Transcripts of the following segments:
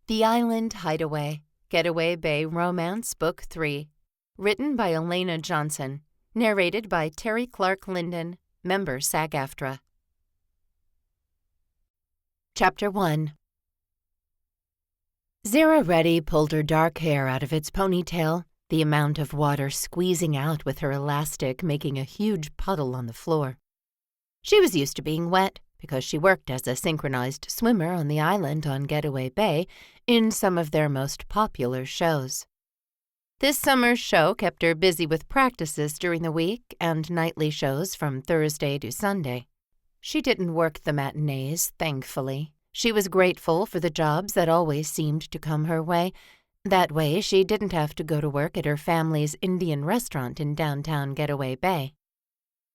The Island Hideaway, Getaway Bay Romance, Book 3. Written by Elena Johnson. Narrated by Terry Clark Linden, member SAG-AFTRA. Chapter 1. Zara Reddy pulled her dark hair out of its ponytail, the amount of water squeezing out with her elastic making a huge puddle on the floor. She was used to being wet because she worked as a synchronized swimmer on the island on Getaway Bay in some of their most popular shows. This summer's show kept her busy with practices during the week and nightly shows from Thursday to Sunday. She didn't work the matinees, thankfully. She was grateful for the jobs that always seemed to come her way. That way, she didn't have to go to work at her family's Indian restaurant in downtown Getaway Bay.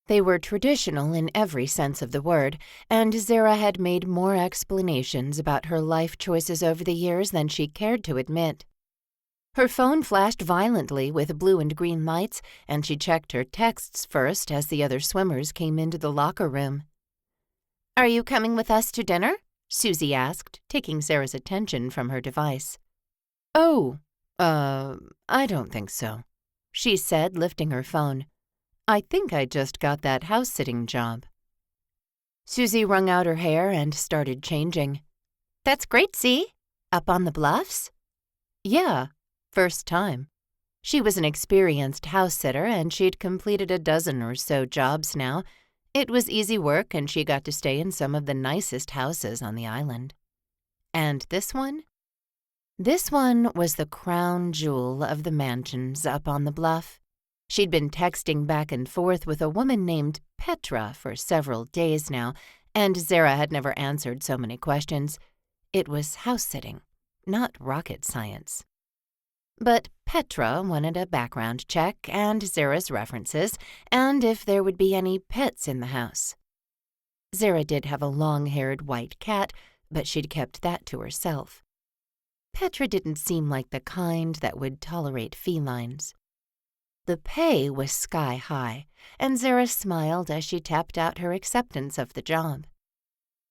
They were traditional in every sense of the word, and Zara had made more explanations about her life choices over the years than she cared to admit. Her phone flashed violently with blue and green lights, and she checked her texts first as the other swimmers came into the locker room. "Are you coming with us to dinner?" Susie asked, taking Zara's attention from her device. "Oh, I don't think so," she said, lifting her phone. "I think I just got that house-sitting job." Susie wrung out her hair and started changing. "That's great, see? Up on the bluffs?" "Yeah, first time." She was an experienced house-sitter, and she'd completed a dozen or so jobs now. It was easy work, and she got to stay in some of the nicest houses on the island. And this one? This one was the crown jewel of the mansions up on the bluff. She'd been texting back and forth with a woman named Petra for several days now, and Zara had never answered so many questions. It was house-sitting, not rocket science. But Petra wanted a background check and Zara's references, and if there would be any pets in the house. Zara did have a long-haired white cat, but she'd kept that to herself. Petra didn't seem like the kind that would tolerate felines. The pay was sky-high, and Zara smiled as she tapped out her acceptance of the job.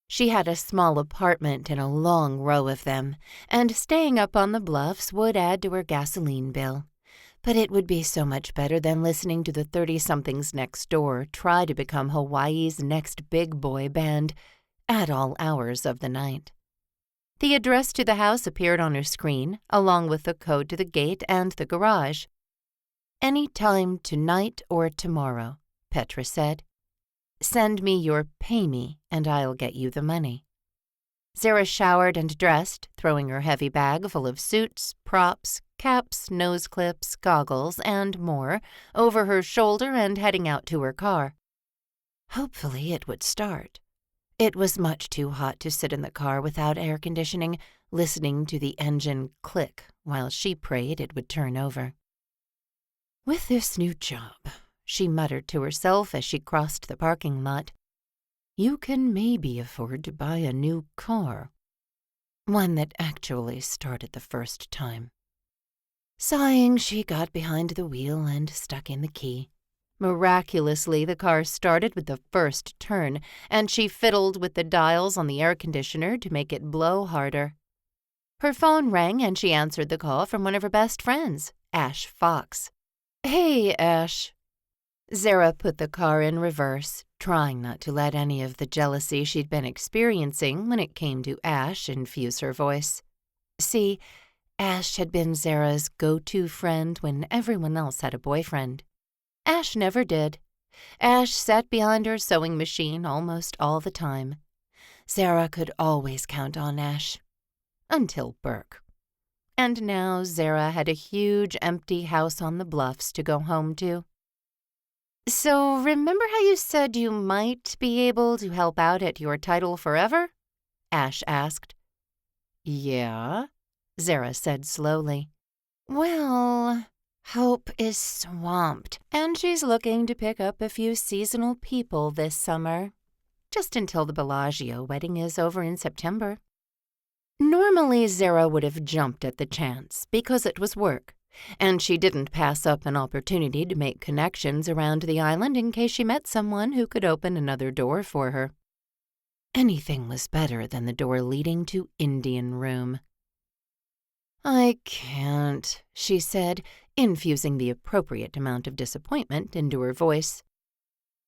She had a small apartment in a long row of them, and staying up on the bluffs would add to her gasoline bill. But it would be so much better than listening to the 30-somethings next door try to become Hawaii's next big boy band at all hours of the night. The address to the house appeared on her screen, along with the code to the gate and the garage. "Any time tonight or tomorrow," Petra said. "Send me your pay me, and I'll get you the money." Zara showered and dressed, throwing her heavy bag full of suits, props, caps, nose clips, goggles, and more over her shoulder and heading out to her car. Hopefully it would start. It was much too hot to sit in the car without air conditioning, listening to the engine click while she prayed it would turn over. "With this new job," she muttered to herself as she crossed the parking lot, "you can maybe afford to buy a new car. One that actually started the first time." Sighing, she got behind the wheel and stuck in the key. Miraculously, the car started with the first turn, and she fiddled with the dials on the air conditioner to make it blow harder. Her phone rang, and she answered the call from one of her best friends, Ash Fox. "Hey, Ash." Zara put the car in reverse, trying not to let any of the jealousy she'd been experiencing when it came to Ash infuse her voice. See, Ash had been Zara's go-to friend when everyone else had a boyfriend. Ash never did. Ash sat behind her sewing machine almost all the time. Zara could always count on Ash. Until Burke. And now Zara had a huge empty house on the bluffs to go home to. "So remember how you said you might be able to help out at your title forever?" Ash asked. "Yeah," Zara said slowly. "Well, Hope is swamped, and she's looking to pick up a few seasonal people this summer, just until the Bellagio wedding is over in September." Normally, Zara would have jumped at the chance because it was work, and she didn't pass up an opportunity to make connections around the island in case she met someone who could open another door for her. Anything was better than the door leading to Indian Room. "I can't," she said, infusing the appropriate amount of disappointment into her voice.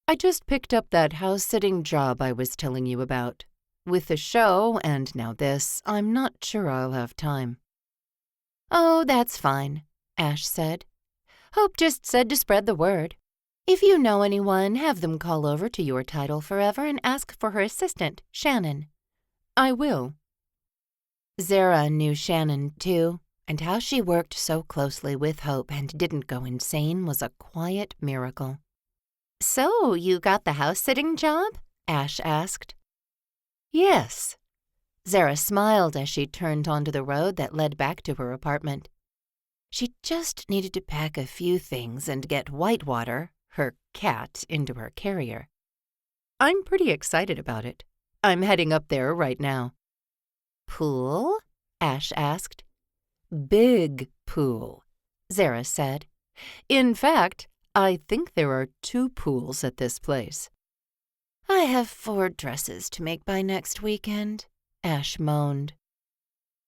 "I just picked up that house-sitting job I was telling you about. With the show and now this, I'm not sure I'll have time." "Oh, that's fine," Ash said. "Hope just said to spread the word. If you know anyone, have them call over to Your Title Forever and ask for her assistant, Shannon." "I will." Zara knew Shannon, too, and how she worked so closely with Hope and didn't go insane was a quiet miracle. "So, you got the house-sitting job?" Ash asked. "Yes." Zara smiled as she turned onto the road that led back to her apartment. She just needed to pack a few things and get Whitewater, her cat, into her carrier. "I'm pretty excited about it. I'm heading up there right now." "Pool?" Ash asked. "Big pool," Zara said. "In fact, I think there are 2 pools at this place." "I have 4 dresses to make by next weekend," Ash moaned.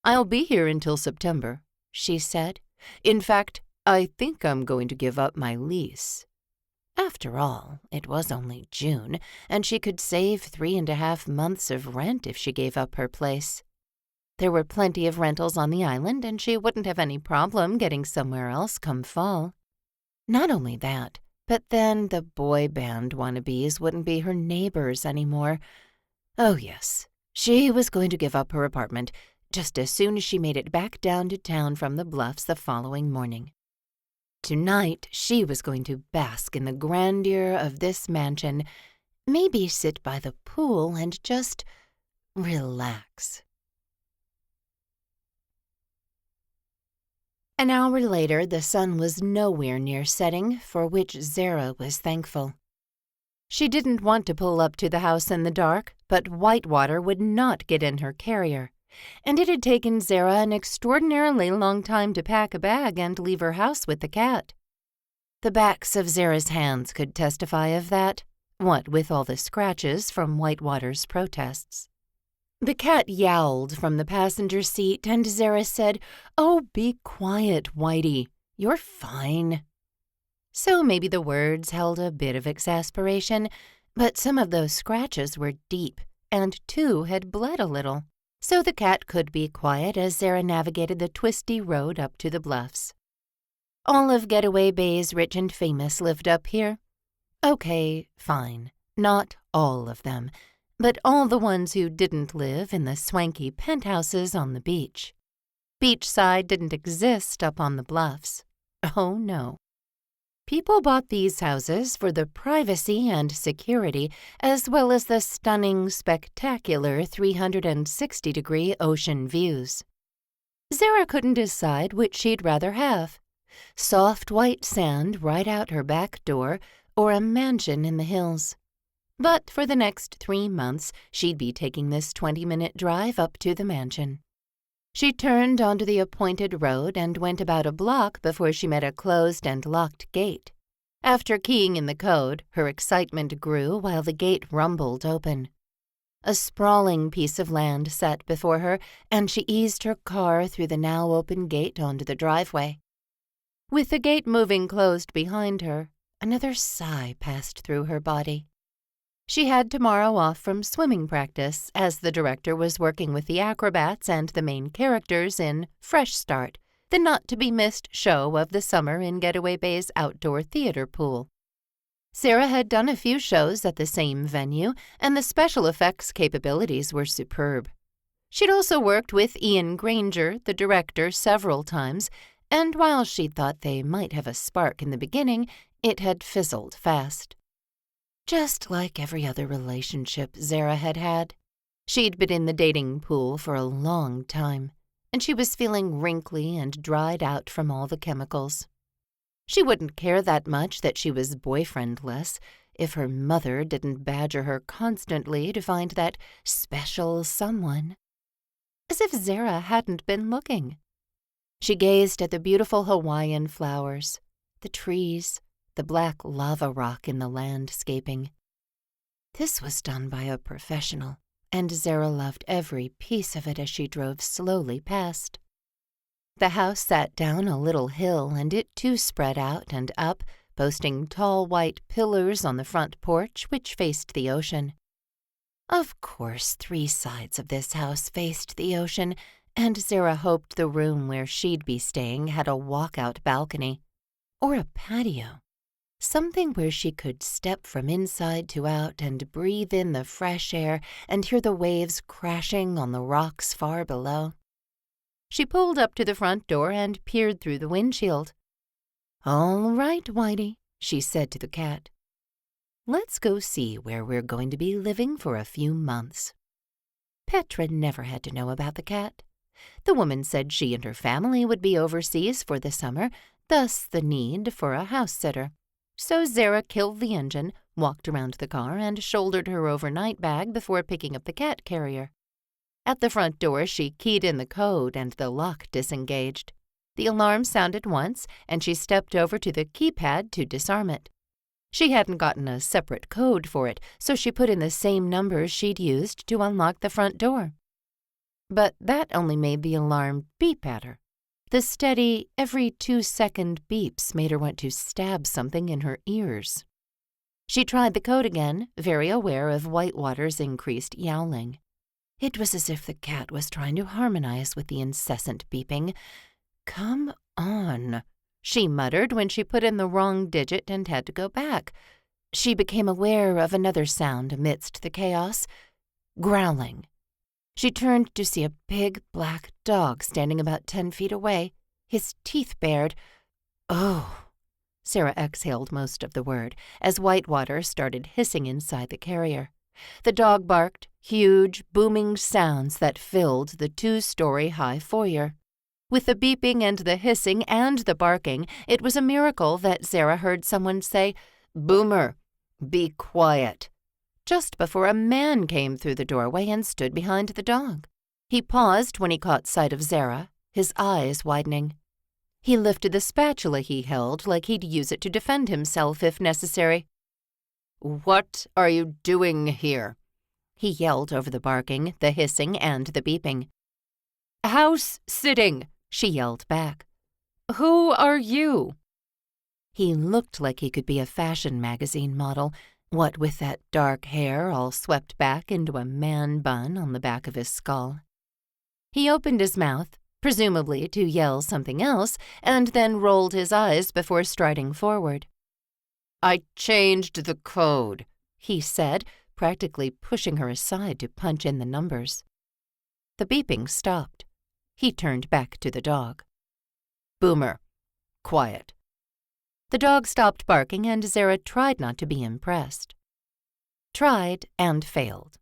"I'll be here until September," she said. "In fact, I think I'm going to give up my lease." After all, it was only June, and she could save 3.5 months of rent if she gave up her place. There were plenty of rentals on the island, and she wouldn't have any problem getting somewhere else come fall. Not only that, but then the boy band wannabes wouldn't be her neighbors anymore. Oh yes, she was going to give up her apartment just as soon as she made it back down to town from the Bluffs the following morning. Tonight, she was going to bask in the grandeur of this mansion, maybe sit by the pool and just relax. An hour later, the sun was nowhere near setting, for which Zara was thankful. She didn't want to pull up to the house in the dark, but Whitewater would not get in her carrier, and it had taken Zara an extraordinarily long time to pack a bag and leave her house with the cat. The backs of Zara's hands could testify of that, what with all the scratches from Whitewater's protests. The cat yowled from the passenger seat, and Zara said, "Oh, be quiet, Whitey. You're fine." So maybe the words held a bit of exasperation, but some of those scratches were deep, and 2 had bled a little. So the cat could be quiet as Zara navigated the twisty road up to the Bluffs. All of Getaway Bay's rich and famous lived up here. Okay, fine, not all of them, but all the ones who didn't live in the swanky penthouses on the beach. Beachside didn't exist up on the Bluffs. Oh, no. People bought these houses for the privacy and security, as well as the stunning, spectacular 360-degree ocean views. Zara couldn't decide which she'd rather have: soft white sand right out her back door or a mansion in the hills. But for the next 3 months, she'd be taking this 20-minute drive up to the mansion. She turned onto the appointed road and went about a block before she met a closed and locked gate. After keying in the code, her excitement grew while the gate rumbled open. A sprawling piece of land sat before her, and she eased her car through the now open gate onto the driveway. With the gate moving closed behind her, another sigh passed through her body. She had tomorrow off from swimming practice, as the director was working with the acrobats and the main characters in Fresh Start, the not-to-be-missed show of the summer in Getaway Bay's outdoor theater pool. Zara had done a few shows at the same venue, and the special effects capabilities were superb. She'd also worked with Ian Granger, the director, several times, and while she thought they might have a spark in the beginning, it had fizzled fast. Just like every other relationship Zara had had. She'd been in the dating pool for a long time, and she was feeling wrinkly and dried out from all the chemicals. She wouldn't care that much that she was boyfriendless if her mother didn't badger her constantly to find that special someone. As if Zara hadn't been looking. She gazed at the beautiful Hawaiian flowers, the trees, the black lava rock in the landscaping. This was done by a professional, and Zara loved every piece of it as she drove slowly past. The house sat down a little hill, and it too spread out and up, boasting tall white pillars on the front porch which faced the ocean. Of course, 3 sides of this house faced the ocean, and Zara hoped the room where she'd be staying had a walkout balcony, or a patio, something where she could step from inside to out and breathe in the fresh air and hear the waves crashing on the rocks far below. She pulled up to the front door and peered through the windshield. "All right, Whitey," she said to the cat. "Let's go see where we're going to be living for a few months." Petra never had to know about the cat. The woman said she and her family would be overseas for the summer, thus the need for a house-sitter. So Zara killed the engine, walked around the car, and shouldered her overnight bag before picking up the cat carrier. At the front door, she keyed in the code and the lock disengaged. The alarm sounded once, and she stepped over to the keypad to disarm it. She hadn't gotten a separate code for it, so she put in the same numbers she'd used to unlock the front door. But that only made the alarm beep at her. The steady, every 2-second beeps made her want to stab something in her ears. She tried the code again, very aware of Whitewater's increased yowling. It was as if the cat was trying to harmonize with the incessant beeping. "Come on," she muttered when she put in the wrong digit and had to go back. She became aware of another sound amidst the chaos: growling. She turned to see a big black dog standing about 10 feet away, his teeth bared. "Oh!" Sarah exhaled most of the word as Whitewater started hissing inside the carrier. The dog barked, huge, booming sounds that filled the 2-story high foyer. With the beeping and the hissing and the barking, it was a miracle that Zara heard someone say, "Boomer, be quiet," just before a man came through the doorway and stood behind the dog. He paused when he caught sight of Zara, his eyes widening. He lifted the spatula he held like he'd use it to defend himself if necessary. "What are you doing here?" he yelled over the barking, the hissing, and the beeping. "House-sitting," she yelled back. "Who are you?" He looked like he could be a fashion magazine model, what with that dark hair all swept back into a man bun on the back of his skull. He opened his mouth, presumably to yell something else, and then rolled his eyes before striding forward. "I changed the code," he said, practically pushing her aside to punch in the numbers. The beeping stopped. He turned back to the dog. "Boomer, quiet." The dog stopped barking, and Zara tried not to be impressed. Tried and failed.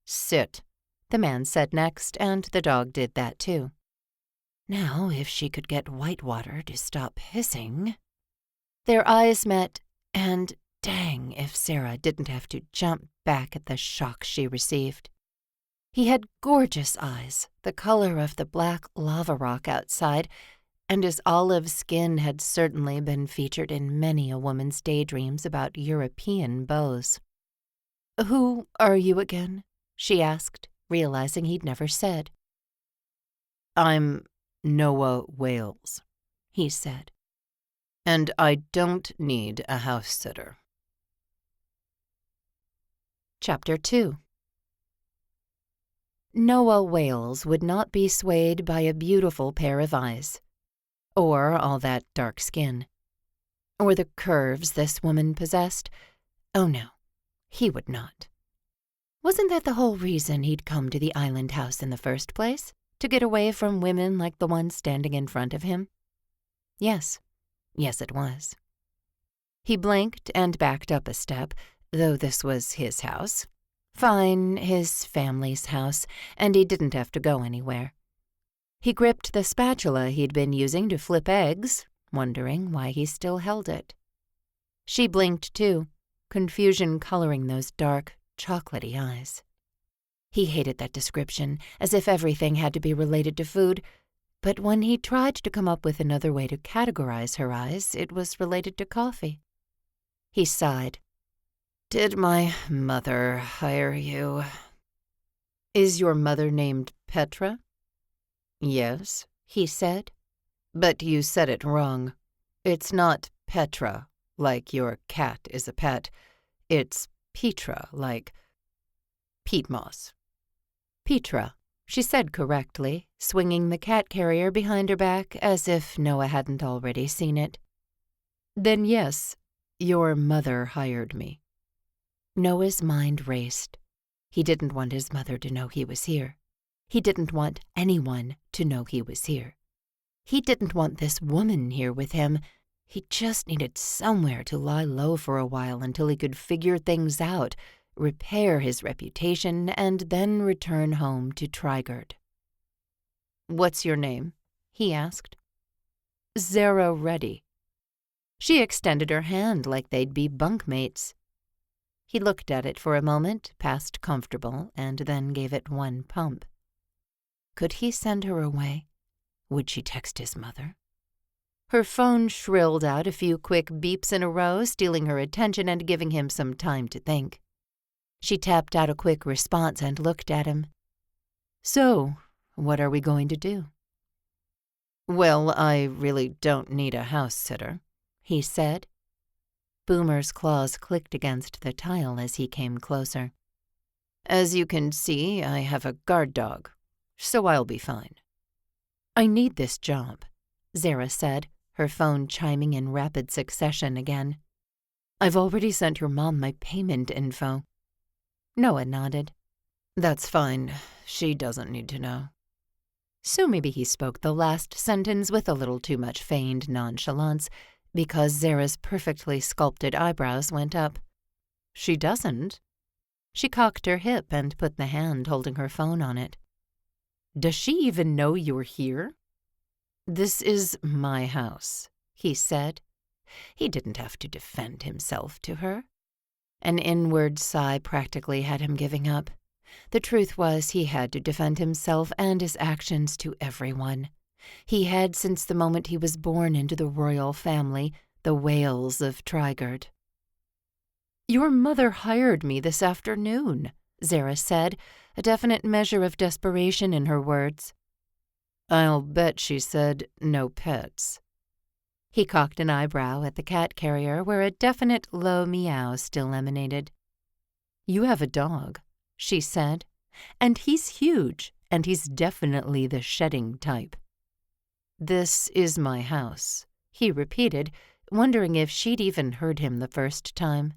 "Sit," the man said next, and the dog did that too. Now, if she could get Whitewater to stop hissing. Their eyes met, and dang if Zara didn't have to jump back at the shock she received. He had gorgeous eyes, the color of the black lava rock outside, and his olive skin had certainly been featured in many a woman's daydreams about European beaux. "Who are you again?" she asked, realizing he'd never said. "I'm Noah Wales," he said. "And I don't need a house-sitter." Chapter 2. Noah Wales would not be swayed by a beautiful pair of eyes, or all that dark skin, or the curves this woman possessed. Oh no, he would not. Wasn't that the whole reason he'd come to the island house in the first place? To get away from women like the one standing in front of him? Yes, it was. He blinked and backed up a step, though this was his house. Fine, his family's house, and he didn't have to go anywhere. He gripped the spatula he'd been using to flip eggs, wondering why he still held it. She blinked too, confusion coloring those dark, chocolatey eyes. He hated that description, as if everything had to be related to food, but when he tried to come up with another way to categorize her eyes, it was related to coffee. He sighed. "Did my mother hire you?" "Is your mother named Petra?" "Yes," he said. But you said it wrong. It's not Petra, like your cat is a pet. It's Petra, like peat moss. Petra, she said correctly, swinging the cat carrier behind her back as if Noah hadn't already seen it. Then yes, your mother hired me. Noah's mind raced. He didn't want his mother to know he was here. He didn't want anyone to know he was here. He didn't want this woman here with him. He just needed somewhere to lie low for a while until he could figure things out, repair his reputation, and then return home to Trigard. "What's your name?" he asked. "Zara Reddy." She extended her hand like they'd be bunkmates. He looked at it for a moment, passed comfortable, and then gave it one pump. Could he send her away? Would she text his mother? Her phone shrilled out a few quick beeps in a row, stealing her attention and giving him some time to think. She tapped out a quick response and looked at him. "So, what are we going to do?" "Well, I really don't need a house sitter," he said. Boomer's claws clicked against the tile as he came closer. "As you can see, I have a guard dog, so I'll be fine." "I need this job," Zara said, her phone chiming in rapid succession again. "I've already sent your mom my payment info." Noah nodded. "That's fine. She doesn't need to know." So maybe he spoke the last sentence with a little too much feigned nonchalance, because Zara's perfectly sculpted eyebrows went up. "She doesn't?" She cocked her hip and put the hand holding her phone on it. "Does she even know you're here?" "This is my house," he said. He didn't have to defend himself to her. An inward sigh practically had him giving up. The truth was he had to defend himself and his actions to everyone. He had since the moment he was born into the royal family, the Wales of Trigard. "Your mother hired me this afternoon," Zara said, a definite measure of desperation in her words. "I'll bet she said no pets." He cocked an eyebrow at the cat carrier where a definite low meow still emanated. "You have a dog," she said, "and he's huge, and he's definitely the shedding type." "This is my house," he repeated, wondering if she'd even heard him the first time.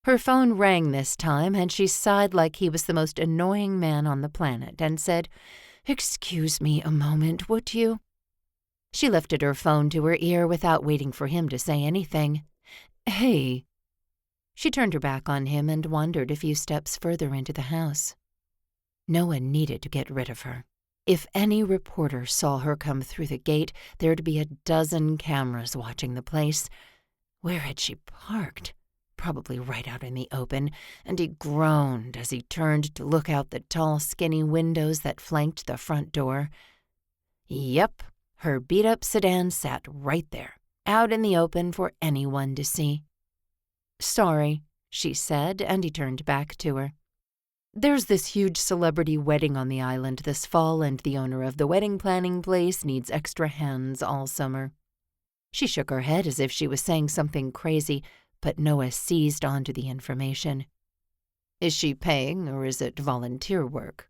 Her phone rang this time, and she sighed like he was the most annoying man on the planet and said, "Excuse me a moment, would you?" She lifted her phone to her ear without waiting for him to say anything. "Hey." She turned her back on him and wandered a few steps further into the house. Noah needed to get rid of her. If any reporter saw her come through the gate, there'd be a dozen cameras watching the place. Where had she parked? Probably right out in the open, and he groaned as he turned to look out the tall, skinny windows that flanked the front door. Yep, her beat-up sedan sat right there, out in the open for anyone to see. "Sorry," she said, and he turned back to her. "There's this huge celebrity wedding on the island this fall, and the owner of the wedding planning place needs extra hands all summer." She shook her head as if she was saying something crazy, but Noah seized onto the information. "Is she paying, or is it volunteer work?"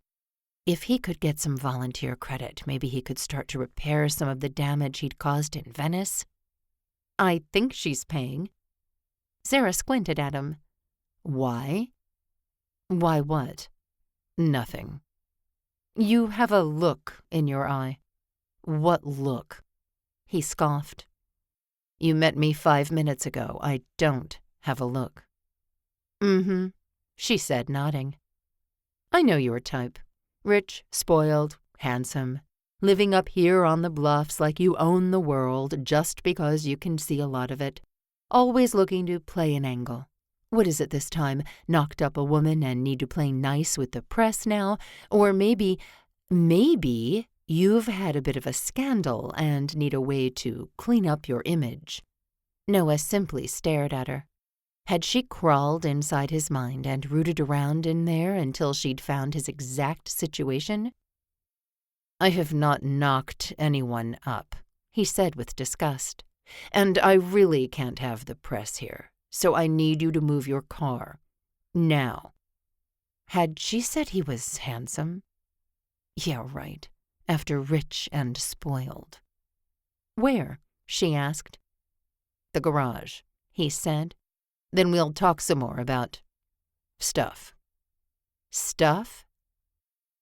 If he could get some volunteer credit, maybe he could start to repair some of the damage he'd caused in Venice. "I think she's paying." Zara squinted at him. "Why?" "Why what?" "Nothing." "You have a look in your eye." "What look?" He scoffed. "You met me 5 minutes ago. I don't have a look." "Mm-hmm," she said, nodding. "I know your type. Rich, spoiled, handsome, living up here on the bluffs like you own the world just because you can see a lot of it. Always looking to play an angle. What is it this time? Knocked up a woman and need to play nice with the press now? Or maybe you've had a bit of a scandal and need a way to clean up your image." Noah simply stared at her. Had she crawled inside his mind and rooted around in there until she'd found his exact situation? I have not knocked anyone up, he said with disgust. And I really can't have the press here, so I need you to move your car. Now. Had she said he was handsome? Yeah, right. After rich and spoiled. Where? She asked. The garage, he said. Then we'll talk some more about stuff. Stuff?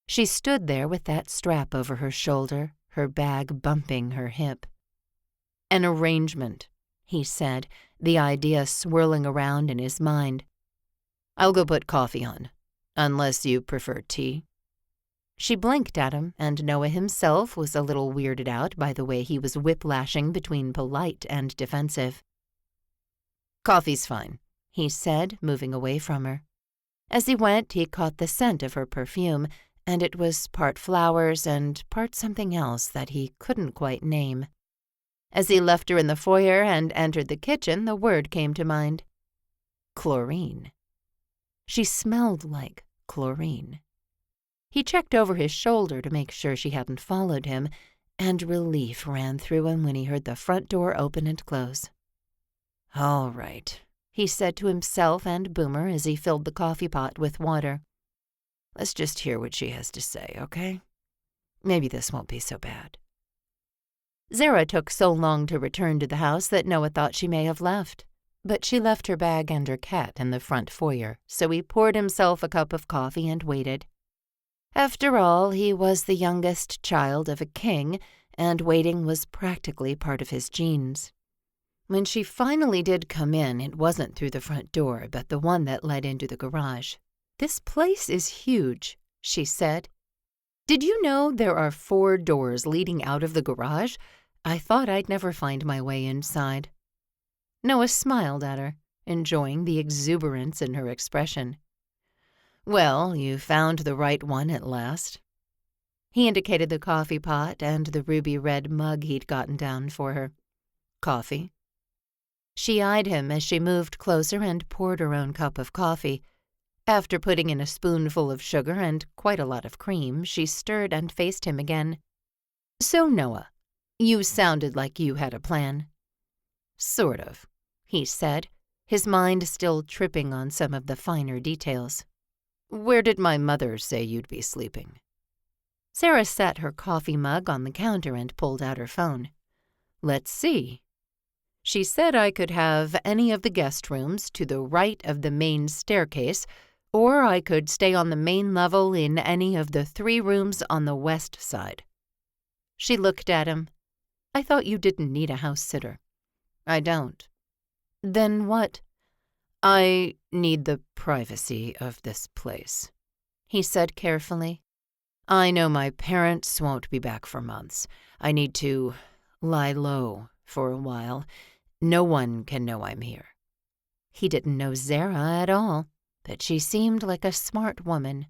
She stood there with that strap over her shoulder, her bag bumping her hip. An arrangement, he said, the idea swirling around in his mind. I'll go put coffee on, unless you prefer tea. She blinked at him, and Noah himself was a little weirded out by the way he was whiplashing between polite and defensive. Coffee's fine, he said, moving away from her. As he went, he caught the scent of her perfume, and it was part flowers and part something else that he couldn't quite name. As he left her in the foyer and entered the kitchen, the word came to mind. Chlorine. She smelled like chlorine. He checked over his shoulder to make sure she hadn't followed him, and relief ran through him when he heard the front door open and close. All right, he said to himself and Boomer as he filled the coffee pot with water. Let's just hear what she has to say, okay? Maybe this won't be so bad. Zara took so long to return to the house that Noah thought she may have left. But she left her bag and her cat in the front foyer, so he poured himself a cup of coffee and waited. After all, he was the youngest child of a king, and waiting was practically part of his genes. When she finally did come in, it wasn't through the front door, but the one that led into the garage. This place is huge, she said. Did you know there are 4 doors leading out of the garage? I thought I'd never find my way inside. Noah smiled at her, enjoying the exuberance in her expression. Well, you found the right one at last. He indicated the coffee pot and the ruby-red mug he'd gotten down for her. Coffee? She eyed him as she moved closer and poured her own cup of coffee. After putting in a spoonful of sugar and quite a lot of cream, she stirred and faced him again. So, Noah, you sounded like you had a plan. Sort of, he said, his mind still tripping on some of the finer details. Where did my mother say you'd be sleeping? Sarah set her coffee mug on the counter and pulled out her phone. Let's see. She said I could have any of the guest rooms to the right of the main staircase, or I could stay on the main level in any of the 3 rooms on the west side. She looked at him. I thought you didn't need a house sitter. I don't. Then what? I need the privacy of this place, he said carefully. I know my parents won't be back for months. I need to lie low for a while. No one can know I'm here. He didn't know Zara at all, but she seemed like a smart woman.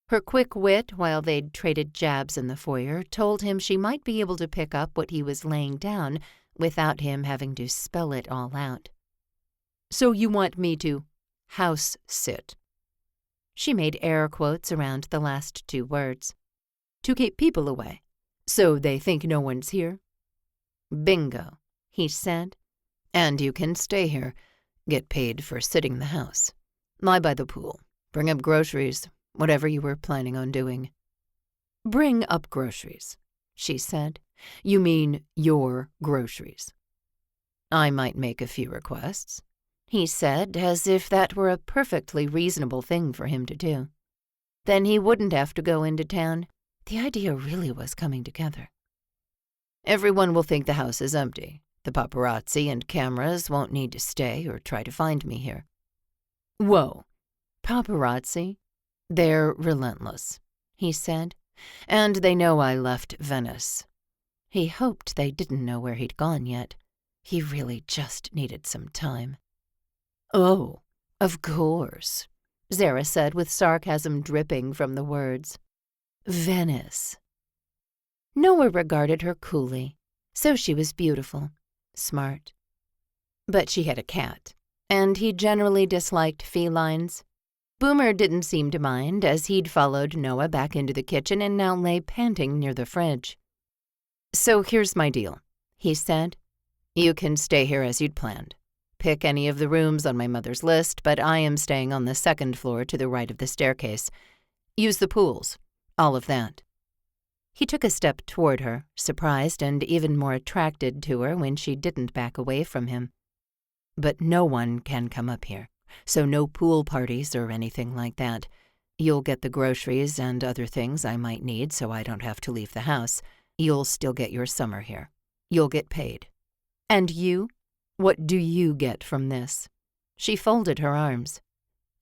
Her quick wit, while they'd traded jabs in the foyer, told him she might be able to pick up what he was laying down without him having to spell it all out. So you want me to house sit? She made air quotes around the last 2 words. To keep people away, so they think no one's here? Bingo, he said. And you can stay here, get paid for sitting the house. Lie by the pool, bring up groceries, whatever you were planning on doing. Bring up groceries, she said. You mean your groceries. I might make a few requests, he said, as if that were a perfectly reasonable thing for him to do. Then he wouldn't have to go into town. The idea really was coming together. Everyone will think the house is empty. The paparazzi and cameras won't need to stay or try to find me here. Whoa, paparazzi? They're relentless, he said, and they know I left Venice. He hoped they didn't know where he'd gone yet. He really just needed some time. Oh, of course, Zara said with sarcasm dripping from the words. Venice. Noah regarded her coolly. So she was beautiful, smart. But she had a cat, and he generally disliked felines. Boomer didn't seem to mind, as he'd followed Noah back into the kitchen and now lay panting near the fridge. "So here's my deal," he said. "You can stay here as you'd planned. Pick any of the rooms on my mother's list, but I am staying on the second floor to the right of the staircase. Use the pools, all of that." He took a step toward her, surprised and even more attracted to her when she didn't back away from him. "But no one can come up here, so no pool parties or anything like that. You'll get the groceries and other things I might need so I don't have to leave the house. You'll still get your summer here. You'll get paid. And you? What do you get from this?" She folded her arms.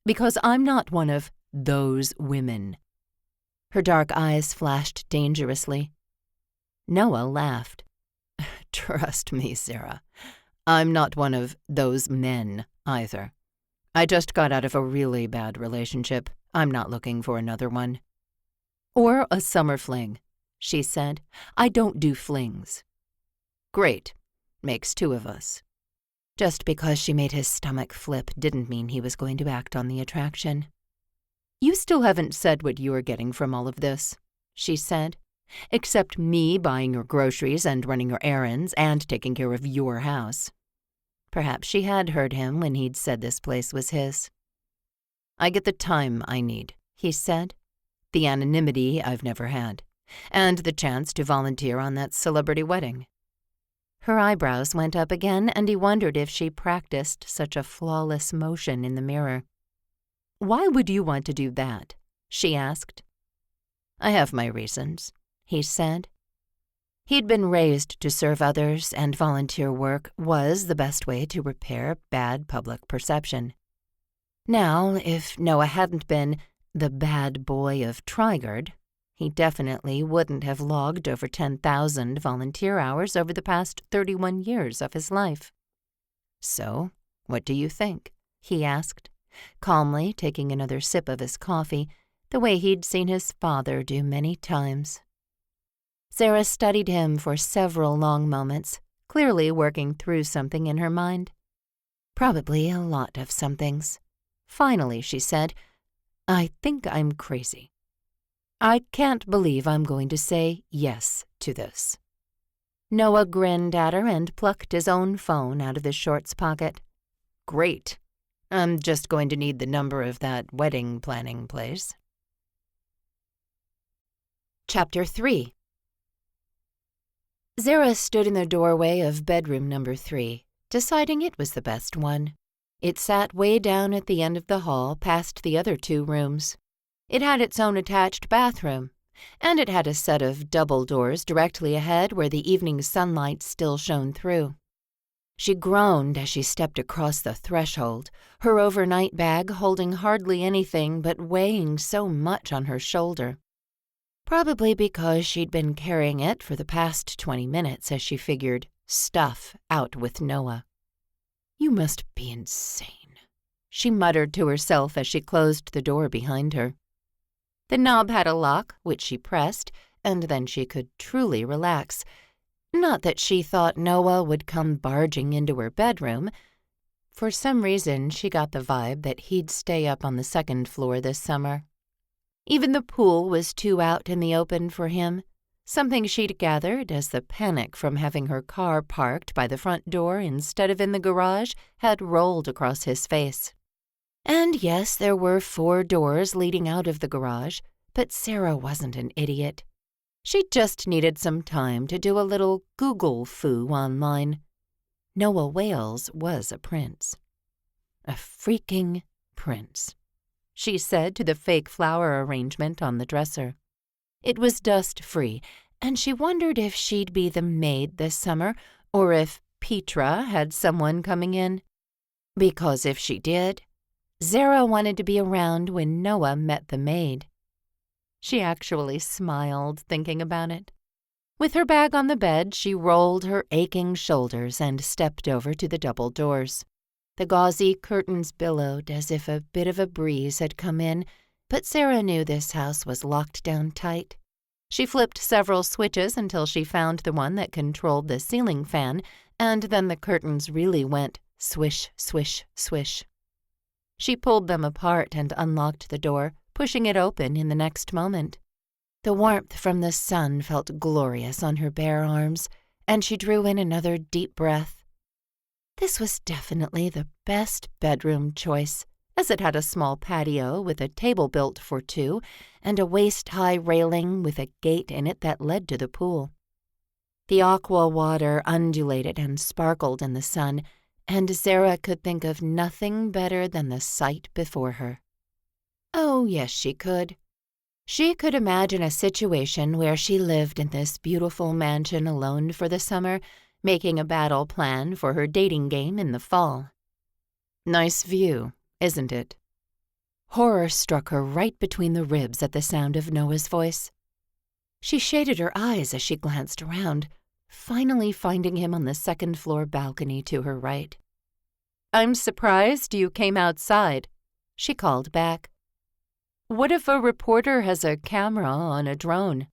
"Because I'm not one of those women." Her dark eyes flashed dangerously. Noah laughed. "Trust me, Zara. I'm not one of those men either. I just got out of a really bad relationship. I'm not looking for another one." "Or a summer fling," she said. "I don't do flings." "Great. Makes two of us." Just because she made his stomach flip didn't mean he was going to act on the attraction. "You still haven't said what you're getting from all of this," she said, "except me buying your groceries and running your errands and taking care of your house." Perhaps she had heard him when he'd said this place was his. "I get the time I need," he said, "the anonymity I've never had, and the chance to volunteer on that celebrity wedding." Her eyebrows went up again, and he wondered if she practiced such a flawless motion in the mirror. "Why would you want to do that?" she asked. "I have my reasons," he said. He'd been raised to serve others, and volunteer work was the best way to repair bad public perception. Now, if Noah hadn't been the bad boy of Trigard, he definitely wouldn't have logged over 10,000 volunteer hours over the past 31 years of his life. "So, what do you think?" he asked, calmly taking another sip of his coffee, the way he'd seen his father do many times. Zara studied him for several long moments, clearly working through something in her mind. Probably a lot of somethings. Finally, she said, "I think I'm crazy. I can't believe I'm going to say yes to this." Noah grinned at her and plucked his own phone out of his shorts pocket. "Great. I'm just going to need the number of that wedding planning place." Chapter 3. Zara stood in the doorway of bedroom number 3, deciding it was the best one. It sat way down at the end of the hall, past the other 2 rooms. It had its own attached bathroom, and it had a set of double doors directly ahead where the evening sunlight still shone through. She groaned as she stepped across the threshold, her overnight bag holding hardly anything but weighing so much on her shoulder. Probably because she'd been carrying it for the past 20 minutes as she figured stuff out with Noah. "You must be insane," she muttered to herself as she closed the door behind her. The knob had a lock, which she pressed, and then she could truly relax. Not that she thought Noah would come barging into her bedroom. For some reason, she got the vibe that he'd stay up on the second floor this summer. Even the pool was too out in the open for him, something she'd gathered as the panic from having her car parked by the front door instead of in the garage had rolled across his face. And yes, there were 4 doors leading out of the garage, but Zara wasn't an idiot. She just needed some time to do a little Google-foo online. Noah Wales was a prince. A freaking prince, she said to the fake flower arrangement on the dresser. It was dust-free, and she wondered if she'd be the maid this summer or if Petra had someone coming in. Because if she did, Zara wanted to be around when Noah met the maid. She actually smiled thinking about it. With her bag on the bed, she rolled her aching shoulders and stepped over to the double doors. The gauzy curtains billowed as if a bit of a breeze had come in, but Zara knew this house was locked down tight. She flipped several switches until she found the one that controlled the ceiling fan, and then the curtains really went swish, swish, swish. She pulled them apart and unlocked the door, pushing it open in the next moment. The warmth from the sun felt glorious on her bare arms, and she drew in another deep breath. This was definitely the best bedroom choice, as it had a small patio with a table built for two and a waist-high railing with a gate in it that led to the pool. The aqua water undulated and sparkled in the sun, and Zara could think of nothing better than the sight before her. Oh, yes, she could. She could imagine a situation where she lived in this beautiful mansion alone for the summer, making a battle plan for her dating game in the fall. Nice view, isn't it? Horror struck her right between the ribs at the sound of Noah's voice. She shaded her eyes as she glanced around, finally finding him on the second-floor balcony to her right. "I'm surprised you came outside," she called back. "What if a reporter has a camera on a drone?"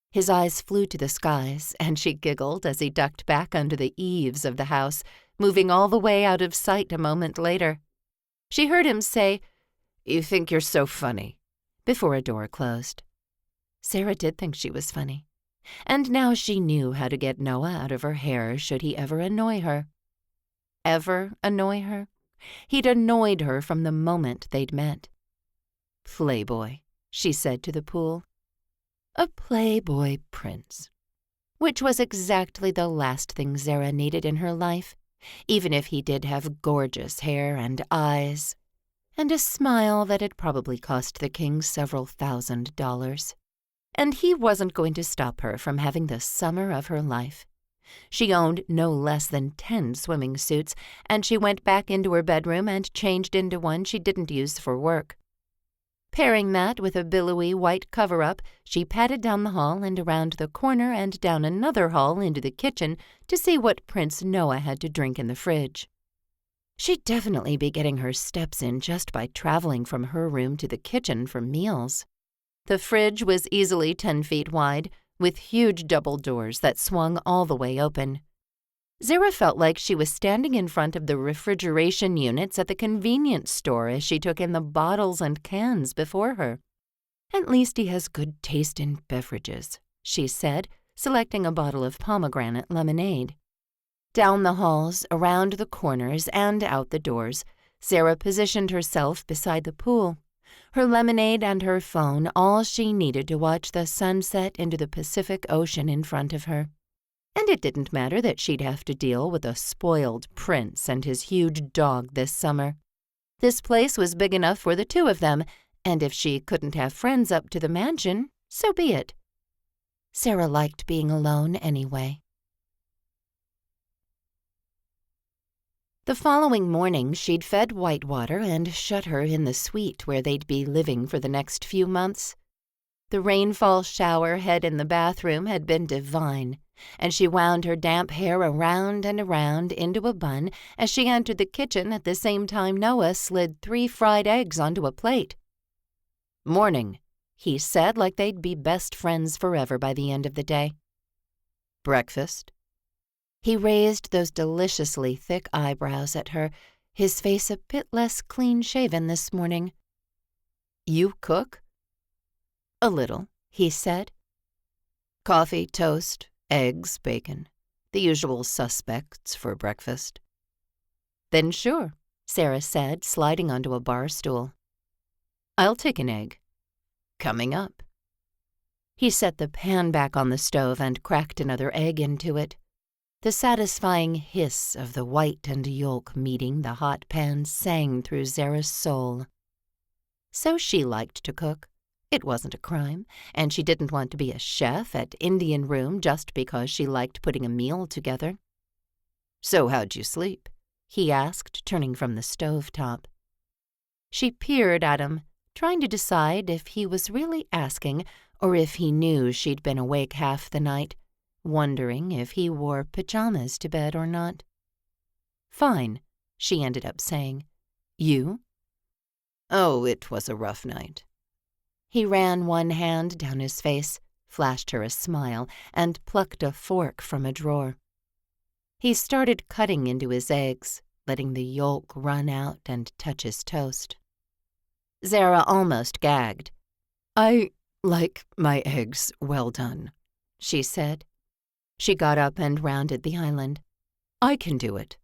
His eyes flew to the skies, and she giggled as he ducked back under the eaves of the house, moving all the way out of sight a moment later. She heard him say, "You think you're so funny," before a door closed. Zara did think she was funny, and now she knew how to get Noah out of her hair should he ever annoy her. Ever annoy her? He'd annoyed her from the moment they'd met. "Playboy," she said to the pool. A playboy prince. Which was exactly the last thing Zara needed in her life, even if he did have gorgeous hair and eyes, and a smile that had probably cost the king several $1,000s. And he wasn't going to stop her from having the summer of her life. She owned no less than 10 swimming suits, and she went back into her bedroom and changed into one she didn't use for work. Pairing that with a billowy white cover-up, she padded down the hall and around the corner and down another hall into the kitchen to see what Prince Noah had to drink in the fridge. She'd definitely be getting her steps in just by traveling from her room to the kitchen for meals. The fridge was easily 10 feet wide, with huge double doors that swung all the way open. Zara felt like she was standing in front of the refrigeration units at the convenience store as she took in the bottles and cans before her. "At least he has good taste in beverages," she said, selecting a bottle of pomegranate lemonade. Down the halls, around the corners, and out the doors, Zara positioned herself beside the pool, her lemonade and her phone all she needed to watch the sunset into the Pacific Ocean in front of her. And it didn't matter that she'd have to deal with a spoiled prince and his huge dog this summer. This place was big enough for the two of them, and if she couldn't have friends up to the mansion, so be it. Zara liked being alone anyway. The following morning, she'd fed Whitewater and shut her in the suite where they'd be living for the next few months. The rainfall shower head in the bathroom had been divine, and she wound her damp hair around and around into a bun as she entered the kitchen at the same time Noah slid 3 fried eggs onto a plate. "Morning," he said, like they'd be best friends forever by the end of the day. "Breakfast?" He raised those deliciously thick eyebrows at her, his face a bit less clean-shaven this morning. "You cook?" "A little," he said. "Coffee, toast, eggs, bacon, the usual suspects for breakfast." "Then sure," Zara said, sliding onto a bar stool. "I'll take an egg." "Coming up." He set the pan back on the stove and cracked another egg into it. The satisfying hiss of the white and yolk meeting the hot pan sang through Zara's soul. So she liked to cook. It wasn't a crime, and she didn't want to be a chef at Indian Room just because she liked putting a meal together. "So how'd you sleep?" he asked, turning from the stovetop. She peered at him, trying to decide if he was really asking or if he knew she'd been awake half the night, wondering if he wore pajamas to bed or not. "Fine," she ended up saying. "You?" "Oh, it was a rough night." He ran one hand down his face, flashed her a smile, and plucked a fork from a drawer. He started cutting into his eggs, letting the yolk run out and touch his toast. Zara almost gagged. "I like my eggs well done," she said. She got up and rounded the island. "I can do it."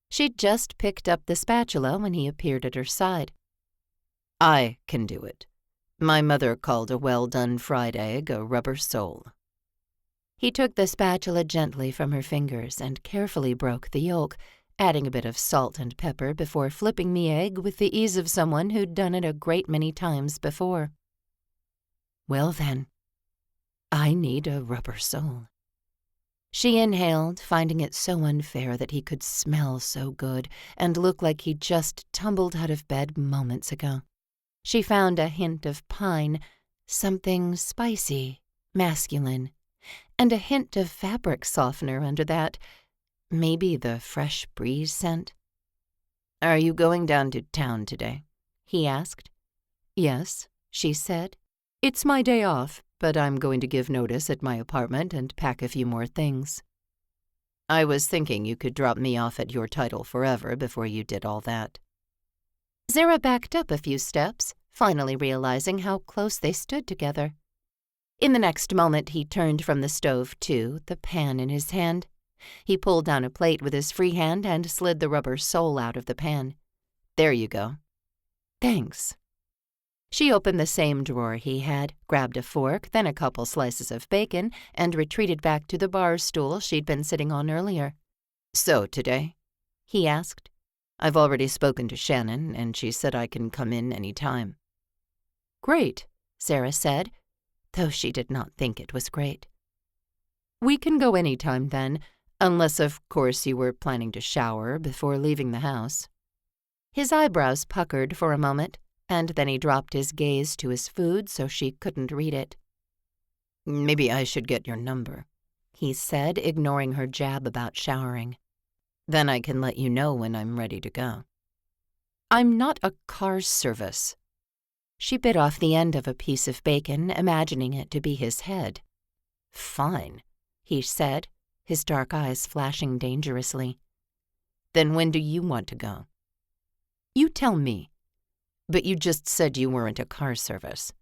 She'd just picked up the spatula when he appeared at her side. "I can do it. My mother called a well-done fried egg a rubber sole." He took the spatula gently from her fingers and carefully broke the yolk, adding a bit of salt and pepper before flipping the egg with the ease of someone who'd done it a great many times before. "Well then, I need a rubber sole." She inhaled, finding it so unfair that he could smell so good and look like he'd just tumbled out of bed moments ago. She found a hint of pine, something spicy, masculine, and a hint of fabric softener under that, maybe the fresh breeze scent. "Are you going down to town today?" he asked. "Yes," she said. "It's my day off, but I'm going to give notice at my apartment and pack a few more things." "I was thinking you could drop me off at your title forever before you did all that." Zara backed up a few steps, finally realizing how close they stood together. In the next moment, he turned from the stove too, the pan in his hand. He pulled down a plate with his free hand and slid the rubber sole out of the pan. "There you go." "Thanks." She opened the same drawer he had, grabbed a fork, then a couple slices of bacon, and retreated back to the bar stool she'd been sitting on earlier. "So today?" he asked. "I've already spoken to Shannon, and she said I can come in any time." "Great," Zara said, though she did not think it was great. "We can go any time then, unless of course you were planning to shower before leaving the house." His eyebrows puckered for a moment, and then he dropped his gaze to his food so she couldn't read it. "Maybe I should get your number," he said, ignoring her jab about showering. "Then I can let you know when I'm ready to go." "I'm not a car service." She bit off the end of a piece of bacon, imagining it to be his head. "Fine," he said, his dark eyes flashing dangerously. "Then when do you want to go?" "You tell me." "But you just said you weren't a car service."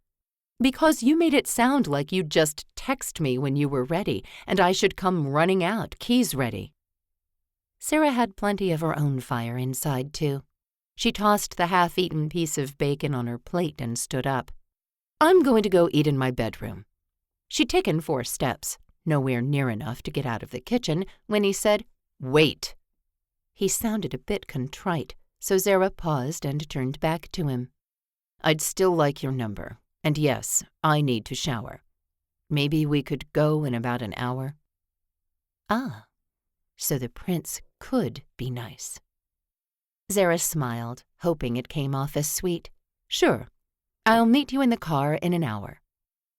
"Because you made it sound like you'd just text me when you were ready, and I should come running out, keys ready." Zara had plenty of her own fire inside, too. She tossed the half-eaten piece of bacon on her plate and stood up. "I'm going to go eat in my bedroom." She'd taken 4 steps, nowhere near enough to get out of the kitchen, when he said, "Wait." He sounded a bit contrite, so Zara paused and turned back to him. "I'd still like your number, and yes, I need to shower. Maybe we could go in about an hour." Ah, so the prince could be nice. Zara smiled, hoping it came off as sweet. "Sure, I'll meet you in the car in an hour."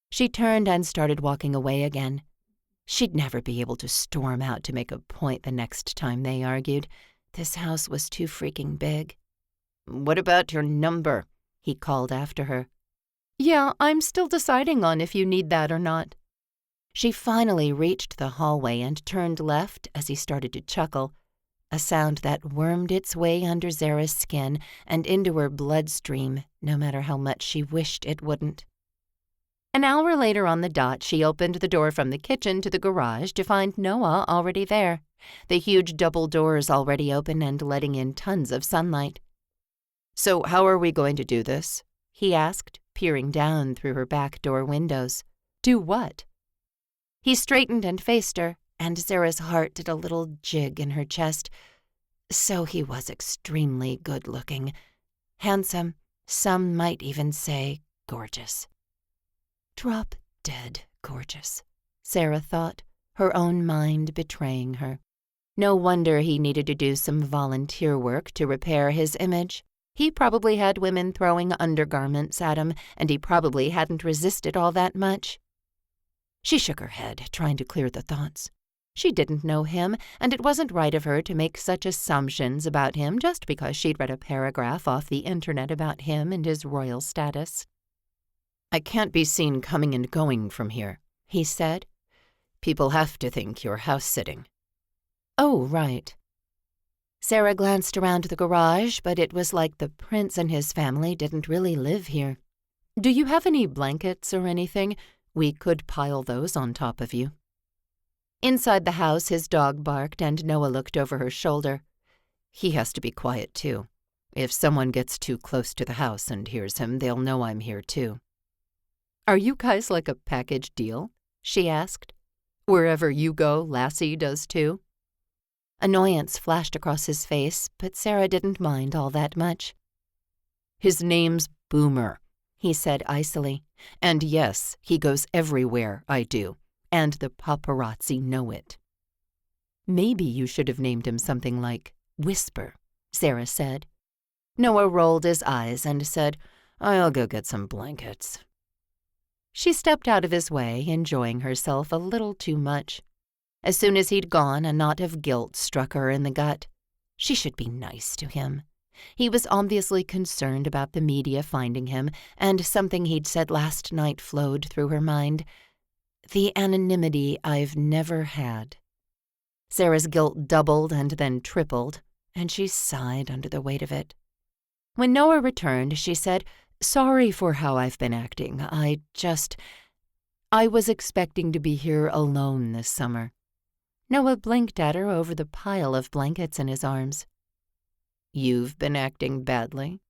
She turned and started walking away again. She'd never be able to storm out to make a point the next time they argued. This house was too freaking big. "What about your number?" he called after her. "Yeah, I'm still deciding on if you need that or not." She finally reached the hallway and turned left as he started to chuckle, a sound that wormed its way under Zara's skin and into her bloodstream, no matter how much she wished it wouldn't. An hour later on the dot, she opened the door from the kitchen to the garage to find Noah already there, the huge double doors already open and letting in tons of sunlight. "So how are we going to do this?" he asked, peering down through her back door windows. "Do what?" He straightened and faced her, and Zara's heart did a little jig in her chest. So he was extremely good-looking, handsome, some might even say gorgeous. Drop-dead gorgeous, Zara thought, her own mind betraying her. No wonder he needed to do some volunteer work to repair his image. He probably had women throwing undergarments at him, and he probably hadn't resisted all that much. She shook her head, trying to clear the thoughts. She didn't know him, and it wasn't right of her to make such assumptions about him just because she'd read a paragraph off the internet about him and his royal status. "I can't be seen coming and going from here," he said. "People have to think you're house-sitting." "Oh, right." Zara glanced around the garage, but it was like the prince and his family didn't really live here. "Do you have any blankets or anything? We could pile those on top of you." Inside the house, his dog barked, and Noah looked over her shoulder. "He has to be quiet, too. If someone gets too close to the house and hears him, they'll know I'm here, too." "Are you guys like a package deal?" she asked. "Wherever you go, Lassie does, too?" Annoyance flashed across his face, but Zara didn't mind all that much. "His name's Boomer," he said icily. "And yes, he goes everywhere I do. And the paparazzi know it." "Maybe you should have named him something like Whisper," Zara said. Noah rolled his eyes and said, "I'll go get some blankets." She stepped out of his way, enjoying herself a little too much. As soon as he'd gone, a knot of guilt struck her in the gut. She should be nice to him. He was obviously concerned about the media finding him, and something he'd said last night flowed through her mind. "The anonymity I've never had." Zara's guilt doubled and then tripled, and she sighed under the weight of it. When Noah returned, she said, "Sorry for how I've been acting. I was expecting to be here alone this summer." Noah blinked at her over the pile of blankets in his arms. "You've been acting badly?"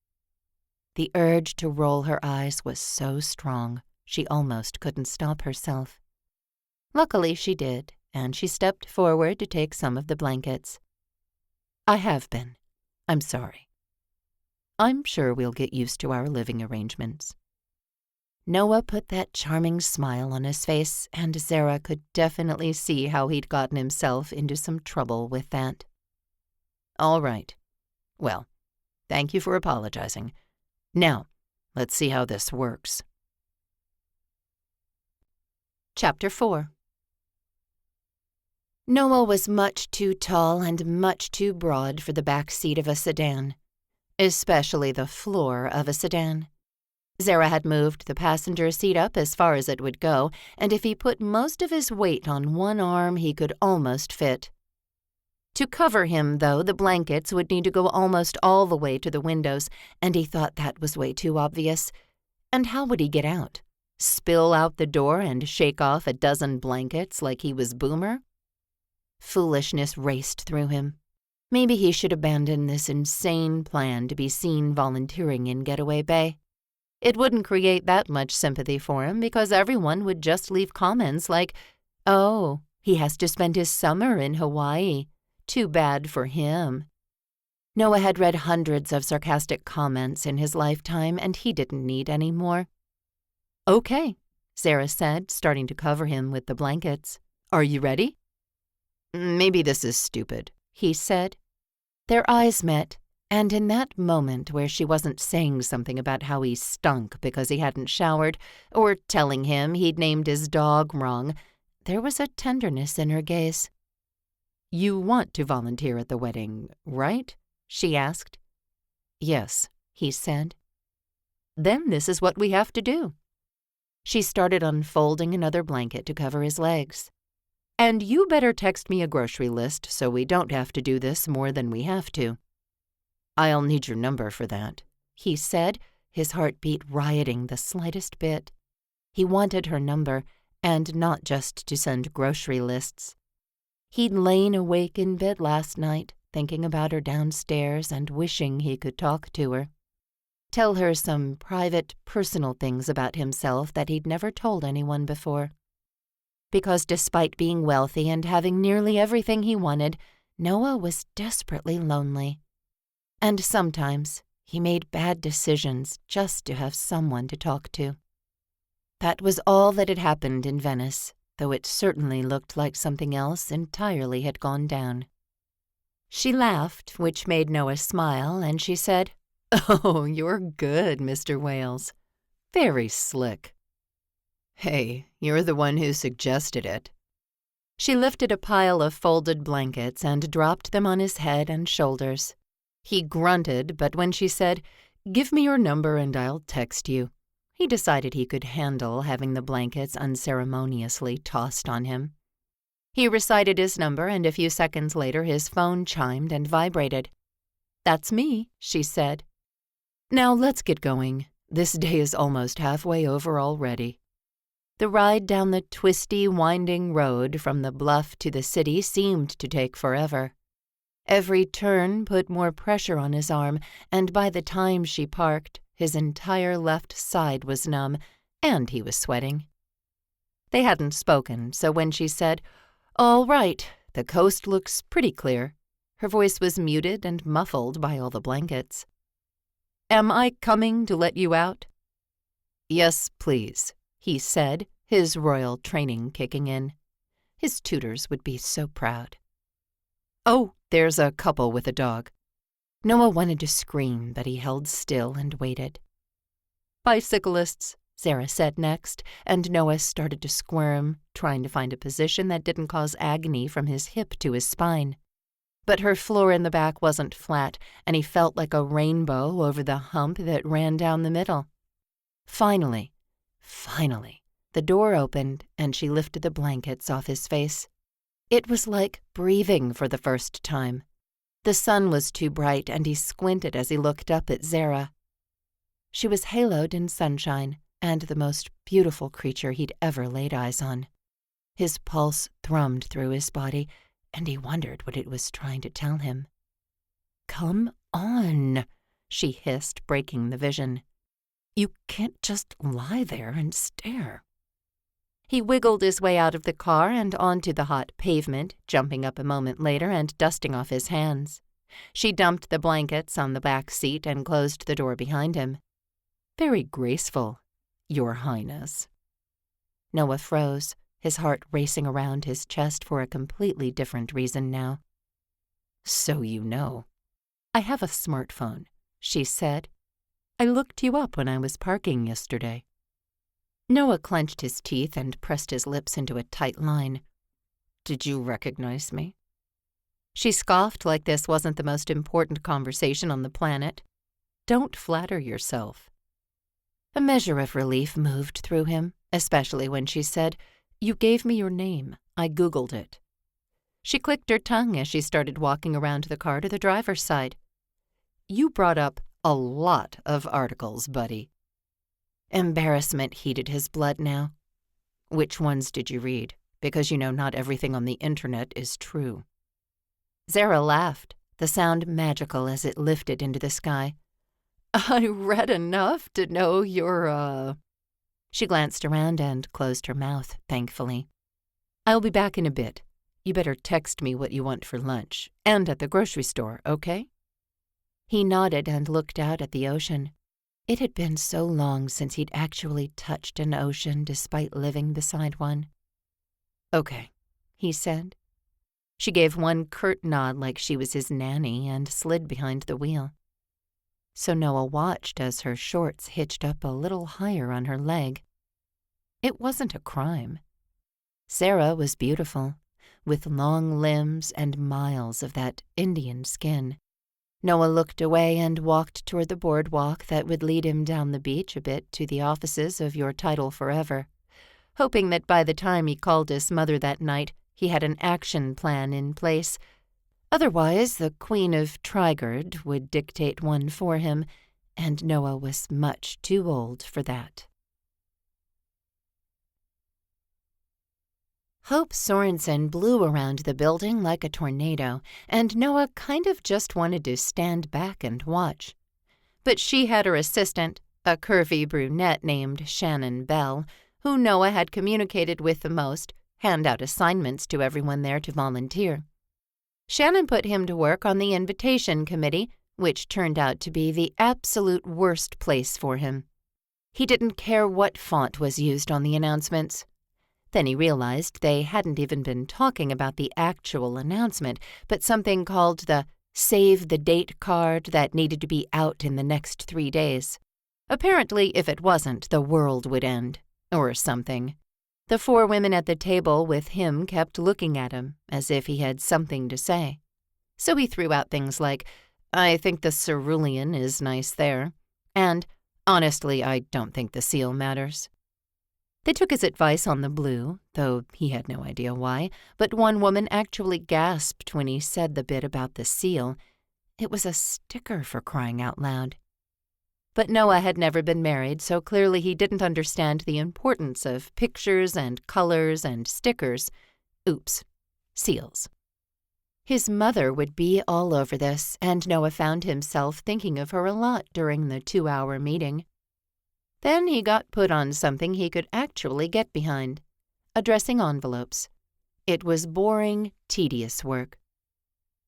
The urge to roll her eyes was so strong, she almost couldn't stop herself. Luckily she did, and she stepped forward to take some of the blankets. "I have been. I'm sorry. I'm sure we'll get used to our living arrangements." Noah put that charming smile on his face, and Zara could definitely see how he'd gotten himself into some trouble with that. "All right. Well, thank you for apologizing. Now, let's see how this works." Chapter 4. Noah was much too tall and much too broad for the back seat of a sedan, especially the floor of a sedan. Zara had moved the passenger seat up as far as it would go, and if he put most of his weight on one arm, he could almost fit. To cover him, though, the blankets would need to go almost all the way to the windows, and he thought that was way too obvious. And how would he get out? Spill out the door and shake off a dozen blankets like he was Boomer? Foolishness raced through him. Maybe he should abandon this insane plan to be seen volunteering in Getaway Bay. It wouldn't create that much sympathy for him because everyone would just leave comments like, "Oh, he has to spend his summer in Hawaii. Too bad for him." Noah had read hundreds of sarcastic comments in his lifetime, and he didn't need any more. "Okay," Zara said, starting to cover him with the blankets. "Are you ready?" "Maybe this is stupid," he said. Their eyes met, and in that moment where she wasn't saying something about how he stunk because he hadn't showered, or telling him he'd named his dog wrong, there was a tenderness in her gaze. "You want to volunteer at the wedding, right?" she asked. "Yes," he said. "Then this is what we have to do." She started unfolding another blanket to cover his legs. "And you better text me a grocery list so we don't have to do this more than we have to." "I'll need your number for that," he said, his heartbeat rioting the slightest bit. He wanted her number, and not just to send grocery lists. He'd lain awake in bed last night, thinking about her downstairs and wishing he could talk to her. Tell her some private, personal things about himself that he'd never told anyone before. Because despite being wealthy and having nearly everything he wanted, Noah was desperately lonely. And sometimes he made bad decisions just to have someone to talk to. That was all that had happened in Venice, though it certainly looked like something else entirely had gone down. She laughed, which made Noah smile, and she said, "Oh, you're good, Mr. Wales. Very slick." "Hey, you're the one who suggested it." She lifted a pile of folded blankets and dropped them on his head and shoulders. He grunted, but when she said, "Give me your number and I'll text you," he decided he could handle having the blankets unceremoniously tossed on him. He recited his number, and a few seconds later his phone chimed and vibrated. "That's me," she said. "Now let's get going. This day is almost halfway over already." The ride down the twisty, winding road from the bluff to the city seemed to take forever. Every turn put more pressure on his arm, and by the time she parked, his entire left side was numb, and he was sweating. They hadn't spoken, so when she said, "All right, the coast looks pretty clear," her voice was muted and muffled by all the blankets. "Am I coming to let you out?" "Yes, please," he said, his royal training kicking in. His tutors would be so proud. "Oh, there's a couple with a dog." Noah wanted to scream, but he held still and waited. "Bicyclists," Zara said next, and Noah started to squirm, trying to find a position that didn't cause agony from his hip to his spine. But her floor in the back wasn't flat, and he felt like a rainbow over the hump that ran down the middle. Finally, the door opened, and she lifted the blankets off his face. It was like breathing for the first time. The sun was too bright, and he squinted as he looked up at Zara. She was haloed in sunshine, and the most beautiful creature he'd ever laid eyes on. His pulse thrummed through his body, and he wondered what it was trying to tell him. "Come on," she hissed, breaking the vision. "You can't just lie there and stare." He wiggled his way out of the car and onto the hot pavement, jumping up a moment later and dusting off his hands. She dumped the blankets on the back seat and closed the door behind him. "Very graceful, Your Highness." Noah froze, his heart racing around his chest for a completely different reason now. "So you know." "I have a smartphone," she said. "I looked you up when I was parking yesterday." Noah clenched his teeth and pressed his lips into a tight line. "Did you recognize me?" She scoffed like this wasn't the most important conversation on the planet. "Don't flatter yourself." A measure of relief moved through him, especially when she said, "You gave me your name. I Googled it." She clicked her tongue as she started walking around the car to the driver's side. "You brought up a lot of articles, buddy." Embarrassment heated his blood now. "Which ones did you read? Because you know not everything on the internet is true." Zara laughed, the sound magical as it lifted into the sky. "I read enough to know you're, She glanced around and closed her mouth, thankfully. "I'll be back in a bit. You better text me what you want for lunch, and at the grocery store, okay?" He nodded and looked out at the ocean. It had been so long since he'd actually touched an ocean despite living beside one. "Okay," he said. She gave one curt nod like she was his nanny and slid behind the wheel. So Noah watched as her shorts hitched up a little higher on her leg. It wasn't a crime. Zara was beautiful, with long limbs and miles of that Indian skin. Noah looked away and walked toward the boardwalk that would lead him down the beach a bit to the offices of Your Title Forever, hoping that by the time he called his mother that night, he had an action plan in place. Otherwise, the Queen of Trigard would dictate one for him, and Noah was much too old for that. Hope Sorensen blew around the building like a tornado, and Noah kind of just wanted to stand back and watch. But she had her assistant, a curvy brunette named Shannon Bell, who Noah had communicated with the most, hand out assignments to everyone there to volunteer. Shannon put him to work on the invitation committee, which turned out to be the absolute worst place for him. He didn't care what font was used on the announcements. Then he realized they hadn't even been talking about the actual announcement, but something called the Save the Date card that needed to be out in the next 3 days. Apparently, if it wasn't, the world would end, or something. The 4 women at the table with him kept looking at him, as if he had something to say. So he threw out things like, "I think the cerulean is nice there," and, "Honestly, I don't think the seal matters." They took his advice on the blue, though he had no idea why, but one woman actually gasped when he said the bit about the seal. It was a sticker, for crying out loud. But Noah had never been married, so clearly he didn't understand the importance of pictures and colors and stickers. Oops, seals. His mother would be all over this, and Noah found himself thinking of her a lot during the 2-hour meeting. Then he got put on something he could actually get behind: addressing envelopes. It was boring, tedious work.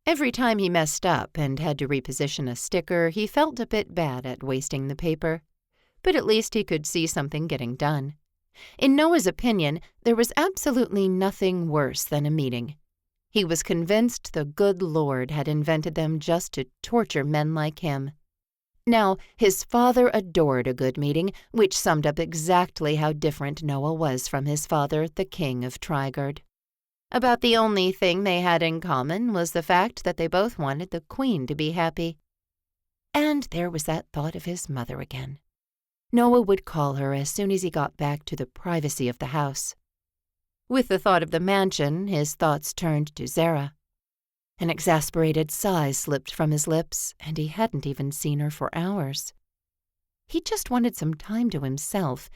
Every time he messed up and had to reposition a sticker, he felt a bit bad at wasting the paper. But at least he could see something getting done. In Noah's opinion, there was absolutely nothing worse than a meeting. He was convinced the good Lord had invented them just to torture men like him. Now, his father adored a good meeting, which summed up exactly how different Noah was from his father, the king of Trigard. About the only thing they had in common was the fact that they both wanted the queen to be happy. And there was that thought of his mother again. Noah would call her as soon as he got back to the privacy of the house. With the thought of the mansion, his thoughts turned to Zara. An exasperated sigh slipped from his lips, and he hadn't even seen her for hours. He just wanted some time to himself,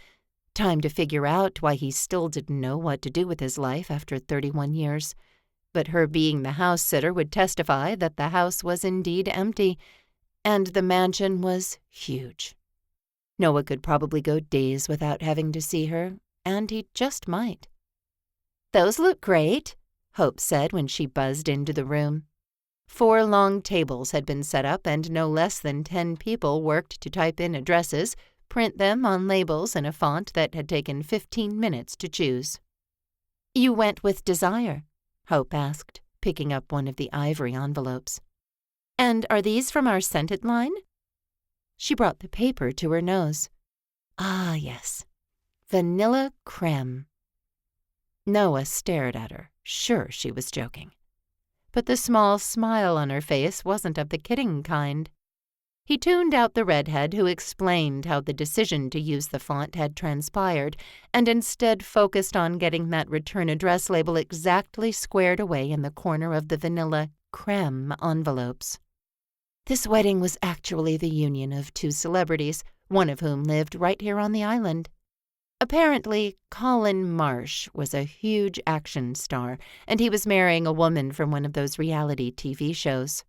time to figure out why he still didn't know what to do with his life after 31 years. But her being the house-sitter would testify that the house was indeed empty, and the mansion was huge. Noah could probably go days without having to see her, and he just might. "Those look great," Hope said when she buzzed into the room. 4 long tables had been set up, and no less than 10 people worked to type in addresses, print them on labels in a font that had taken 15 minutes to choose. "You went with desire?" Hope asked, picking up one of the ivory envelopes. "And are these from our scented line?" She brought the paper to her nose. Ah, yes. Vanilla creme. Noah stared at her, sure she was joking. But the small smile on her face wasn't of the kidding kind. He tuned out the redhead who explained how the decision to use the font had transpired, and instead focused on getting that return address label exactly squared away in the corner of the vanilla creme envelopes. This wedding was actually the union of 2 celebrities, one of whom lived right here on the island. Apparently, Colin Marsh was a huge action star, and he was marrying a woman from one of those reality TV shows.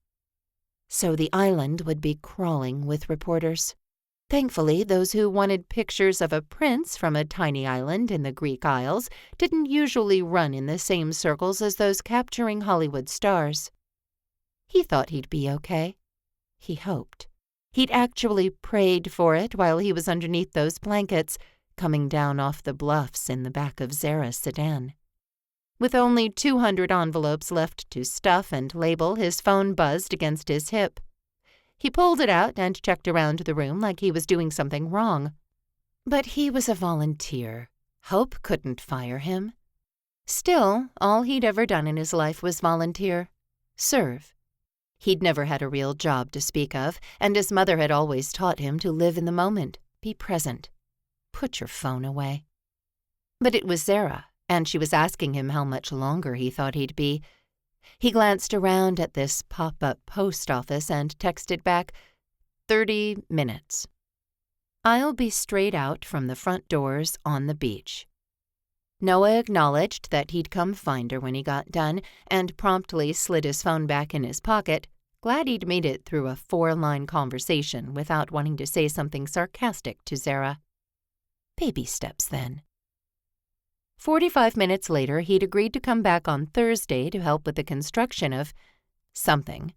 So the island would be crawling with reporters. Thankfully, those who wanted pictures of a prince from a tiny island in the Greek Isles didn't usually run in the same circles as those capturing Hollywood stars. He thought he'd be okay. He hoped. He'd actually prayed for it while he was underneath those blankets, coming down off the bluffs in the back of Zara's sedan. With only 200 envelopes left to stuff and label, his phone buzzed against his hip. He pulled it out and checked around the room like he was doing something wrong. But he was a volunteer. Hope couldn't fire him. Still, all he'd ever done in his life was volunteer. Serve. He'd never had a real job to speak of, and his mother had always taught him to live in the moment, be present. Put your phone away. But it was Zara, and she was asking him how much longer he thought he'd be. He glanced around at this pop-up post office and texted back, 30 minutes. I'll be straight out from the front doors on the beach. Noah acknowledged that he'd come find her when he got done, and promptly slid his phone back in his pocket, glad he'd made it through a 4-line conversation without wanting to say something sarcastic to Zara. Baby steps, then. 45 minutes later, he'd agreed to come back on Thursday to help with the construction of something.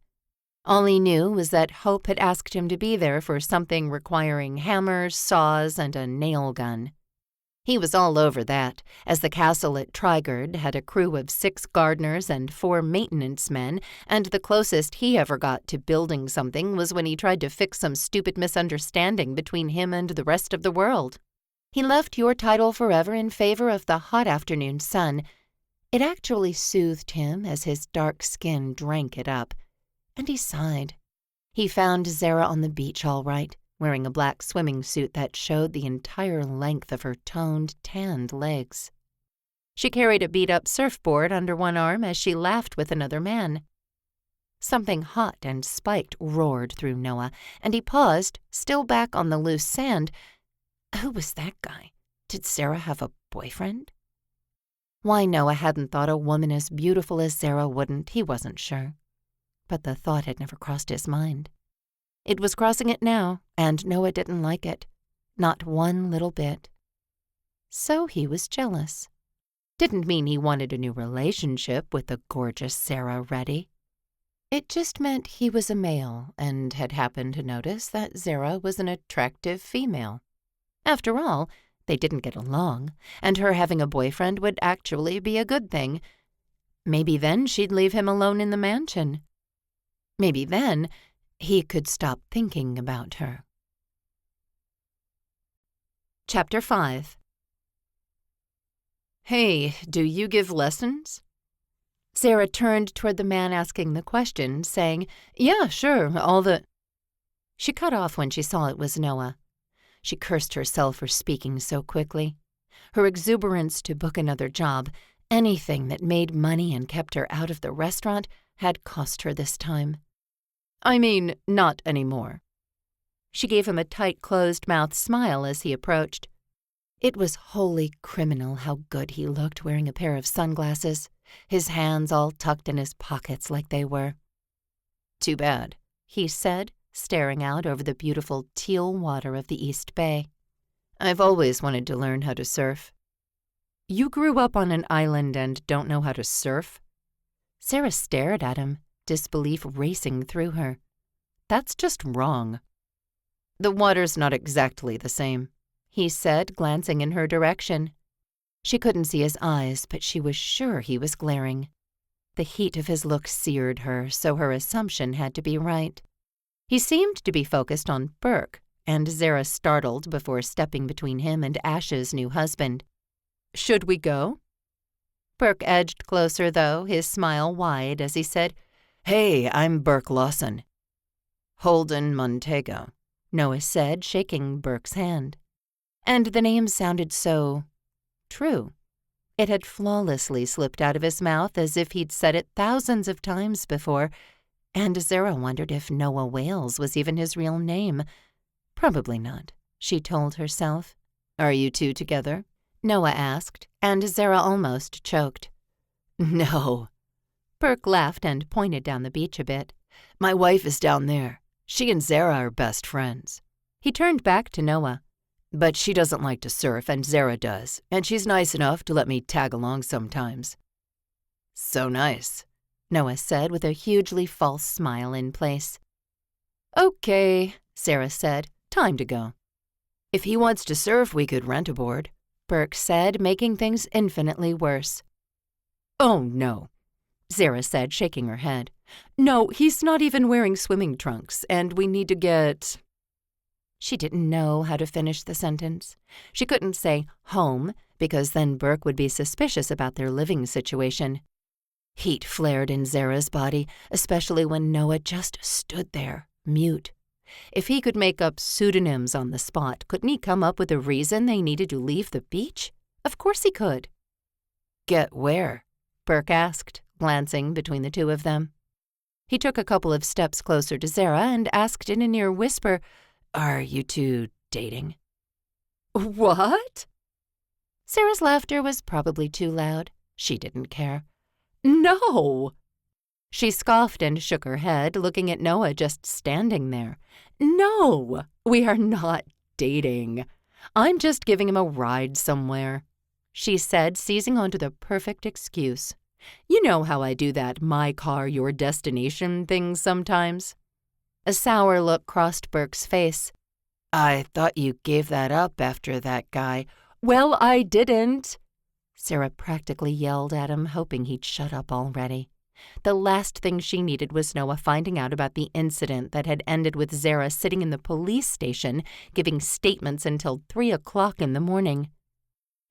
All he knew was that Hope had asked him to be there for something requiring hammers, saws, and a nail gun. He was all over that, as the castle at Trigard had a crew of 6 gardeners and 4 maintenance men, and the closest he ever got to building something was when he tried to fix some stupid misunderstanding between him and the rest of the world. He left your title forever in favor of the hot afternoon sun. It actually soothed him as his dark skin drank it up, and he sighed. He found Zara on the beach all right, wearing a black swimming suit that showed the entire length of her toned, tanned legs. She carried a beat-up surfboard under one arm as she laughed with another man. Something hot and spiked roared through Noah, and he paused, still back on the loose sand. Who was that guy? Did Zara have a boyfriend? Why Noah hadn't thought a woman as beautiful as Zara wouldn't, he wasn't sure. But the thought had never crossed his mind. It was crossing it now, and Noah didn't like it. Not one little bit. So he was jealous. Didn't mean he wanted a new relationship with the gorgeous Zara Reddy. It just meant he was a male and had happened to notice that Zara was an attractive female. After all, they didn't get along, and her having a boyfriend would actually be a good thing. Maybe then she'd leave him alone in the mansion. Maybe then he could stop thinking about her. Chapter 5. Hey, do you give lessons? Zara turned toward the man asking the question, saying, Yeah, sure, all the... She cut off when she saw it was Noah. She cursed herself for speaking so quickly. Her exuberance to book another job, anything that made money and kept her out of the restaurant, had cost her this time. I mean, not anymore. She gave him a tight, closed-mouthed smile as he approached. It was wholly criminal how good he looked wearing a pair of sunglasses, his hands all tucked in his pockets like they were. Too bad, he said, staring out over the beautiful teal water of the East Bay. I've always wanted to learn how to surf. You grew up on an island and don't know how to surf? Zara stared at him, disbelief racing through her. That's just wrong. The water's not exactly the same, he said, glancing in her direction. She couldn't see his eyes, but she was sure he was glaring. The heat of his look seared her, so her assumption had to be right. He seemed to be focused on Burke, and Zara startled before stepping between him and Ash's new husband. Should we go? Burke edged closer, though, his smile wide as he said, Hey, I'm Burke Lawson. Holden Montego, Noah said, shaking Burke's hand. And the name sounded so true. It had flawlessly slipped out of his mouth as if he'd said it thousands of times before, and Zara wondered if Noah Wales was even his real name. Probably not, she told herself. Are you two together? Noah asked, and Zara almost choked. No. Burke laughed and pointed down the beach a bit. My wife is down there. She and Zara are best friends. He turned back to Noah. But she doesn't like to surf, and Zara does, and she's nice enough to let me tag along sometimes. So nice, Noah said with a hugely false smile in place. Okay, Zara said. Time to go. If he wants to surf, we could rent a board, Burke said, making things infinitely worse. Oh, no, Zara said, shaking her head. No, he's not even wearing swimming trunks, and we need to get... She didn't know how to finish the sentence. She couldn't say home, because then Burke would be suspicious about their living situation. Heat flared in Zara's body, especially when Noah just stood there, mute. If he could make up pseudonyms on the spot, couldn't he come up with a reason they needed to leave the beach? Of course he could. Get where? Burke asked, glancing between the two of them. He took a couple of steps closer to Zara and asked in a near whisper, Are you two dating? What? Zara's laughter was probably too loud. She didn't care. No! She scoffed and shook her head, looking at Noah just standing there. No, we are not dating. I'm just giving him a ride somewhere, she said, seizing onto the perfect excuse. You know how I do that my car, your destination thing sometimes. A sour look crossed Burke's face. I thought you gave that up after that guy. Well, I didn't. Zara practically yelled at him, hoping he'd shut up already. The last thing she needed was Noah finding out about the incident that had ended with Zara sitting in the police station, giving statements until 3 o'clock in the morning.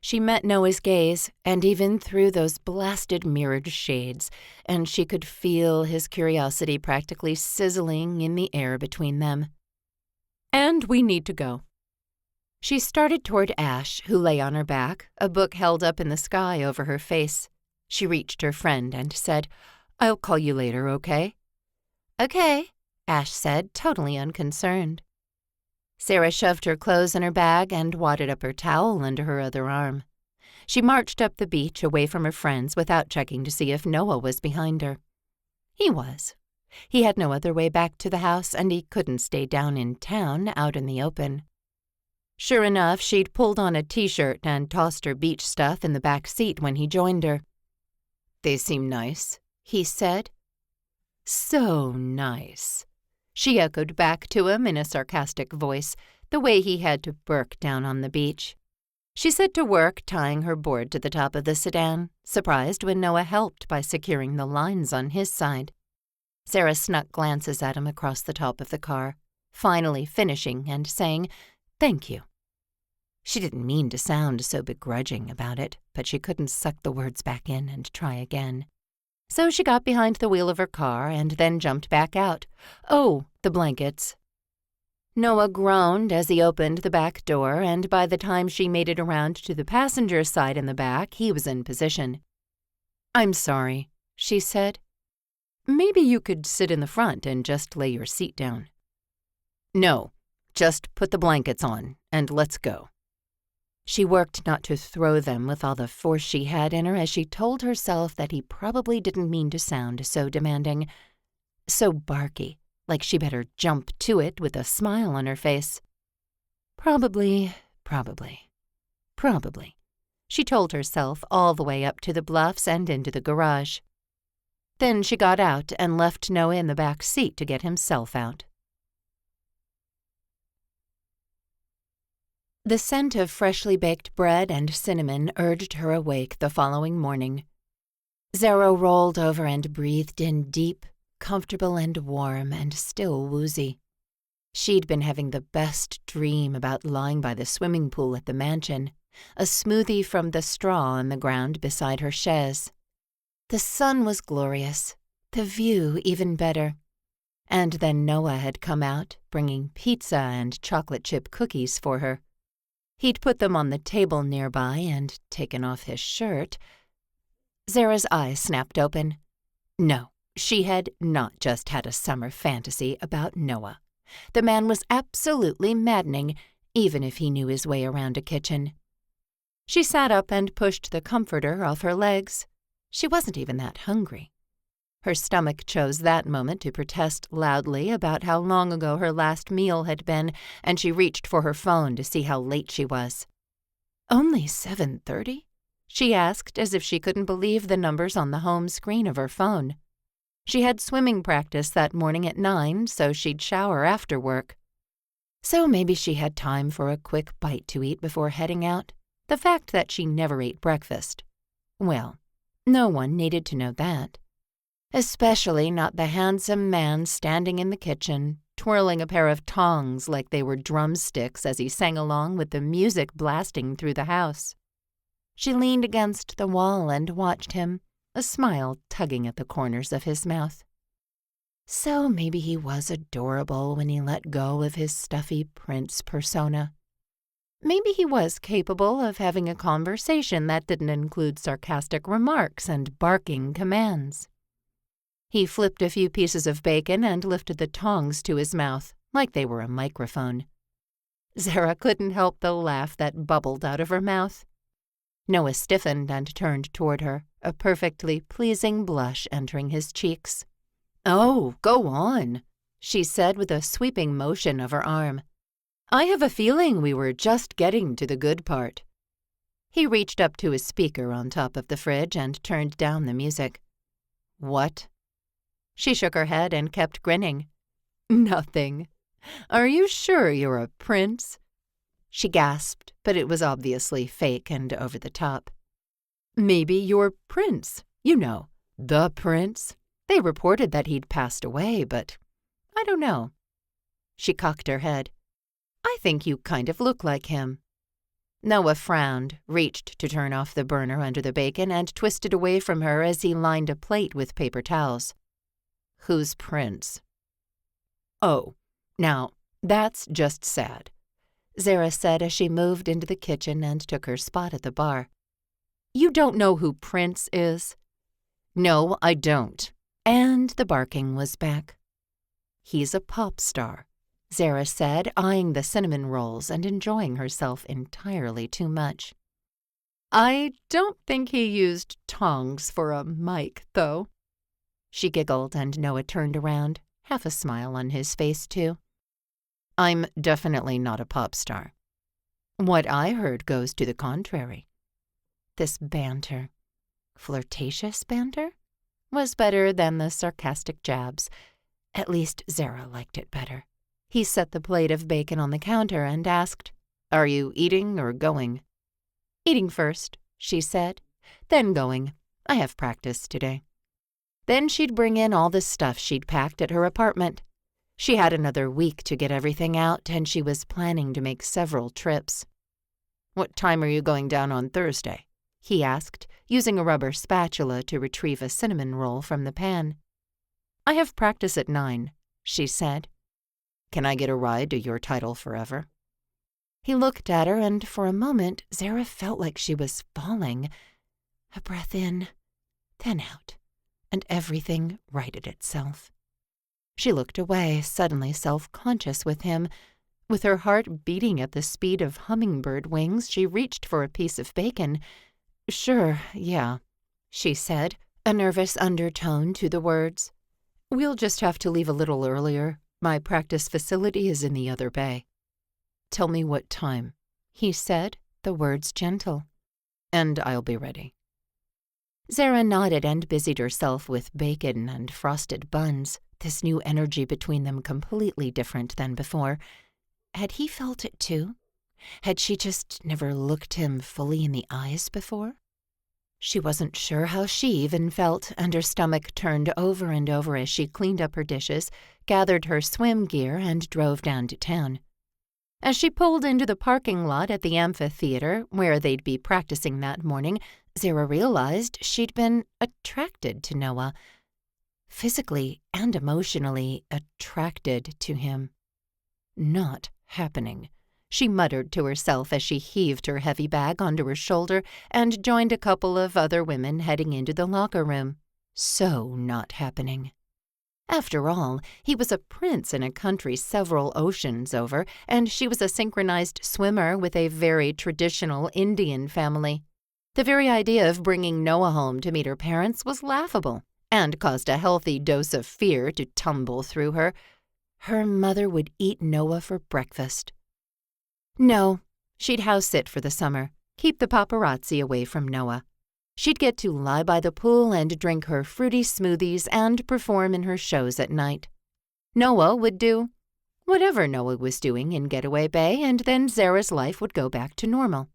She met Noah's gaze, and even through those blasted mirrored shades, and she could feel his curiosity practically sizzling in the air between them. And we need to go." She started toward Ash, who lay on her back, a book held up in the sky over her face. She reached her friend and said, "I'll call you later, okay?" "Okay," Ash said, totally unconcerned. Zara shoved her clothes in her bag and wadded up her towel under her other arm. She marched up the beach away from her friends without checking to see if Noah was behind her. He was. He had no other way back to the house, and he couldn't stay down in town out in the open. Sure enough, she'd pulled on a t-shirt and tossed her beach stuff in the back seat when he joined her. "They seem nice," he said. "So nice," she echoed back to him in a sarcastic voice, the way he had to Burke down on the beach. She set to work tying her board to the top of the sedan, surprised when Noah helped by securing the lines on his side. Zara snuck glances at him across the top of the car, finally finishing and saying, "Thank you." She didn't mean to sound so begrudging about it, but she couldn't suck the words back in and try again. So she got behind the wheel of her car and then jumped back out. "Oh, the blankets." Noah groaned as he opened the back door, and by the time she made it around to the passenger side in the back, he was in position. "I'm sorry," she said. "Maybe you could sit in the front and just lay your seat down." "No, just put the blankets on, and let's go." She worked not to throw them with all the force she had in her as she told herself that he probably didn't mean to sound so demanding, so barky, like she better jump to it with a smile on her face. Probably, she told herself all the way up to the bluffs and into the garage. Then she got out and left Noah in the back seat to get himself out. The scent of freshly baked bread and cinnamon urged her awake the following morning. Zara rolled over and breathed in deep, comfortable and warm and still woozy. She'd been having the best dream about lying by the swimming pool at the mansion, a smoothie from the straw on the ground beside her chaise. The sun was glorious, the view even better. And then Noah had come out, bringing pizza and chocolate chip cookies for her. He'd put them on the table nearby and taken off his shirt. Zara's eyes snapped open. No, she had not just had a summer fantasy about Noah. The man was absolutely maddening, even if he knew his way around a kitchen. She sat up and pushed the comforter off her legs. She wasn't even that hungry. Her stomach chose that moment to protest loudly about how long ago her last meal had been, and she reached for her phone to see how late she was. "Only 7:30?" she asked, as if she couldn't believe the numbers on the home screen of her phone. She had swimming practice that morning at 9, so she'd shower after work. So maybe she had time for a quick bite to eat before heading out. The fact that she never ate breakfast. Well, no one needed to know that. Especially not the handsome man standing in the kitchen, twirling a pair of tongs like they were drumsticks as he sang along with the music blasting through the house. She leaned against the wall and watched him, a smile tugging at the corners of his mouth. So maybe he was adorable when he let go of his stuffy prince persona. Maybe he was capable of having a conversation that didn't include sarcastic remarks and barking commands. He flipped a few pieces of bacon and lifted the tongs to his mouth, like they were a microphone. Zara couldn't help the laugh that bubbled out of her mouth. Noah stiffened and turned toward her, a perfectly pleasing blush entering his cheeks. "Oh, go on," she said with a sweeping motion of her arm. "I have a feeling we were just getting to the good part." He reached up to his speaker on top of the fridge and turned down the music. "What?" She shook her head and kept grinning. "Nothing. Are you sure you're a prince?" She gasped, but it was obviously fake and over the top. "Maybe you're Prince, you know, the prince. They reported that he'd passed away, but I don't know." She cocked her head. "I think you kind of look like him." Noah frowned, reached to turn off the burner under the bacon, and twisted away from her as he lined a plate with paper towels. "Who's Prince?" "Oh, now, "That's just sad," Zara said as she moved into the kitchen and took her spot at the bar. "You don't know who Prince is?" "No, I don't." And the barking was back. "He's a pop star," Zara said, eyeing the cinnamon rolls and enjoying herself entirely too much. "I don't think he used tongs for a mic, though." She giggled, and Noah turned around, half a smile on his face, too. "I'm definitely not a pop star." "What I heard goes to the contrary." This banter, flirtatious banter, was better than the sarcastic jabs. At least Zara liked it better. He set the plate of bacon on the counter and asked, "Are you eating or going?" "Eating first," she said, "then going. I have practice today." Then she'd bring in all the stuff she'd packed at her apartment. She had another week to get everything out, and she was planning to make several trips. "What time are you going down on Thursday?" he asked, using a rubber spatula to retrieve a cinnamon roll from the pan. "I have practice at 9, she said. "Can I get a ride to your title forever?" He looked at her, and for a moment Zara felt like she was falling. A breath in, then out, and everything righted itself. She looked away, suddenly self-conscious with him. With her heart beating at the speed of hummingbird wings, she reached for a piece of bacon. "Sure, yeah," she said, a nervous undertone to the words. "We'll just have to leave a little earlier. My practice facility is in the other bay." "Tell me what time," he said, the words gentle. "And I'll be ready." Zara nodded and busied herself with bacon and frosted buns, this new energy between them completely different than before. Had he felt it too? Had she just never looked him fully in the eyes before? She wasn't sure how she even felt, and her stomach turned over and over as she cleaned up her dishes, gathered her swim gear, and drove down to town. As she pulled into the parking lot at the amphitheater, where they'd be practicing that morning, Zara realized she'd been attracted to Noah. Physically and emotionally attracted to him. Not happening, she muttered to herself as she heaved her heavy bag onto her shoulder and joined a couple of other women heading into the locker room. So not happening. After all, he was a prince in a country several oceans over, and she was a synchronized swimmer with a very traditional Indian family. The very idea of bringing Noah home to meet her parents was laughable, and caused a healthy dose of fear to tumble through her. Her mother would eat Noah for breakfast. No, she'd house sit for the summer, keep the paparazzi away from Noah. She'd get to lie by the pool and drink her fruity smoothies and perform in her shows at night. Noah would do whatever Noah was doing in Getaway Bay, and then Zara's life would go back to normal.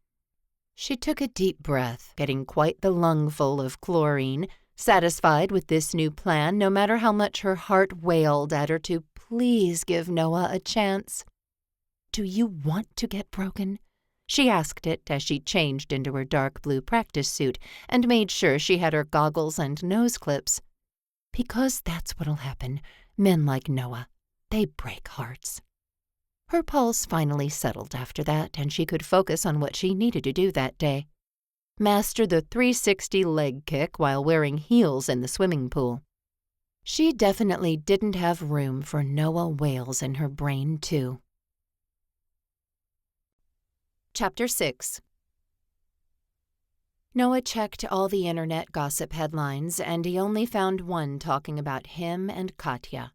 She took a deep breath, getting quite the lungful of chlorine, satisfied with this new plan no matter how much her heart wailed at her to please give Noah a chance. "Do you want to get broken?" She asked it as she changed into her dark blue practice suit and made sure she had her goggles and nose clips. "Because that's what'll happen. Men like Noah, they break hearts." Her pulse finally settled after that, and she could focus on what she needed to do that day. Master the 360 leg kick while wearing heels in the swimming pool. She definitely didn't have room for Noah Wales in her brain, too. Chapter 6. Noah checked all the internet gossip headlines, and he only found one talking about him and Katya.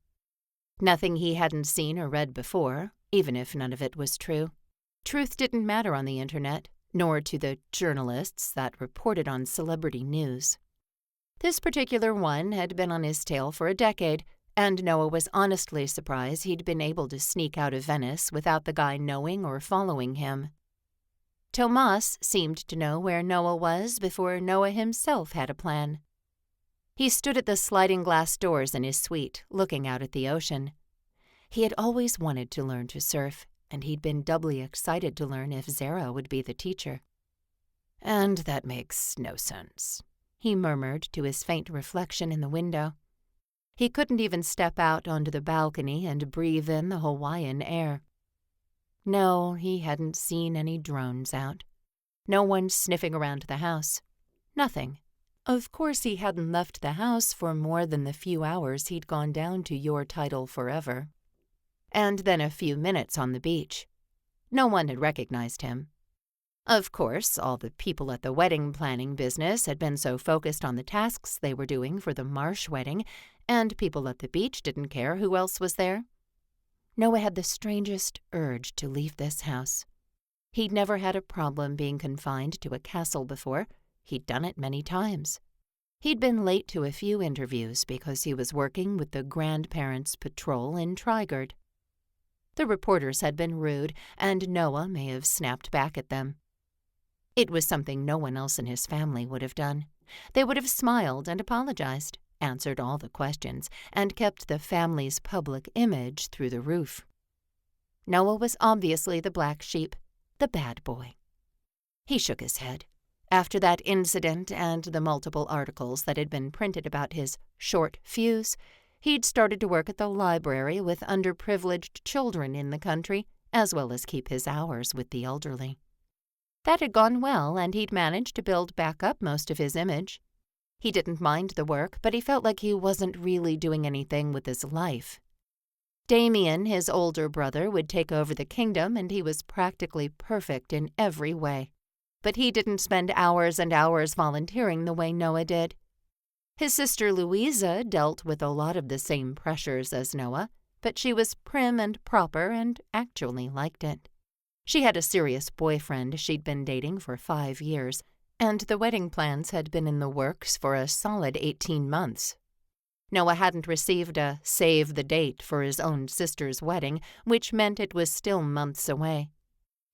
Nothing he hadn't seen or read before, even if none of it was true. Truth didn't matter on the internet, nor to the journalists that reported on celebrity news. This particular one had been on his tail for a decade, and Noah was honestly surprised he'd been able to sneak out of Venice without the guy knowing or following him. Tomas seemed to know where Noah was before Noah himself had a plan. He stood at the sliding glass doors in his suite, looking out at the ocean. He had always wanted to learn to surf, and he'd been doubly excited to learn if Zara would be the teacher. "And that makes no sense," he murmured to his faint reflection in the window. He couldn't even step out onto the balcony and breathe in the Hawaiian air. No, he hadn't seen any drones out. No one sniffing around the house. Nothing. Of course he hadn't left the house for more than the few hours he'd gone down to Your Title Forever. And then a few minutes on the beach. No one had recognized him. Of course, all the people at the wedding planning business had been so focused on the tasks they were doing for the Marsh wedding, and people at the beach didn't care who else was there. Noah had the strangest urge to leave this house. He'd never had a problem being confined to a castle before. He'd done it many times. He'd been late to a few interviews because he was working with the Grandparents' Patrol in Trigard. The reporters had been rude, and Noah may have snapped back at them. It was something no one else in his family would have done. They would have smiled and apologized, answered all the questions, and kept the family's public image through the roof. Noah was obviously the black sheep, the bad boy. He shook his head. After that incident and the multiple articles that had been printed about his short fuse, he'd started to work at the library with underprivileged children in the country, as well as keep his hours with the elderly. That had gone well, and he'd managed to build back up most of his image. He didn't mind the work, but he felt like he wasn't really doing anything with his life. Damien, his older brother, would take over the kingdom, and he was practically perfect in every way. But he didn't spend hours and hours volunteering the way Noah did. His sister Louisa dealt with a lot of the same pressures as Noah, but she was prim and proper and actually liked it. She had a serious boyfriend she'd been dating for 5 years, and the wedding plans had been in the works for a solid 18 months. Noah hadn't received a save the date for his own sister's wedding, which meant it was still months away.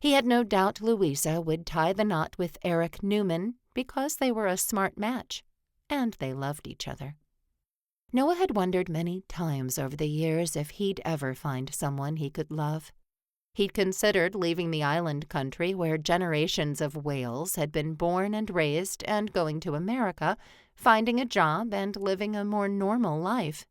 He had no doubt Louisa would tie the knot with Eric Newman because they were a smart match, and they loved each other. Noah had wondered many times over the years if he'd ever find someone he could love. He'd considered leaving the island country where generations of whales had been born and raised and going to America, finding a job and living a more normal life.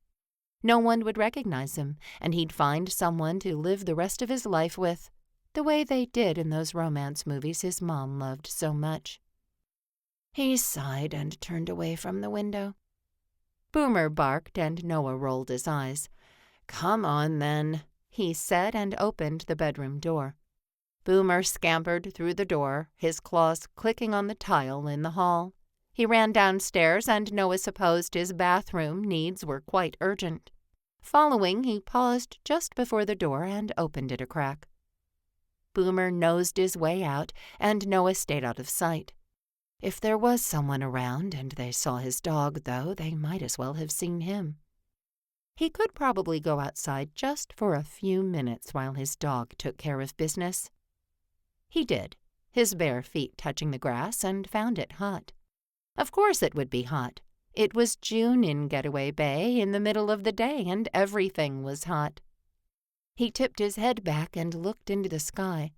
No one would recognize him, and he'd find someone to live the rest of his life with, the way they did in those romance movies his mom loved so much. He sighed and turned away from the window. Boomer barked and Noah rolled his eyes. "Come on, then," he said, and opened the bedroom door. Boomer scampered through the door, his claws clicking on the tile in the hall. He ran downstairs, and Noah supposed his bathroom needs were quite urgent. Following, he paused just before the door and opened it a crack. Boomer nosed his way out, and Noah stayed out of sight. If there was someone around and they saw his dog, though, they might as well have seen him. He could probably go outside just for a few minutes while his dog took care of business. He did, his bare feet touching the grass, and found it hot. Of course it would be hot. It was June in Getaway Bay in the middle of the day, and everything was hot. He tipped his head back and looked into the sky,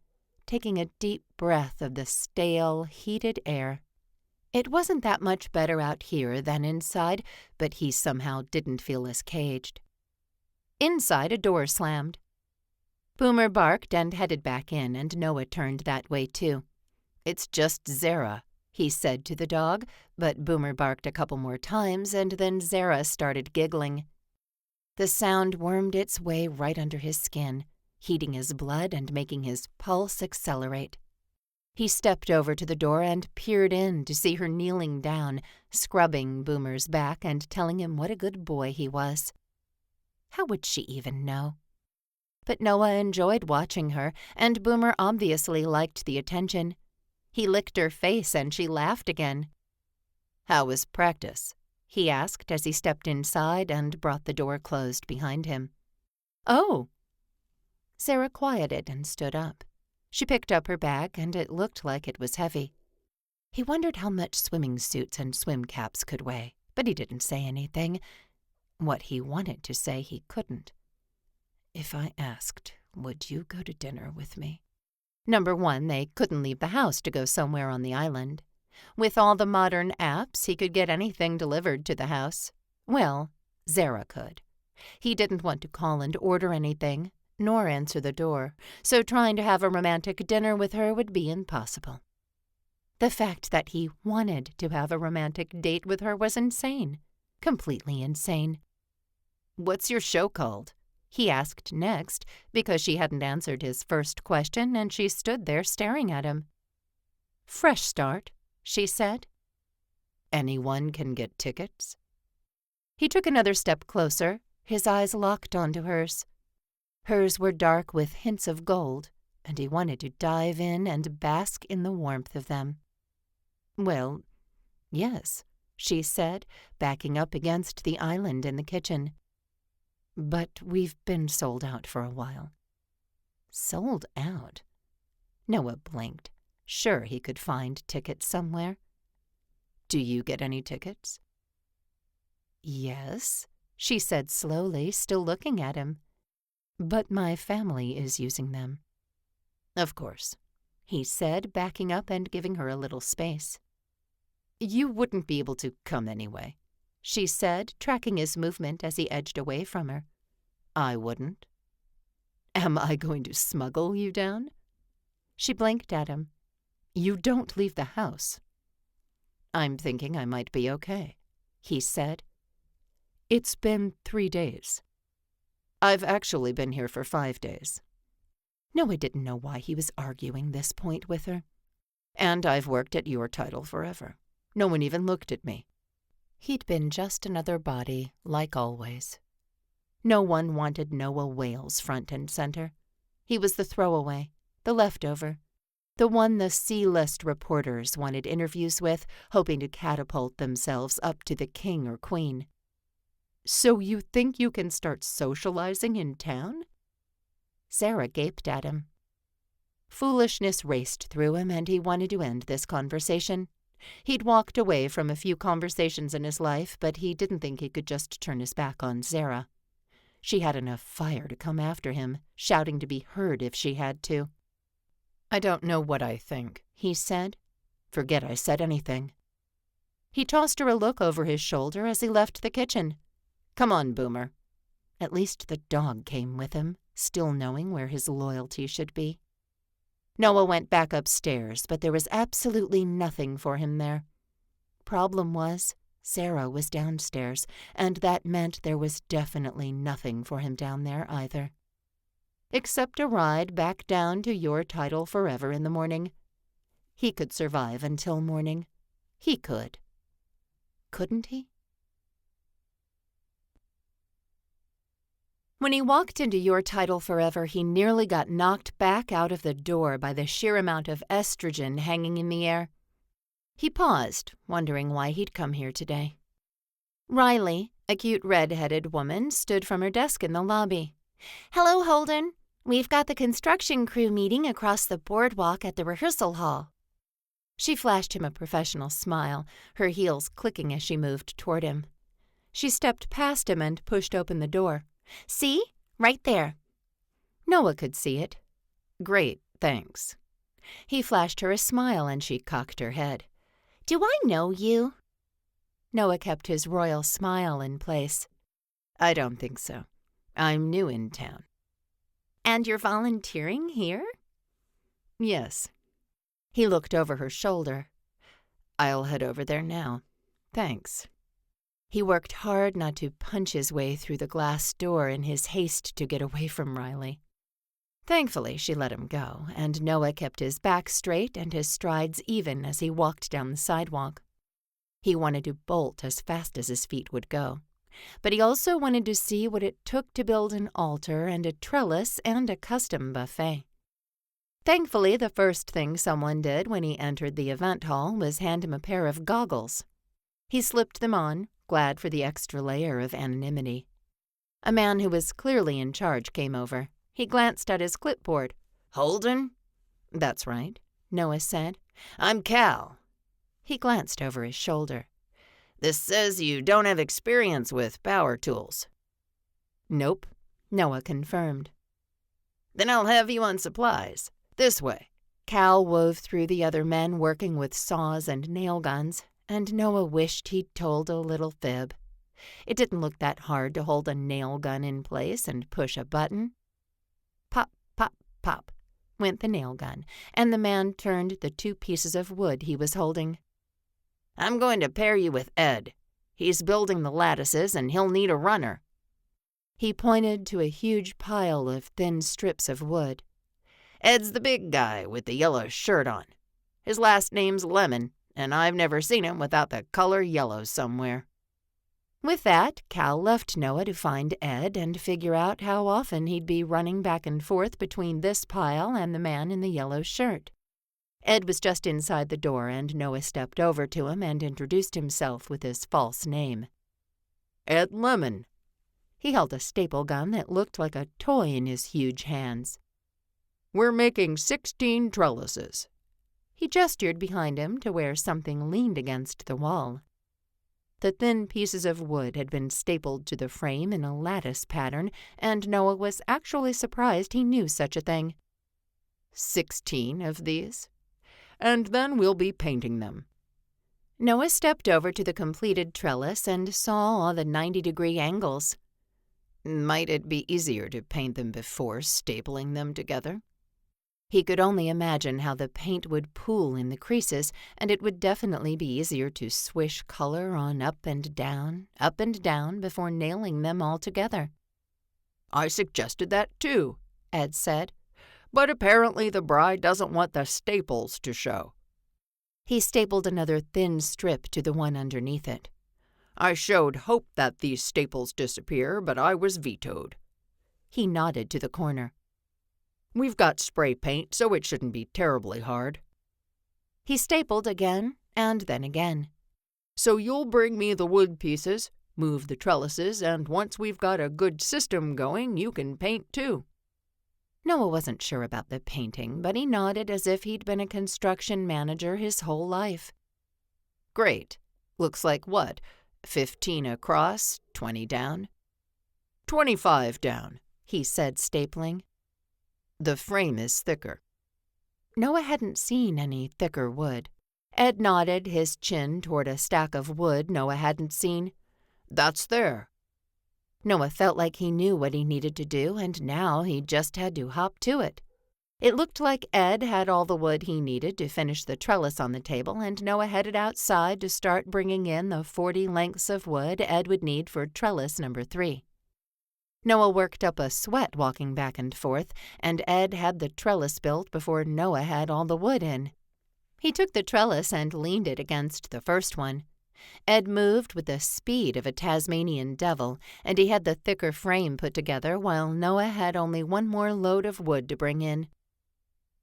taking a deep breath of the stale, heated air. It wasn't that much better out here than inside, but he somehow didn't feel as caged. Inside, a door slammed. Boomer barked and headed back in, and Noah turned that way too. "It's just Zara," he said to the dog, but Boomer barked a couple more times, and then Zara started giggling. The sound wormed its way right under his skin, heating his blood and making his pulse accelerate. He stepped over to the door and peered in to see her kneeling down, scrubbing Boomer's back and telling him what a good boy he was. How would she even know? But Noah enjoyed watching her, and Boomer obviously liked the attention. He licked her face and she laughed again. "How was practice?" he asked as he stepped inside and brought the door closed behind him. "Oh!" Sarah quieted and stood up. She picked up her bag, and it looked like it was heavy. He wondered how much swimming suits and swim caps could weigh, but he didn't say anything. What he wanted to say he couldn't. "If I asked, would you go to dinner with me?" Number one, they couldn't leave the house to go somewhere on the island. With all the modern apps, he could get anything delivered to the house. Well, Zara could. He didn't want to call and order anything. nor answer the door, so trying to have a romantic dinner with her would be impossible. The fact that he wanted to have a romantic date with her was insane. Completely insane. "What's your show called?" he asked next, because she hadn't answered his first question and she stood there staring at him. "Fresh Start," she said. "Anyone can get tickets?" He took another step closer, his eyes locked onto hers. Hers were dark with hints of gold, and he wanted to dive in and bask in the warmth of them. "Well, yes," she said, backing up against the island in the kitchen. "But we've been sold out for a while." Sold out? Noah blinked. Sure, he could find tickets somewhere. "Do you get any tickets?" "Yes," she said slowly, still looking at him. "But my family is using them." "Of course," he said, backing up and giving her a little space. "You wouldn't be able to come anyway," she said, tracking his movement as he edged away from her. "I wouldn't." "Am I going to smuggle you down?" She blinked at him. "You don't leave the house." "I'm thinking I might be okay," he said. "It's been 3 days. I've actually been here for 5 days. Noah didn't know why he was arguing this point with her. "And I've worked at your title forever. No one even looked at me." He'd been just another body, like always. No one wanted Noah Wales front and center. He was the throwaway, the leftover, the one the C-list reporters wanted interviews with, hoping to catapult themselves up to the king or queen. "So you think you can start socializing in town?" Zara gaped at him. Foolishness raced through him, and he wanted to end this conversation. He'd walked away from a few conversations in his life, but he didn't think he could just turn his back on Zara. She had enough fire to come after him, shouting to be heard if she had to. "I don't know what I think," he said. "Forget I said anything." He tossed her a look over his shoulder as he left the kitchen. "Come on, Boomer." At least the dog came with him, still knowing where his loyalty should be. Noah went back upstairs, but there was absolutely nothing for him there. Problem was, Zara was downstairs, and that meant there was definitely nothing for him down there either. Except a ride back down to Your Title Forever in the morning. He could survive until morning. He could. Couldn't he? When he walked into Your Title Forever, he nearly got knocked back out of the door by the sheer amount of estrogen hanging in the air. He paused, wondering why he'd come here today. Riley, a cute red-headed woman, stood from her desk in the lobby. "Hello, Holden. We've got the construction crew meeting across the boardwalk at the rehearsal hall." She flashed him a professional smile, her heels clicking as she moved toward him. She stepped past him and pushed open the door. "See? Right there." Noah could see it. "Great, thanks." He flashed her a smile and she cocked her head. "Do I know you?" Noah kept his royal smile in place. "I don't think so. I'm new in town." "And you're volunteering here?" "Yes." He looked over her shoulder. "I'll head over there now. Thanks." He worked hard not to punch his way through the glass door in his haste to get away from Riley. Thankfully, she let him go, and Noah kept his back straight and his strides even as he walked down the sidewalk. He wanted to bolt as fast as his feet would go, but he also wanted to see what it took to build an altar and a trellis and a custom buffet. Thankfully, the first thing someone did when he entered the event hall was hand him a pair of goggles. He slipped them on, glad for the extra layer of anonymity. A man who was clearly in charge came over. He glanced at his clipboard. "Holden?" "That's right," Noah said. "I'm Cal." He glanced over his shoulder. "This says you don't have experience with power tools." "Nope," Noah confirmed. "Then I'll have you on supplies. This way." Cal wove through the other men working with saws and nail guns, and Noah wished he'd told a little fib. It didn't look that hard to hold a nail gun in place and push a button. Pop went the nail gun, and the man turned the 2 pieces of wood he was holding. "I'm going to pair you with Ed. He's building the lattices, and he'll need a runner." He pointed to a huge pile of thin strips of wood. "Ed's the big guy with the yellow shirt on. His last name's Lemon, and I've never seen him without the color yellow somewhere." With that, Cal left Noah to find Ed and figure out how often he'd be running back and forth between this pile and the man in the yellow shirt. Ed was just inside the door, and Noah stepped over to him and introduced himself with his false name. "Ed Lemon." He held a staple gun that looked like a toy in his huge hands. "We're making 16 trellises." He gestured behind him to where something leaned against the wall. The thin pieces of wood had been stapled to the frame in a lattice pattern, and Noah was actually surprised he knew such a thing. 16 of these, and then we'll be painting them." Noah stepped over to the completed trellis and saw all the 90-degree angles. Might it be easier to paint them before stapling them together? He could only imagine how the paint would pool in the creases, and it would definitely be easier to swish color on up and down before nailing them all together. "I suggested that too," Ed said, "but apparently the bride doesn't want the staples to show." He stapled another thin strip to the one underneath it. "I showed hope that these staples disappear, but I was vetoed." He nodded to the corner. "We've got spray paint, so it shouldn't be terribly hard." He stapled again and then again. "So you'll bring me the wood pieces, move the trellises, and once we've got a good system going, you can paint too." Noah wasn't sure about the painting, but he nodded as if he'd been a construction manager his whole life. "Great. Looks like what? 15 across, 20 down?" 25 down, he said, stapling. "The frame is thicker." Noah hadn't seen any thicker wood. Ed nodded his chin toward a stack of wood Noah hadn't seen. "That's there." Noah felt like he knew what he needed to do, and now he just had to hop to it. It looked like Ed had all the wood he needed to finish the trellis on the table, and Noah headed outside to start bringing in the 40 lengths of wood Ed would need for trellis number 3. Noah worked up a sweat walking back and forth, and Ed had the trellis built before Noah had all the wood in. He took the trellis and leaned it against the first one. Ed moved with the speed of a Tasmanian devil, and he had the thicker frame put together while Noah had only one more load of wood to bring in.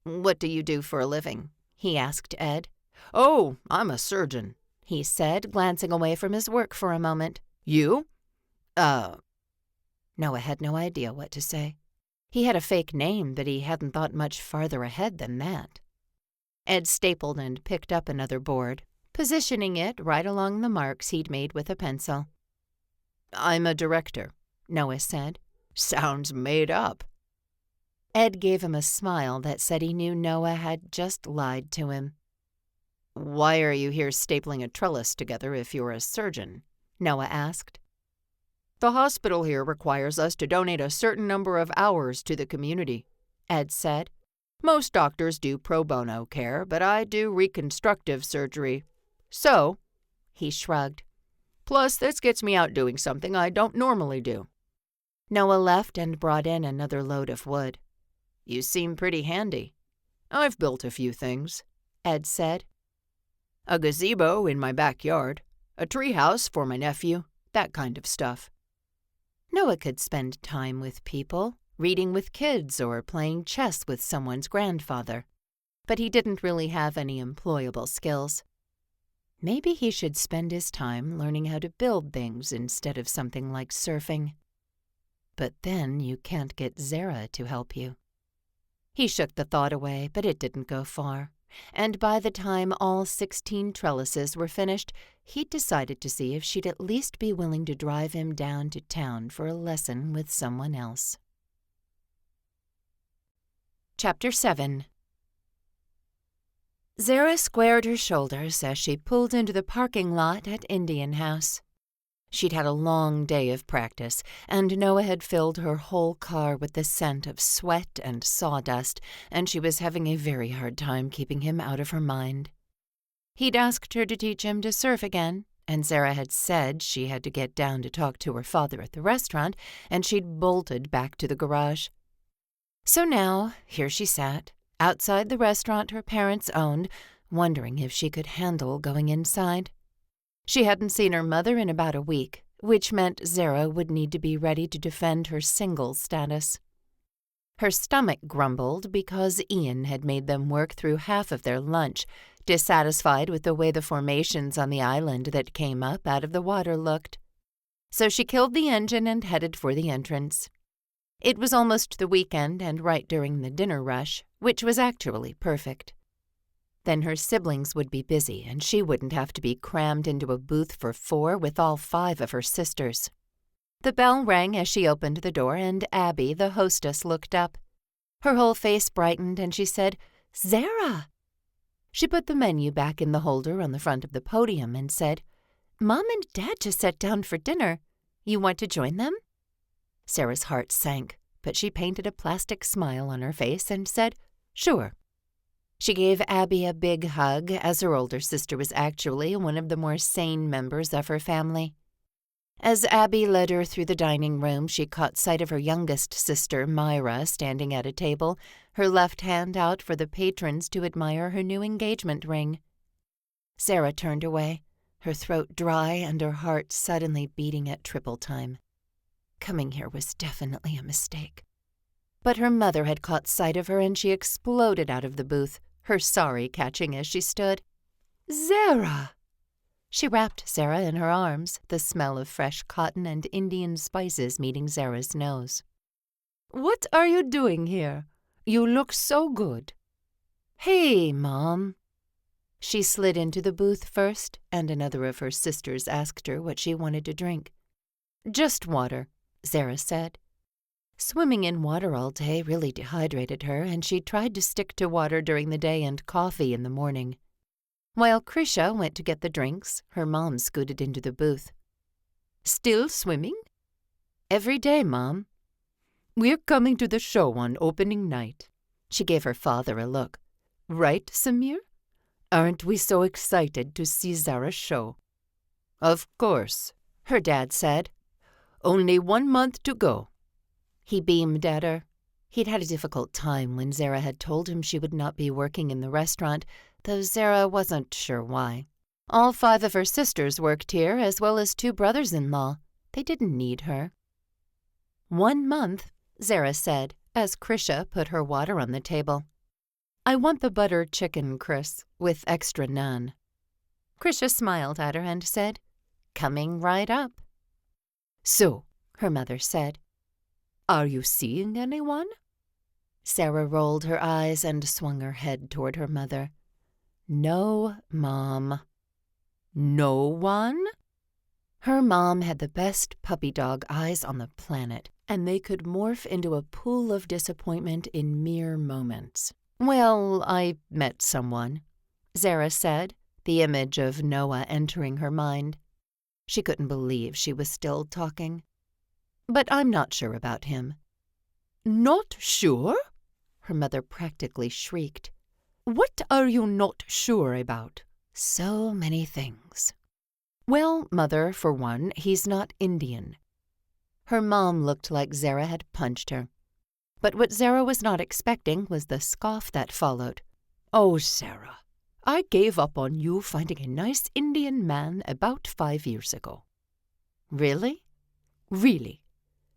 "What do you do for a living?" he asked Ed. "Oh, I'm a surgeon," he said, glancing away from his work for a moment. "You?" Noah had no idea what to say. He had a fake name, but he hadn't thought much farther ahead than that. Ed stapled and picked up another board, positioning it right along the marks he'd made with a pencil. "I'm a director," Noah said. "Sounds made up." Ed gave him a smile that said he knew Noah had just lied to him. "Why are you here stapling a trellis together if you're a surgeon?" Noah asked. "The hospital here requires us to donate a certain number of hours to the community," Ed said. "Most doctors do pro bono care, but I do reconstructive surgery. So," he shrugged. "Plus, this gets me out doing something I don't normally do." Noah left and brought in another load of wood. "You seem pretty handy." "I've built a few things," Ed said. "A gazebo in my backyard, a treehouse for my nephew, that kind of stuff." Noah could spend time with people, reading with kids, or playing chess with someone's grandfather. But he didn't really have any employable skills. Maybe he should spend his time learning how to build things instead of something like surfing. But then you can't get Zara to help you. He shook the thought away, but it didn't go far. And by the time all 16 trellises were finished, he'd decided to see if she'd at least be willing to drive him down to town for a lesson with someone else. Chapter 7. Zara squared her shoulders as she pulled into the parking lot at Indian House. She'd had a long day of practice, and Noah had filled her whole car with the scent of sweat and sawdust, and she was having a very hard time keeping him out of her mind. He'd asked her to teach him to surf again, and Zara had said she had to get down to talk to her father at the restaurant, and she'd bolted back to the garage. So now, here she sat, outside the restaurant her parents owned, wondering if she could handle going inside. She hadn't seen her mother in about a week, which meant Zara would need to be ready to defend her single status. Her stomach grumbled because Ian had made them work through half of their lunch, dissatisfied with the way the formations on the island that came up out of the water looked. So she killed the engine and headed for the entrance. It was almost the weekend and right during the dinner rush, which was actually perfect. Then her siblings would be busy, and she wouldn't have to be crammed into a booth for 4 with all 5 of her sisters. The bell rang as she opened the door, and Abby, the hostess, looked up. Her whole face brightened, and she said, "Zara!" She put the menu back in the holder on the front of the podium and said, "Mom and Dad just sat down for dinner. You want to join them?" Sarah's heart sank, but she painted a plastic smile on her face and said, "Sure." She gave Abby a big hug, as her older sister was actually one of the more sane members of her family. As Abby led her through the dining room, she caught sight of her youngest sister, Myra, standing at a table, her left hand out for the patrons to admire her new engagement ring. Sarah turned away, her throat dry and her heart suddenly beating at triple time. Coming here was definitely a mistake. But her mother had caught sight of her, and she exploded out of the booth, her sorry catching as she stood. "Zara!" She wrapped Zara in her arms, the smell of fresh cotton and Indian spices meeting Zara's nose. "What are you doing here? You look so good." "Hey, Mom." She slid into the booth first, and another of her sisters asked her what she wanted to drink. "Just water," Zara said. Swimming in water all day really dehydrated her, and she tried to stick to water during the day and coffee in the morning. While Krisha went to get the drinks, her mom scooted into the booth. "Still swimming?" "Every day, Mom." "We're coming to the show on opening night." She gave her father a look. "Right, Samir? Aren't we so excited to see Zara's show?" "Of course," her dad said. "Only 1 month to go." He beamed at her. He'd had a difficult time when Zara had told him she would not be working in the restaurant, though Zara wasn't sure why. All 5 of her sisters worked here, as well as 2 brothers-in-law. They didn't need her. 1 month, Zara said, as Krisha put her water on the table. "I want the butter chicken, Chris, with extra naan." Krisha smiled at her and said, "Coming right up." "So," her mother said, "are you seeing anyone?" Sarah rolled her eyes and swung her head toward her mother. "No, Mom." "No one?" Her mom had the best puppy dog eyes on the planet, and they could morph into a pool of disappointment in mere moments. "Well, I met someone," Zara said, the image of Noah entering her mind. She couldn't believe she was still talking. "But I'm not sure about him." "Not sure?" her mother practically shrieked. "What are you not sure about?" "So many things." "Well, Mother, for one, he's not Indian." Her mom looked like Zara had punched her. But what Zara was not expecting was the scoff that followed. "Oh, Sarah, I gave up on you finding a nice Indian man about 5 years ago." "Really?" "Really.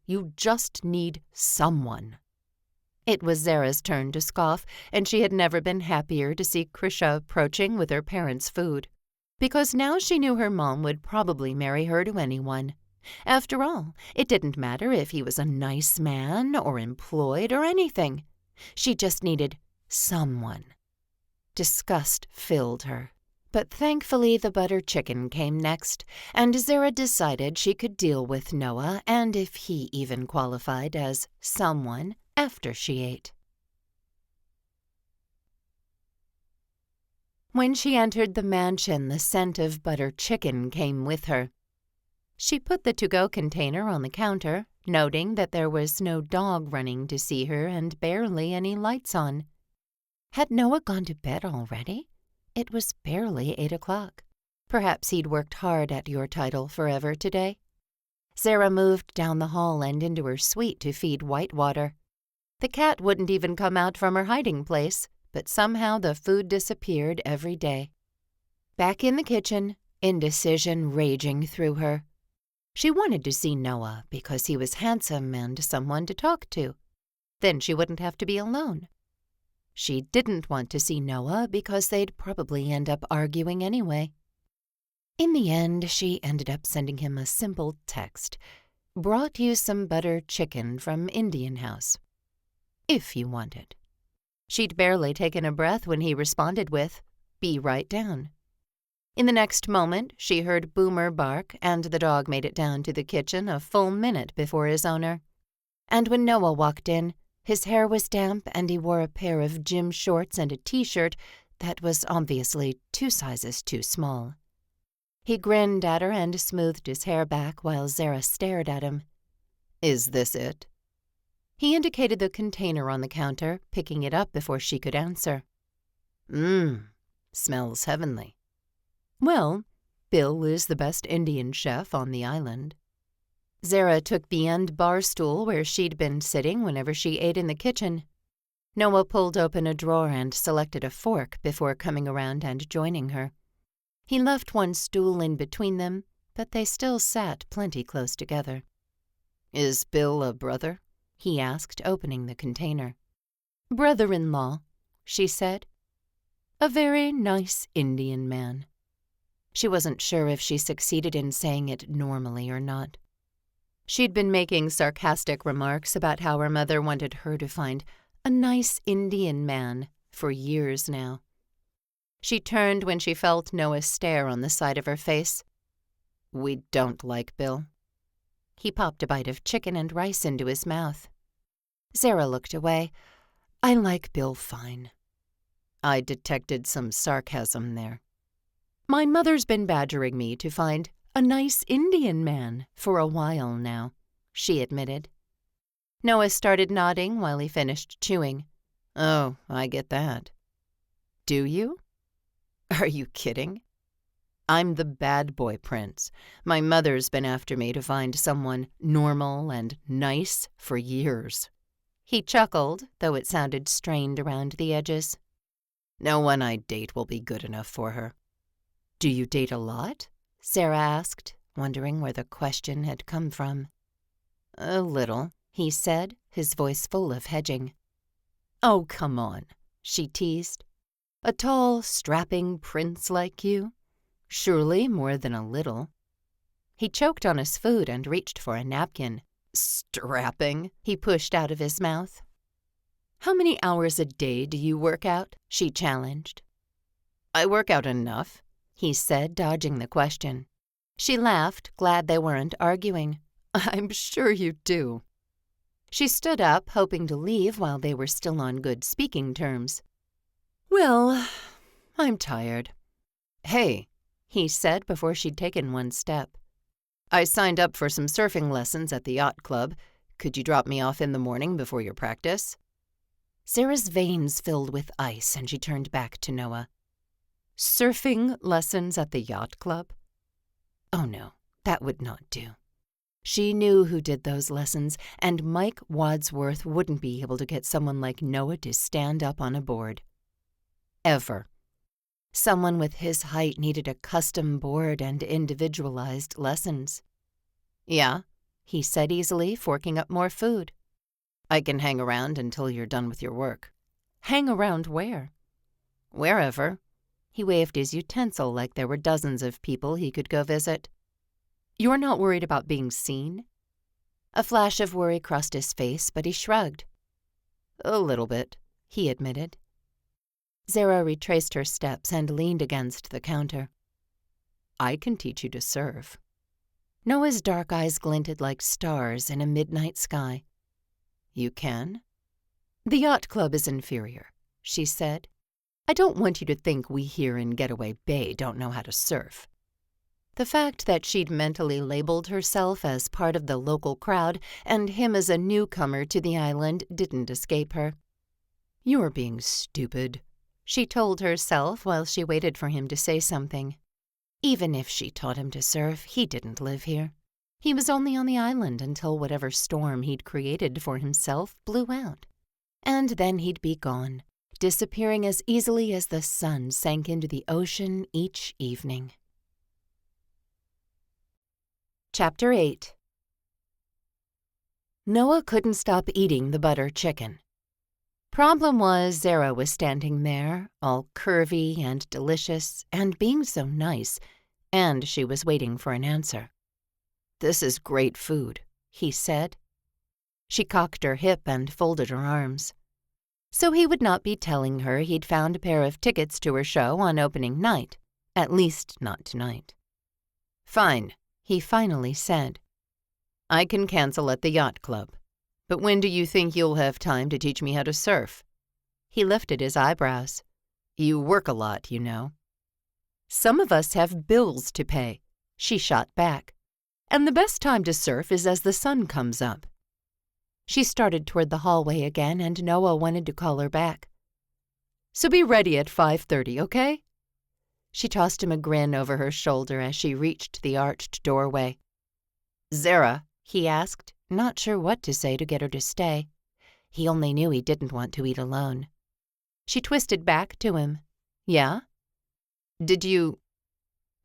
You just need someone." It was Zara's turn to scoff, and she had never been happier to see Krisha approaching with her parents' food. Because now she knew her mom would probably marry her to anyone. After all, it didn't matter if he was a nice man or employed or anything. She just needed someone. Disgust filled her. But thankfully the butter chicken came next, and Zara decided she could deal with Noah, and if he even qualified as someone, after she ate. When she entered the mansion, the scent of butter chicken came with her. She put the to-go container on the counter, noting that there was no dog running to see her and barely any lights on. Had Noah gone to bed already? It was barely 8 o'clock. Perhaps he'd worked hard at your title forever today. Zara moved down the hall and into her suite to feed Whitewater. The cat wouldn't even come out from her hiding place, but somehow the food disappeared every day. Back in the kitchen, indecision raging through her. She wanted to see Noah because he was handsome and someone to talk to. Then she wouldn't have to be alone. She didn't want to see Noah because they'd probably end up arguing anyway. In the end, she ended up sending him a simple text. Brought you some butter chicken from Indian House. If you want it. She'd barely taken a breath when he responded with, "Be right down." In the next moment, she heard Boomer bark, and the dog made it down to the kitchen a full minute before his owner. And when Noah walked in, his hair was damp and he wore a pair of gym shorts and a t-shirt that was obviously 2 sizes too small. He grinned at her and smoothed his hair back while Zara stared at him. "Is this it?" He indicated the container on the counter, picking it up before she could answer. Smells heavenly." "Well, Bill is the best Indian chef on the island." Zara took the end bar stool where she'd been sitting whenever she ate in the kitchen. Noah pulled open a drawer and selected a fork before coming around and joining her. He left one stool in between them, but they still sat plenty close together. "Is Bill a brother?" he asked, opening the container. "Brother-in-law," she said. "A very nice Indian man." She wasn't sure if she succeeded in saying it normally or not. She'd been making sarcastic remarks about how her mother wanted her to find a nice Indian man for years now. She turned when she felt Noah's stare on the side of her face. "We don't like Bill." He popped a bite of chicken and rice into his mouth. Zara looked away. "I like Bill fine." I detected some sarcasm there. "My mother's been badgering me to find a nice Indian man for a while now," she admitted. Noah started nodding while he finished chewing. "Oh, I get that." "Do you?" "Are you kidding? I'm the bad boy prince. My mother's been after me to find someone normal and nice for years." He chuckled, though it sounded strained around the edges. "No one I date will be good enough for her." "Do you date a lot?" Zara asked, wondering where the question had come from. "A little," he said, his voice full of hedging. "Oh, come on," she teased. "A tall, strapping prince like you? Surely more than a little." He choked on his food and reached for a napkin. "Strapping?" he pushed out of his mouth. "How many hours a day do you work out?" she challenged. "I work out enough," he said, dodging the question. She laughed, glad they weren't arguing. "I'm sure you do." She stood up, hoping to leave while they were still on good speaking terms. "Well, I'm tired." "Hey," he said before she'd taken one step. "I signed up for some surfing lessons at the yacht club. Could you drop me off in the morning before your practice?" Zara's veins filled with ice and she turned back to Noah. "Surfing lessons at the yacht club?" Oh no, that would not do. She knew who did those lessons, and Mike Wadsworth wouldn't be able to get someone like Noah to stand up on a board. Ever. Someone with his height needed a custom board and individualized lessons. "Yeah," he said easily, forking up more food. "I can hang around until you're done with your work." "Hang around where?" "Wherever." He waved his utensil like there were dozens of people he could go visit. "You're not worried about being seen?" A flash of worry crossed his face, but he shrugged. "A little bit," he admitted. Zara retraced her steps and leaned against the counter. "I can teach you to surf." Noah's dark eyes glinted like stars in a midnight sky. "You can?" "The yacht club is inferior," she said. "I don't want you to think we here in Getaway Bay don't know how to surf." The fact that she'd mentally labeled herself as part of the local crowd and him as a newcomer to the island didn't escape her. "You're being stupid," she told herself while she waited for him to say something. Even if she taught him to surf, he didn't live here. He was only on the island until whatever storm he'd created for himself blew out. And then he'd be gone, disappearing as easily as the sun sank into the ocean each evening. Chapter 8. Noah couldn't stop eating the butter chicken. Problem was, Zara was standing there, all curvy and delicious, and being so nice, and she was waiting for an answer. "This is great food," he said. She cocked her hip and folded her arms. So he would not be telling her he'd found a pair of tickets to her show on opening night, at least not tonight. "Fine," he finally said. "I can cancel at the yacht club. But when do you think you'll have time to teach me how to surf?" He lifted his eyebrows. "You work a lot, you know." "Some of us have bills to pay," she shot back. "And the best time to surf is as the sun comes up." She started toward the hallway again, and Noah wanted to call her back. "So be ready at 5:30, okay?" She tossed him a grin over her shoulder as she reached the arched doorway. "Zara?" he asked, not sure what to say to get her to stay. He only knew he didn't want to eat alone. She twisted back to him. "Yeah?" "Did you—"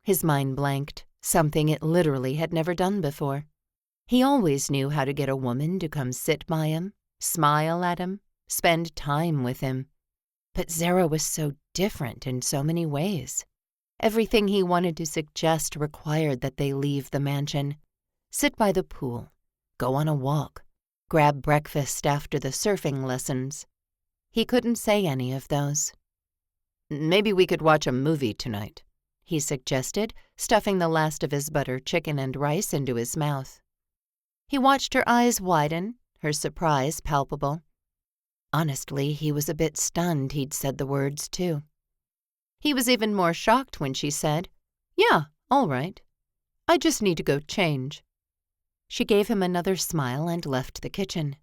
His mind blanked, something it literally had never done before. He always knew how to get a woman to come sit by him, smile at him, spend time with him. But Zara was so different in so many ways. Everything he wanted to suggest required that they leave the mansion, sit by the pool, go on a walk, grab breakfast after the surfing lessons. He couldn't say any of those. "Maybe we could watch a movie tonight," he suggested, stuffing the last of his butter chicken and rice into his mouth. He watched her eyes widen, her surprise palpable. Honestly, he was a bit stunned he'd said the words, too. He was even more shocked when she said, "Yeah, all right. I just need to go change." She gave him another smile and left the kitchen.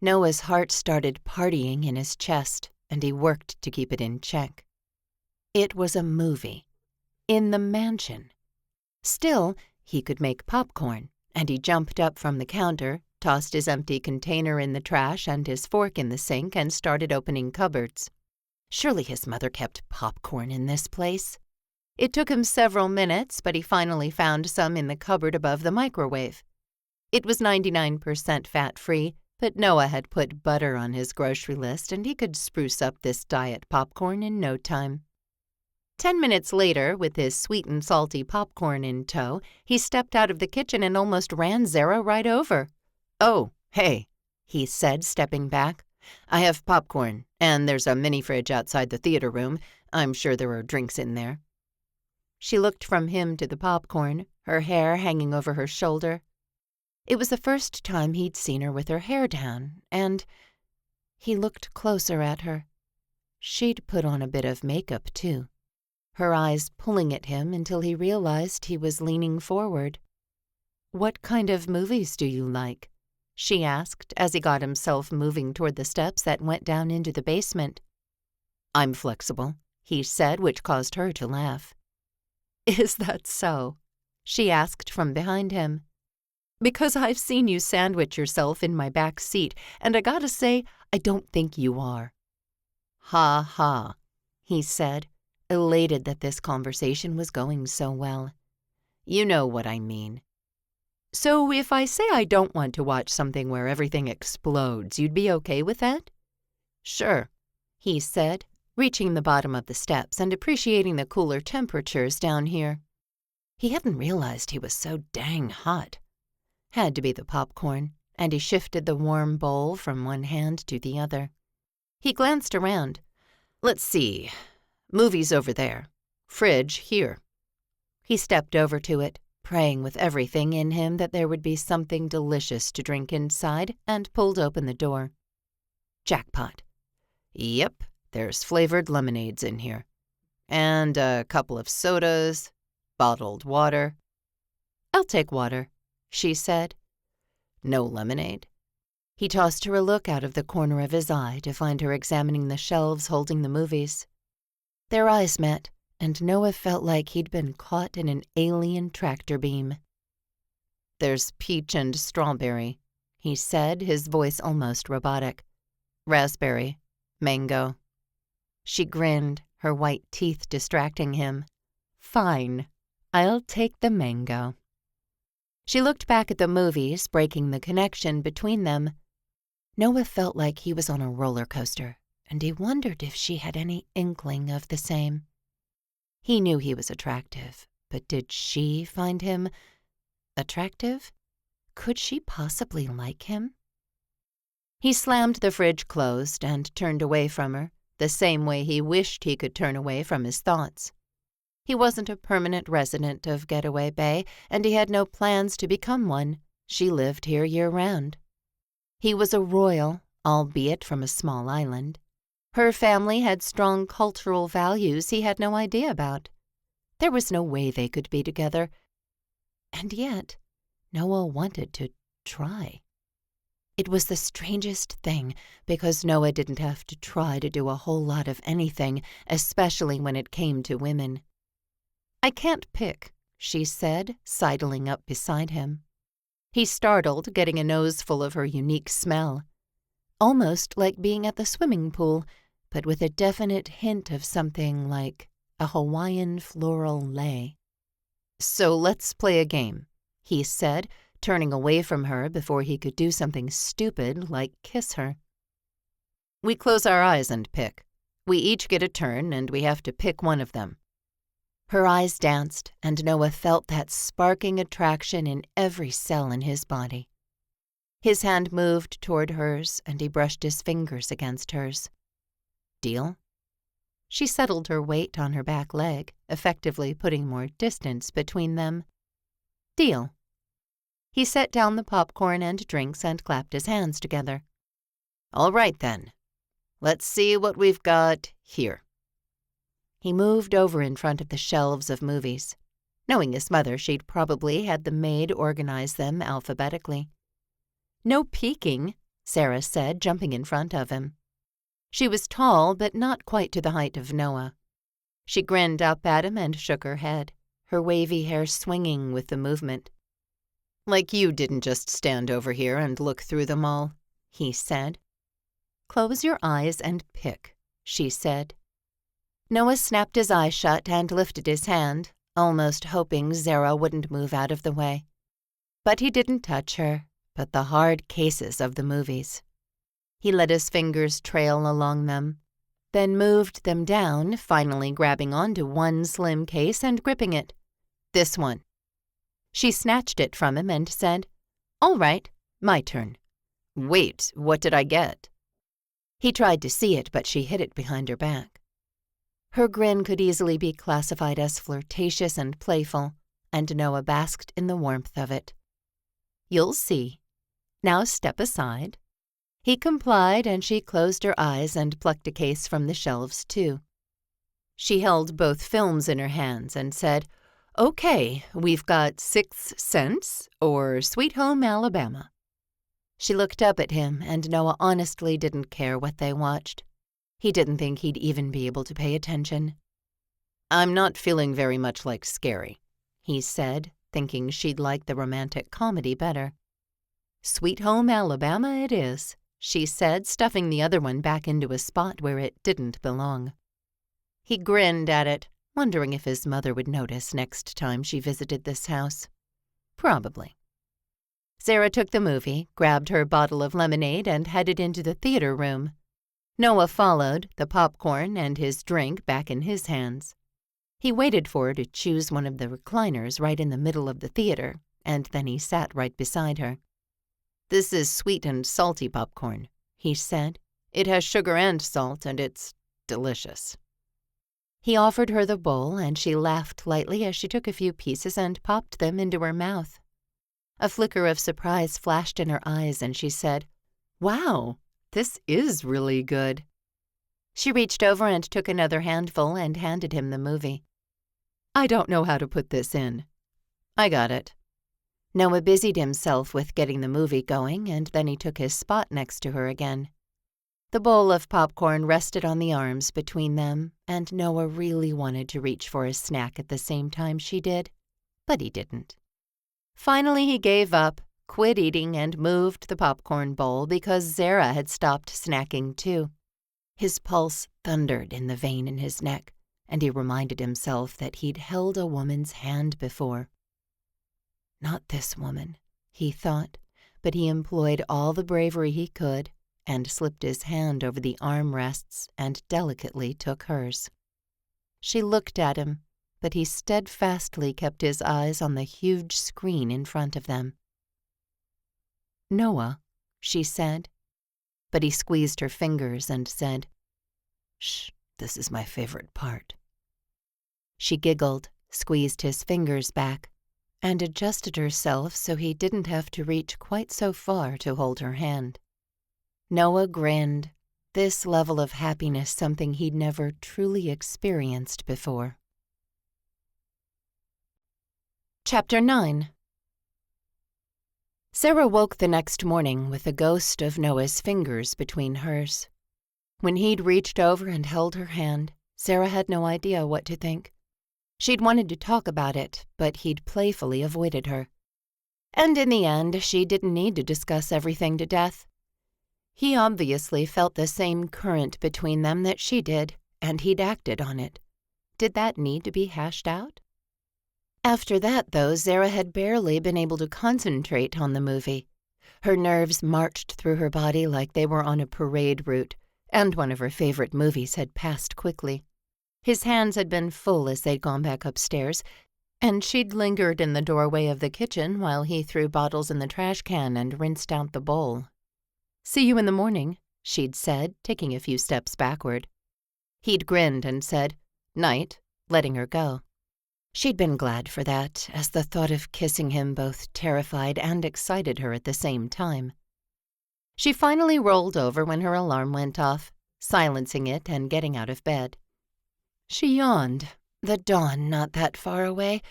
Noah's heart started partying in his chest, and he worked to keep it in check. It was a movie. In the mansion. Still, he could make popcorn, and he jumped up from the counter, tossed his empty container in the trash and his fork in the sink, and started opening cupboards. Surely his mother kept popcorn in this place. It took him several minutes, but he finally found some in the cupboard above the microwave. It was 99% fat-free, but Noah had put butter on his grocery list, and he could spruce up this diet popcorn in no time. 10 minutes later, with his sweet and salty popcorn in tow, he stepped out of the kitchen and almost ran Zara right over. "Oh, hey," he said, stepping back. "I have popcorn, and there's a mini fridge outside the theater room. I'm sure there are drinks in there." She looked from him to the popcorn, her hair hanging over her shoulder. It was the first time he'd seen her with her hair down, and he looked closer at her. She'd put on a bit of makeup, too, her eyes pulling at him until he realized he was leaning forward. "What kind of movies do you like?" she asked as he got himself moving toward the steps that went down into the basement. "I'm flexible," he said, which caused her to laugh. "Is that so?" she asked from behind him. "Because I've seen you sandwich yourself in my back seat, and I gotta say, I don't think you are." "Ha ha," he said, elated that this conversation was going so well. "You know what I mean." "So if I say I don't want to watch something where everything explodes, you'd be okay with that?" "Sure," he said, reaching the bottom of the steps and appreciating the cooler temperatures down here. He hadn't realized he was so dang hot. Had to be the popcorn, and he shifted the warm bowl from one hand to the other. He glanced around. "Let's see. Movies over there. Fridge here." He stepped over to it, praying with everything in him that there would be something delicious to drink inside, and pulled open the door. Jackpot. "Yep, there's flavored lemonades in here. And a couple of sodas. Bottled water. I'll take water, she said. No lemonade. He tossed her a look out of the corner of his eye to find her examining the shelves holding the movies. Their eyes met, and Noah felt like he'd been caught in an alien tractor beam. There's peach and strawberry, he said, his voice almost robotic. Raspberry, mango. She grinned, her white teeth distracting him. Fine, I'll take the mango. She looked back at the movies, breaking the connection between them. Noah felt like he was on a roller coaster, and he wondered if she had any inkling of the same. He knew he was attractive, but did she find him attractive? Could she possibly like him? He slammed the fridge closed and turned away from her, the same way he wished he could turn away from his thoughts. He wasn't a permanent resident of Getaway Bay, and he had no plans to become one. She lived here year-round. He was a royal, albeit from a small island. Her family had strong cultural values he had no idea about. There was no way they could be together. And yet, Noah wanted to try. It was the strangest thing, because Noah didn't have to try to do a whole lot of anything, especially when it came to women. I can't pick, she said, sidling up beside him. He startled, getting a nose full of her unique smell. Almost like being at the swimming pool, but with a definite hint of something like a Hawaiian floral lei. So let's play a game, he said, turning away from her before he could do something stupid like kiss her. We close our eyes and pick. We each get a turn, and we have to pick one of them. Her eyes danced, and Noah felt that sparking attraction in every cell in his body. His hand moved toward hers, and he brushed his fingers against hers. Deal? She settled her weight on her back leg, effectively putting more distance between them. Deal. He set down the popcorn and drinks and clapped his hands together. All right, then. Let's see what we've got here. He moved over in front of the shelves of movies. Knowing his mother, she'd probably had the maid organize them alphabetically. No peeking, Zara said, jumping in front of him. She was tall, but not quite to the height of Noah. She grinned up at him and shook her head, her wavy hair swinging with the movement. Like you didn't just stand over here and look through them all, he said. Close your eyes and pick, she said. Noah snapped his eyes shut and lifted his hand, almost hoping Zara wouldn't move out of the way. But he didn't touch her, but the hard cases of the movies. He let his fingers trail along them, then moved them down, finally grabbing onto one slim case and gripping it. This one. She snatched it from him and said, All right, my turn. Wait, what did I get? He tried to see it, but she hid it behind her back. Her grin could easily be classified as flirtatious and playful, and Noah basked in the warmth of it. You'll see. Now step aside. He complied, and she closed her eyes and plucked a case from the shelves, too. She held both films in her hands and said, Okay, we've got 6 Sense or Sweet Home Alabama. She looked up at him, and Noah honestly didn't care what they watched. He didn't think he'd even be able to pay attention. I'm not feeling very much like Scary, he said, thinking she'd like the romantic comedy better. Sweet Home Alabama it is, she said, stuffing the other one back into a spot where it didn't belong. He grinned at it, wondering if his mother would notice next time she visited this house. Probably. Zara took the movie, grabbed her bottle of lemonade, and headed into the theater room. Noah followed, the popcorn and his drink back in his hands. He waited for her to choose one of the recliners right in the middle of the theater, and then he sat right beside her. This is sweet and salty popcorn, he said. It has sugar and salt, and it's delicious. He offered her the bowl, and she laughed lightly as she took a few pieces and popped them into her mouth. A flicker of surprise flashed in her eyes, and she said, Wow, this is really good. She reached over and took another handful and handed him the movie. I don't know how to put this in." "I got it." Noah busied himself with getting the movie going, and then he took his spot next to her again. The bowl of popcorn rested on the arms between them, and Noah really wanted to reach for a snack at the same time she did, but he didn't. Finally, he gave up, quit eating, and moved the popcorn bowl because Zara had stopped snacking too. His pulse thundered in the vein in his neck, and he reminded himself that he'd held a woman's hand before. Not this woman, he thought, but he employed all the bravery he could and slipped his hand over the armrests and delicately took hers. She looked at him, but he steadfastly kept his eyes on the huge screen in front of them. "Noah," she said, but he squeezed her fingers and said, "Shh, this is my favorite part." She giggled, squeezed his fingers back, and adjusted herself so he didn't have to reach quite so far to hold her hand. Noah grinned, this level of happiness something he'd never truly experienced before. Chapter 9. Zara woke the next morning with the ghost of Noah's fingers between hers. When he'd reached over and held her hand, Zara had no idea what to think. She'd wanted to talk about it, but he'd playfully avoided her. And in the end, she didn't need to discuss everything to death. He obviously felt the same current between them that she did, and he'd acted on it. Did that need to be hashed out? After that, though, Zara had barely been able to concentrate on the movie. Her nerves marched through her body like they were on a parade route, and one of her favorite movies had passed quickly. His hands had been full as they'd gone back upstairs, and she'd lingered in the doorway of the kitchen while he threw bottles in the trash can and rinsed out the bowl. "See you in the morning," she'd said, taking a few steps backward. He'd grinned and said, "Night," letting her go. She'd been glad for that, as the thought of kissing him both terrified and excited her at the same time. She finally rolled over when her alarm went off, silencing it and getting out of bed. She yawned, the dawn not that far away,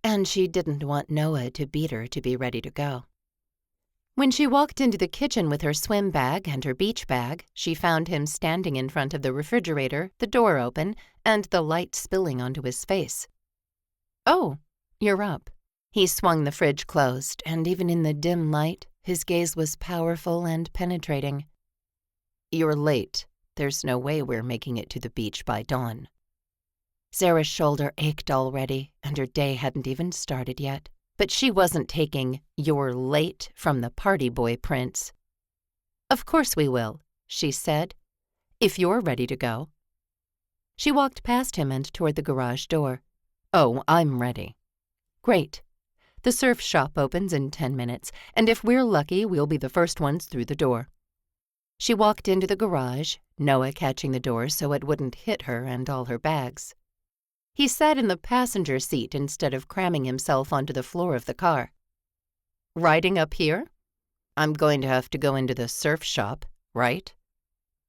and she didn't want Noah to beat her to be ready to go. When she walked into the kitchen with her swim bag and her beach bag, she found him standing in front of the refrigerator, the door open, and the light spilling onto his face. "Oh, you're up." He swung the fridge closed, and even in the dim light, his gaze was powerful and penetrating. "You're late. There's no way we're making it to the beach by dawn." Zara's shoulder ached already, and her day hadn't even started yet. But she wasn't taking "you're late" from the party boy prince. "Of course we will," she said, "if you're ready to go." She walked past him and toward the garage door. "Oh, I'm ready." "Great. The surf shop opens in 10 minutes, and if we're lucky, we'll be the first ones through the door." She walked into the garage, Noah catching the door so it wouldn't hit her and all her bags. He sat in the passenger seat instead of cramming himself onto the floor of the car. "Riding up here? I'm going to have to go into the surf shop, right?"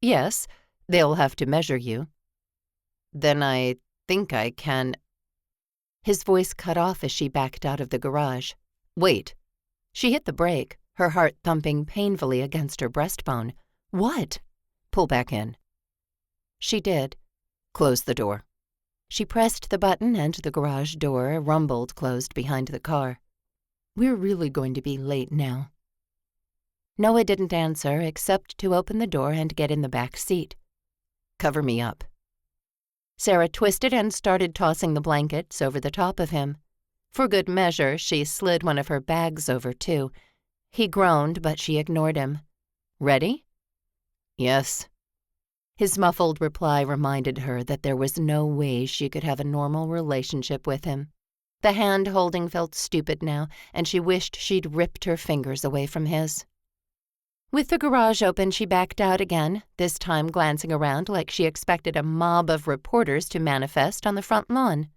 "Yes, they'll have to measure you." "Then I think I can—" His voice cut off as she backed out of the garage. "Wait." She hit the brake, her heart thumping painfully against her breastbone. "What?" "Pull back in." She did. "Close the door." She pressed the button and the garage door rumbled closed behind the car. "We're really going to be late now." Noah didn't answer except to open the door and get in the back seat. "Cover me up." Zara twisted and started tossing the blankets over the top of him. For good measure, she slid one of her bags over too. He groaned, but she ignored him. "Ready?" "Yes." His muffled reply reminded her that there was no way she could have a normal relationship with him. The hand-holding felt stupid now, and she wished she'd ripped her fingers away from his. With the garage open, she backed out again, this time glancing around like she expected a mob of reporters to manifest on the front lawn.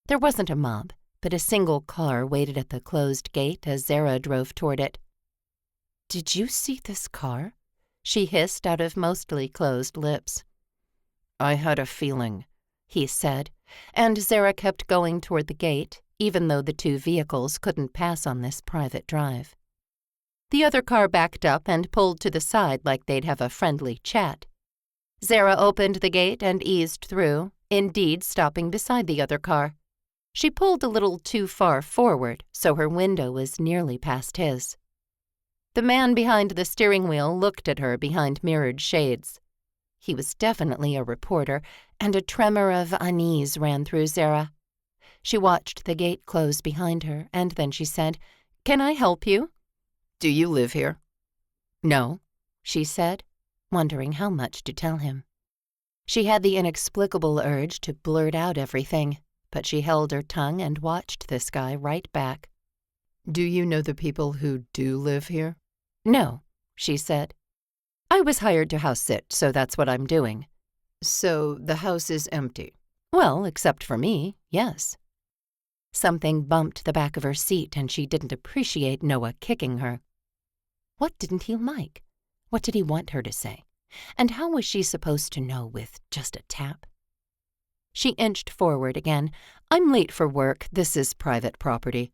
There wasn't a mob, but a single car waited at the closed gate as Zara drove toward it. "Did you see this car?" she hissed out of mostly closed lips. "I had a feeling. he said, and Zara kept going toward the gate, even though the two vehicles couldn't pass on this private drive. The other car backed up and pulled to the side like they'd have a friendly chat. Zara opened the gate and eased through, indeed stopping beside the other car. She pulled a little too far forward, so her window was nearly past his. The man behind the steering wheel looked at her behind mirrored shades. He was definitely a reporter, and a tremor of unease ran through Zara. She watched the gate close behind her, and then she said, "Can I help you?" "Do you live here?" "No," she said, wondering how much to tell him. She had the inexplicable urge to blurt out everything, but she held her tongue and watched this guy right back. "Do you know the people who do live here?" "No," she said. "I was hired to house sit, so that's what I'm doing." "So the house is empty?" "Well, except for me, yes." Something bumped the back of her seat, and she didn't appreciate Noah kicking her. What didn't he like? What did he want her to say? And how was she supposed to know with just a tap? She inched forward again. "I'm late for work. This is private property."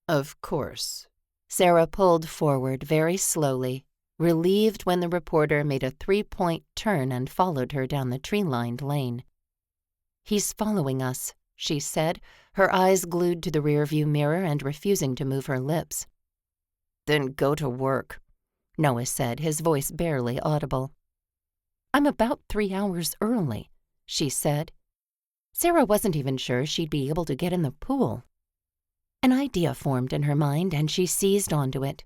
"Of course." Zara pulled forward very slowly, relieved when the reporter made a 3-point turn and followed her down the tree-lined lane. "He's following us," she said, her eyes glued to the rearview mirror and refusing to move her lips. "Then go to work," Noah said, his voice barely audible. "I'm about 3 hours early," she said. Zara wasn't even sure she'd be able to get in the pool. An idea formed in her mind, and she seized onto it.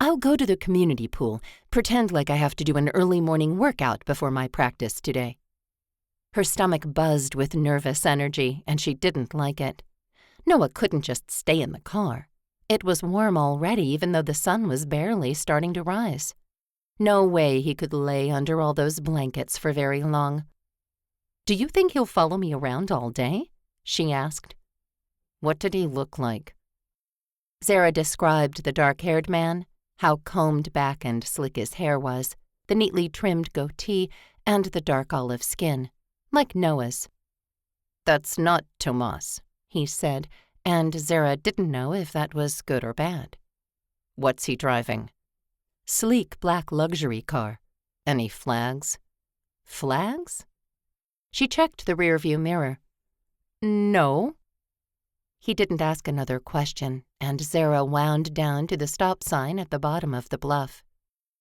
"I'll go to the community pool, pretend like I have to do an early morning workout before my practice today." Her stomach buzzed with nervous energy, and she didn't like it. Noah couldn't just stay in the car. It was warm already, even though the sun was barely starting to rise. No way he could lay under all those blankets for very long. "Do you think he'll follow me around all day?" she asked. "What did he look like?" Zara described the dark-haired man, how combed back and slick his hair was, the neatly trimmed goatee, and the dark olive skin, like Noah's. "That's not Tomas," he said, and Zara didn't know if that was good or bad. "What's he driving?" "Sleek black luxury car." "Any flags?" "Flags?" She checked the rearview mirror. "No." He didn't ask another question, and Zara wound down to the stop sign at the bottom of the bluff.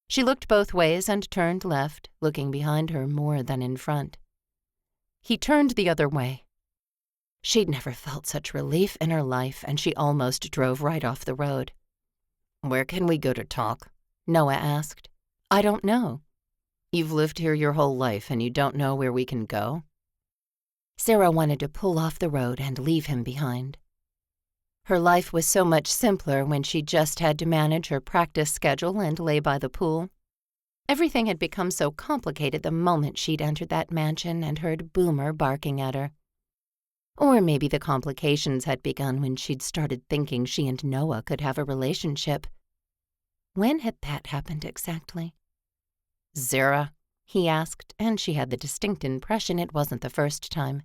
She looked both ways and turned left, looking behind her more than in front. He turned the other way. She'd never felt such relief in her life, and she almost drove right off the road. "Where can we go to talk?" Noah asked. "I don't know." "You've lived here your whole life and you don't know where we can go?" Zara wanted to pull off the road and leave him behind. Her life was so much simpler when she just had to manage her practice schedule and lay by the pool. Everything had become so complicated the moment she'd entered that mansion and heard Boomer barking at her. Or maybe the complications had begun when she'd started thinking she and Noah could have a relationship. When had that happened exactly? "Zara?" he asked, and she had the distinct impression it wasn't the first time.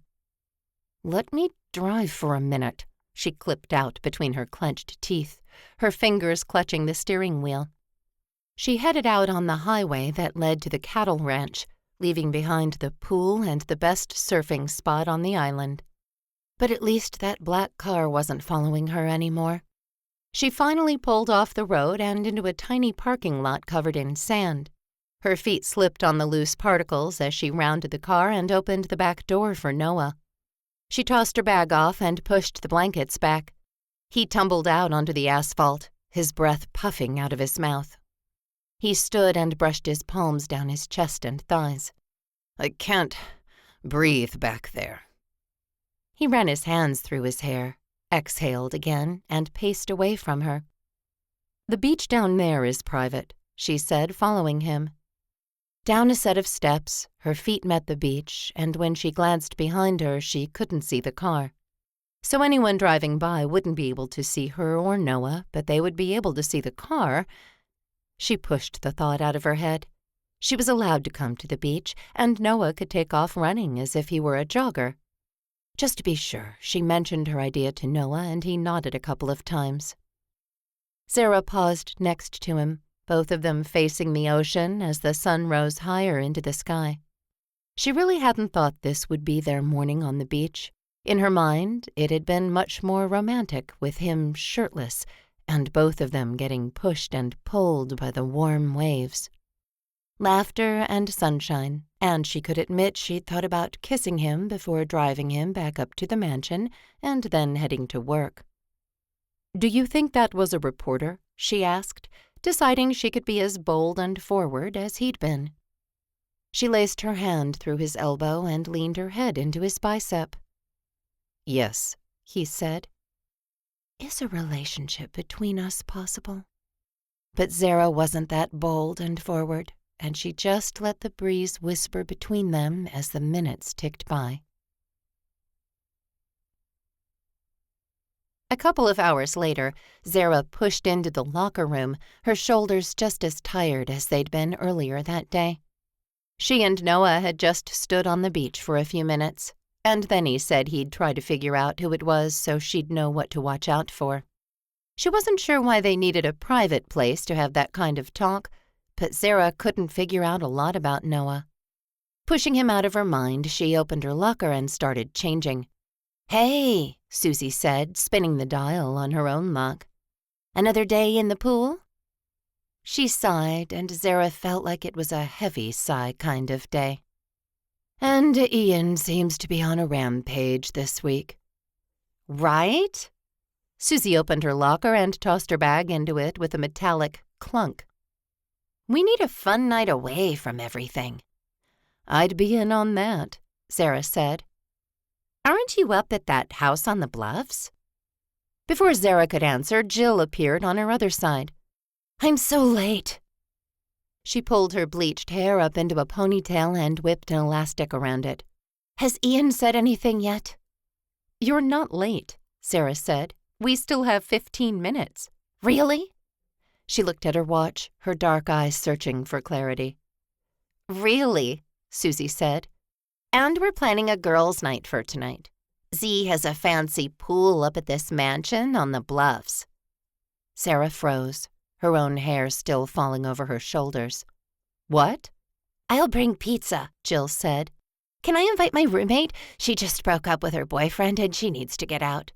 "Let me drive for a minute," she clipped out between her clenched teeth, her fingers clutching the steering wheel. She headed out on the highway that led to the cattle ranch, leaving behind the pool and the best surfing spot on the island. But at least that black car wasn't following her anymore. She finally pulled off the road and into a tiny parking lot covered in sand. Her feet slipped on the loose particles as she rounded the car and opened the back door for Noah. She tossed her bag off and pushed the blankets back. He tumbled out onto the asphalt, his breath puffing out of his mouth. He stood and brushed his palms down his chest and thighs. "I can't breathe back there." He ran his hands through his hair, exhaled again, and paced away from her. "The beach down there is private," she said, following him. Down a set of steps, her feet met the beach, and when she glanced behind her, she couldn't see the car. So anyone driving by wouldn't be able to see her or Noah, but they would be able to see the car. She pushed the thought out of her head. She was allowed to come to the beach, and Noah could take off running as if he were a jogger. Just to be sure, she mentioned her idea to Noah, and he nodded a couple of times. Zara paused next to him, both of them facing the ocean as the sun rose higher into the sky. She really hadn't thought this would be their morning on the beach. In her mind, it had been much more romantic, with him shirtless, and both of them getting pushed and pulled by the warm waves. Laughter and sunshine, and she could admit she'd thought about kissing him before driving him back up to the mansion and then heading to work. "Do you think that was a reporter?" she asked, deciding she could be as bold and forward as he'd been. She laced her hand through his elbow and leaned her head into his bicep. "Yes," he said. "Is a relationship between us possible?" But Zara wasn't that bold and forward, and she just let the breeze whisper between them as the minutes ticked by. A couple of hours later, Zara pushed into the locker room, her shoulders just as tired as they'd been earlier that day. She and Noah had just stood on the beach for a few minutes, and then he said he'd try to figure out who it was so she'd know what to watch out for. She wasn't sure why they needed a private place to have that kind of talk, but Zara couldn't figure out a lot about Noah. Pushing him out of her mind, she opened her locker and started changing. "Hey," Susie said, spinning the dial on her own lock. "Another day in the pool?" She sighed, and Zara felt like it was a heavy sigh kind of day. "And Ian seems to be on a rampage this week." "Right?" Susie opened her locker and tossed her bag into it with a metallic clunk. "We need a fun night away from everything." "I'd be in on that," Zara said. "Aren't you up at that house on the bluffs?" Before Zara could answer, Jill appeared on her other side. "I'm so late." She pulled her bleached hair up into a ponytail and whipped an elastic around it. "Has Ian said anything yet?" "You're not late," Zara said. "We still have 15 minutes. "Really?" She looked at her watch, her dark eyes searching for clarity. "Really," Susie said. "And we're planning a girls' night for tonight. Z has a fancy pool up at this mansion on the bluffs." Zara froze, her own hair still falling over her shoulders. "What?" "I'll bring pizza," Jill said. "Can I invite my roommate? She just broke up with her boyfriend and she needs to get out."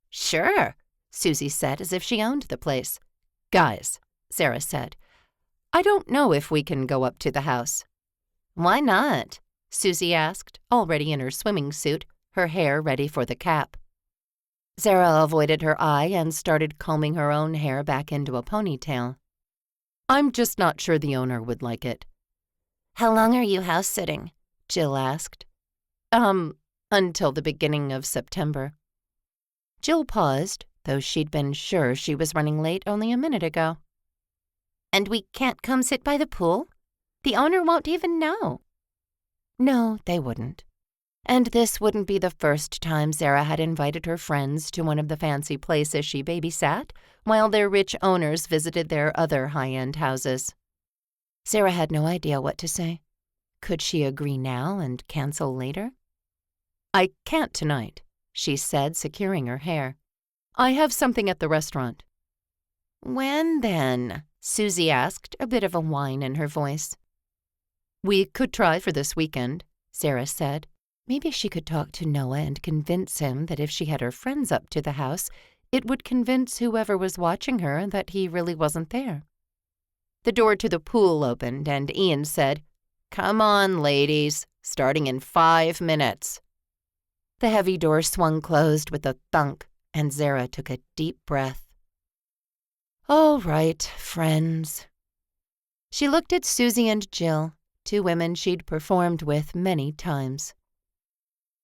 "Sure," Susie said as if she owned the place. "Guys," Zara said, "I don't know if we can go up to the house." "Why not?" Susie asked, already in her swimming suit, her hair ready for the cap. Zara avoided her eye and started combing her own hair back into a ponytail. "I'm just not sure the owner would like it." "How long are you house-sitting?" Jill asked. Until the beginning of September." Jill paused, though she'd been sure she was running late only a minute ago. "And we can't come sit by the pool? The owner won't even know." No, they wouldn't. And this wouldn't be the first time Zara had invited her friends to one of the fancy places she babysat, while their rich owners visited their other high-end houses. Zara had no idea what to say. Could she agree now and cancel later? "I can't tonight," she said, securing her hair. "I have something at the restaurant." "When then?" Susie asked, a bit of a whine in her voice. "We could try for this weekend," Zara said. Maybe she could talk to Noah and convince him that if she had her friends up to the house, it would convince whoever was watching her that he really wasn't there. The door to the pool opened, and Ian said, "Come on, ladies, starting in 5 minutes." The heavy door swung closed with a thunk, and Zara took a deep breath. "All right, friends." She looked at Susie and Jill, 2 women she'd performed with many times.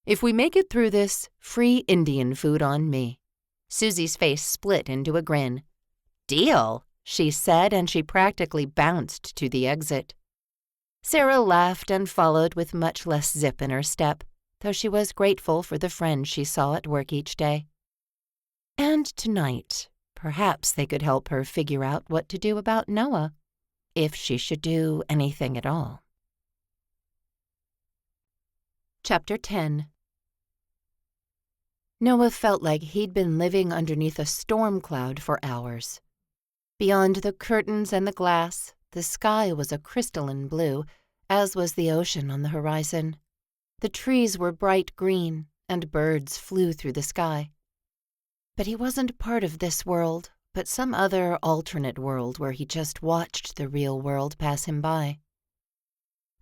"If we make it through this, free Indian food on me." Susie's face split into a grin. "Deal," she said, and she practically bounced to the exit. Zara laughed and followed with much less zip in her step, though she was grateful for the friends she saw at work each day. And tonight, perhaps they could help her figure out what to do about Noah. if she should do anything at all. Chapter 10. Noah felt like he'd been living underneath a storm cloud for hours. Beyond the curtains and the glass, the sky was a crystalline blue, as was the ocean on the horizon. The trees were bright green, and birds flew through the sky. But he wasn't part of this world, but some other alternate world where he just watched the real world pass him by.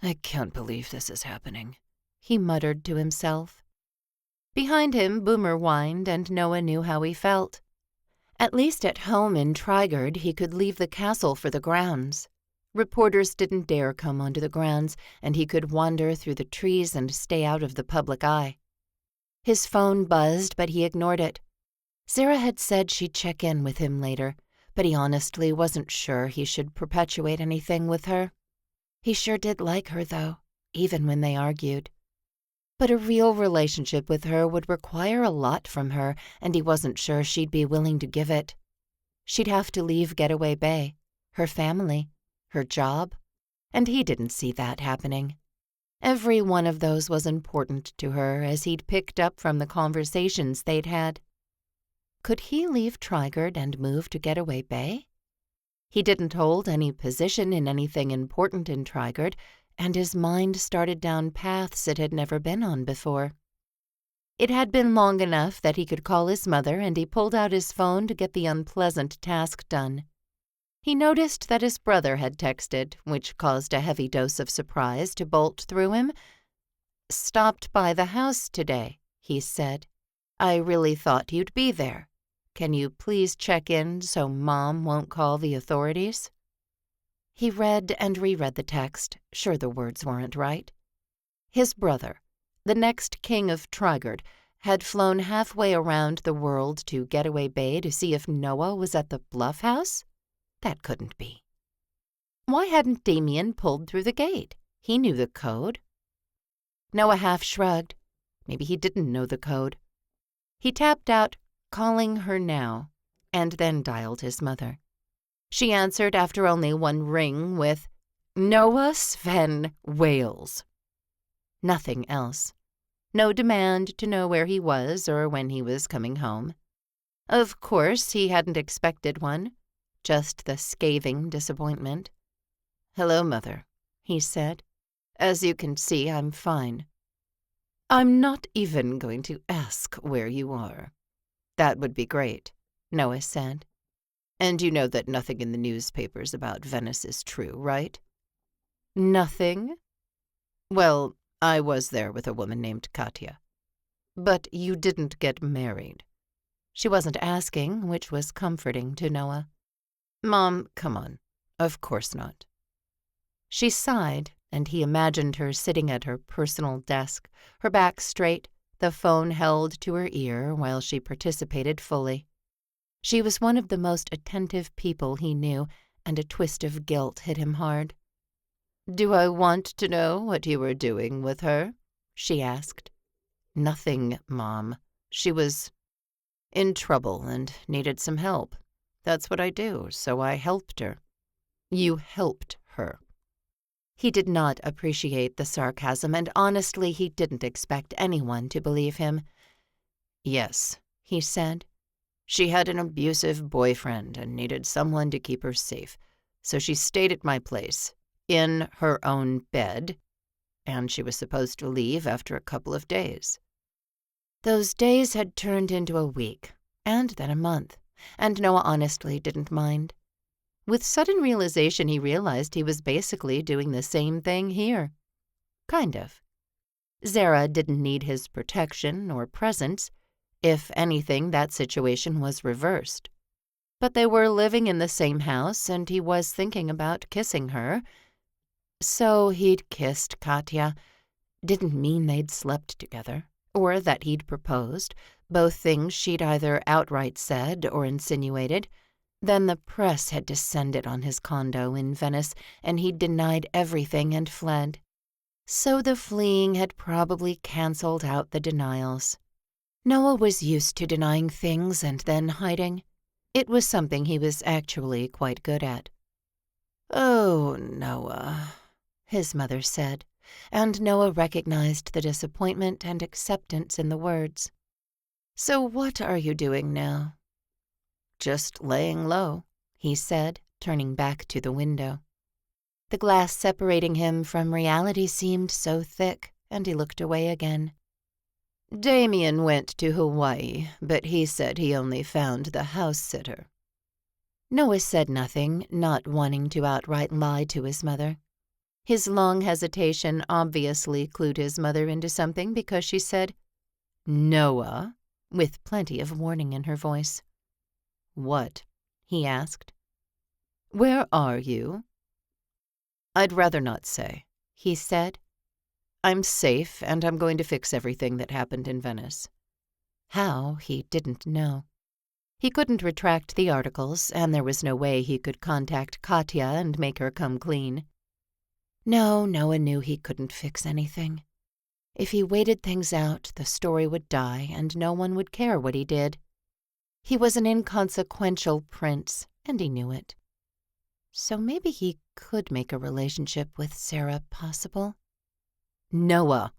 I can't believe this is happening, he muttered to himself. Behind him, Boomer whined, and Noah knew how he felt. At least at home in Trigard, he could leave the castle for the grounds. Reporters didn't dare come onto the grounds, and he could wander through the trees and stay out of the public eye. His phone buzzed, but he ignored it. Zara had said she'd check in with him later, but he honestly wasn't sure he should perpetuate anything with her. He sure did like her, though, even when they argued. But a real relationship with her would require a lot from her, and he wasn't sure she'd be willing to give it. She'd have to leave Getaway Bay, her family, her job, and he didn't see that happening. Every one of those was important to her, as he'd picked up from the conversations they'd had. Could he leave Trigard and move to Getaway Bay? He didn't hold any position in anything important in Trigard, and his mind started down paths it had never been on before. It had been long enough that he could call his mother, and he pulled out his phone to get the unpleasant task done. He noticed that his brother had texted, which caused a heavy dose of surprise to bolt through him. "Stopped by the house today," he said. "I really thought you'd be there. Can you please check in so Mom won't call the authorities?" He read and reread the text, sure the words weren't right. His brother, the next king of Trigard, had flown halfway around the world to Getaway Bay to see if Noah was at the Bluff House? That couldn't be. Why hadn't Damien pulled through the gate? He knew the code. Noah half shrugged. Maybe he didn't know the code. He tapped out, "Calling her now," and then dialed his mother. She answered after only one ring with, "Noah Sven Wales." Nothing else. No demand to know where he was or when he was coming home. Of course, he hadn't expected one, just the scathing disappointment. "Hello, Mother," he said. "As you can see, I'm fine." "I'm not even going to ask where you are." "That would be great," Noah said. "And you know that nothing in the newspapers about Venice is true, right?" "Nothing?" "Well, I was there with a woman named Katya." "But you didn't get married." She wasn't asking, which was comforting to Noah. "Mom, come on. Of course not." She sighed, and he imagined her sitting at her personal desk, her back straight, the phone held to her ear while she participated fully. She was one of the most attentive people he knew, and a twist of guilt hit him hard. "Do I want to know what you were doing with her?" she asked. "Nothing, Mom. She was in trouble and needed some help. That's what I do, so I helped her." "You helped her." He did not appreciate the sarcasm, and honestly he didn't expect anyone to believe him. "Yes," he said. "She had an abusive boyfriend and needed someone to keep her safe, so she stayed at my place, in her own bed, and she was supposed to leave after a couple of days." Those days had turned into a week, and then a month, and Noah honestly didn't mind. With sudden realization, he realized he was basically doing the same thing here. Kind of. Zara didn't need his protection or presence. If anything, that situation was reversed. But they were living in the same house, and he was thinking about kissing her. So he'd kissed Katya. Didn't mean they'd slept together, or that he'd proposed, both things she'd either outright said or insinuated. Then the press had descended on his condo in Venice, and he'd denied everything and fled. So the fleeing had probably canceled out the denials. Noah was used to denying things and then hiding. It was something he was actually quite good at. "Oh, Noah," his mother said, and Noah recognized the disappointment and acceptance in the words. "So what are you doing now?" "Just laying low," he said, turning back to the window. The glass separating him from reality seemed so thick, and he looked away again. "Damien went to Hawaii, but he said he only found the house-sitter." Noah said nothing, not wanting to outright lie to his mother. His long hesitation obviously clued his mother into something because she said, "Noah," with plenty of warning in her voice. "What?" he asked. "Where are you?" "I'd rather not say," he said. "I'm safe, and I'm going to fix everything that happened in Venice." How, he didn't know. He couldn't retract the articles, and there was no way he could contact Katya and make her come clean. No, Noah knew he couldn't fix anything. If he waited things out, the story would die, and no one would care what he did. He was an inconsequential prince, and he knew it. So maybe he could make a relationship with Zara possible. "Noah,"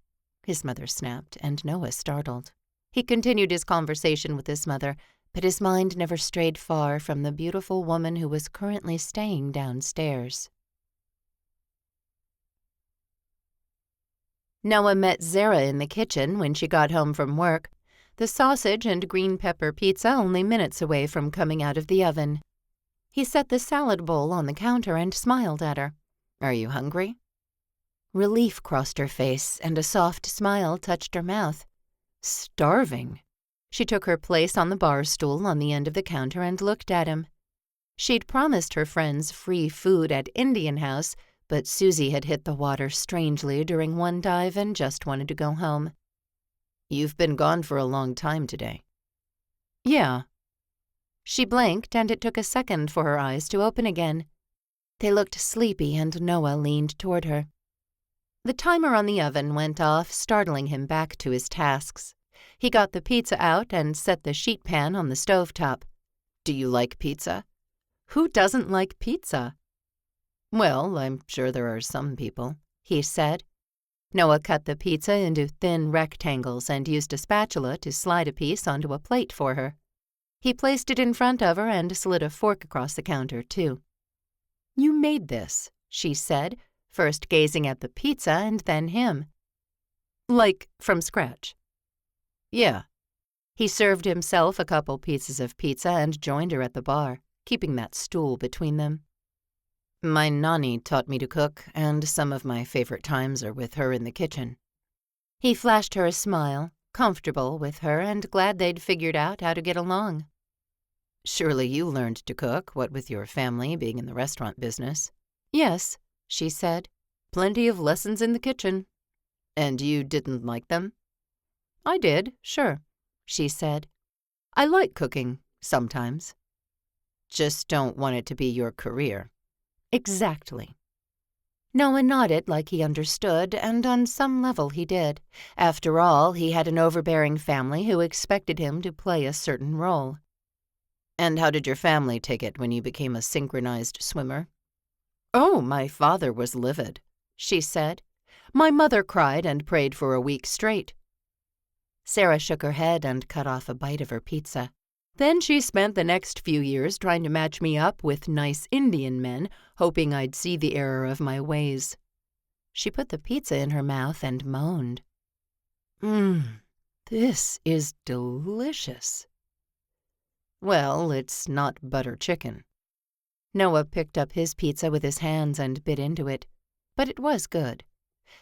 his mother snapped, and Noah startled. He continued his conversation with his mother, but his mind never strayed far from the beautiful woman who was currently staying downstairs. Noah met Zara in the kitchen when she got home from work, the sausage and green pepper pizza only minutes away from coming out of the oven. He set the salad bowl on the counter and smiled at her. "Are you hungry?" Relief crossed her face, and a soft smile touched her mouth. "Starving." She took her place on the bar stool on the end of the counter and looked at him. She'd promised her friends free food at Indian House, but Susie had hit the water strangely during one dive and just wanted to go home. "You've been gone for a long time today." "Yeah." She blinked, and it took a second for her eyes to open again. They looked sleepy, and Noah leaned toward her. The timer on the oven went off, startling him back to his tasks. He got the pizza out and set the sheet pan on the stovetop. "Do you like pizza?" "Who doesn't like pizza?" "Well, I'm sure there are some people," he said. Noah cut the pizza into thin rectangles and used a spatula to slide a piece onto a plate for her. He placed it in front of her and slid a fork across the counter, too. "You made this," she said, first gazing at the pizza and then him. "Like, from scratch?" "Yeah." He served himself a couple pieces of pizza and joined her at the bar, keeping that stool between them. "My nanny taught me to cook, and some of my favorite times are with her in the kitchen." He flashed her a smile, comfortable with her and glad they'd figured out how to get along. "Surely you learned to cook, what with your family being in the restaurant business." "Yes," she said. "Plenty of lessons in the kitchen." "And you didn't like them?" "I did, sure," she said. "I like cooking, sometimes." "Just don't want it to be your career." "Exactly." Noah nodded like he understood, and on some level he did. After all, he had an overbearing family who expected him to play a certain role. "And how did your family take it when you became a synchronized swimmer?" "Oh, my father was livid," she said. "My mother cried and prayed for a week straight." Sarah shook her head and cut off a bite of her pizza. "Then she spent the next few years trying to match me up with nice Indian men, hoping I'd see the error of my ways." She put the pizza in her mouth and moaned. This is delicious." "Well, it's not butter chicken." Noah picked up his pizza with his hands and bit into it, but it was good.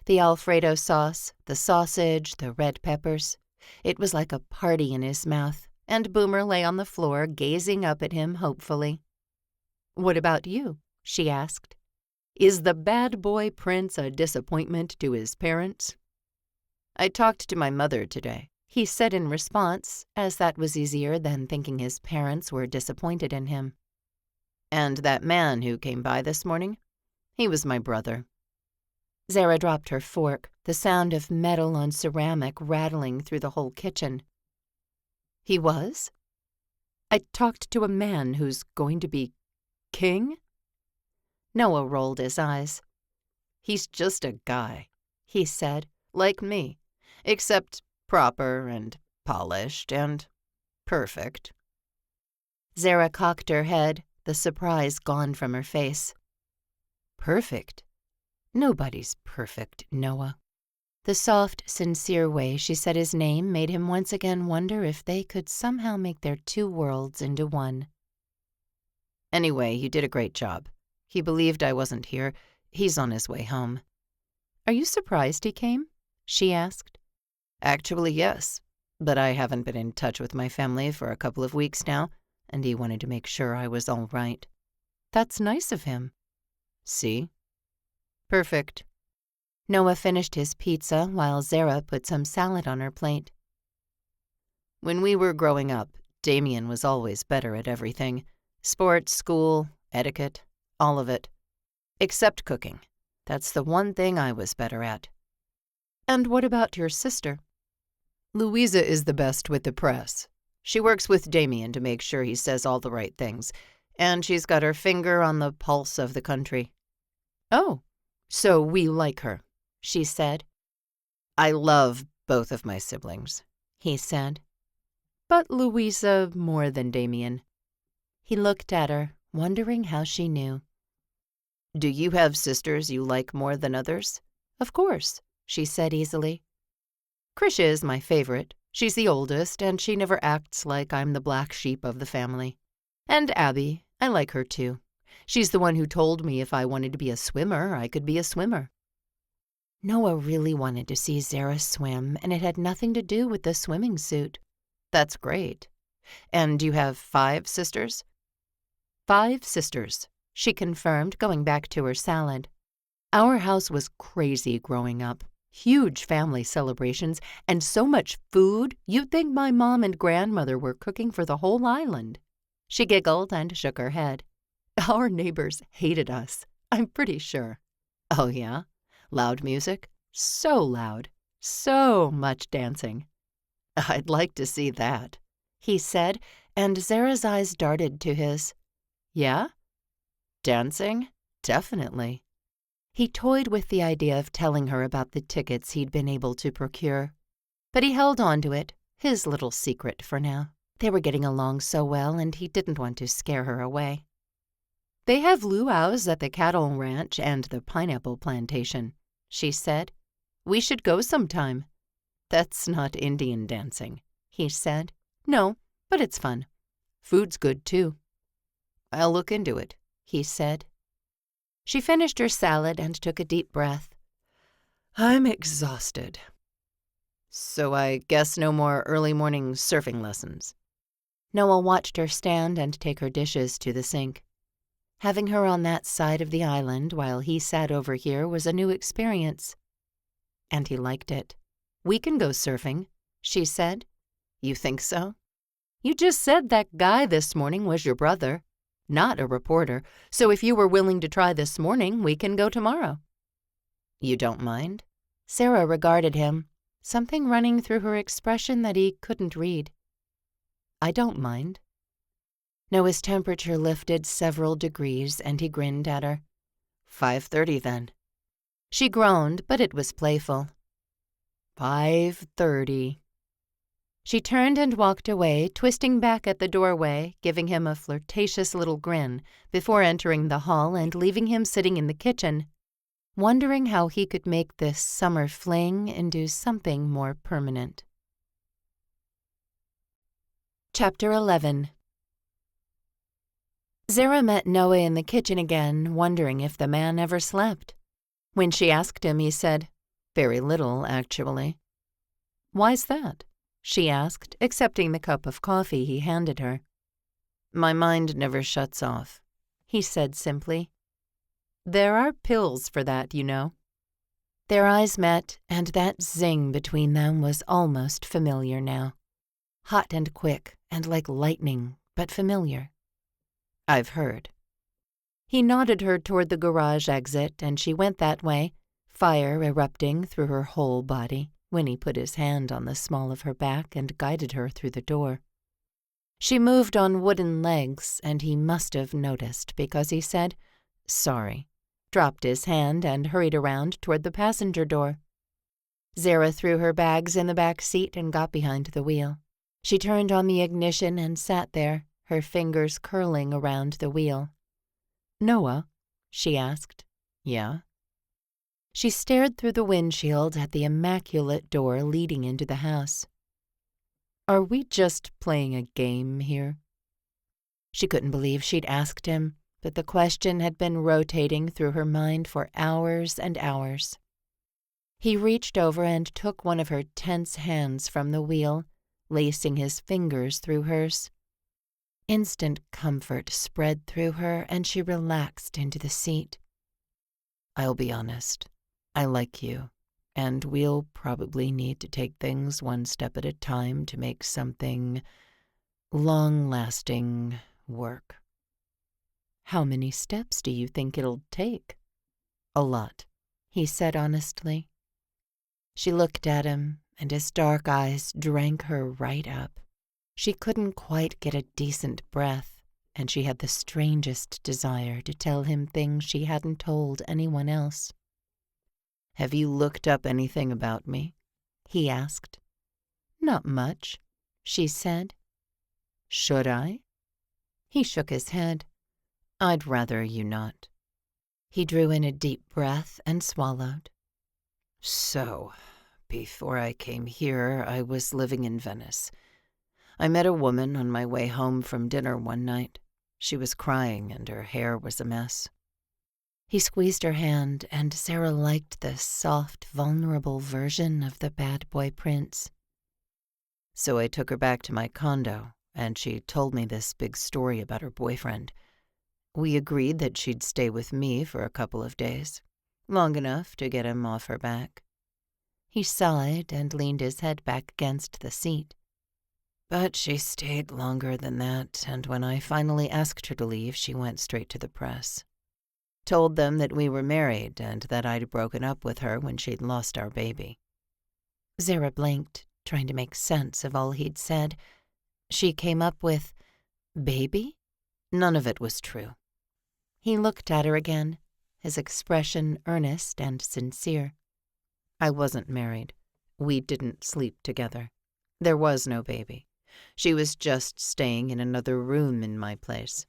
The Alfredo sauce, the sausage, the red peppers. It was like a party in his mouth, and Boomer lay on the floor gazing up at him hopefully. "What about you?" she asked. "Is the bad boy prince a disappointment to his parents?" "I talked to my mother today," he said in response, as that was easier than thinking his parents were disappointed in him. "And that man who came by this morning? He was my brother." Zara dropped her fork, the sound of metal on ceramic rattling through the whole kitchen. "He was? I talked to a man who's going to be king?" Noah rolled his eyes. "He's just a guy," he said, "like me, except proper and polished and perfect." Zara cocked her head, the surprise gone from her face. "Perfect? Nobody's perfect, Noah." The soft, sincere way she said his name made him once again wonder if they could somehow make their two worlds into one. "Anyway, you did a great job. He believed I wasn't here. He's on his way home." "Are you surprised he came?" she asked. "Actually, yes. But I haven't been in touch with my family for a couple of weeks now, and he wanted to make sure I was all right." "That's nice of him." "See? Perfect." Noah finished his pizza while Zara put some salad on her plate. "When we were growing up, Damien was always better at everything. Sports, school, etiquette, all of it. Except cooking. That's the one thing I was better at." "And what about your sister?" "Louisa is the best with the press. She works with Damien to make sure he says all the right things, and she's got her finger on the pulse of the country." "Oh, so we like her," she said. "I love both of my siblings," he said. "But Louisa more than Damien." He looked at her, wondering how she knew. "Do you have sisters you like more than others?" "Of course," she said easily. "Krisha is my favorite. She's the oldest, and she never acts like I'm the black sheep of the family. And Abby, I like her too. She's the one who told me if I wanted to be a swimmer, I could be a swimmer." Noah really wanted to see Zara swim, and it had nothing to do with the swimming suit. "That's great. And you have 5 sisters?" 5 sisters, she confirmed, going back to her salad. "Our house was crazy growing up. Huge family celebrations, and so much food you'd think my mom and grandmother were cooking for the whole island." She giggled and shook her head. "Our neighbors hated us, I'm pretty sure." "Oh, yeah? Loud music?" "So loud. So much dancing." "I'd like to see that," he said, and Zara's eyes darted to his. "Yeah?" "Dancing? Definitely." He toyed with the idea of telling her about the tickets he'd been able to procure. But he held on to it, his little secret for now. They were getting along so well, and he didn't want to scare her away. "They have luau's at the cattle ranch and the pineapple plantation," she said. "We should go sometime." "That's not Indian dancing," he said. "No, but it's fun. Food's good, too." "I'll look into it," he said. She finished her salad and took a deep breath. "I'm exhausted. So I guess no more early morning surfing lessons." Noah watched her stand and take her dishes to the sink. Having her on that side of the island while he sat over here was a new experience. And he liked it. "We can go surfing," she said. "You think so?" "You just said that guy this morning was your brother, not a reporter, so if you were willing to try this morning, we can go tomorrow." "You don't mind?" Zara regarded him, something running through her expression that he couldn't read. "I don't mind." Noah's temperature lifted several degrees, and he grinned at her. 5:30 then." She groaned, but it was playful. 5:30. She turned and walked away, twisting back at the doorway, giving him a flirtatious little grin before entering the hall and leaving him sitting in the kitchen, wondering how he could make this summer fling into something more permanent. Chapter 11. Zara met Noah in the kitchen again, wondering if the man ever slept. When she asked him, he said, "Very little, actually." "Why's that?" she asked, accepting the cup of coffee he handed her. "My mind never shuts off," he said simply. "There are pills for that, you know." Their eyes met, and that zing between them was almost familiar now. Hot and quick, and like lightning, but familiar. "I've heard." He nodded her toward the garage exit, and she went that way, fire erupting through her whole body, when he put his hand on the small of her back and guided her through the door. She moved on wooden legs, and he must have noticed because he said, Sorry, dropped his hand and hurried around toward the passenger door. Zara threw her bags in the back seat and got behind the wheel. She turned on the ignition and sat there, her fingers curling around the wheel. "Noah?" she asked. "Yeah?" She stared through the windshield at the immaculate door leading into the house. "Are we just playing a game here?" She couldn't believe she'd asked him, but the question had been rotating through her mind for hours and hours. He reached over and took one of her tense hands from the wheel, lacing his fingers through hers. Instant comfort spread through her, and she relaxed into the seat. "I'll be honest, I like you, and we'll probably need to take things one step at a time to make something long-lasting work." "How many steps do you think it'll take?" "A lot," he said honestly. She looked at him, and his dark eyes drank her right up. She couldn't quite get a decent breath, and she had the strangest desire to tell him things she hadn't told anyone else. "Have you looked up anything about me?" he asked. "Not much," she said. "Should I?" He shook his head. "I'd rather you not." He drew in a deep breath and swallowed. "So, before I came here, I was living in Venice. I met a woman on my way home from dinner one night. She was crying and her hair was a mess." He squeezed her hand, and Zara liked this soft, vulnerable version of the bad boy prince. "So I took her back to my condo, and she told me this big story about her boyfriend. We agreed that she'd stay with me for a couple of days, long enough to get him off her back." He sighed and leaned his head back against the seat. "But she stayed longer than that, and when I finally asked her to leave, she went straight to the press. Told them that we were married and that I'd broken up with her when she'd lost our baby." Zara blinked, trying to make sense of all he'd said. She came up with, "Baby?" None of it was true. He looked at her again, his expression earnest and sincere. "I wasn't married. We didn't sleep together. There was no baby. She was just staying in another room in my place."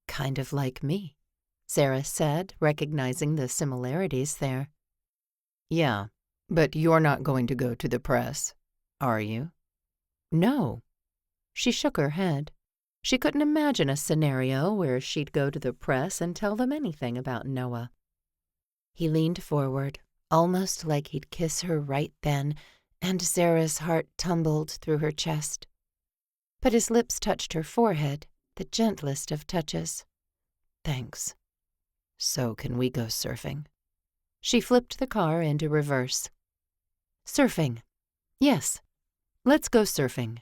"Kind of like me," Zara said, recognizing the similarities there. "Yeah, but you're not going to go to the press, are you?" "No." She shook her head. She couldn't imagine a scenario where she'd go to the press and tell them anything about Noah. He leaned forward, almost like he'd kiss her right then, and Zara's heart tumbled through her chest. But his lips touched her forehead, the gentlest of touches. "Thanks. So can we go surfing?" She flipped the car into reverse. "Surfing. Yes, let's go surfing."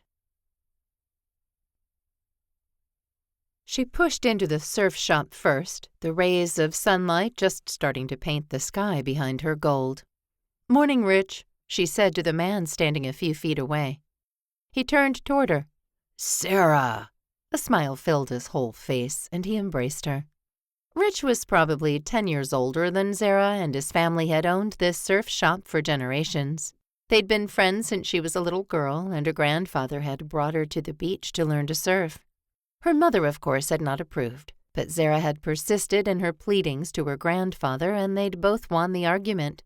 She pushed into the surf shop first, the rays of sunlight just starting to paint the sky behind her gold. "Morning, Rich," she said to the man standing a few feet away. He turned toward her. "Sarah!" A smile filled his whole face, and he embraced her. Rich was probably 10 years older than Zara, and his family had owned this surf shop for generations. They'd been friends since she was a little girl, and her grandfather had brought her to the beach to learn to surf. Her mother, of course, had not approved, but Zara had persisted in her pleadings to her grandfather, and they'd both won the argument.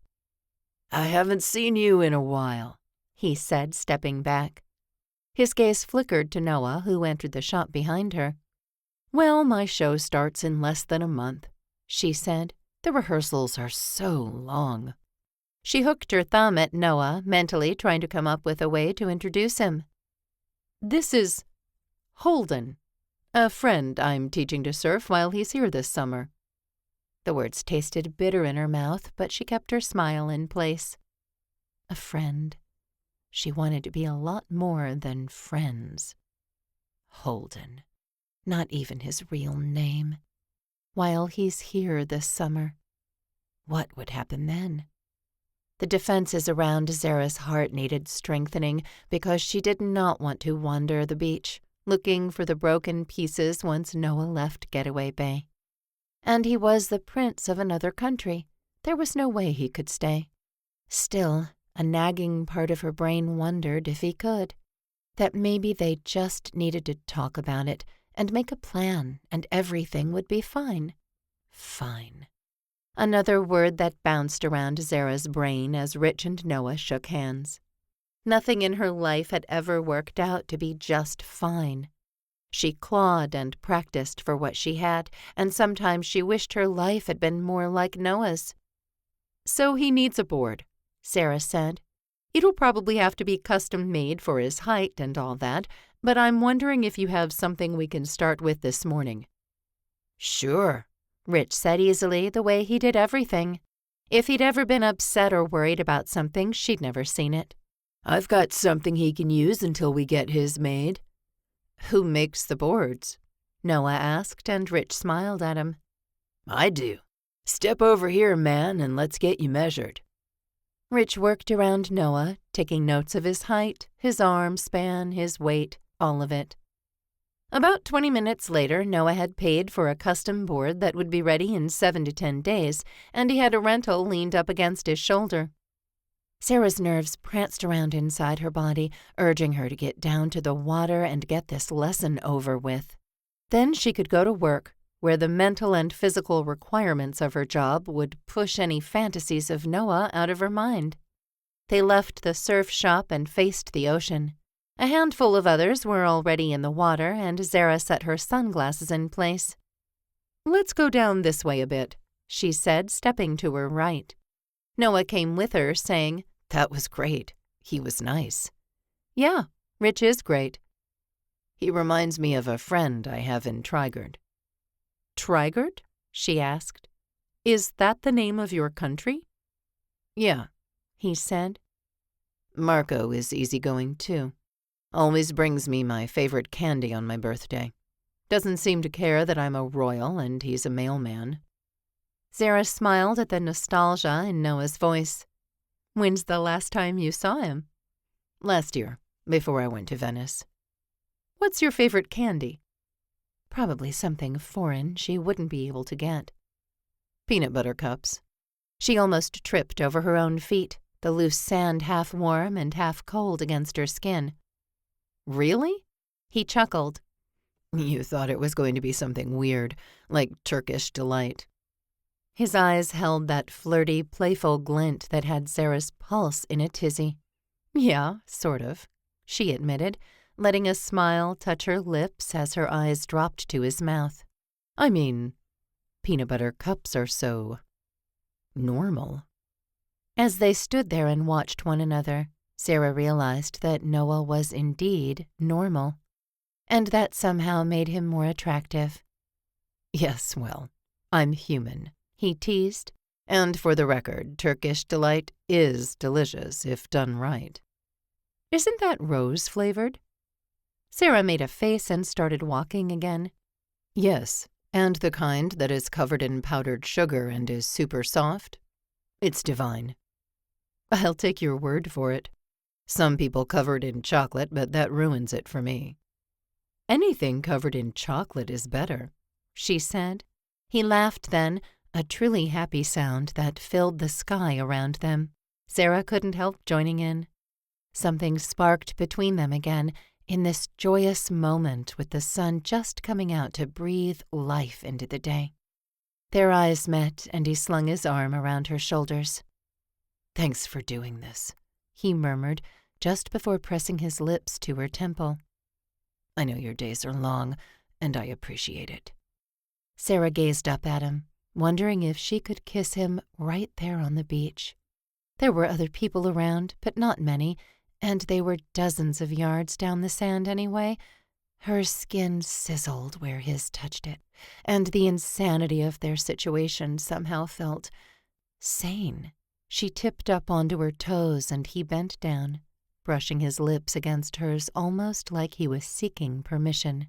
"I haven't seen you in a while," he said, stepping back. His gaze flickered to Noah, who entered the shop behind her. "Well, my show starts in less than a month," she said. "The rehearsals are so long." She hooked her thumb at Noah, mentally trying to come up with a way to introduce him. "This is Holden, a friend I'm teaching to surf while he's here this summer." The words tasted bitter in her mouth, but she kept her smile in place. A friend. She wanted to be a lot more than friends. Holden. Not even his real name. While he's here this summer. What would happen then? The defenses around Zara's heart needed strengthening because she did not want to wander the beach, looking for the broken pieces once Noah left Getaway Bay. And he was the prince of another country. There was no way he could stay. Still, a nagging part of her brain wondered if he could. That maybe they just needed to talk about it and make a plan, and everything would be fine. Fine. Another word that bounced around Zara's brain as Rich and Noah shook hands. Nothing in her life had ever worked out to be just fine. She clawed and practiced for what she had, and sometimes she wished her life had been more like Noah's. "So he needs a board," Zara said. "It'll probably have to be custom-made for his height and all that, but I'm wondering if you have something we can start with this morning." "Sure," Rich said easily, the way he did everything. If he'd ever been upset or worried about something, she'd never seen it. "I've got something he can use until we get his made." "Who makes the boards?" Noah asked, and Rich smiled at him. "I do. Step over here, man, and let's get you measured." Rich worked around Noah, taking notes of his height, his arm span, his weight, all of it. About 20 minutes later, Noah had paid for a custom board that would be ready in 7 to 10 days, and he had a rental leaned up against his shoulder. Sarah's nerves pranced around inside her body, urging her to get down to the water and get this lesson over with. Then she could go to work, where the mental and physical requirements of her job would push any fantasies of Noah out of her mind. They left the surf shop and faced the ocean. A handful of others were already in the water, and Zara set her sunglasses in place. "Let's go down this way a bit," she said, stepping to her right. Noah came with her, saying, "That was great. He was nice." "Yeah, Rich is great." "He reminds me of a friend I have in Trigard." "Trigard?" she asked. "Is that the name of your country?" "Yeah," he said. "Marco is easygoing, too. Always brings me my favorite candy on my birthday. Doesn't seem to care that I'm a royal and he's a mailman." Zara smiled at the nostalgia in Noah's voice. "When's the last time you saw him?" "Last year, before I went to Venice." "What's your favorite candy?" Probably something foreign she wouldn't be able to get. "Peanut butter cups." She almost tripped over her own feet, the loose sand half warm and half cold against her skin. "Really?" He chuckled. "You thought it was going to be something weird, like Turkish delight." His eyes held that flirty, playful glint that had Zara's pulse in a tizzy. "Yeah, sort of," she admitted, letting a smile touch her lips as her eyes dropped to his mouth. "I mean, peanut butter cups are so normal." As they stood there and watched one another, Zara realized that Noah was indeed normal, and that somehow made him more attractive. "Yes, well, I'm human," he teased. "And for the record, Turkish delight is delicious if done right." "Isn't that rose-flavored?" Zara made a face and started walking again. "Yes, and the kind that is covered in powdered sugar and is super soft. It's divine." "I'll take your word for it." "Some people cover it in chocolate, but that ruins it for me." "Anything covered in chocolate is better," she said. He laughed then, a truly happy sound that filled the sky around them. Zara couldn't help joining in. Something sparked between them again, in this joyous moment with the sun just coming out to breathe life into the day. Their eyes met, and he slung his arm around her shoulders. "Thanks for doing this," he murmured, just before pressing his lips to her temple. "I know your days are long, and I appreciate it." Zara gazed up at him, wondering if she could kiss him right there on the beach. There were other people around, but not many, and they were dozens of yards down the sand anyway. Her skin sizzled where his touched it, and the insanity of their situation somehow felt sane. She tipped up onto her toes, and he bent down, brushing his lips against hers almost like he was seeking permission.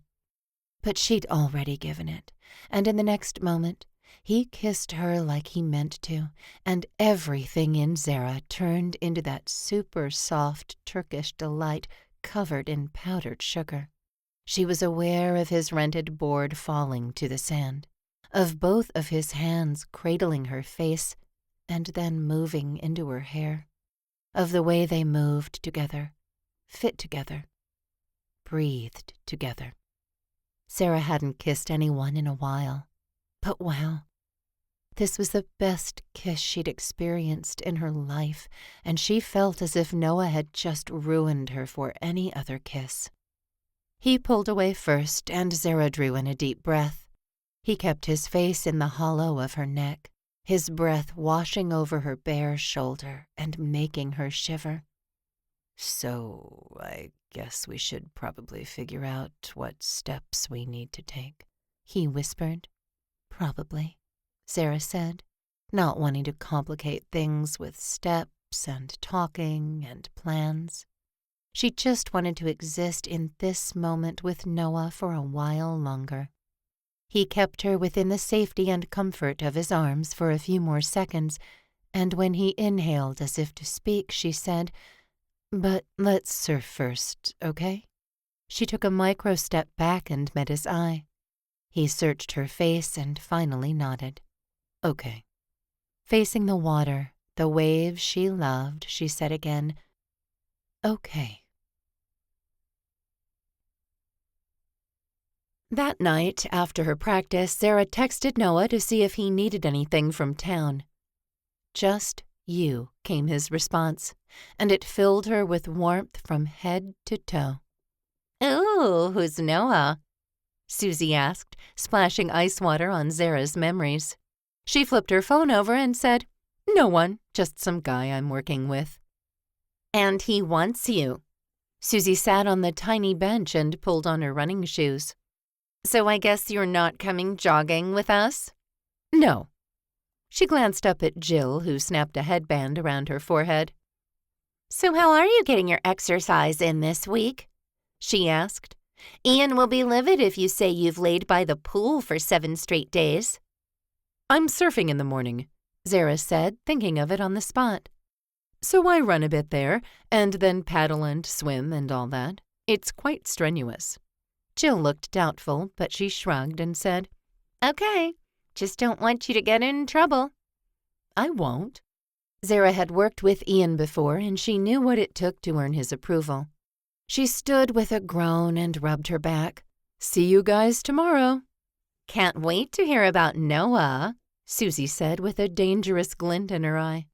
But she'd already given it, and in the next moment, he kissed her like he meant to, and everything in Zara turned into that super soft Turkish delight covered in powdered sugar. She was aware of his rented board falling to the sand, of both of his hands cradling her face and then moving into her hair, of the way they moved together, fit together, breathed together. Zara hadn't kissed anyone in a while, but wow. This was the best kiss she'd experienced in her life, and she felt as if Noah had just ruined her for any other kiss. He pulled away first, and Zara drew in a deep breath. He kept his face in the hollow of her neck, his breath washing over her bare shoulder and making her shiver. "So, I guess we should probably figure out what steps we need to take," he whispered. "Probably," Zara said, not wanting to complicate things with steps and talking and plans. She just wanted to exist in this moment with Noah for a while longer. He kept her within the safety and comfort of his arms for a few more seconds, and when he inhaled as if to speak, she said, "But let's surf first, okay?" She took a micro step back and met his eye. He searched her face and finally nodded. "Okay." Facing the water, the waves she loved, she said again, "Okay." That night, after her practice, Zara texted Noah to see if he needed anything from town. "Just you," came his response, and it filled her with warmth from head to toe. "Ooh, who's Noah?" Susie asked, splashing ice water on Zara's memories. She flipped her phone over and said, "No one, just some guy I'm working with." "And he wants you." Susie sat on the tiny bench and pulled on her running shoes. "So I guess you're not coming jogging with us?" "No." She glanced up at Jill, who snapped a headband around her forehead. "So how are you getting your exercise in this week?" she asked. "Ian will be livid if you say you've laid by the pool for 7 straight days." "I'm surfing in the morning," Zara said, thinking of it on the spot. "So I run a bit there, and then paddle and swim and all that. It's quite strenuous." Jill looked doubtful, but she shrugged and said, "Okay, just don't want you to get in trouble." "I won't." Zara had worked with Ian before, and she knew what it took to earn his approval. She stood with a groan and rubbed her back. "See you guys tomorrow." "Can't wait to hear about Noah," Susie said with a dangerous glint in her eye.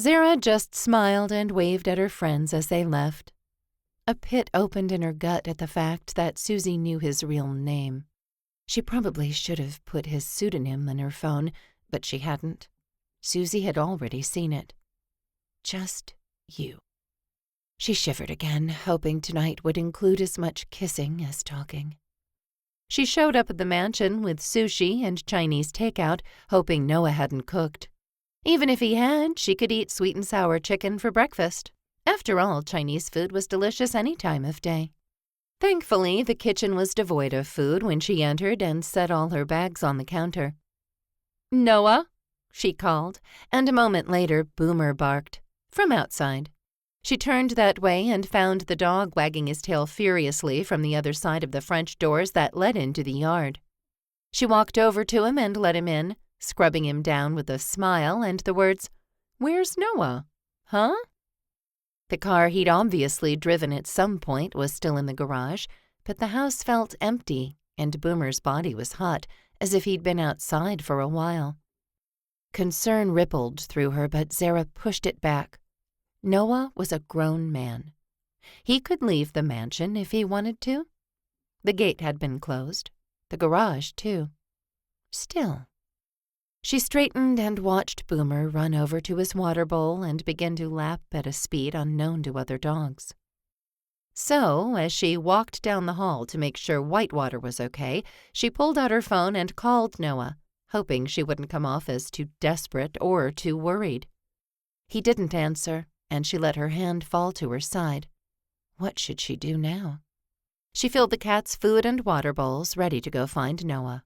Zara just smiled and waved at her friends as they left. A pit opened in her gut at the fact that Susie knew his real name. She probably should have put his pseudonym in her phone, but she hadn't. Susie had already seen it. "Just you." She shivered again, hoping tonight would include as much kissing as talking. She showed up at the mansion with sushi and Chinese takeout, hoping Noah hadn't cooked. Even if he had, she could eat sweet and sour chicken for breakfast. After all, Chinese food was delicious any time of day. Thankfully, the kitchen was devoid of food when she entered and set all her bags on the counter. "Noah?" she called, and a moment later Boomer barked, from outside. She turned that way and found the dog wagging his tail furiously from the other side of the French doors that led into the yard. She walked over to him and let him in, scrubbing him down with a smile and the words, "Where's Noah? Huh?" The car he'd obviously driven at some point was still in the garage, but the house felt empty, and Boomer's body was hot, as if he'd been outside for a while. Concern rippled through her, but Zara pushed it back. Noah was a grown man. He could leave the mansion if he wanted to. The gate had been closed, the garage too. Still. She straightened and watched Boomer run over to his water bowl and begin to lap at a speed unknown to other dogs. So, as she walked down the hall to make sure Whitewater was okay, she pulled out her phone and called Noah, hoping she wouldn't come off as too desperate or too worried. He didn't answer, and she let her hand fall to her side. What should she do now? She filled the cat's food and water bowls, ready to go find Noah.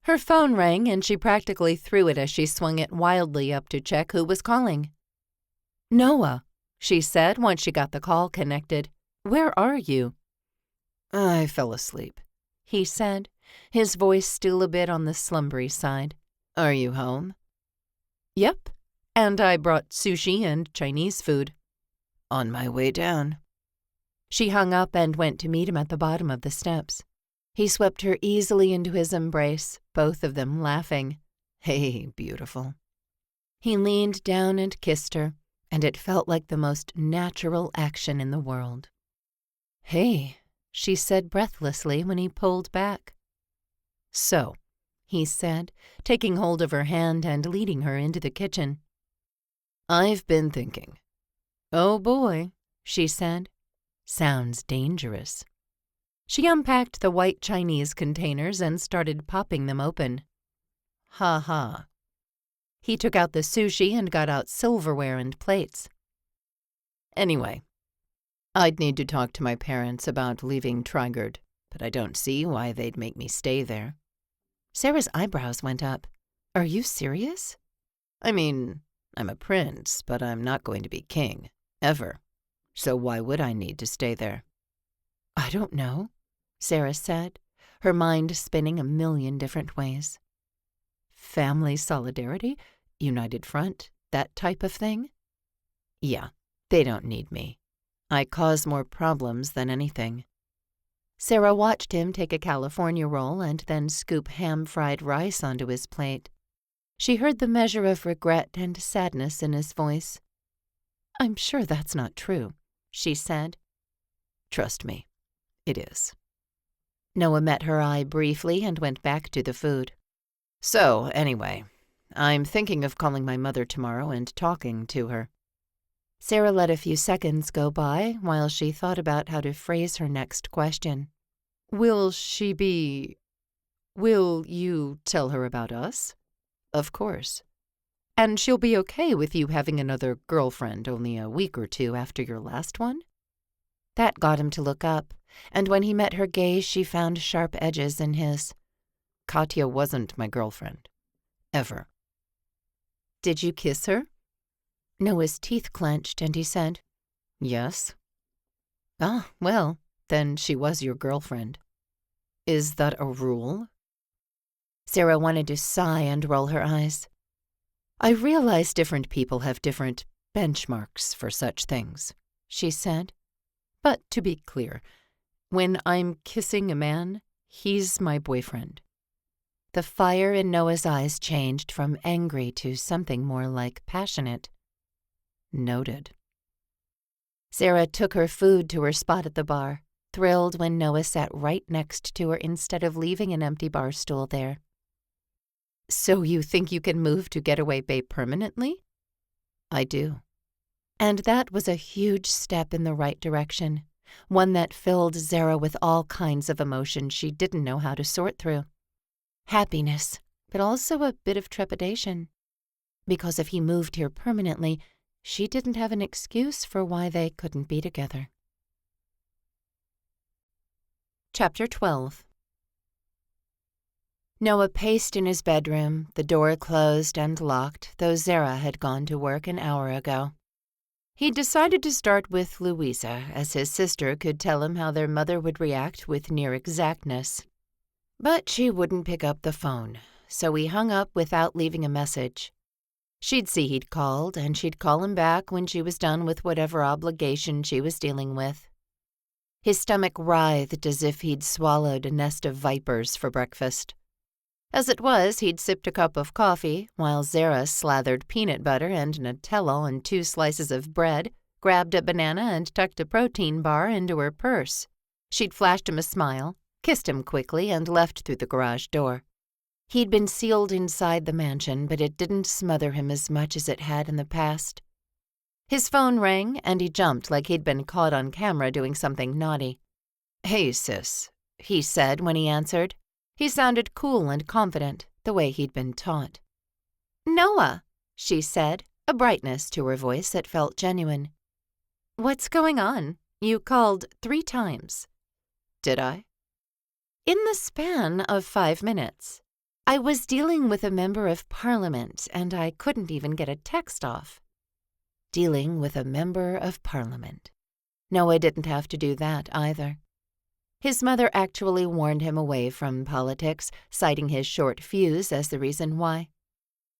Her phone rang, and she practically threw it as she swung it wildly up to check who was calling. "Noah," she said once she got the call connected. "Where are you?" "I fell asleep," he said, his voice still a bit on the slumbery side. "Are you home?" "Yep, and I brought sushi and Chinese food." "On my way down." She hung up and went to meet him at the bottom of the steps. He swept her easily into his embrace, both of them laughing. "Hey, beautiful." He leaned down and kissed her, and it felt like the most natural action in the world. "Hey," she said breathlessly when he pulled back. "So," he said, taking hold of her hand and leading her into the kitchen. "I've been thinking." "Oh boy," she said. "Sounds dangerous." She unpacked the white Chinese containers and started popping them open. "Ha ha." He took out the sushi and got out silverware and plates. "Anyway, I'd need to talk to my parents about leaving Trigard, but I don't see why they'd make me stay there." Sarah's eyebrows went up. "Are you serious?" "I mean, I'm a prince, but I'm not going to be king, ever. So why would I need to stay there?" "I don't know," Sarah said, her mind spinning a million different ways. "Family solidarity, united front, that type of thing?" "Yeah, they don't need me. I cause more problems than anything." Sarah watched him take a California roll and then scoop ham-fried rice onto his plate. She heard the measure of regret and sadness in his voice. "I'm sure that's not true," she said. "Trust me, it is." Noah met her eye briefly and went back to the food. "So, anyway, I'm thinking of calling my mother tomorrow and talking to her." Sarah let a few seconds go by while she thought about how to phrase her next question. "Will you tell her about us?" "Of course." "And she'll be okay with you having another girlfriend only a week or two after your last one?" That got him to look up, and when he met her gaze she found sharp edges in his. "Katya wasn't my girlfriend. Ever." "Did you kiss her?" Noah's teeth clenched, and he said, "Yes." "Ah, well, then she was your girlfriend." "Is that a rule?" Sarah wanted to sigh and roll her eyes. "I realize different people have different benchmarks for such things," she said. "But to be clear, when I'm kissing a man, he's my boyfriend." The fire in Noah's eyes changed from angry to something more like passionate. "Noted." Sarah took her food to her spot at the bar, thrilled when Noah sat right next to her instead of leaving an empty bar stool there. "So you think you can move to Getaway Bay permanently?" "I do." And that was a huge step in the right direction, one that filled Zara with all kinds of emotions she didn't know how to sort through. Happiness, but also a bit of trepidation. Because if he moved here permanently, she didn't have an excuse for why they couldn't be together. Chapter 12. Noah paced in his bedroom, the door closed and locked, though Zara had gone to work an hour ago. He decided to start with Louisa, as his sister could tell him how their mother would react with near exactness. But she wouldn't pick up the phone, so he hung up without leaving a message. She'd see he'd called, and she'd call him back when she was done with whatever obligation she was dealing with. His stomach writhed as if he'd swallowed a nest of vipers for breakfast. As it was, he'd sipped a cup of coffee, while Zara slathered peanut butter and Nutella on 2 slices of bread, grabbed a banana and tucked a protein bar into her purse. She'd flashed him a smile, kissed him quickly, and left through the garage door. He'd been sealed inside the mansion, but it didn't smother him as much as it had in the past. His phone rang, and he jumped like he'd been caught on camera doing something naughty. "Hey, sis," he said when he answered. He sounded cool and confident, the way he'd been taught. "Noah," she said, a brightness to her voice that felt genuine. "What's going on? You called 3 times." "Did I?" "In the span of 5 minutes. I was dealing with a member of Parliament, and I couldn't even get a text off." Dealing with a member of Parliament. Noah didn't have to do that either. His mother actually warned him away from politics, citing his short fuse as the reason why.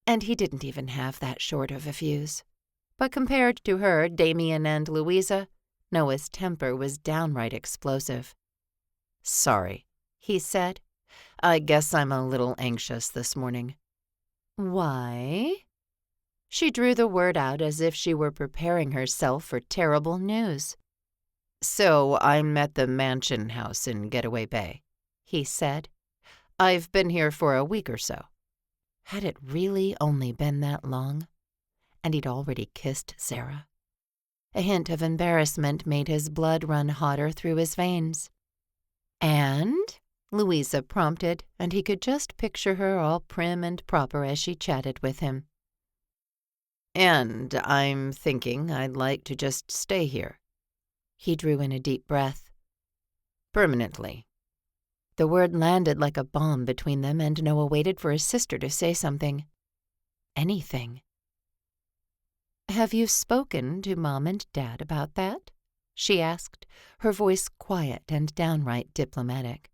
And he didn't even have that short of a fuse. But compared to her, Damien and Louisa, Noah's temper was downright explosive. "Sorry," he said. "I guess I'm a little anxious this morning." "Why?" She drew the word out as if she were preparing herself for terrible news. "So I'm at the mansion house in Getaway Bay," he said. "I've been here for a week or so." Had it really only been that long? And he'd already kissed Zara. A hint of embarrassment made his blood run hotter through his veins. "And?" Louisa prompted, and he could just picture her all prim and proper as she chatted with him. "And I'm thinking I'd like to just stay here." He drew in a deep breath. "Permanently." The word landed like a bomb between them, and Noah waited for his sister to say something. Anything. "Have you spoken to Mom and Dad about that?" she asked, her voice quiet and downright diplomatic.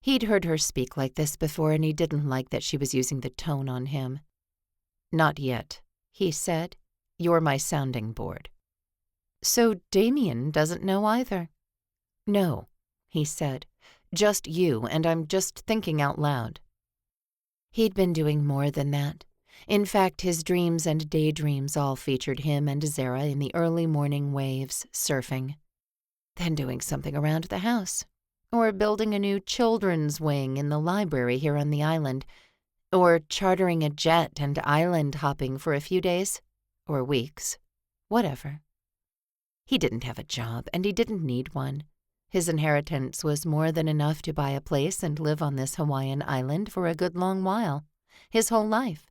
He'd heard her speak like this before, and he didn't like that she was using the tone on him. "Not yet," he said. "You're my sounding board." "So Damien doesn't know either?" "No," he said. "Just you, and I'm just thinking out loud." He'd been doing more than that. In fact, his dreams and daydreams all featured him and Zara in the early morning waves, surfing. Then doing something around the house. Or building a new children's wing in the library here on the island. Or chartering a jet and island hopping for a few days. Or weeks. Whatever. He didn't have a job, and he didn't need one. His inheritance was more than enough to buy a place and live on this Hawaiian island for a good long while. His whole life.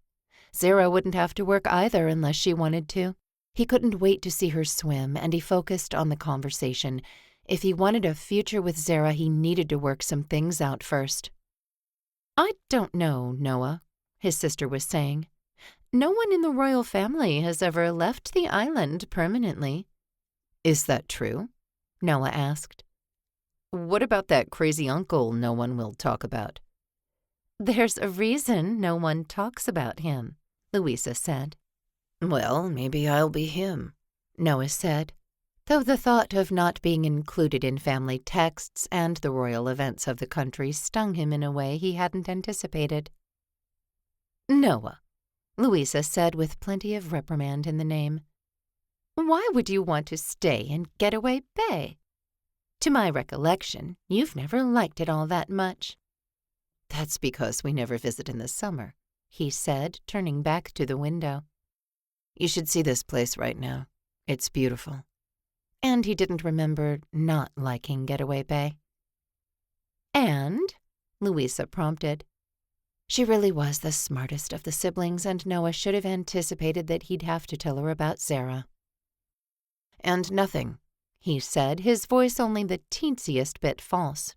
Zara wouldn't have to work either unless she wanted to. He couldn't wait to see her swim, and he focused on the conversation. If he wanted a future with Zara, he needed to work some things out first. "I don't know, Noah," his sister was saying. "No one in the royal family has ever left the island permanently." "Is that true?" Noah asked. "What about that crazy uncle no one will talk about?" "There's a reason no one talks about him," Louisa said. "Well, maybe I'll be him," Noah said, though the thought of not being included in family texts and the royal events of the country stung him in a way he hadn't anticipated. "Noah," Louisa said with plenty of reprimand in the name, "why would you want to stay in Getaway Bay? To my recollection, you've never liked it all that much." "That's because we never visit in the summer," he said, turning back to the window. "You should see this place right now. It's beautiful." And he didn't remember not liking Getaway Bay. "And?" Louisa prompted. She really was the smartest of the siblings, and Noah should have anticipated that he'd have to tell her about Zara. "And nothing," he said, his voice only the teensiest bit false.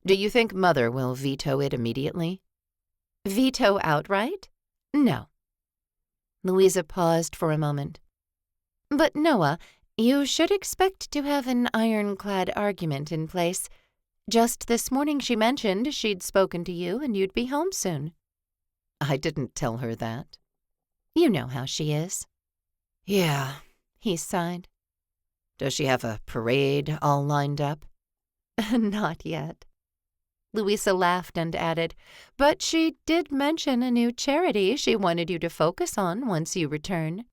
"Do you think Mother will veto it immediately?" "Veto outright? No." Louisa paused for a moment. "But Noah, you should expect to have an ironclad argument in place. Just this morning she mentioned she'd spoken to you and you'd be home soon." "I didn't tell her that." "You know how she is." "Yeah," he sighed. "Does she have a parade all lined up?" "Not yet." Louisa laughed and added, "But she did mention a new charity she wanted you to focus on once you return."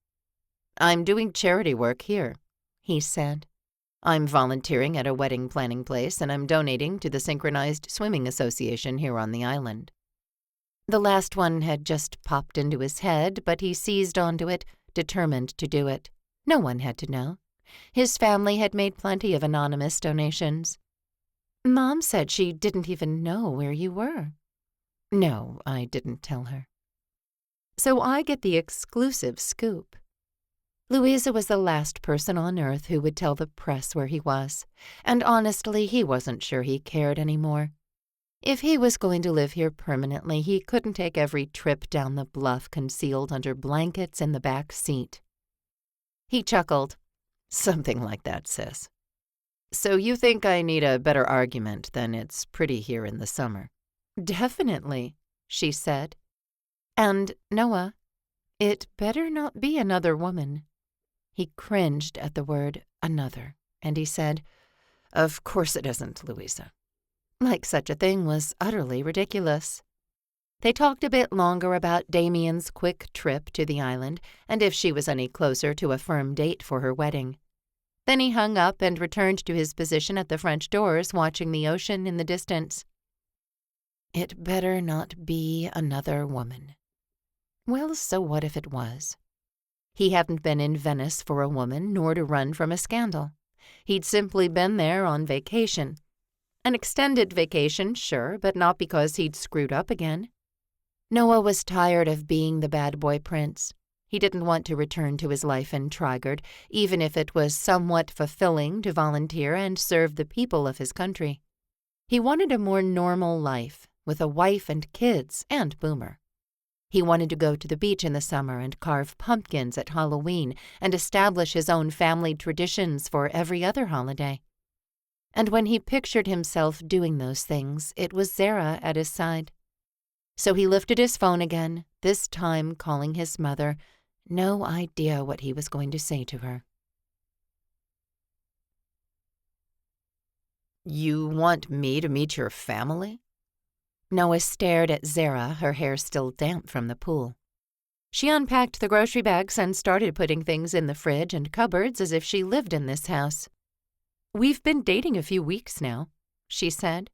"I'm doing charity work here," he said. "I'm volunteering at a wedding planning place, and I'm donating to the Synchronized Swimming Association here on the island." The last one had just popped into his head, but he seized onto it, determined to do it. No one had to know. His family had made plenty of anonymous donations. "Mom said she didn't even know where you were." "No, I didn't tell her." "So I get the exclusive scoop." Louisa was the last person on earth who would tell the press where he was, and honestly, he wasn't sure he cared anymore. If he was going to live here permanently, he couldn't take every trip down the bluff concealed under blankets in the back seat. He chuckled. "Something like that, sis." So you think I need a better argument than it's pretty here in the summer? Definitely, she said. And, Noah, it better not be another woman. He cringed at the word another, and he said, Of course it isn't, Louisa. Like such a thing was utterly ridiculous. They talked a bit longer about Damien's quick trip to the island and if she was any closer to a firm date for her wedding. Then he hung up and returned to his position at the French doors, watching the ocean in the distance. It better not be another woman. Well, so what if it was? He hadn't been in Venice for a woman, nor to run from a scandal. He'd simply been there on vacation. An extended vacation, sure, but not because he'd screwed up again. Noah was tired of being the bad boy prince. He didn't want to return to his life in Trigard, even if it was somewhat fulfilling to volunteer and serve the people of his country. He wanted a more normal life, with a wife and kids and Boomer. He wanted to go to the beach in the summer and carve pumpkins at Halloween and establish his own family traditions for every other holiday. And when he pictured himself doing those things, it was Zara at his side. So he lifted his phone again, this time calling his mother. No idea what he was going to say to her. You want me to meet your family? Noah stared at Zara, her hair still damp from the pool. She unpacked the grocery bags and started putting things in the fridge and cupboards as if she lived in this house. We've been dating a few weeks now, she said.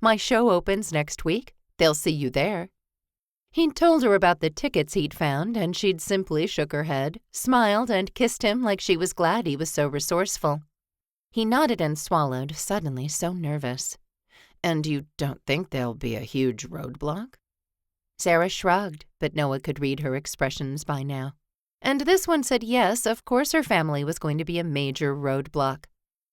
My show opens next week. They'll see you there. He'd told her about the tickets he'd found, and she'd simply shook her head, smiled, and kissed him like she was glad he was so resourceful. He nodded and swallowed, suddenly so nervous. And you don't think there'll be a huge roadblock? Zara shrugged, but Noah could read her expressions by now. And this one said yes, of course her family was going to be a major roadblock.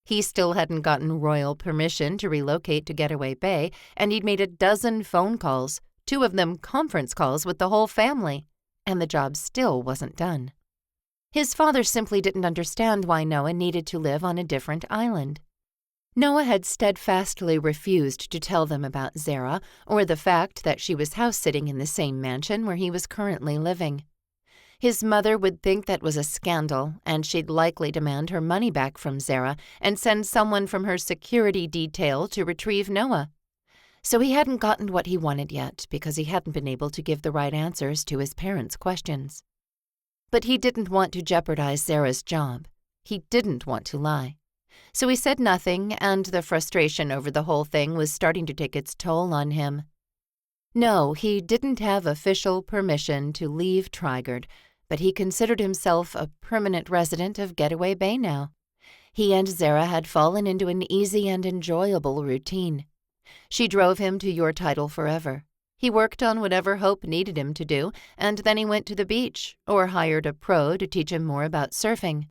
He still hadn't gotten royal permission to relocate to Getaway Bay, and he'd made a dozen phone calls, 2 of them conference calls with the whole family, and the job still wasn't done. His father simply didn't understand why Noah needed to live on a different island. Noah had steadfastly refused to tell them about Zara or the fact that she was house-sitting in the same mansion where he was currently living. His mother would think that was a scandal, and she'd likely demand her money back from Zara and send someone from her security detail to retrieve Noah. So he hadn't gotten what he wanted yet because he hadn't been able to give the right answers to his parents' questions. But he didn't want to jeopardize Zara's job. He didn't want to lie. So he said nothing, and the frustration over the whole thing was starting to take its toll on him. No, he didn't have official permission to leave Trigard, but he considered himself a permanent resident of Getaway Bay now. He and Zara had fallen into an easy and enjoyable routine. She drove him to Your Title forever. He worked on whatever Hope needed him to do, and then he went to the beach, or hired a pro to teach him more about surfing.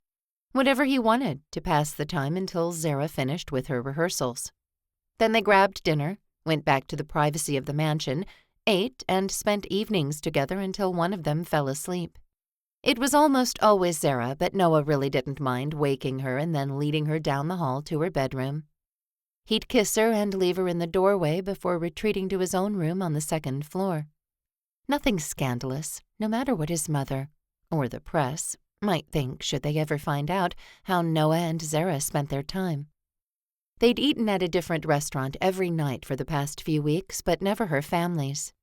Whatever he wanted to pass the time until Zara finished with her rehearsals. Then they grabbed dinner, went back to the privacy of the mansion, ate, and spent evenings together until one of them fell asleep. It was almost always Zara, but Noah really didn't mind waking her and then leading her down the hall to her bedroom. He'd kiss her and leave her in the doorway before retreating to his own room on the 2nd floor. Nothing scandalous, no matter what his mother, or the press, might think should they ever find out how Noah and Zara spent their time. They'd eaten at a different restaurant every night for the past few weeks, but never her families.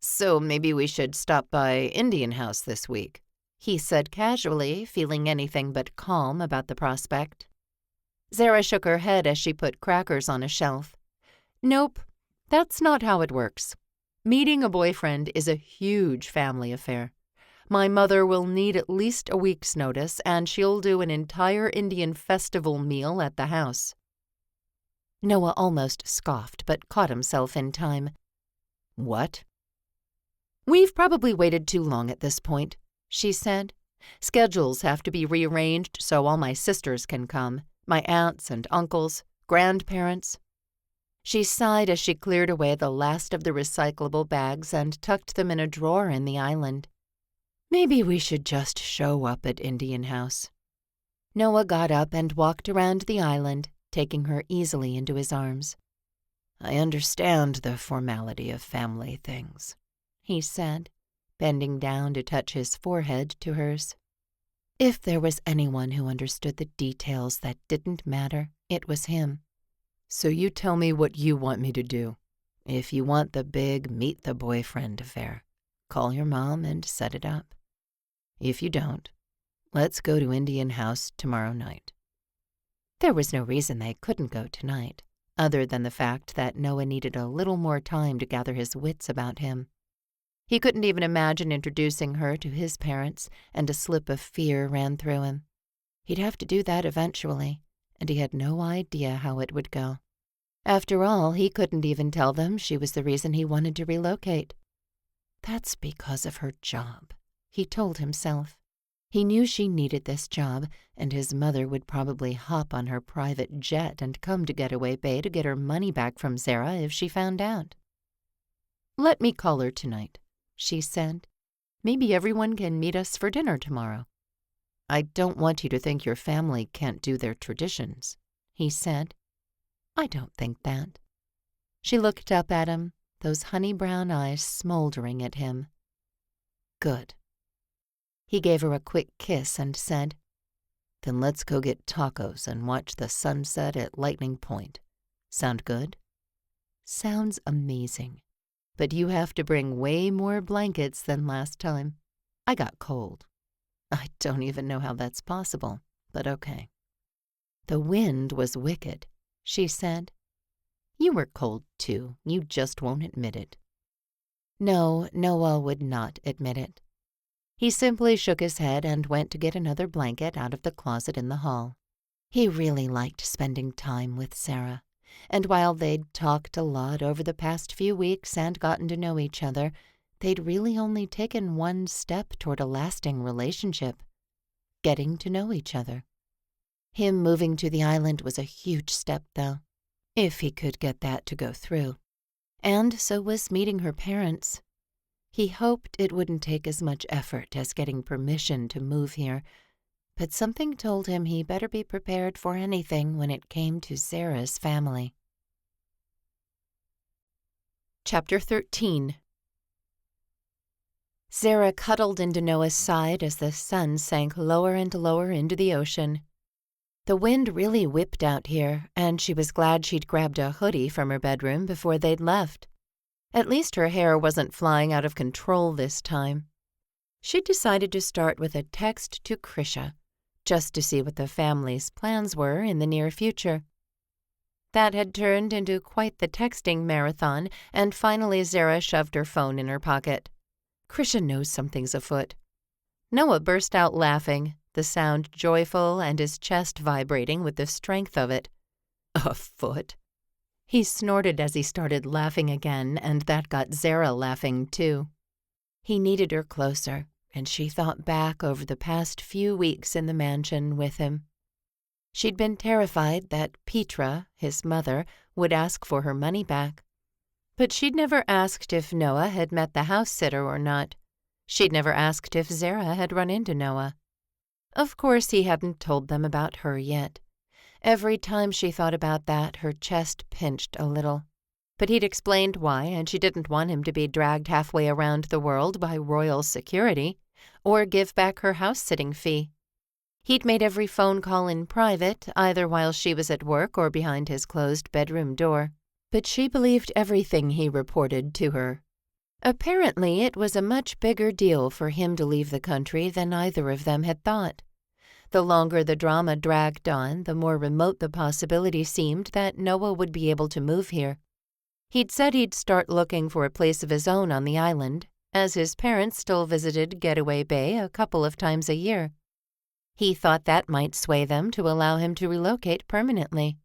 So maybe we should stop by Indian House this week, he said casually, feeling anything but calm about the prospect. Zara shook her head as she put crackers on a shelf. Nope, that's not how it works. Meeting a boyfriend is a huge family affair. My mother will need at least a week's notice, and she'll do an entire Indian festival meal at the house. Noah almost scoffed, but caught himself in time. What? We've probably waited too long at this point, she said. Schedules have to be rearranged so all my sisters can come, my aunts and uncles, grandparents. She sighed as she cleared away the last of the recyclable bags and tucked them in a drawer in the island. Maybe we should just show up at Indian House. Noah got up and walked around the island, taking her easily into his arms. "I understand the formality of family things," he said, bending down to touch his forehead to hers. If there was anyone who understood the details that didn't matter, it was him. "So you tell me what you want me to do. If you want the big meet-the-boyfriend affair, call your mom and set it up. If you don't, let's go to Indian House tomorrow night." There was no reason they couldn't go tonight, other than the fact that Noah needed a little more time to gather his wits about him. He couldn't even imagine introducing her to his parents, and a slip of fear ran through him. He'd have to do that eventually, and he had no idea how it would go. After all, he couldn't even tell them she was the reason he wanted to relocate. That's because of her job, he told himself. He knew she needed this job, and his mother would probably hop on her private jet and come to Getaway Bay to get her money back from Zara if she found out. "Let me call her tonight," she said. "Maybe everyone can meet us for dinner tomorrow." "I don't want you to think your family can't do their traditions," he said. "I don't think that." She looked up at him, those honey-brown eyes smoldering at him. "Good." He gave her a quick kiss and said, "Then let's go get tacos and watch the sunset at Lightning Point. Sound good?" "Sounds amazing. But you have to bring way more blankets than last time. I got cold." "I don't even know how that's possible, but okay." "The wind was wicked," she said. "You were cold too, you just won't admit it." No, Noah would not admit it. He simply shook his head and went to get another blanket out of the closet in the hall. He really liked spending time with Zara, and while they'd talked a lot over the past few weeks and gotten to know each other, they'd really only taken one step toward a lasting relationship, getting to know each other. Him moving to the island was a huge step, though, if he could get that to go through. And so was meeting her parents. He hoped it wouldn't take as much effort as getting permission to move here, but something told him he better be prepared for anything when it came to Zara's family. Chapter 13. Zara cuddled into Noah's side as the sun sank lower and lower into the ocean. The wind really whipped out here, and she was glad she'd grabbed a hoodie from her bedroom before they'd left. At least her hair wasn't flying out of control this time. She decided to start with a text to Krisha, just to see what the family's plans were in the near future. That had turned into quite the texting marathon, and finally Zara shoved her phone in her pocket. Krisha knows something's afoot. Noah burst out laughing, the sound joyful and his chest vibrating with the strength of it. "Afoot?" He snorted as he started laughing again, and that got Zara laughing too. He needed her closer, and she thought back over the past few weeks in the mansion with him. She'd been terrified that Petra, his mother, would ask for her money back. But she'd never asked if Noah had met the house-sitter or not. She'd never asked if Zara had run into Noah. Of course, he hadn't told them about her yet. Every time she thought about that, her chest pinched a little. But he'd explained why, and she didn't want him to be dragged halfway around the world by royal security, or give back her house-sitting fee. He'd made every phone call in private, either while she was at work or behind his closed bedroom door. But she believed everything he reported to her. Apparently, it was a much bigger deal for him to leave the country than either of them had thought. The longer the drama dragged on, the more remote the possibility seemed that Noah would be able to move here. He'd said he'd start looking for a place of his own on the island, as his parents still visited Getaway Bay a couple of times a year. He thought that might sway them to allow him to relocate permanently.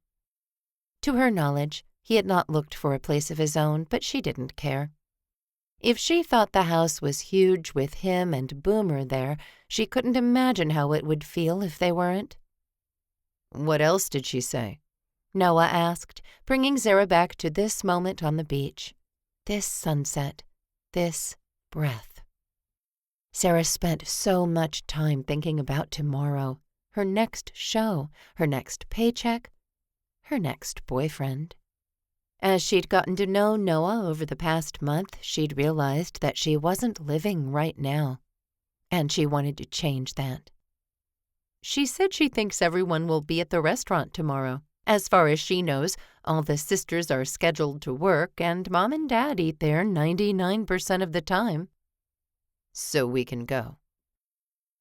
To her knowledge, he had not looked for a place of his own, but she didn't care. If she thought the house was huge with him and Boomer there, she couldn't imagine how it would feel if they weren't. "What else did she say?" Noah asked, bringing Zara back to this moment on the beach. This sunset. This breath. Zara spent so much time thinking about tomorrow, her next show, her next paycheck, her next boyfriend. As she'd gotten to know Noah over the past month, she'd realized that she wasn't living right now, and she wanted to change that. She said she thinks everyone will be at the restaurant tomorrow. As far as she knows, all the sisters are scheduled to work, and Mom and Dad eat there 99% of the time. So we can go.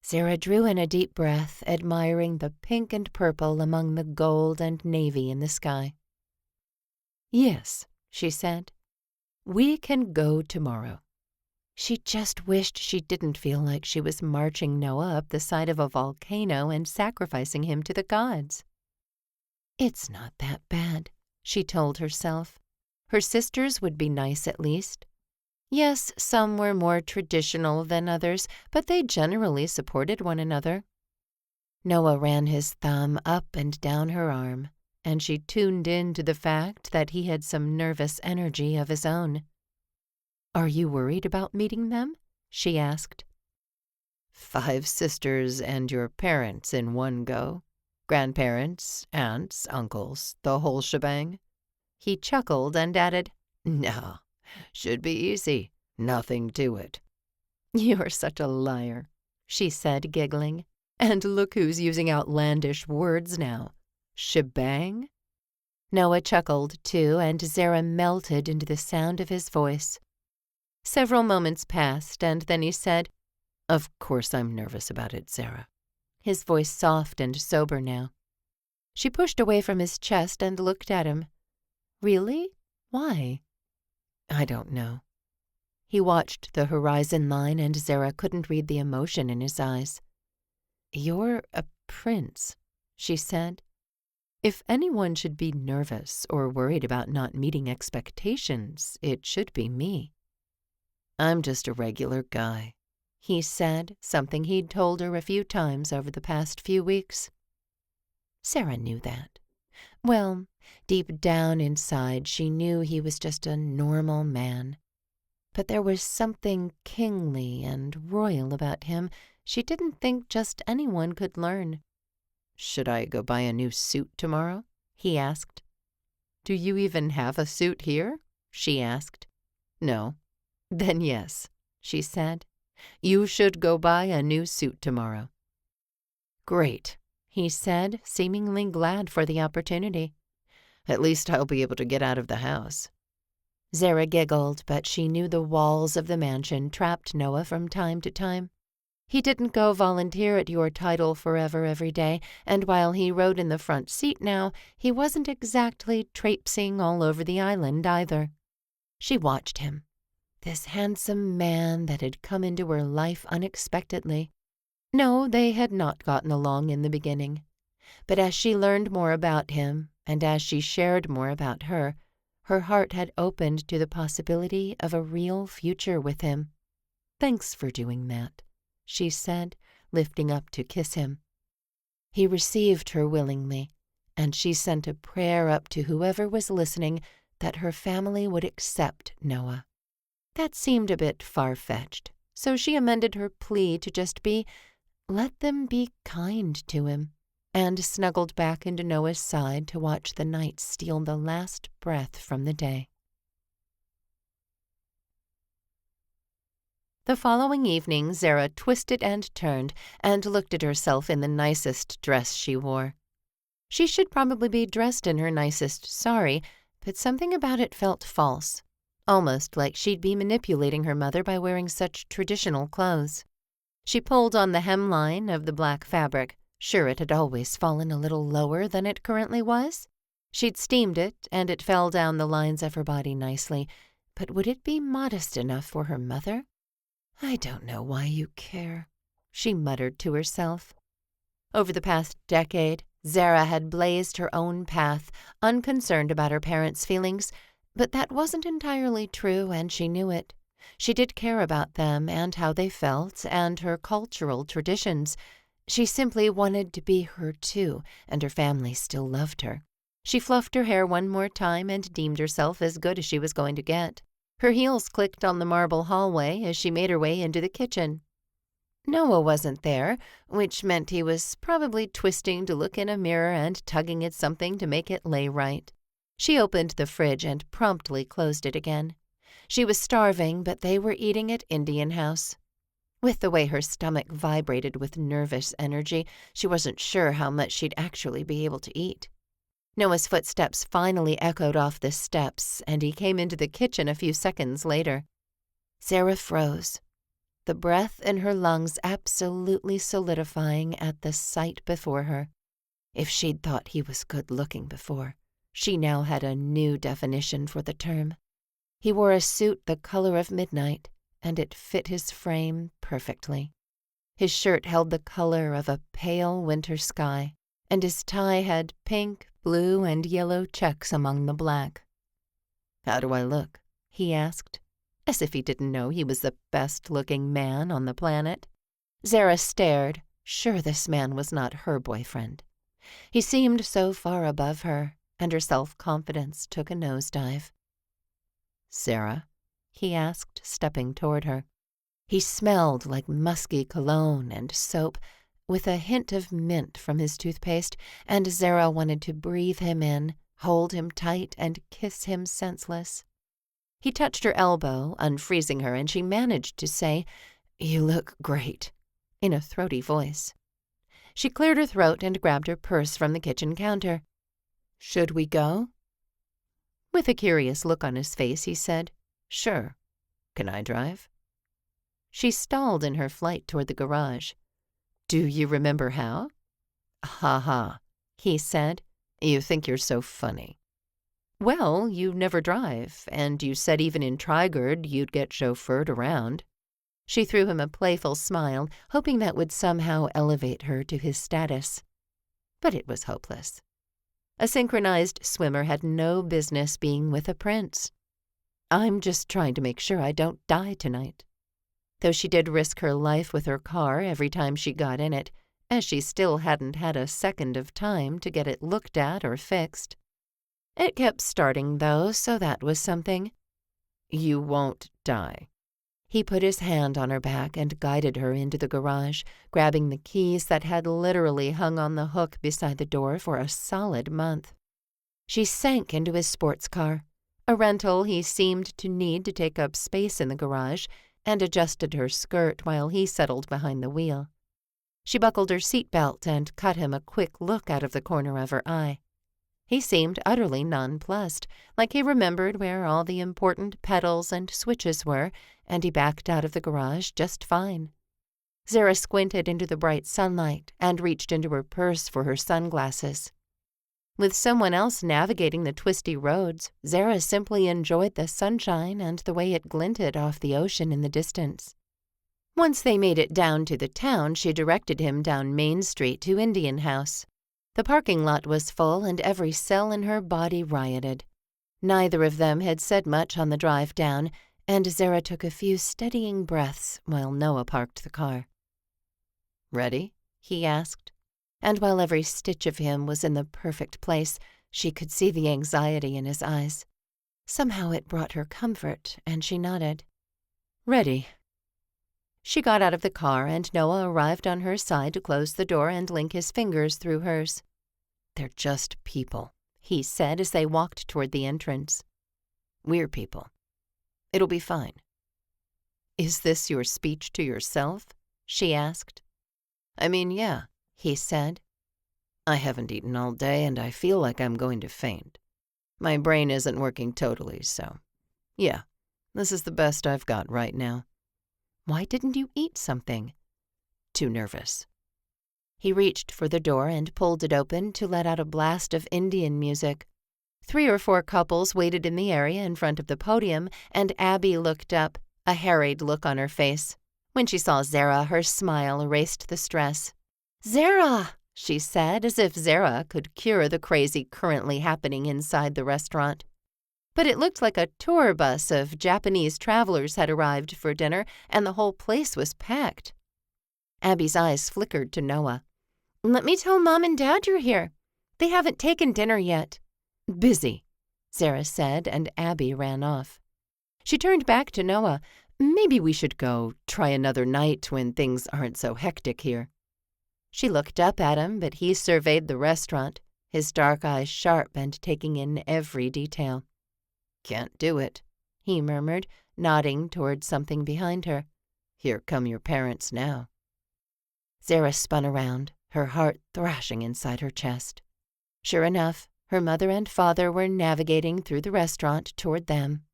Zara drew in a deep breath, admiring the pink and purple among the gold and navy in the sky. Yes, she said. We can go tomorrow. She just wished she didn't feel like she was marching Noah up the side of a volcano and sacrificing him to the gods. It's not that bad, she told herself. Her sisters would be nice at least. Yes, some were more traditional than others, but they generally supported one another. Noah ran his thumb up and down her arm, and she tuned in to the fact that he had some nervous energy of his own. Are you worried about meeting them? She asked. 5 sisters and your parents in one go? Grandparents, aunts, uncles, the whole shebang? He chuckled and added, No, should be easy. Nothing to it. You're such a liar, she said, giggling. And look who's using outlandish words now. Shebang? Noah chuckled, too, and Zara melted into the sound of his voice. Several moments passed, and then he said, Of course I'm nervous about it, Zara. His voice soft and sober now. She pushed away from his chest and looked at him. Really? Why? I don't know. He watched the horizon line, and Zara couldn't read the emotion in his eyes. You're a prince, she said. If anyone should be nervous or worried about not meeting expectations, it should be me. I'm just a regular guy, he said, something he'd told her a few times over the past few weeks. Zara knew that. Well, deep down inside, she knew he was just a normal man. But there was something kingly and royal about him she didn't think just anyone could learn. Should I go buy a new suit tomorrow? He asked. Do you even have a suit here? She asked. No. Then yes, she said. You should go buy a new suit tomorrow. Great, he said, seemingly glad for the opportunity. At least I'll be able to get out of the house. Zara giggled, but she knew the walls of the mansion trapped Noah from time to time. He didn't go volunteer at Your Title Forever every day, and while he rode in the front seat now, he wasn't exactly traipsing all over the island either. She watched him, this handsome man that had come into her life unexpectedly. No, they had not gotten along in the beginning. But as she learned more about him, and as she shared more about her heart had opened to the possibility of a real future with him. Thanks for doing that, she said, lifting up to kiss him. He received her willingly, and she sent a prayer up to whoever was listening that her family would accept Noah. That seemed a bit far-fetched, so she amended her plea to just be, let them be kind to him, and snuggled back into Noah's side to watch the night steal the last breath from the day. The following evening, Zara twisted and turned and looked at herself in the nicest dress she wore. She should probably be dressed in her nicest sari, but something about it felt false, almost like she'd be manipulating her mother by wearing such traditional clothes. She pulled on the hemline of the black fabric, sure it had always fallen a little lower than it currently was. She'd steamed it, and it fell down the lines of her body nicely, but would it be modest enough for her mother? I don't know why you care, she muttered to herself. Over the past decade, Zara had blazed her own path, unconcerned about her parents' feelings, but that wasn't entirely true, and she knew it. She did care about them and how they felt and her cultural traditions. She simply wanted to be her too, and her family still loved her. She fluffed her hair one more time and deemed herself as good as she was going to get. Her heels clicked on the marble hallway as she made her way into the kitchen. Noah wasn't there, which meant he was probably twisting to look in a mirror and tugging at something to make it lay right. She opened the fridge and promptly closed it again. She was starving, but they were eating at Indian House. With the way her stomach vibrated with nervous energy, she wasn't sure how much she'd actually be able to eat. Noah's footsteps finally echoed off the steps, and he came into the kitchen a few seconds later. Zara froze, the breath in her lungs absolutely solidifying at the sight before her. If she'd thought he was good-looking before, she now had a new definition for the term. He wore a suit the color of midnight, and it fit his frame perfectly. His shirt held the color of a pale winter sky, and his tie had pink, blue, and yellow checks among the black. "How do I look?" he asked, as if he didn't know he was the best-looking man on the planet. Zara stared, sure this man was not her boyfriend. He seemed so far above her, and her self-confidence took a nosedive. "Zara?" he asked, stepping toward her. He smelled like musky cologne and soap, with a hint of mint from his toothpaste, and Zara wanted to breathe him in, hold him tight, and kiss him senseless. He touched her elbow, unfreezing her, and she managed to say, "You look great," in a throaty voice. She cleared her throat and grabbed her purse from the kitchen counter. "Should we go?" With a curious look on his face, he said, "Sure. Can I drive?" She stalled in her flight toward the garage. "Do you remember how?" "Ha ha," he said. "You think you're so funny." "Well, you never drive, and you said even in Trigard you'd get chauffeured around." She threw him a playful smile, hoping that would somehow elevate her to his status. But it was hopeless. A synchronized swimmer had no business being with a prince. "I'm just trying to make sure I don't die tonight." Though she did risk her life with her car every time she got in it, as she still hadn't had a second of time to get it looked at or fixed. It kept starting, though, so that was something. "You won't die." He put his hand on her back and guided her into the garage, grabbing the keys that had literally hung on the hook beside the door for a solid month. She sank into his sports car, a rental he seemed to need to take up space in the garage, and adjusted her skirt while he settled behind the wheel. She buckled her seatbelt and cut him a quick look out of the corner of her eye. He seemed utterly nonplussed, like he remembered where all the important pedals and switches were, and he backed out of the garage just fine. Zara squinted into the bright sunlight and reached into her purse for her sunglasses. With someone else navigating the twisty roads, Zara simply enjoyed the sunshine and the way it glinted off the ocean in the distance. Once they made it down to the town, she directed him down Main Street to Indian House. The parking lot was full and every cell in her body rioted. Neither of them had said much on the drive down, and Zara took a few steadying breaths while Noah parked the car. "Ready?" he asked. And while every stitch of him was in the perfect place, she could see the anxiety in his eyes. Somehow it brought her comfort, and she nodded. "Ready." She got out of the car, and Noah arrived on her side to close the door and link his fingers through hers. "They're just people," he said as they walked toward the entrance. "We're people. It'll be fine." "Is this your speech to yourself?" she asked. "I mean, yeah," he said. "I haven't eaten all day, and I feel like I'm going to faint. My brain isn't working totally, so yeah, this is the best I've got right now." "Why didn't you eat something?" "Too nervous." He reached for the door and pulled it open to let out a blast of Indian music. 3 or 4 couples waited in the area in front of the podium, and Abby looked up, a harried look on her face. When she saw Zara, her smile erased the stress. "Zara!" she said, as if Zara could cure the crazy currently happening inside the restaurant. But it looked like a tour bus of Japanese travelers had arrived for dinner, and the whole place was packed. Abby's eyes flickered to Noah. "Let me tell Mom and Dad you're here. They haven't taken dinner yet." "Busy," Zara said, and Abby ran off. She turned back to Noah. Maybe we should go try another night when things aren't so hectic here." She looked up at him, but he surveyed the restaurant, his dark eyes sharp and taking in every detail. "Can't do it," he murmured, nodding toward something behind her. "Here come your parents now." Zara spun around, her heart thrashing inside her chest. Sure enough, her mother and father were navigating through the restaurant toward them.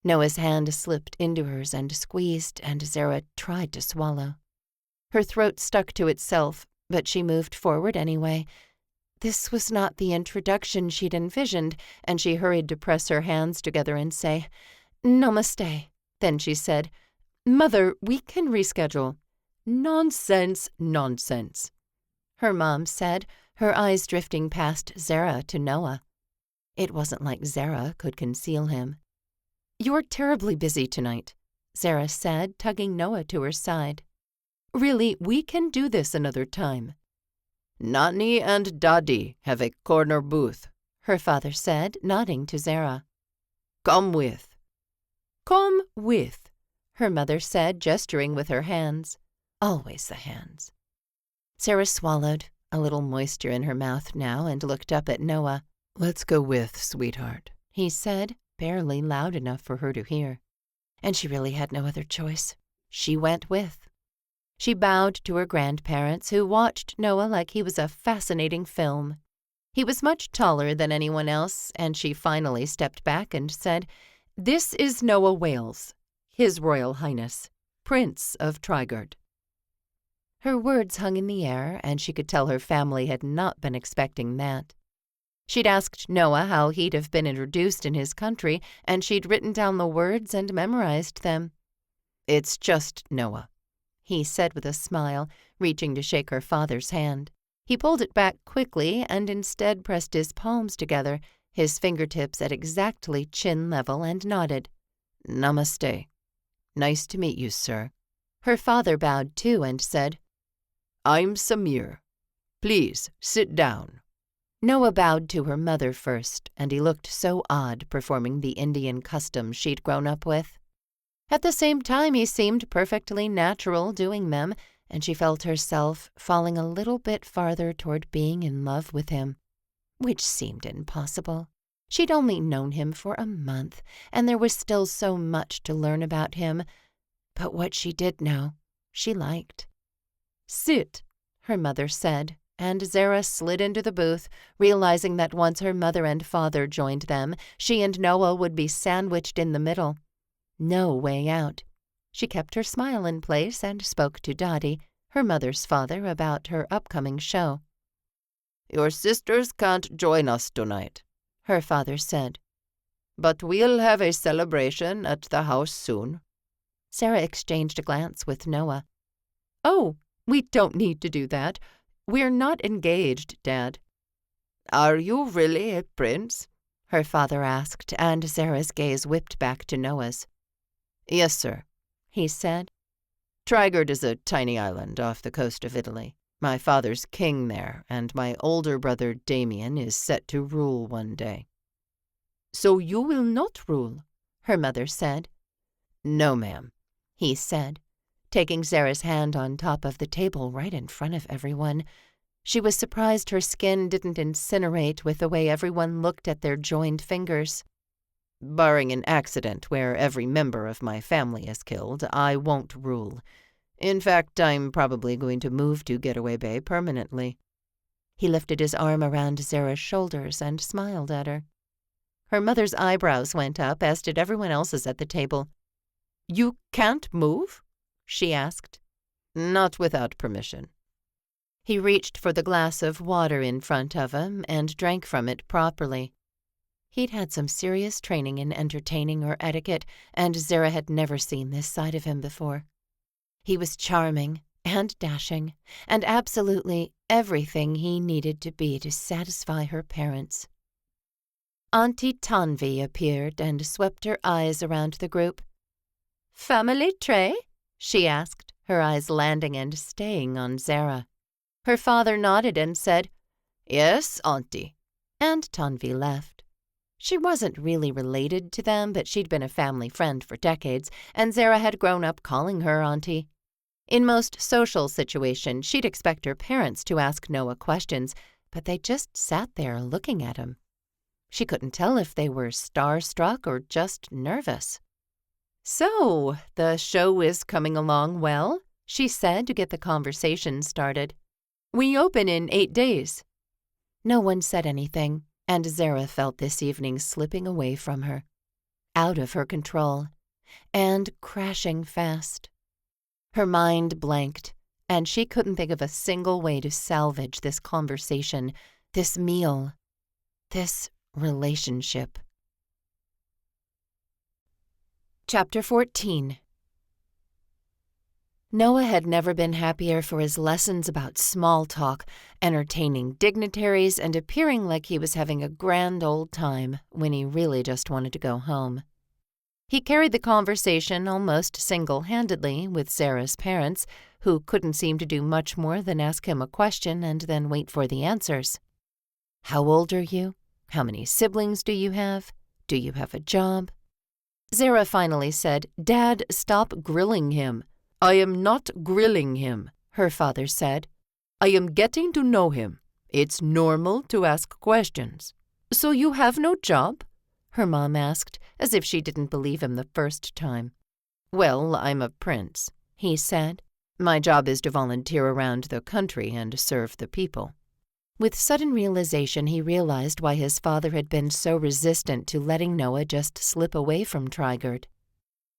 Noah's hand slipped into hers and squeezed, and Zara tried to swallow. Her throat stuck to itself, but she moved forward anyway. This was not the introduction she'd envisioned, and she hurried to press her hands together and say, "Namaste." Then she said, "Mother, we can reschedule." "Nonsense, nonsense," her mom said, her eyes drifting past Zara to Noah. It wasn't like Zara could conceal him. "You're terribly busy tonight," Zara said, tugging Noah to her side. "Really, we can do this another time." "Nani and Daddy have a corner booth," her father said, nodding to Zara. "Come with." "Come with," her mother said, gesturing with her hands. Always the hands. Zara swallowed, a little moisture in her mouth now, and looked up at Noah. "Let's go with, sweetheart," he said, barely loud enough for her to hear. And she really had no other choice. She went with. She bowed to her grandparents, who watched Noah like he was a fascinating film. He was much taller than anyone else, and she finally stepped back and said, "This is Noah Wales, His Royal Highness, Prince of Trigard." Her words hung in the air, and she could tell her family had not been expecting that. She'd asked Noah how he'd have been introduced in his country, and she'd written down the words and memorized them. "It's just Noah," he said with a smile, reaching to shake her father's hand. He pulled it back quickly and instead pressed his palms together, his fingertips at exactly chin level, and nodded. "Namaste. Nice to meet you, sir." Her father bowed too and said, "I'm Samir. Please sit down." Noah bowed to her mother first, and he looked so odd performing the Indian customs she'd grown up with. At the same time, he seemed perfectly natural doing them, and she felt herself falling a little bit farther toward being in love with him, which seemed impossible. She'd only known him for a month, and there was still so much to learn about him. But what she did know, she liked. "Sit," her mother said, and Zara slid into the booth, realizing that once her mother and father joined them, she and Noah would be sandwiched in the middle. No way out. She kept her smile in place and spoke to Daddy, her mother's father, about her upcoming show. "Your sisters can't join us tonight," her father said. "But we'll have a celebration at the house soon." Zara exchanged a glance with Noah. "Oh, we don't need to do that. We're not engaged, Dad." "Are you really a prince?" her father asked, and Zara's gaze whipped back to Noah's. "Yes, sir," he said. "Trigard is a tiny island off the coast of Italy. My father's king there, and my older brother Damien is set to rule one day." "So you will not rule?" her mother said. "No, ma'am," he said, taking Zara's hand on top of the table right in front of everyone. She was surprised her skin didn't incinerate with the way everyone looked at their joined fingers. "Barring an accident where every member of my family is killed, I won't rule. In fact, I'm probably going to move to Getaway Bay permanently." He lifted his arm around Zara's shoulders and smiled at her. Her mother's eyebrows went up, as did everyone else's at the table. "You can't move?" she asked. "Not without permission." He reached for the glass of water in front of him and drank from it properly. He'd had some serious training in entertaining or etiquette, and Zara had never seen this side of him before. He was charming and dashing, and absolutely everything he needed to be to satisfy her parents. Auntie Tanvi appeared and swept her eyes around the group. "Family tray?" she asked, her eyes landing and staying on Zara. Her father nodded and said, "Yes, Auntie," and Tanvi left. She wasn't really related to them, but she'd been a family friend for decades, and Zara had grown up calling her auntie. In most social situations, she'd expect her parents to ask Noah questions, but they just sat there looking at him. She couldn't tell if they were starstruck or just nervous. "So, the show is coming along well," she said to get the conversation started. "We open in 8 days. No one said anything, and Zara felt this evening slipping away from her, out of her control, and crashing fast. Her mind blanked, and she couldn't think of a single way to salvage this conversation, this meal, this relationship. Chapter 14. Noah had never been happier for his lessons about small talk, entertaining dignitaries, and appearing like he was having a grand old time when he really just wanted to go home. He carried the conversation almost single-handedly with Zara's parents, who couldn't seem to do much more than ask him a question and then wait for the answers. How old are you? How many siblings do you have? Do you have a job? Zara finally said, "Dad, stop grilling him." "I am not grilling him," her father said. "I am getting to know him. It's normal to ask questions." "So you have no job?" her mom asked, as if she didn't believe him the first time. "Well, I'm a prince," he said. "My job is to volunteer around the country and serve the people." With sudden realization, he realized why his father had been so resistant to letting Noah just slip away from Trigard.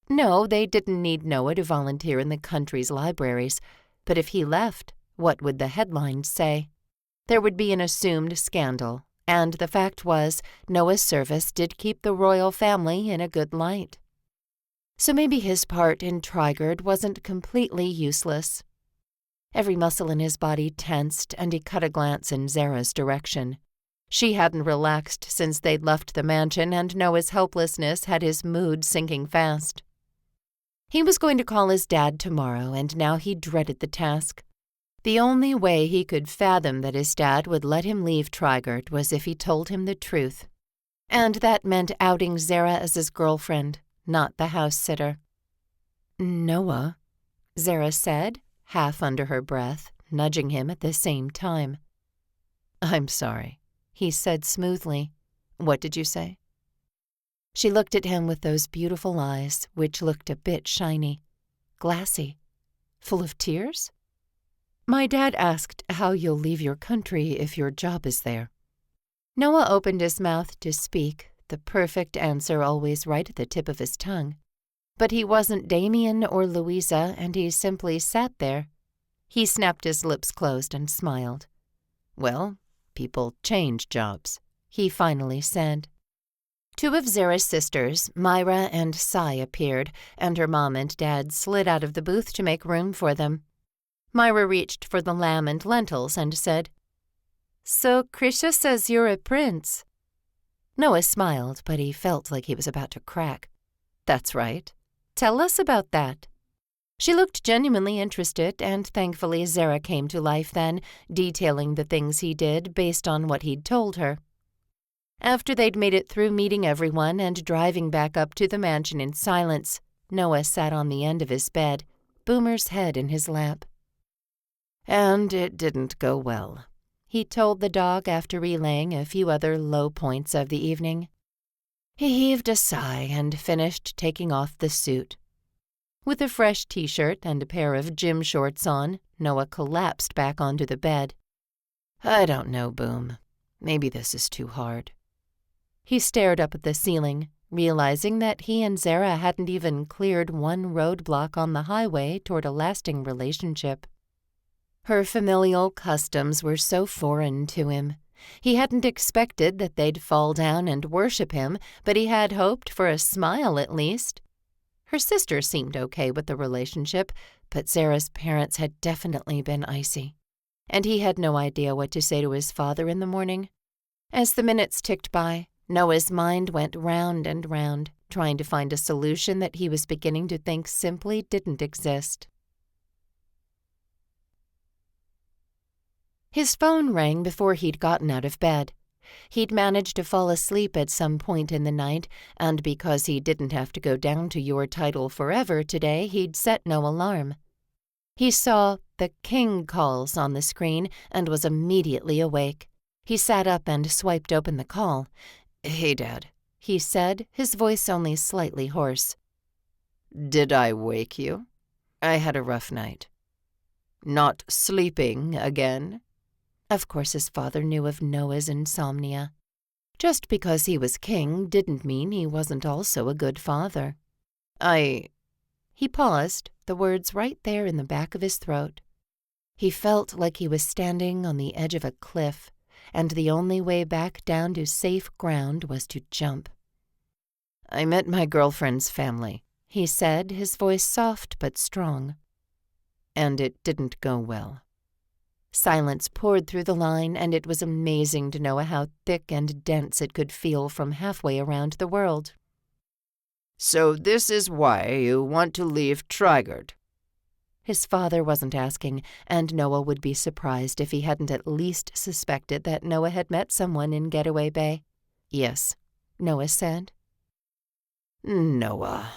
No, they didn't need Noah to volunteer in the country's libraries, but if he left, what would the headlines say? There would be an assumed scandal, and the fact was, Noah's service did keep the royal family in a good light. So maybe his part in Trigard wasn't completely useless. Every muscle in his body tensed, and he cut a glance in Zara's direction. She hadn't relaxed since they'd left the mansion, and Noah's helplessness had his mood sinking fast. He was going to call his dad tomorrow, and now he dreaded the task. The only way he could fathom that his dad would let him leave Trigard was if he told him the truth. And that meant outing Zara as his girlfriend, not the house-sitter. "Noah," Zara said, half under her breath, nudging him at the same time. "I'm sorry," he said smoothly. "What did you say?" She looked at him with those beautiful eyes, which looked a bit shiny, glassy, full of tears. "My dad asked how you'll leave your country if your job is there." Noah opened his mouth to speak, the perfect answer always right at the tip of his tongue. But he wasn't Damien or Louisa, and he simply sat there. He snapped his lips closed and smiled. "Well, people change jobs," he finally said. Two of Zara's sisters, Myra and Sai, appeared, and her mom and dad slid out of the booth to make room for them. Myra reached for the lamb and lentils and said, "So Krisha says you're a prince." Noah smiled, but he felt like he was about to crack. "That's right. Tell us about that." She looked genuinely interested, and thankfully Zara came to life then, detailing the things he did based on what he'd told her. After they'd made it through meeting everyone and driving back up to the mansion in silence, Noah sat on the end of his bed, Boomer's head in his lap. "And it didn't go well," he told the dog after relaying a few other low points of the evening. He heaved a sigh and finished taking off the suit. With a fresh t-shirt and a pair of gym shorts on, Noah collapsed back onto the bed. "I don't know, Boom. Maybe this is too hard." He stared up at the ceiling, realizing that he and Zara hadn't even cleared one roadblock on the highway toward a lasting relationship. Her familial customs were so foreign to him. He hadn't expected that they'd fall down and worship him, but he had hoped for a smile at least. Her sister seemed okay with the relationship, but Zara's parents had definitely been icy. And he had no idea what to say to his father in the morning. As the minutes ticked by, Noah's mind went round and round, trying to find a solution that he was beginning to think simply didn't exist. His phone rang before he'd gotten out of bed. He'd managed to fall asleep at some point in the night, and because he didn't have to go down to your title forever today, he'd set no alarm. He saw "The King Calls" on the screen and was immediately awake. He sat up and swiped open the call. "Hey, Dad," he said, his voice only slightly hoarse. "Did I wake you? I had a rough night." "Not sleeping again?" Of course his father knew of Noah's insomnia. Just because he was king didn't mean he wasn't also a good father. He paused, the words right there in the back of his throat. He felt like he was standing on the edge of a cliff, and the only way back down to safe ground was to jump. "I met my girlfriend's family," he said, his voice soft but strong. "And it didn't go well." Silence poured through the line, and it was amazing to know how thick and dense it could feel from halfway around the world. "So this is why you want to leave Trigard?" His father wasn't asking, and Noah would be surprised if he hadn't at least suspected that Noah had met someone in Getaway Bay. "Yes," Noah said. "Noah."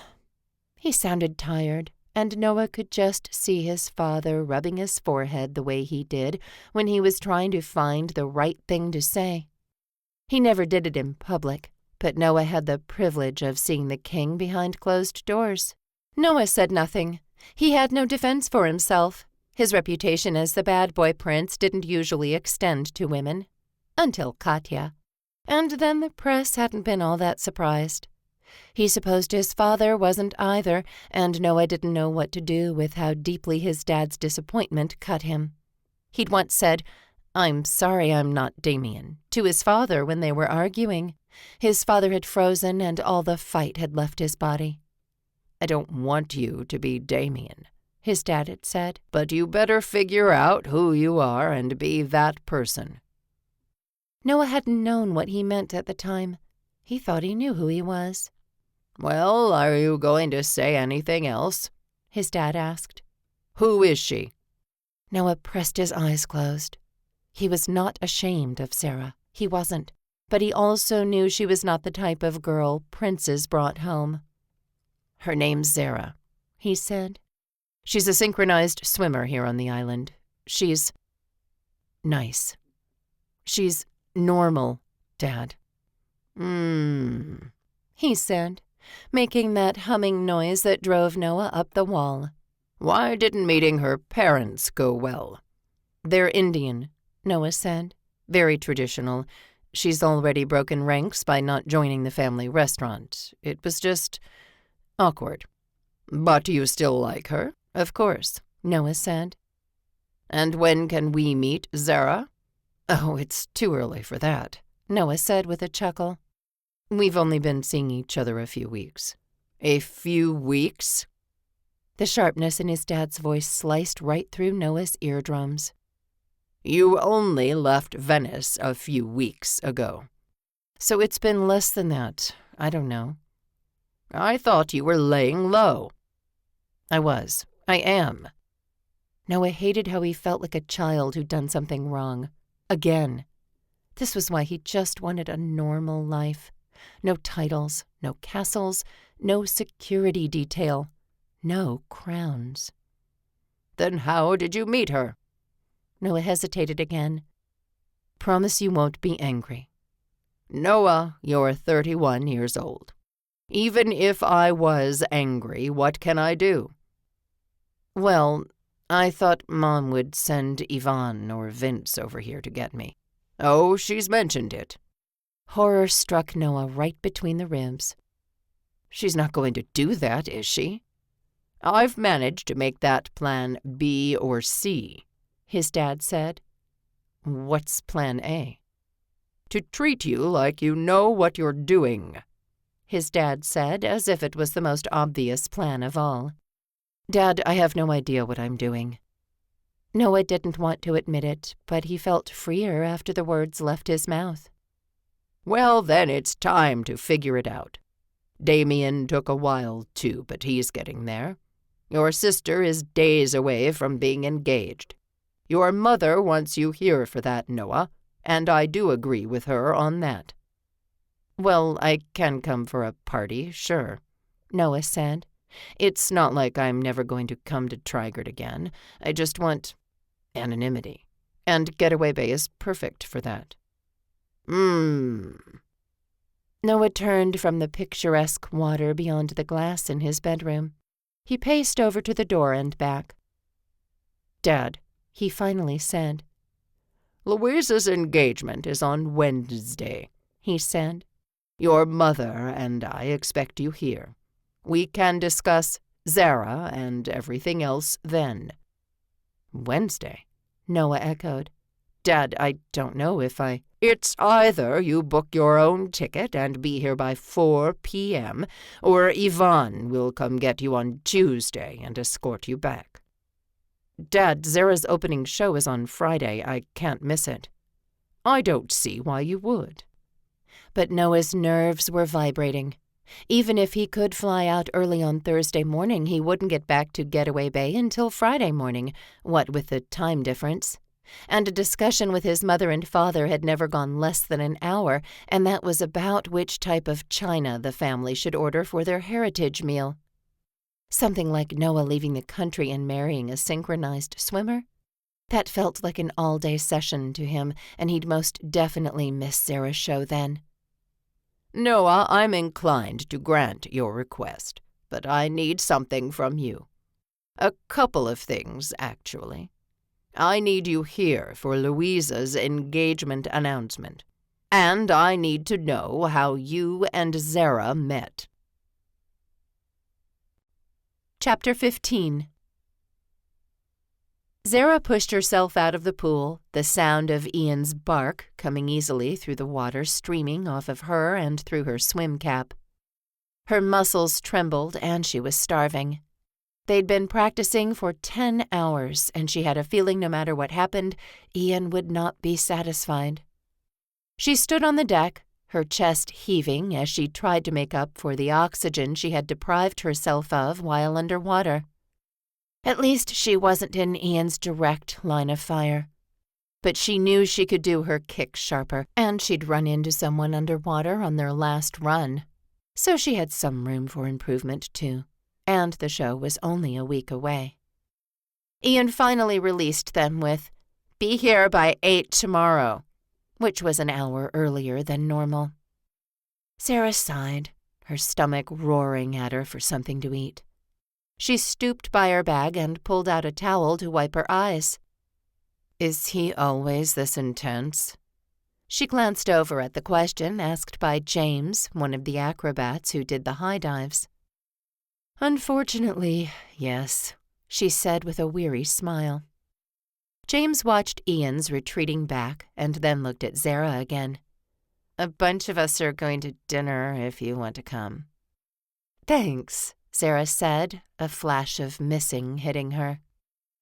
He sounded tired, and Noah could just see his father rubbing his forehead the way he did when he was trying to find the right thing to say. He never did it in public, but Noah had the privilege of seeing the king behind closed doors. Noah said nothing. He had no defense for himself. His reputation as the bad boy prince didn't usually extend to women. Until Katya. And then the press hadn't been all that surprised. He supposed his father wasn't either, and Noah didn't know what to do with how deeply his dad's disappointment cut him. He'd once said, "I'm sorry I'm not Damien," to his father when they were arguing. His father had frozen, and all the fight had left his body. "I don't want you to be Damien," his dad had said. "But you better figure out who you are and be that person." Noah hadn't known what he meant at the time. He thought he knew who he was. "Well, are you going to say anything else?" his dad asked. "Who is she?" Noah pressed his eyes closed. He was not ashamed of Zara. He wasn't. But he also knew she was not the type of girl princes brought home. "Her name's Zara," he said. "She's a synchronized swimmer here on the island. She's nice. She's normal, Dad." He said, making that humming noise that drove Noah up the wall. "Why didn't meeting her parents go well?" "They're Indian," Noah said. "Very traditional. She's already broken ranks by not joining the family restaurant. It was just awkward." "But you still like her?" "Of course," Noah said. "And when can we meet Zara?" "Oh, it's too early for that," Noah said with a chuckle. "We've only been seeing each other a few weeks." "A few weeks?" The sharpness in his dad's voice sliced right through Noah's eardrums. "You only left Venice a few weeks ago." "So it's been less than that. I don't know." "I thought you were laying low." "I was. I am." Noah hated how he felt like a child who'd done something wrong. Again. This was why he just wanted a normal life. No titles, no castles, no security detail, no crowns. "Then how did you meet her?" Noah hesitated again. "Promise you won't be angry." "Noah, you're 31 years old. Even if I was angry, what can I do?" "Well, I thought Mom would send Yvonne or Vince over here to get me." "Oh, she's mentioned it." Horror struck Noah right between the ribs. "She's not going to do that, is she?" "I've managed to make that plan B or C," his dad said. "What's plan A?" "To treat you like you know what you're doing," his dad said, as if it was the most obvious plan of all. "Dad, I have no idea what I'm doing." Noah didn't want to admit it, but he felt freer after the words left his mouth. "Well, then it's time to figure it out. Damien took a while, too, but he's getting there. Your sister is days away from being engaged. Your mother wants you here for that, Noah, and I do agree with her on that." "Well, I can come for a party, sure," Noah said. "It's not like I'm never going to come to Trigard again. I just want anonymity, and Getaway Bay is perfect for that." Noah turned from the picturesque water beyond the glass in his bedroom. He paced over to the door and back. "Dad," he finally said. "Louisa's engagement is on Wednesday," he said. "Your mother and I expect you here. We can discuss Zara and everything else then." "Wednesday?" Noah echoed. "Dad, I don't know if I—" "It's either you book your own ticket and be here by 4 p.m., or Yvonne will come get you on Tuesday and escort you back." "Dad, Zara's opening show is on Friday. I can't miss it." "I don't see why you would." But Noah's nerves were vibrating. Even if he could fly out early on Thursday morning, he wouldn't get back to Getaway Bay until Friday morning, what with the time difference. And a discussion with his mother and father had never gone less than an hour, and that was about which type of china the family should order for their heritage meal. Something like Noah leaving the country and marrying a synchronized swimmer? That felt like an all-day session to him, and he'd most definitely miss Zara's show then. "Noah, I'm inclined to grant your request, but I need something from you. A couple of things, actually. I need you here for Louisa's engagement announcement, and I need to know how you and Zara met." Chapter 15. Zara pushed herself out of the pool, the sound of Ian's bark coming easily through the water streaming off of her and through her swim cap. Her muscles trembled, and she was starving. They'd been practicing for 10 hours, and she had a feeling no matter what happened, Ian would not be satisfied. She stood on the deck, her chest heaving as she tried to make up for the oxygen she had deprived herself of while underwater. At least she wasn't in Ian's direct line of fire. But she knew she could do her kicks sharper, and she'd run into someone underwater on their last run. So she had some room for improvement, too. And the show was only a week away. Ian finally released them with, "Be here by 8 tomorrow," which was an hour earlier than normal. Zara sighed, her stomach roaring at her for something to eat. She stooped by her bag and pulled out a towel to wipe her eyes. "Is he always this intense?" She glanced over at the question asked by James, one of the acrobats who did the high dives. "Unfortunately, yes," she said with a weary smile. James watched Ian's retreating back and then looked at Zara again. "A bunch of us are going to dinner if you want to come." "Thanks," Zara said, a flash of missing hitting her.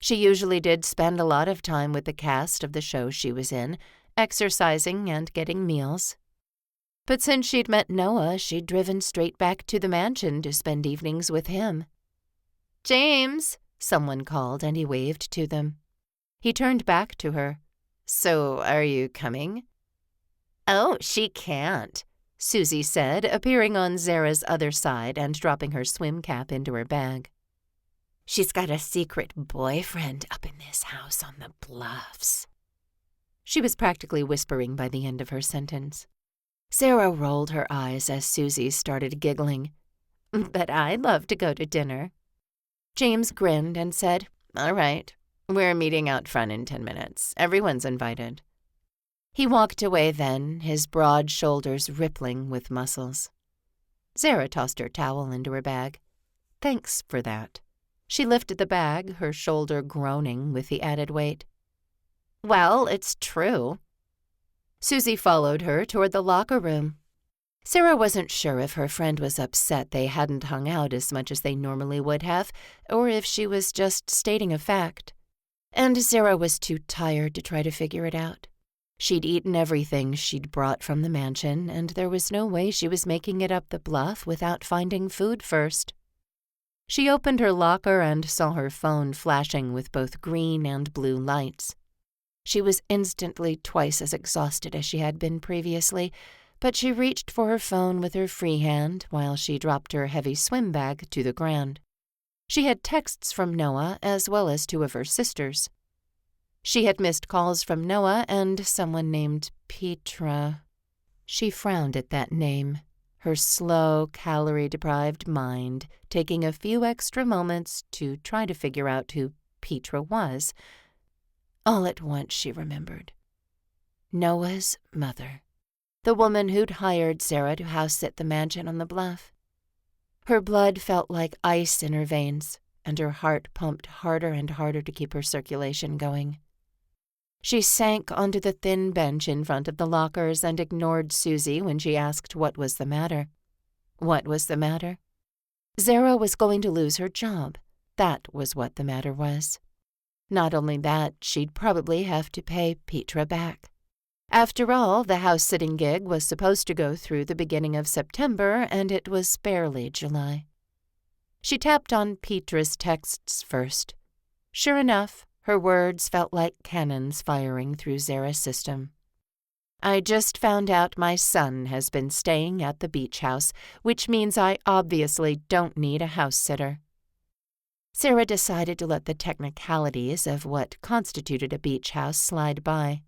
She usually did spend a lot of time with the cast of the show she was in, exercising and getting meals. But since she'd met Noah, she'd driven straight back to the mansion to spend evenings with him. "James," someone called, and he waved to them. He turned back to her. "So are you coming?" "Oh, she can't," Susie said, appearing on Zara's other side and dropping her swim cap into her bag. "She's got a secret boyfriend up in this house on the bluffs." She was practically whispering by the end of her sentence. Zara rolled her eyes as Susie started giggling. "But I'd love to go to dinner." James grinned and said, "All right, we're meeting out front in 10 minutes. Everyone's invited." He walked away then, his broad shoulders rippling with muscles. Zara tossed her towel into her bag. "Thanks for that." She lifted the bag, her shoulder groaning with the added weight. "Well, it's true." Susie followed her toward the locker room. Zara wasn't sure if her friend was upset they hadn't hung out as much as they normally would have, or if she was just stating a fact. And Zara was too tired to try to figure it out. She'd eaten everything she'd brought from the mansion, and there was no way she was making it up the bluff without finding food first. She opened her locker and saw her phone flashing with both green and blue lights. She was instantly twice as exhausted as she had been previously, but she reached for her phone with her free hand while she dropped her heavy swim bag to the ground. She had texts from Noah as well as two of her sisters. She had missed calls from Noah and someone named Petra. She frowned at that name, her slow, calorie-deprived mind taking a few extra moments to try to figure out who Petra was. All at once she remembered. Noah's mother, the woman who'd hired Zara to house-sit the mansion on the bluff. Her blood felt like ice in her veins, and her heart pumped harder and harder to keep her circulation going. She sank onto the thin bench in front of the lockers and ignored Susie when she asked what was the matter. What was the matter? Zara was going to lose her job. That was what the matter was. Not only that, she'd probably have to pay Petra back. After all, the house-sitting gig was supposed to go through the beginning of September, and it was barely July. She tapped on Petra's texts first. Sure enough, her words felt like cannons firing through Zara's system. I just found out my son has been staying at the beach house, which means I obviously don't need a house-sitter. Zara decided to let the technicalities of what constituted a beach house slide by.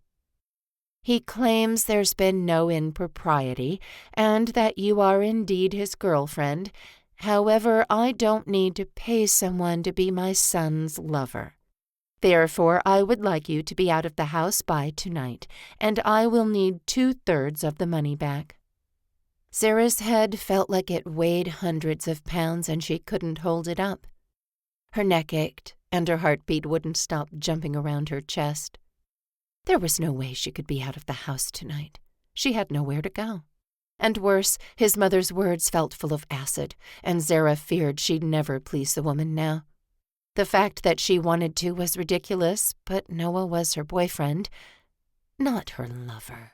He claims there's been no impropriety, and that you are indeed his girlfriend. However, I don't need to pay someone to be my son's lover. Therefore, I would like you to be out of the house by tonight, and I will need 2/3 of the money back. Zara's head felt like it weighed hundreds of pounds, and she couldn't hold it up. Her neck ached, and her heartbeat wouldn't stop jumping around her chest. There was no way she could be out of the house tonight. She had nowhere to go. And worse, his mother's words felt full of acid, and Zara feared she'd never please the woman now. The fact that she wanted to was ridiculous, but Noah was her boyfriend, not her lover.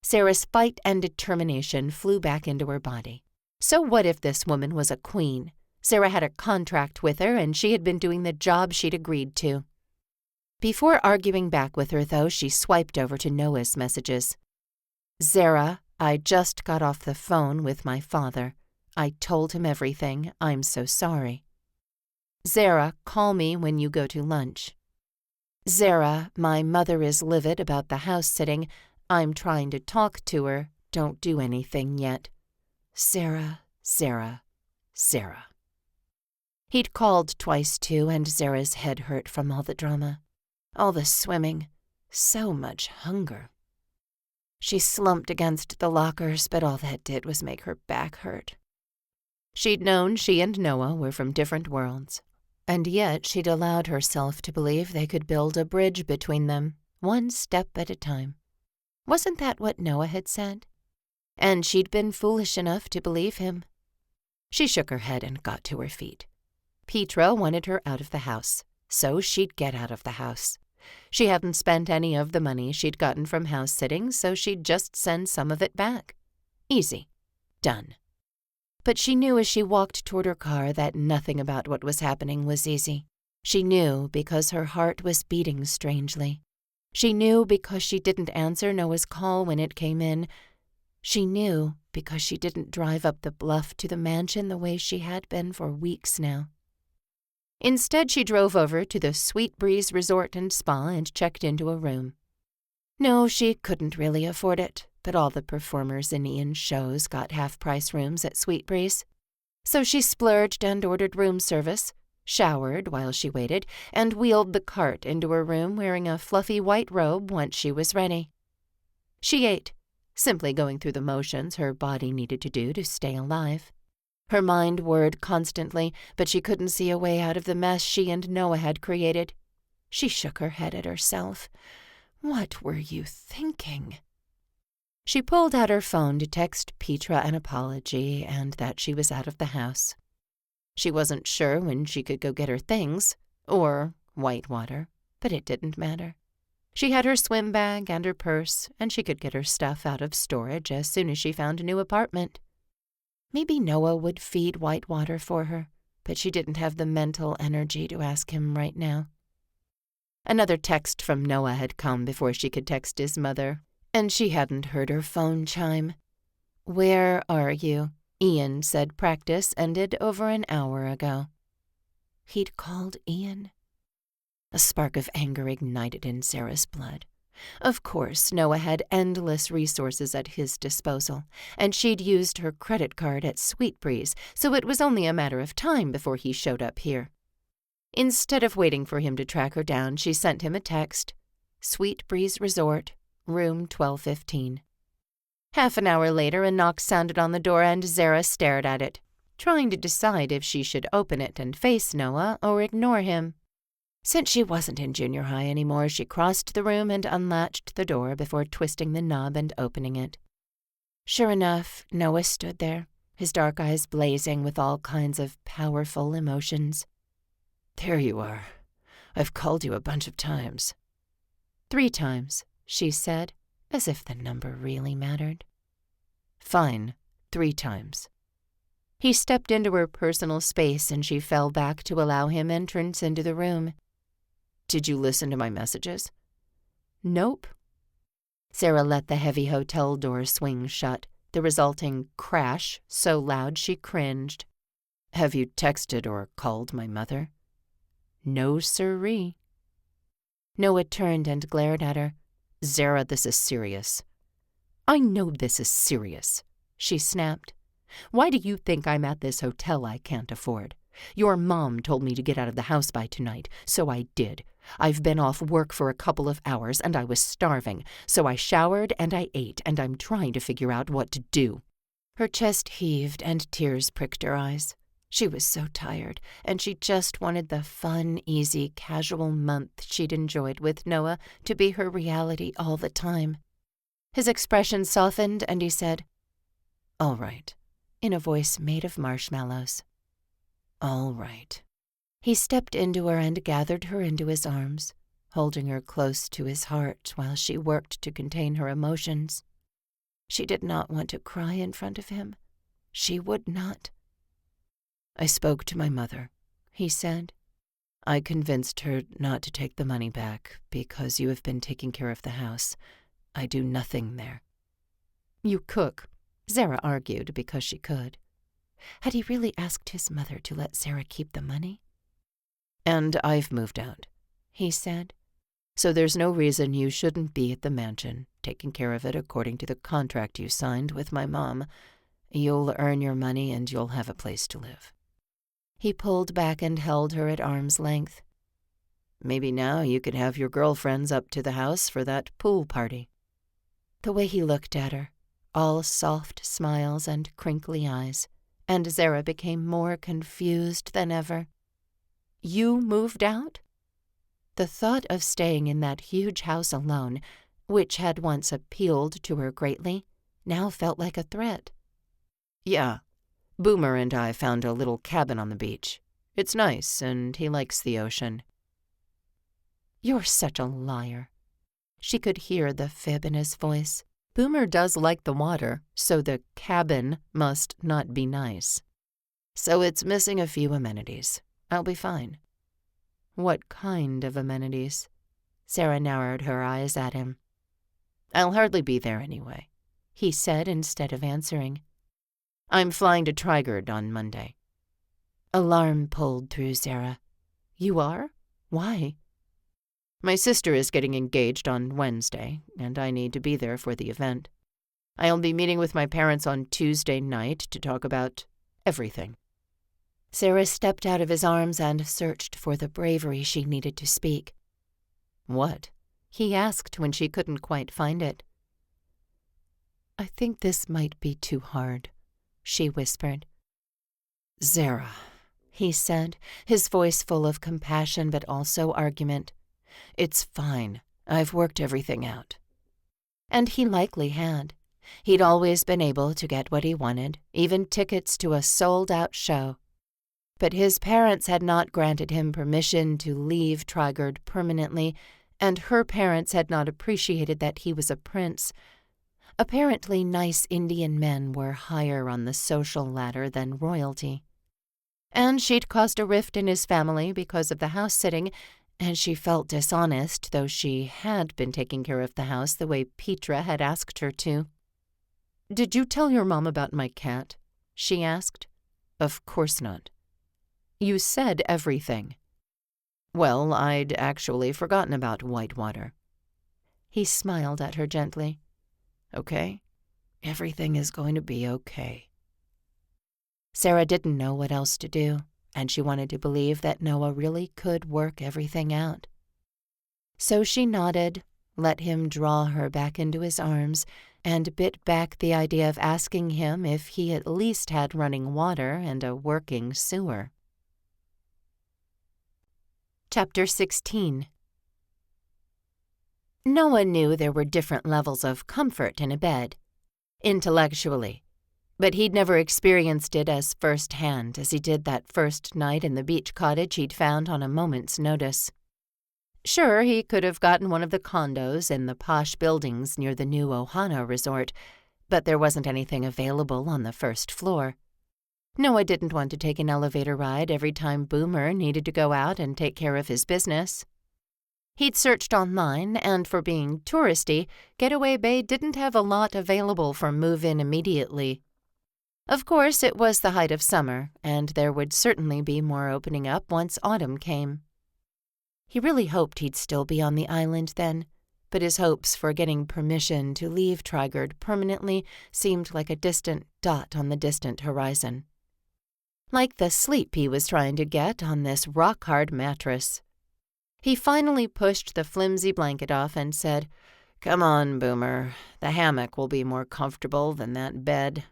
Zara's fight and determination flew back into her body. So what if this woman was a queen? Zara had a contract with her, and she had been doing the job she'd agreed to. Before arguing back with her, though, she swiped over to Noah's messages. Zara, I just got off the phone with my father. I told him everything. I'm so sorry. Zara, call me when you go to lunch. Zara, my mother is livid about the house-sitting. I'm trying to talk to her. Don't do anything yet. Zara, Zara, Zara. He'd called twice, too, and Zara's head hurt from all the drama. All the swimming. So much hunger. She slumped against the lockers, but all that did was make her back hurt. She'd known she and Noah were from different worlds, and yet she'd allowed herself to believe they could build a bridge between them, one step at a time. Wasn't that what Noah had said? And she'd been foolish enough to believe him. She shook her head and got to her feet. Petra wanted her out of the house, so she'd get out of the house. She hadn't spent any of the money she'd gotten from house-sitting, so she'd just send some of it back. Easy. Done. But she knew as she walked toward her car that nothing about what was happening was easy. She knew because her heart was beating strangely. She knew because she didn't answer Noah's call when it came in. She knew because she didn't drive up the bluff to the mansion the way she had been for weeks now. Instead, she drove over to the Sweet Breeze Resort and Spa and checked into a room. No, she couldn't really afford it, but all the performers in Ian's shows got half-price rooms at Sweet Breeze. So she splurged and ordered room service, showered while she waited, and wheeled the cart into her room wearing a fluffy white robe once she was ready. She ate, simply going through the motions her body needed to do to stay alive. Her mind whirred constantly, but she couldn't see a way out of the mess she and Noah had created. She shook her head at herself. What were you thinking? She pulled out her phone to text Petra an apology and that she was out of the house. She wasn't sure when she could go get her things, or Whitewater, but it didn't matter. She had her swim bag and her purse, and she could get her stuff out of storage as soon as she found a new apartment. Maybe Noah would feed Whitewater for her, but she didn't have the mental energy to ask him right now. Another text from Noah had come before she could text his mother, and she hadn't heard her phone chime. "Where are you?" Ian said practice ended over an hour ago. He'd called Ian? A spark of anger ignited in Zara's blood. Of course, Noah had endless resources at his disposal, and she'd used her credit card at Sweetbreeze, so it was only a matter of time before he showed up here. Instead of waiting for him to track her down, she sent him a text. Sweetbreeze Resort, room 1215. Half an hour later, a knock sounded on the door and Zara stared at it, trying to decide if she should open it and face Noah or ignore him. Since she wasn't in junior high anymore, she crossed the room and unlatched the door before twisting the knob and opening it. Sure enough, Noah stood there, his dark eyes blazing with all kinds of powerful emotions. "There you are. I've called you a bunch of times." 3 times, she said, as if the number really mattered. "Fine, 3 times. He stepped into her personal space and she fell back to allow him entrance into the room. "Did you listen to my messages?" "Nope." Zara let the heavy hotel door swing shut, the resulting crash so loud she cringed. "Have you texted or called my mother?" "No, sirree." Noah turned and glared at her. "Zara, this is serious." "I know this is serious," she snapped. "Why do you think I'm at this hotel I can't afford? Your mom told me to get out of the house by tonight, so I did. I've been off work for a couple of hours and I was starving, so I showered and I ate, and I'm trying to figure out what to do." Her chest heaved and tears pricked her eyes. She was so tired, and she just wanted the fun, easy, casual month she'd enjoyed with Noah to be her reality all the time. His expression softened and he said, "All right," in a voice made of marshmallows. "All right." He stepped into her and gathered her into his arms, holding her close to his heart while she worked to contain her emotions. She did not want to cry in front of him. She would not. "I spoke to my mother," he said. "I convinced her not to take the money back because you have been taking care of the house. I do nothing there." "You cook," Zara argued because she could. Had he really asked his mother to let Zara keep the money? "And I've moved out," he said. "So there's no reason you shouldn't be at the mansion, taking care of it according to the contract you signed with my mom. You'll earn your money and you'll have a place to live." He pulled back and held her at arm's length. "Maybe now you could have your girlfriends up to the house for that pool party." The way he looked at her, all soft smiles and crinkly eyes, and Zara became more confused than ever. "You moved out?" The thought of staying in that huge house alone, which had once appealed to her greatly, now felt like a threat. "Yeah. Boomer and I found a little cabin on the beach. It's nice, and he likes the ocean." "You're such a liar." She could hear the fib in his voice. Boomer does like the water, so the cabin must not be nice. "So it's missing a few amenities. I'll be fine." "What kind of amenities?" Zara narrowed her eyes at him. "I'll hardly be there anyway," he said instead of answering. "I'm flying to Trigard on Monday." Alarm pulled through Zara. "You are? Why?" "My sister is getting engaged on Wednesday, and I need to be there for the event. I'll be meeting with my parents on Tuesday night to talk about everything." Zara stepped out of his arms and searched for the bravery she needed to speak. "What?" he asked when she couldn't quite find it. "I think this might be too hard," she whispered. "Zara," he said, his voice full of compassion but also argument. "It's fine. I've worked everything out." And he likely had. He'd always been able to get what he wanted, even tickets to a sold-out show. But his parents had not granted him permission to leave Trigard permanently, and her parents had not appreciated that he was a prince. Apparently, nice Indian men were higher on the social ladder than royalty. And she'd caused a rift in his family because of the house-sitting, and she felt dishonest, though she had been taking care of the house the way Petra had asked her to. "Did you tell your mom about my cat?" she asked. "Of course not." "You said everything." "Well, I'd actually forgotten about Whitewater." He smiled at her gently. "Okay, everything is going to be okay." Zara didn't know what else to do, and she wanted to believe that Noah really could work everything out. So she nodded, let him draw her back into his arms, and bit back the idea of asking him if he at least had running water and a working sewer. Chapter 16. Noah knew there were different levels of comfort in a bed, intellectually, but he'd never experienced it as firsthand as he did that first night in the beach cottage he'd found on a moment's notice. Sure, he could have gotten one of the condos in the posh buildings near the new Ohana resort, but there wasn't anything available on the first floor. Noah didn't want to take an elevator ride every time Boomer needed to go out and take care of his business. He'd searched online, and for being touristy, Getaway Bay didn't have a lot available for move-in immediately. Of course, it was the height of summer, and there would certainly be more opening up once autumn came. He really hoped he'd still be on the island then, but his hopes for getting permission to leave Trigard permanently seemed like a distant dot on the distant horizon. Like the sleep he was trying to get on this rock-hard mattress. He finally pushed the flimsy blanket off and said, "Come on, Boomer. The hammock will be more comfortable than that bed."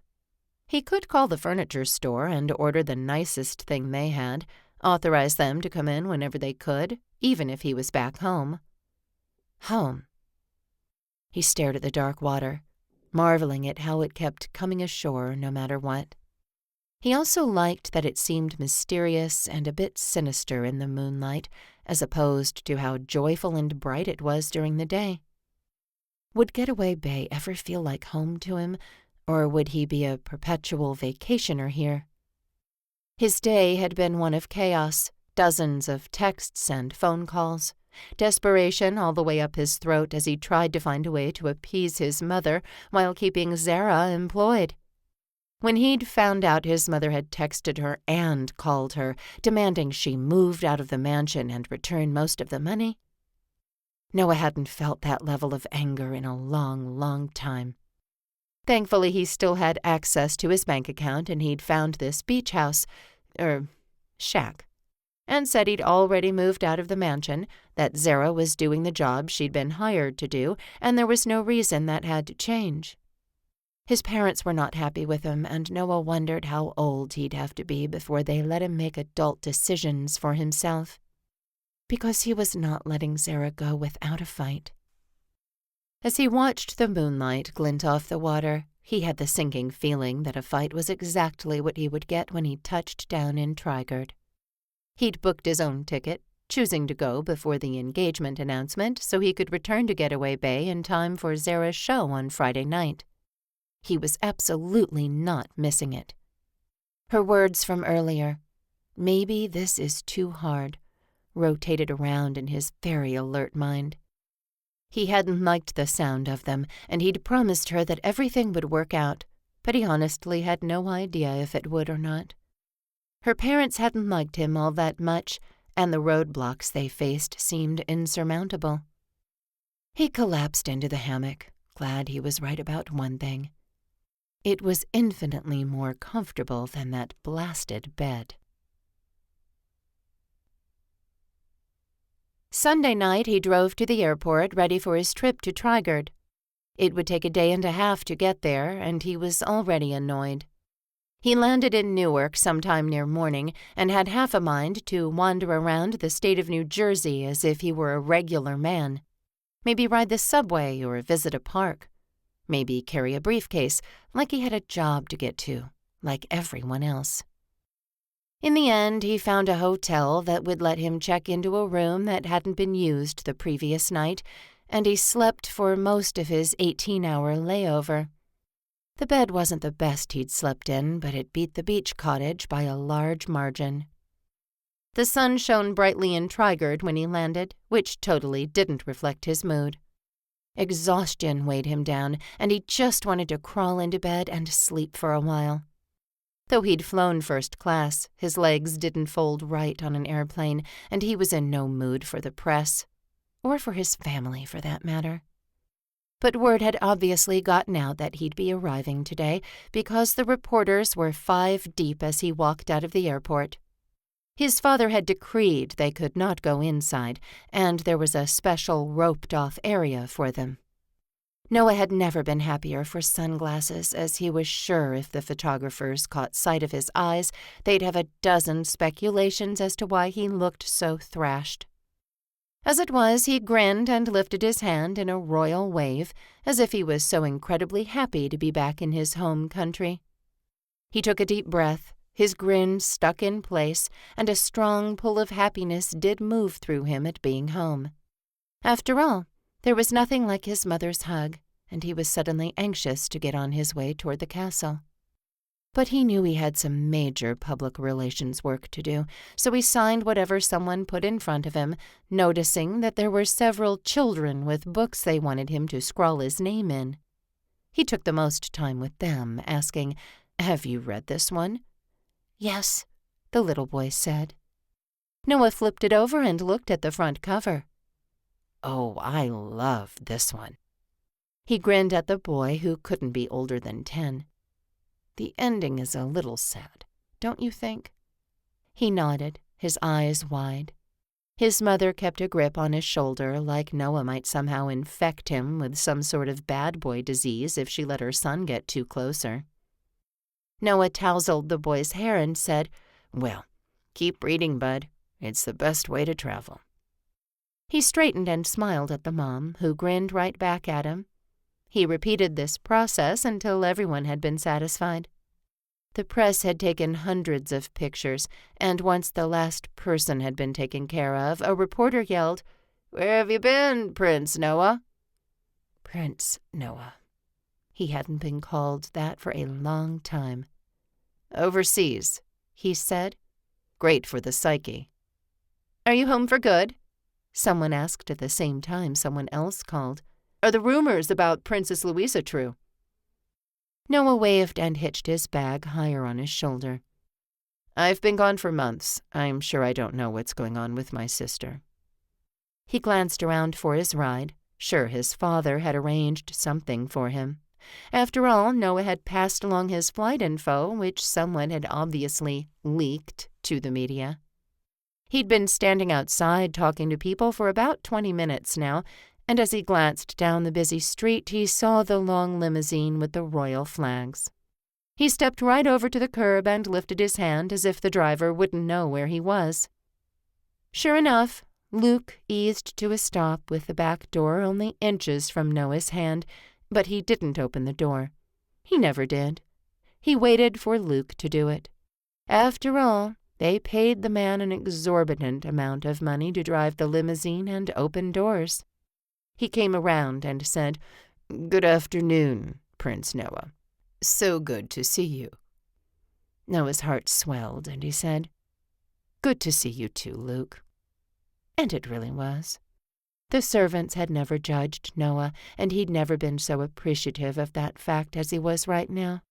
He could call the furniture store and order the nicest thing they had, authorize them to come in whenever they could, even if he was back home. Home. He stared at the dark water, marveling at how it kept coming ashore no matter what. He also liked that it seemed mysterious and a bit sinister in the moonlight, as opposed to how joyful and bright it was during the day. Would Getaway Bay ever feel like home to him, or would he be a perpetual vacationer here? His day had been one of chaos, dozens of texts and phone calls, desperation all the way up his throat as he tried to find a way to appease his mother while keeping Zara employed. When he'd found out his mother had texted her and called her, demanding she moved out of the mansion and return most of the money, Noah hadn't felt that level of anger in a long, long time. Thankfully, he still had access to his bank account, and he'd found this beach house, shack, and said he'd already moved out of the mansion, that Zara was doing the job she'd been hired to do, and there was no reason that had to change. His parents were not happy with him, and Noah wondered how old he'd have to be before they let him make adult decisions for himself. Because he was not letting Zara go without a fight. As he watched the moonlight glint off the water, he had the sinking feeling that a fight was exactly what he would get when he touched down in Trigard. He'd booked his own ticket, choosing to go before the engagement announcement so he could return to Getaway Bay in time for Zara's show on Friday night. He was absolutely not missing it. Her words from earlier, "Maybe this is too hard," rotated around in his very alert mind. He hadn't liked the sound of them, and he'd promised her that everything would work out, but he honestly had no idea if it would or not. Her parents hadn't liked him all that much, and the roadblocks they faced seemed insurmountable. He collapsed into the hammock, glad he was right about one thing. It was infinitely more comfortable than that blasted bed. Sunday night he drove to the airport ready for his trip to Trigard. It would take a day and a half to get there, and he was already annoyed. He landed in Newark sometime near morning and had half a mind to wander around the state of New Jersey as if he were a regular man. Maybe ride the subway or visit a park. Maybe carry a briefcase, like he had a job to get to, like everyone else. In the end, he found a hotel that would let him check into a room that hadn't been used the previous night, and he slept for most of his 18-hour layover. The bed wasn't the best he'd slept in, but it beat the beach cottage by a large margin. The sun shone brightly in Trigard when he landed, which totally didn't reflect his mood. Exhaustion weighed him down, and he just wanted to crawl into bed and sleep for a while. Though he'd flown first class, his legs didn't fold right on an airplane, and he was in no mood for the press, or for his family, for that matter. But word had obviously gotten out that he'd be arriving today, because the reporters were 5 deep as he walked out of the airport. His father had decreed they could not go inside, and there was a special roped-off area for them. Noah had never been happier for sunglasses, as he was sure if the photographers caught sight of his eyes, they'd have a dozen speculations as to why he looked so thrashed. As it was, he grinned and lifted his hand in a royal wave, as if he was so incredibly happy to be back in his home country. He took a deep breath. His grin stuck in place, and a strong pull of happiness did move through him at being home. After all, there was nothing like his mother's hug, and he was suddenly anxious to get on his way toward the castle. But he knew he had some major public relations work to do, so he signed whatever someone put in front of him, noticing that there were several children with books they wanted him to scrawl his name in. He took the most time with them, asking, "Have you read this one?" "Yes," the little boy said. Noah flipped it over and looked at the front cover. "Oh, I love this one." He grinned at the boy, who couldn't be older than 10. "The ending is a little sad, don't you think?" He nodded, his eyes wide. His mother kept a grip on his shoulder, like Noah might somehow infect him with some sort of bad boy disease if she let her son get too closer. Noah tousled the boy's hair and said, "Well, keep reading, bud. It's the best way to travel." He straightened and smiled at the mom, who grinned right back at him. He repeated this process until everyone had been satisfied. The press had taken hundreds of pictures, and once the last person had been taken care of, a reporter yelled, "Where have you been, Prince Noah?" Prince Noah. He hadn't been called that for a long time. "Overseas," he said. "Great for the psyche." "Are you home for good?" someone asked at the same time someone else called. "Are the rumors about Princess Louisa true?" Noah waved and hitched his bag higher on his shoulder. "I've been gone for months. I'm sure I don't know what's going on with my sister." He glanced around for his ride, sure his father had arranged something for him. After all, Noah had passed along his flight info, which someone had obviously leaked to the media. He'd been standing outside talking to people for about 20 minutes now, and as he glanced down the busy street, he saw the long limousine with the royal flags. He stepped right over to the curb and lifted his hand as if the driver wouldn't know where he was. Sure enough, Luke eased to a stop with the back door only inches from Noah's hand, but he didn't open the door. He never did. He waited for Luke to do it. After all, they paid the man an exorbitant amount of money to drive the limousine and open doors. He came around and said, "Good afternoon, Prince Noah. So good to see you." Noah's heart swelled, and he said, "Good to see you too, Luke." And it really was. The servants had never judged Noah, and he'd never been so appreciative of that fact as he was right now.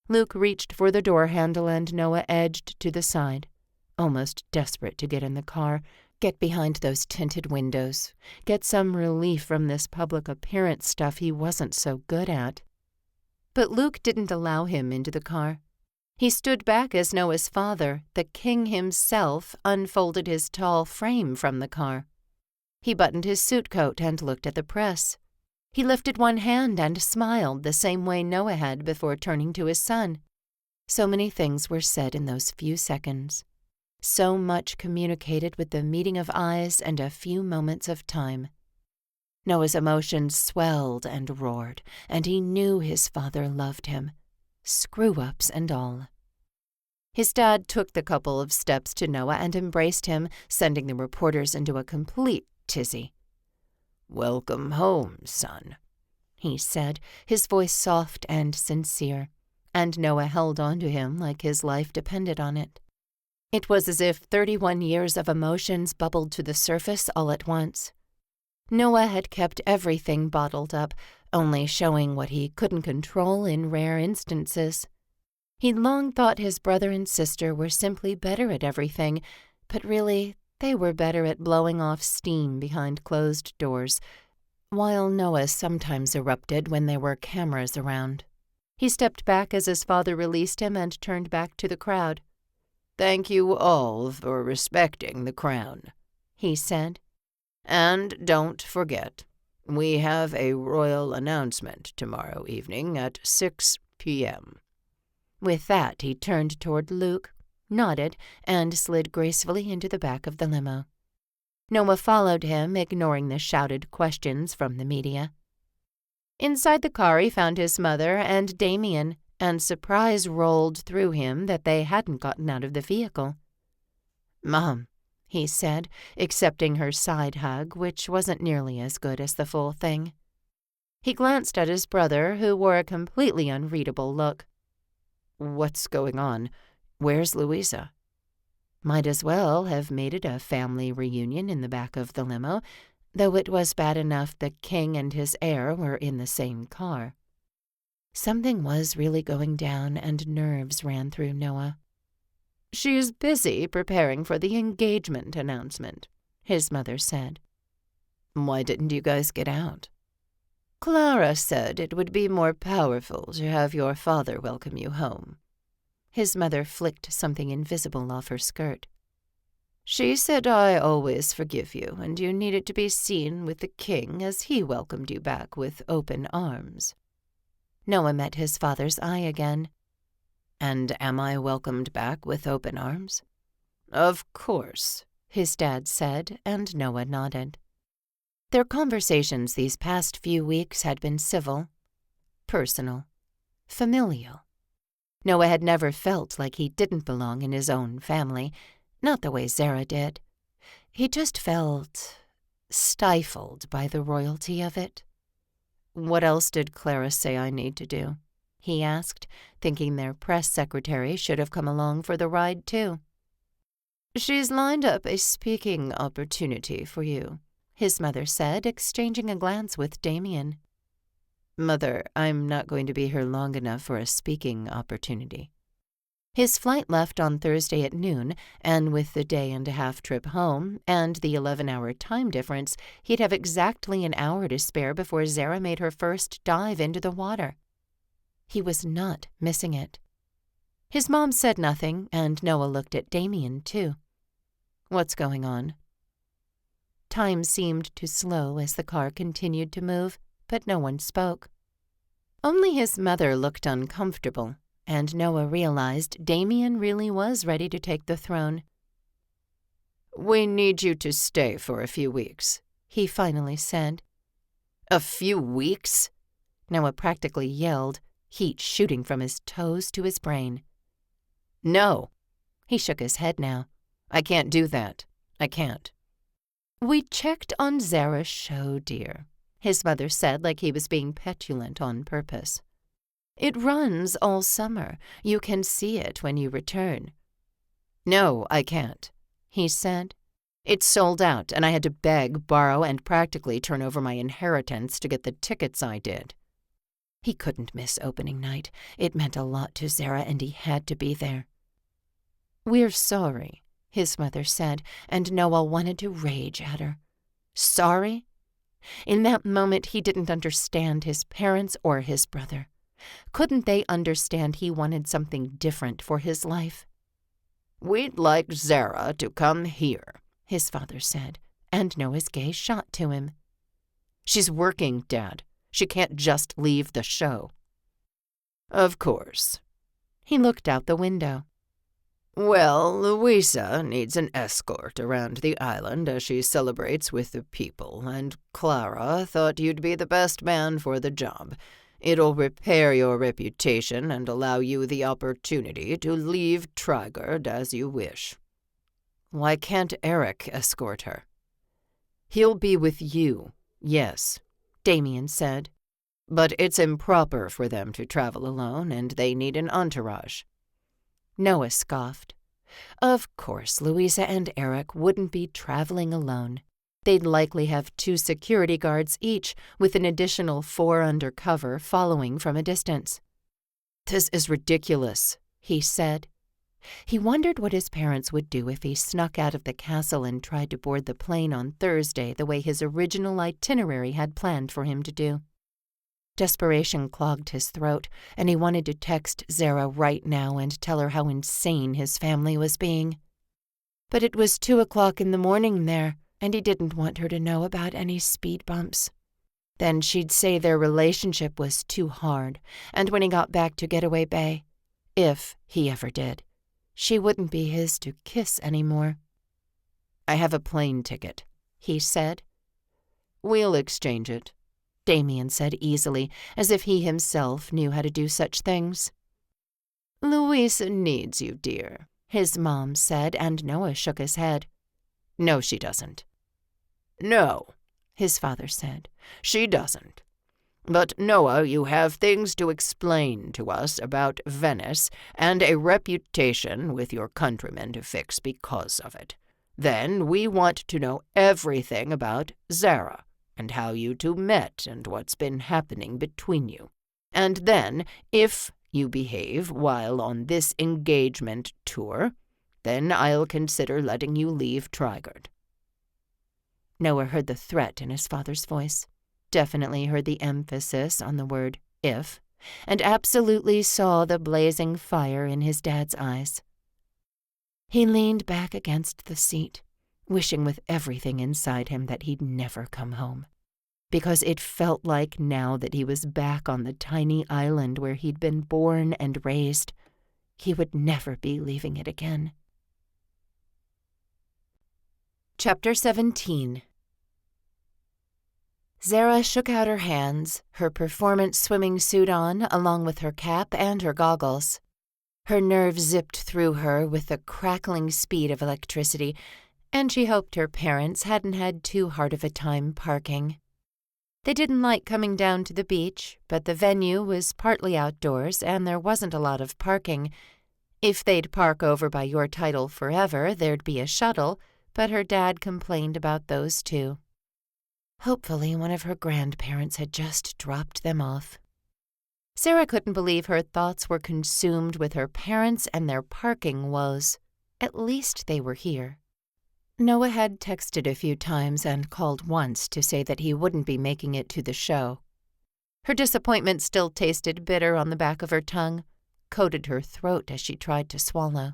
Luke reached for the door handle, and Noah edged to the side, almost desperate to get in the car, get behind those tinted windows, get some relief from this public appearance stuff he wasn't so good at. But Luke didn't allow him into the car. He stood back as Noah's father, the king himself, unfolded his tall frame from the car. He buttoned his suit coat and looked at the press. He lifted one hand and smiled the same way Noah had before turning to his son. So many things were said in those few seconds. So much communicated with the meeting of eyes and a few moments of time. Noah's emotions swelled and roared, and he knew his father loved him, screw-ups and all. His dad took the couple of steps to Noah and embraced him, sending the reporters into a complete tizzy. "Welcome home, son," he said, his voice soft and sincere, and Noah held on to him like his life depended on it. It was as if 31 years of emotions bubbled to the surface all at once. Noah had kept everything bottled up, only showing what he couldn't control in rare instances. He'd long thought his brother and sister were simply better at everything, but really, they were better at blowing off steam behind closed doors, while Noah sometimes erupted when there were cameras around. He stepped back as his father released him and turned back to the crowd. "Thank you all for respecting the crown," he said. "And don't forget, we have a royal announcement tomorrow evening at 6 p.m. With that, he turned toward Luke, nodded, and slid gracefully into the back of the limo. Noah followed him, ignoring the shouted questions from the media. Inside the car, he found his mother and Damien, and surprise rolled through him that they hadn't gotten out of the vehicle. "Mom," he said, accepting her side hug, which wasn't nearly as good as the full thing. He glanced at his brother, who wore a completely unreadable look. "What's going on? Where's Louisa?" Might as well have made it a family reunion in the back of the limo, though it was bad enough the king and his heir were in the same car. Something was really going down, and nerves ran through Noah. "She's busy preparing for the engagement announcement," his mother said. "Why didn't you guys get out?" "Clara said it would be more powerful to have your father welcome you home." His mother flicked something invisible off her skirt. "She said I always forgive you, and you needed to be seen with the king as he welcomed you back with open arms." Noah met his father's eye again. "And am I welcomed back with open arms?" "Of course," his dad said, and Noah nodded. Their conversations these past few weeks had been civil, personal, familial. Noah had never felt like he didn't belong in his own family, not the way Zara did. He just felt stifled by the royalty of it. "What else did Clara say I need to do?" he asked, thinking their press secretary should have come along for the ride too. "She's lined up a speaking opportunity for you," his mother said, exchanging a glance with Damien. "Mother, I'm not going to be here long enough for a speaking opportunity." His flight left on Thursday at noon, and with the day-and-a-half trip home and the 11-hour time difference, he'd have exactly an hour to spare before Zara made her first dive into the water. He was not missing it. His mom said nothing, and Noah looked at Damien, too. "What's going on?" Time seemed to slow as the car continued to move, but no one spoke. Only his mother looked uncomfortable, and Noah realized Damien really was ready to take the throne. "We need you to stay for a few weeks," he finally said. "A few weeks?" Noah practically yelled, heat shooting from his toes to his brain. "No." He shook his head now. "I can't do that. I can't." "We checked on Zara's show, dear," his mother said like he was being petulant on purpose. "It runs all summer. You can see it when you return." "No, I can't," he said. "It's sold out, and I had to beg, borrow, and practically turn over my inheritance to get the tickets I did." He couldn't miss opening night. It meant a lot to Zara, and he had to be there. "We're sorry," his mother said, and Noah wanted to rage at her. Sorry? In that moment, he didn't understand his parents or his brother. Couldn't they understand he wanted something different for his life? "We'd like Zara to come here," his father said, and Noah's gaze shot to him. "She's working, Dad. She can't just leave the show." "Of course." He looked out the window. "Well, Louisa needs an escort around the island as she celebrates with the people, and Clara thought you'd be the best man for the job. It'll repair your reputation and allow you the opportunity to leave Trigard as you wish." "Why can't Eric escort her?" "He'll be with you, yes," Damien said. "But it's improper for them to travel alone, and they need an entourage." Noah scoffed. Of course, Louisa and Eric wouldn't be traveling alone. They'd likely have 2 security guards each, with an additional 4 undercover following from a distance. "This is ridiculous," he said. He wondered what his parents would do if he snuck out of the castle and tried to board the plane on Thursday the way his original itinerary had planned for him to do. Desperation clogged his throat, and he wanted to text Zara right now and tell her how insane his family was being. But it was 2:00 in the morning there, and he didn't want her to know about any speed bumps. Then she'd say their relationship was too hard, and when he got back to Getaway Bay, if he ever did, she wouldn't be his to kiss anymore. "I have a plane ticket," he said. "We'll exchange it," Damien said easily, as if he himself knew how to do such things. "Louisa needs you, dear," his mom said, and Noah shook his head. "No, she doesn't." "No," his father said, "she doesn't. But, Noah, you have things to explain to us about Venice and a reputation with your countrymen to fix because of it. Then we want to know everything about Zara and how you two met and what's been happening between you. And then, if you behave while on this engagement tour, then I'll consider letting you leave Trigard." Noah heard the threat in his father's voice, definitely heard the emphasis on the word if, and absolutely saw the blazing fire in his dad's eyes. He leaned back against the seat, wishing with everything inside him that he'd never come home, because it felt like now that he was back on the tiny island where he'd been born and raised, he would never be leaving it again. Chapter 17. Zara shook out her hands, her performance swimming suit on, along with her cap and her goggles. Her nerves zipped through her with the crackling speed of electricity, and she hoped her parents hadn't had too hard of a time parking. They didn't like coming down to the beach, but the venue was partly outdoors and there wasn't a lot of parking. If they'd park over by Your Title Forever, there'd be a shuttle, but her dad complained about those too. Hopefully one of her grandparents had just dropped them off. Zara couldn't believe her thoughts were consumed with her parents and their parking woes. At least they were here. Noah had texted a few times and called once to say that he wouldn't be making it to the show. Her disappointment still tasted bitter on the back of her tongue, coated her throat as she tried to swallow.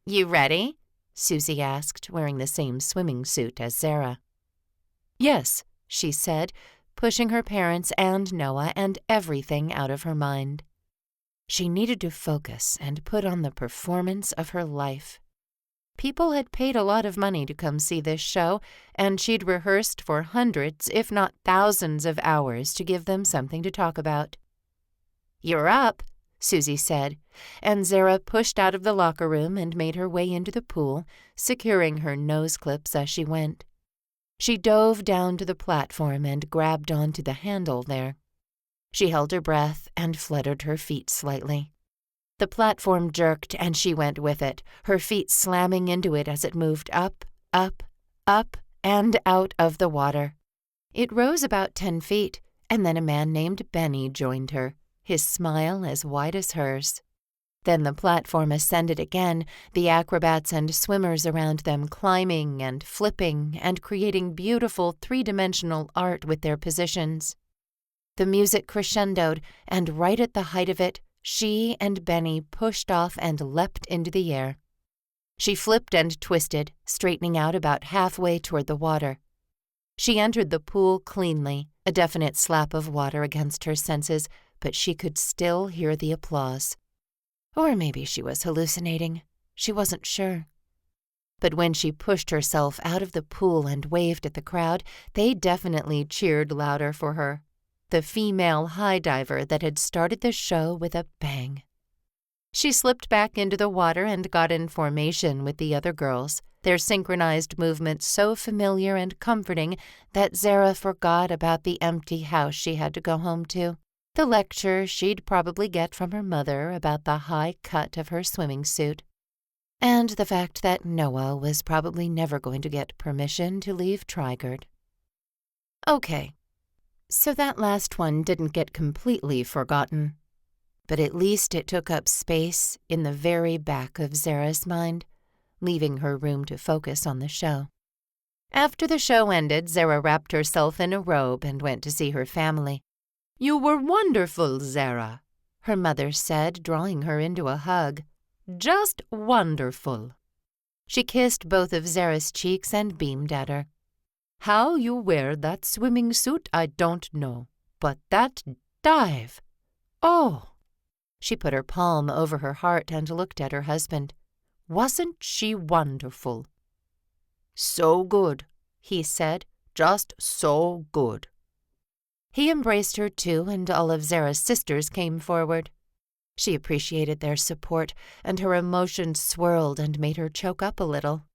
"You ready?" Susie asked, wearing the same swimming suit as Zara. "Yes," she said, pushing her parents and Noah and everything out of her mind. She needed to focus and put on the performance of her life. People had paid a lot of money to come see this show, and she'd rehearsed for hundreds, if not thousands of hours to give them something to talk about. "You're up," Susie said, and Zara pushed out of the locker room and made her way into the pool, securing her nose clips as she went. She dove down to the platform and grabbed onto the handle there. She held her breath and fluttered her feet slightly. The platform jerked and she went with it, her feet slamming into it as it moved up, up, up, and out of the water. It rose about 10 feet, and then a man named Benny joined her, his smile as wide as hers. Then the platform ascended again, the acrobats and swimmers around them climbing and flipping and creating beautiful three-dimensional art with their positions. The music crescendoed, and right at the height of it, she and Benny pushed off and leapt into the air. She flipped and twisted, straightening out about halfway toward the water. She entered the pool cleanly, a definite slap of water against her senses, but she could still hear the applause. Or maybe she was hallucinating. She wasn't sure. But when she pushed herself out of the pool and waved at the crowd, they definitely cheered louder for her. The female high diver that had started the show with a bang. She slipped back into the water and got in formation with the other girls, their synchronized movements so familiar and comforting that Zara forgot about the empty house she had to go home to, the lecture she'd probably get from her mother about the high cut of her swimming suit. and the fact that Noah was probably never going to get permission to leave Trigard. Okay, so that last one didn't get completely forgotten, but at least it took up space in the very back of Zara's mind, leaving her room to focus on the show. After the show ended, Zara wrapped herself in a robe and went to see her family. "You were wonderful, Zara," her mother said, drawing her into a hug. "Just wonderful." She kissed both of Zara's cheeks and beamed at her. "How you wear that swimming suit, I don't know, but that dive! Oh!" She put her palm over her heart and looked at her husband. "Wasn't she wonderful?" "So good," he said, "just so good." He embraced her too, and all of Zara's sisters came forward. She appreciated their support, and her emotions swirled and made her choke up a little.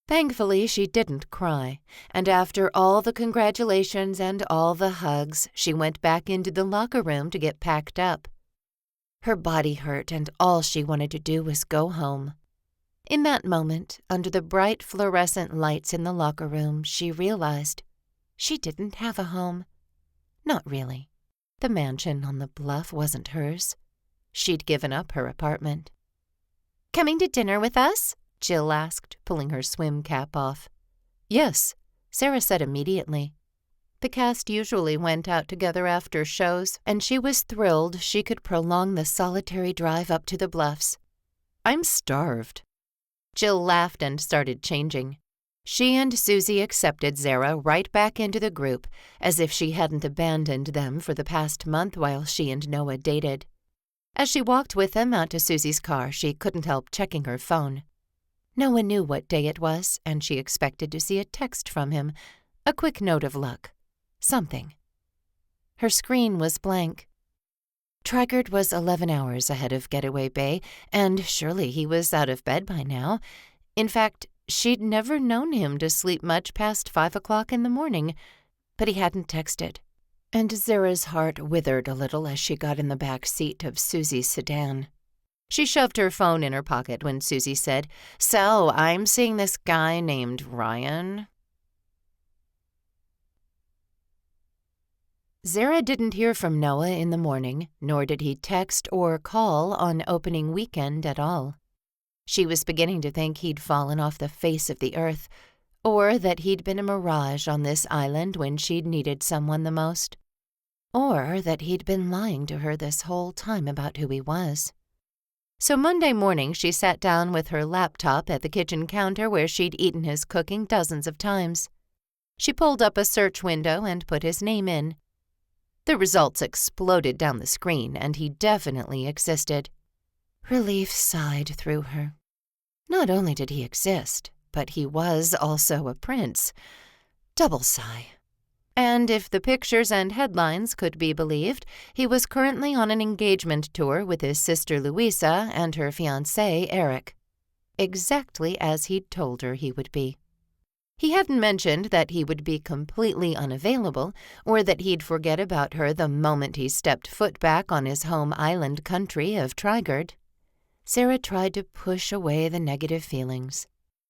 Thankfully, she didn't cry, and after all the congratulations and all the hugs, she went back into the locker room to get packed up. Her body hurt, and all she wanted to do was go home. In that moment, under the bright fluorescent lights in the locker room, she realized she didn't have a home. Not really. The mansion on the bluff wasn't hers. She'd given up her apartment. "Coming to dinner with us?" Jill asked, pulling her swim cap off. "Yes," Zara said immediately. The cast usually went out together after shows, and she was thrilled she could prolong the solitary drive up to the bluffs. "I'm starved." Jill laughed and started changing. She and Susie accepted Zara right back into the group, as if she hadn't abandoned them for the past month while she and Noah dated. As she walked with them out to Susie's car, she couldn't help checking her phone. Noah knew what day it was, and she expected to see a text from him, a quick note of luck. Something. Her screen was blank. Trigard was 11 hours ahead of Getaway Bay, and surely he was out of bed by now. In fact, she'd never known him to sleep much past 5 o'clock in the morning, but he hadn't texted. And Zara's heart withered a little as she got in the back seat of Susie's sedan. She shoved her phone in her pocket when Susie said, "So, I'm seeing this guy named Ryan." Zara didn't hear from Noah in the morning, nor did he text or call on opening weekend at all. She was beginning to think he'd fallen off the face of the earth, or that he'd been a mirage on this island when she'd needed someone the most, or that he'd been lying to her this whole time about who he was. So Monday morning she sat down with her laptop at the kitchen counter where she'd eaten his cooking dozens of times. She pulled up a search window and put his name in. The results exploded down the screen, and he definitely existed. Relief sighed through her. Not only did he exist, but he was also a prince. Double sigh. And if the pictures and headlines could be believed, he was currently on an engagement tour with his sister Louisa and her fiancé Eric. Exactly as he'd told her he would be. He hadn't mentioned that he would be completely unavailable, or that he'd forget about her the moment he stepped foot back on his home island country of Trigard. Zara tried to push away the negative feelings.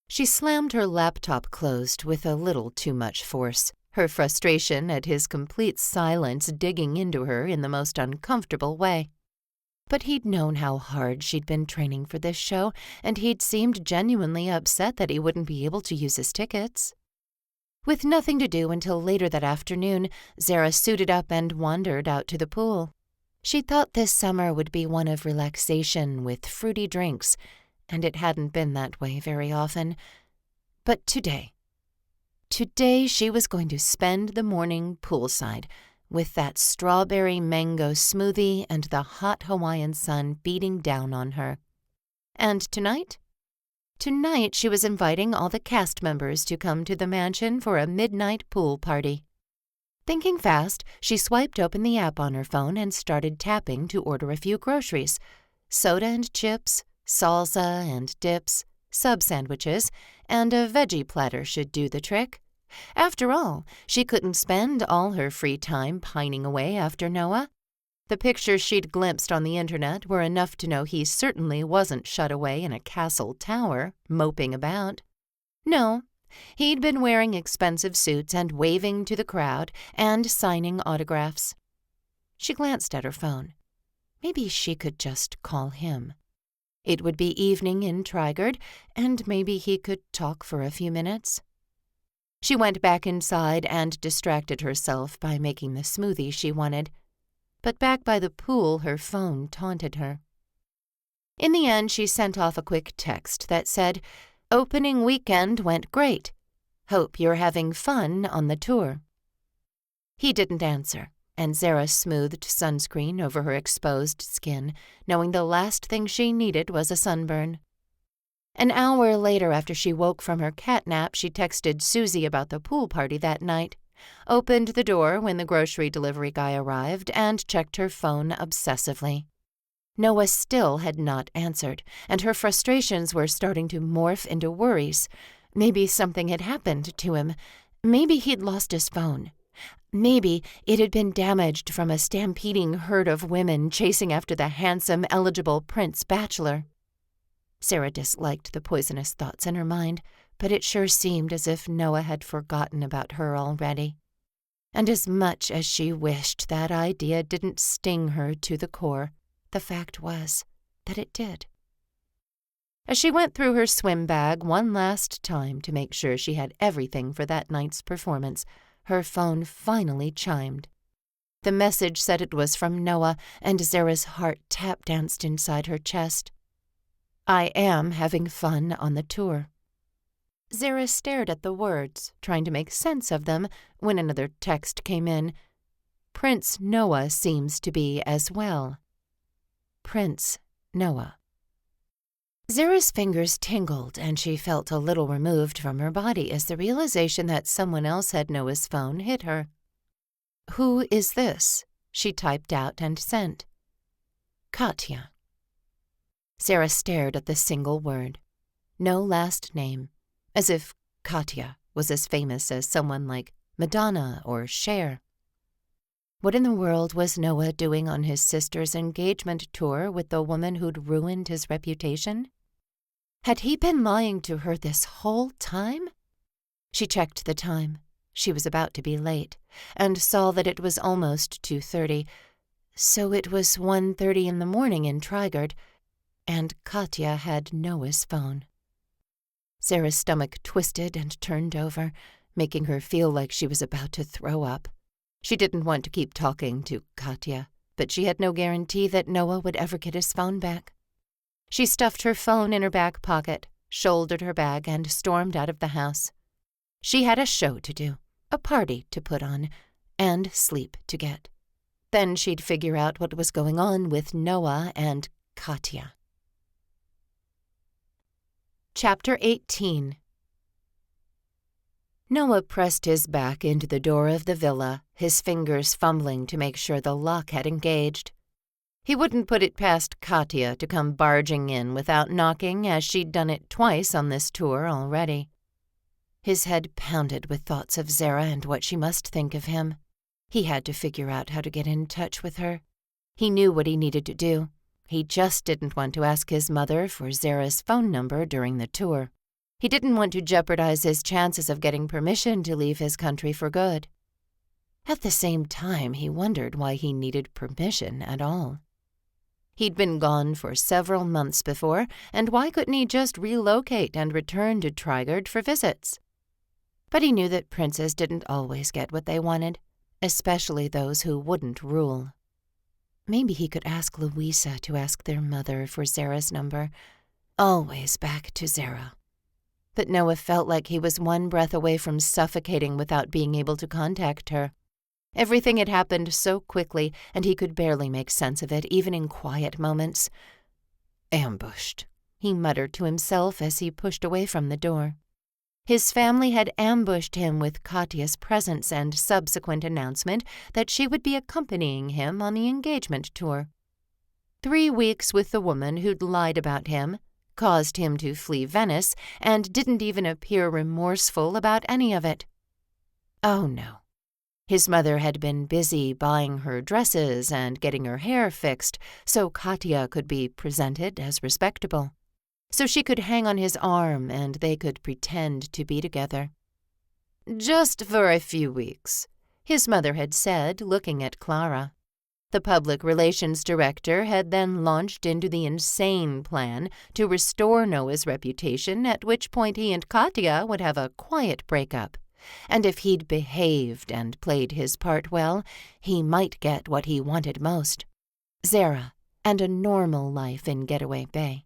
She slammed her laptop closed with a little too much force, her frustration at his complete silence digging into her in the most uncomfortable way. But he'd known how hard she'd been training for this show, and he'd seemed genuinely upset that he wouldn't be able to use his tickets. With nothing to do until later that afternoon, Zara suited up and wandered out to the pool. She thought this summer would be one of relaxation with fruity drinks, and it hadn't been that way very often. But today she was going to spend the morning poolside, with that strawberry mango smoothie and the hot Hawaiian sun beating down on her. And tonight? Tonight she was inviting all the cast members to come to the mansion for a midnight pool party. Thinking fast, she swiped open the app on her phone and started tapping to order a few groceries. Soda and chips, salsa and dips, sub-sandwiches, and a veggie platter should do the trick. After all, she couldn't spend all her free time pining away after Noah. The pictures she'd glimpsed on the internet were enough to know he certainly wasn't shut away in a castle tower, moping about. No, he'd been wearing expensive suits and waving to the crowd and signing autographs. She glanced at her phone. Maybe she could just call him. It would be evening in Trigard, and maybe he could talk for a few minutes. She went back inside and distracted herself by making the smoothie she wanted. But back by the pool, her phone taunted her. In the end, she sent off a quick text that said, "Opening weekend went great. Hope you're having fun on the tour." He didn't answer, and Zara smoothed sunscreen over her exposed skin, knowing the last thing she needed was a sunburn. An hour later, after she woke from her catnap, she texted Susie about the pool party that night, opened the door when the grocery delivery guy arrived, and checked her phone obsessively. Noah still had not answered, and her frustrations were starting to morph into worries. Maybe something had happened to him. Maybe he'd lost his phone. Maybe it had been damaged from a stampeding herd of women chasing after the handsome, eligible Prince Bachelor. Zara disliked the poisonous thoughts in her mind, but it sure seemed as if Noah had forgotten about her already. And as much as she wished that idea didn't sting her to the core, the fact was that it did. As she went through her swim bag one last time to make sure she had everything for that night's performance, her phone finally chimed. The message said it was from Noah, and Zara's heart tap-danced inside her chest. "I am having fun on the tour." Zara stared at the words, trying to make sense of them, when another text came in. "Prince Noah seems to be as well." Prince Noah. Zara's fingers tingled, and she felt a little removed from her body as the realization that someone else had Noah's phone hit her. "Who is this?" she typed out and sent. "Katya." Zara stared at the single word. No last name, as if Katya was as famous as someone like Madonna or Cher. What in the world was Noah doing on his sister's engagement tour with the woman who'd ruined his reputation? Had he been lying to her this whole time? She checked the time. She was about to be late, and saw that it was almost 2:30, so it was 1:30 in the morning in Trigard, and Katya had Noah's phone. Zara's stomach twisted and turned over, making her feel like she was about to throw up. She didn't want to keep talking to Katya, but she had no guarantee that Noah would ever get his phone back. She stuffed her phone in her back pocket, shouldered her bag, and stormed out of the house. She had a show to do, a party to put on, and sleep to get. Then she'd figure out what was going on with Noah and Katya. Chapter 18. Noah pressed his back into the door of the villa, his fingers fumbling to make sure the lock had engaged. He wouldn't put it past Katya to come barging in without knocking, as she'd done it twice on this tour already. His head pounded with thoughts of Zara and what she must think of him. He had to figure out how to get in touch with her. He knew what he needed to do. He just didn't want to ask his mother for Zara's phone number during the tour. He didn't want to jeopardize his chances of getting permission to leave his country for good. At the same time, he wondered why he needed permission at all. He'd been gone for several months before, and why couldn't he just relocate and return to Trigard for visits? But he knew that princes didn't always get what they wanted, especially those who wouldn't rule. Maybe he could ask Louisa to ask their mother for Zara's number. Always back to Zara. But Noah felt like he was one breath away from suffocating without being able to contact her. Everything had happened so quickly, and he could barely make sense of it, even in quiet moments. Ambushed, he muttered to himself as he pushed away from the door. His family had ambushed him with Katya's presence and subsequent announcement that she would be accompanying him on the engagement tour. 3 weeks with the woman who'd lied about him, caused him to flee Venice, and didn't even appear remorseful about any of it. Oh no. His mother had been busy buying her dresses and getting her hair fixed so Katya could be presented as respectable, so she could hang on his arm and they could pretend to be together. "Just for a few weeks," his mother had said, looking at Clara. The public relations director had then launched into the insane plan to restore Noah's reputation, at which point he and Katya would have a quiet breakup. And if he'd behaved and played his part well, he might get what he wanted most: Zara and a normal life in Getaway Bay.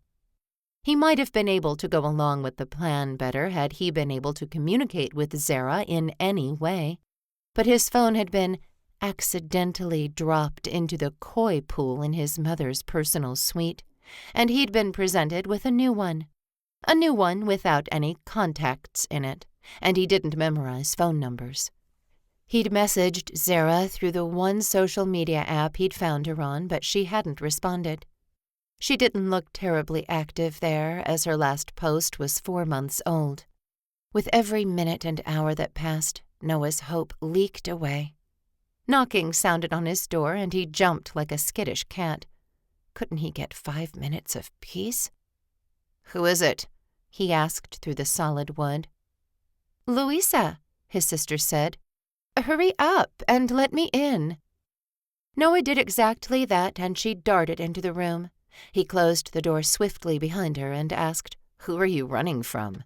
He might have been able to go along with the plan better had he been able to communicate with Zara in any way. But his phone had been accidentally dropped into the koi pool in his mother's personal suite, and he'd been presented with a new one without any contacts in it, and he didn't memorize phone numbers. He'd messaged Zara through the one social media app he'd found her on, but she hadn't responded. She didn't look terribly active there, as her last post was 4 months old. With every minute and hour that passed, Noah's hope leaked away. Knocking sounded on his door, and he jumped like a skittish cat. Couldn't he get 5 minutes of peace? "Who is it?" he asked through the solid wood. "Louisa," his sister said. "Hurry up and let me in." Noah did exactly that, and she darted into the room. He closed the door swiftly behind her and asked, "Who are you running from?"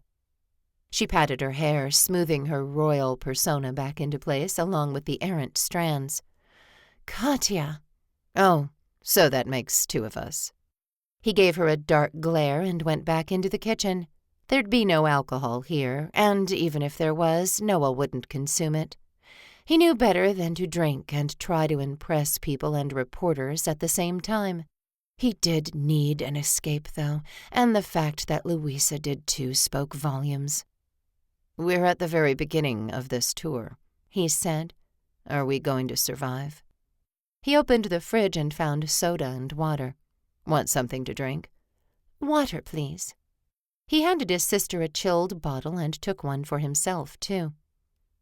She patted her hair, smoothing her royal persona back into place along with the errant strands. "Katya." "Oh, so that makes 2 of us." He gave her a dark glare and went back into the kitchen. There'd be no alcohol here, and even if there was, Noah wouldn't consume it. He knew better than to drink and try to impress people and reporters at the same time. He did need an escape, though, and the fact that Louisa did too spoke volumes. "We're at the very beginning of this tour," he said. "Are we going to survive?" He opened the fridge and found soda and water. "Want something to drink?" "Water, please." He handed his sister a chilled bottle and took one for himself, too.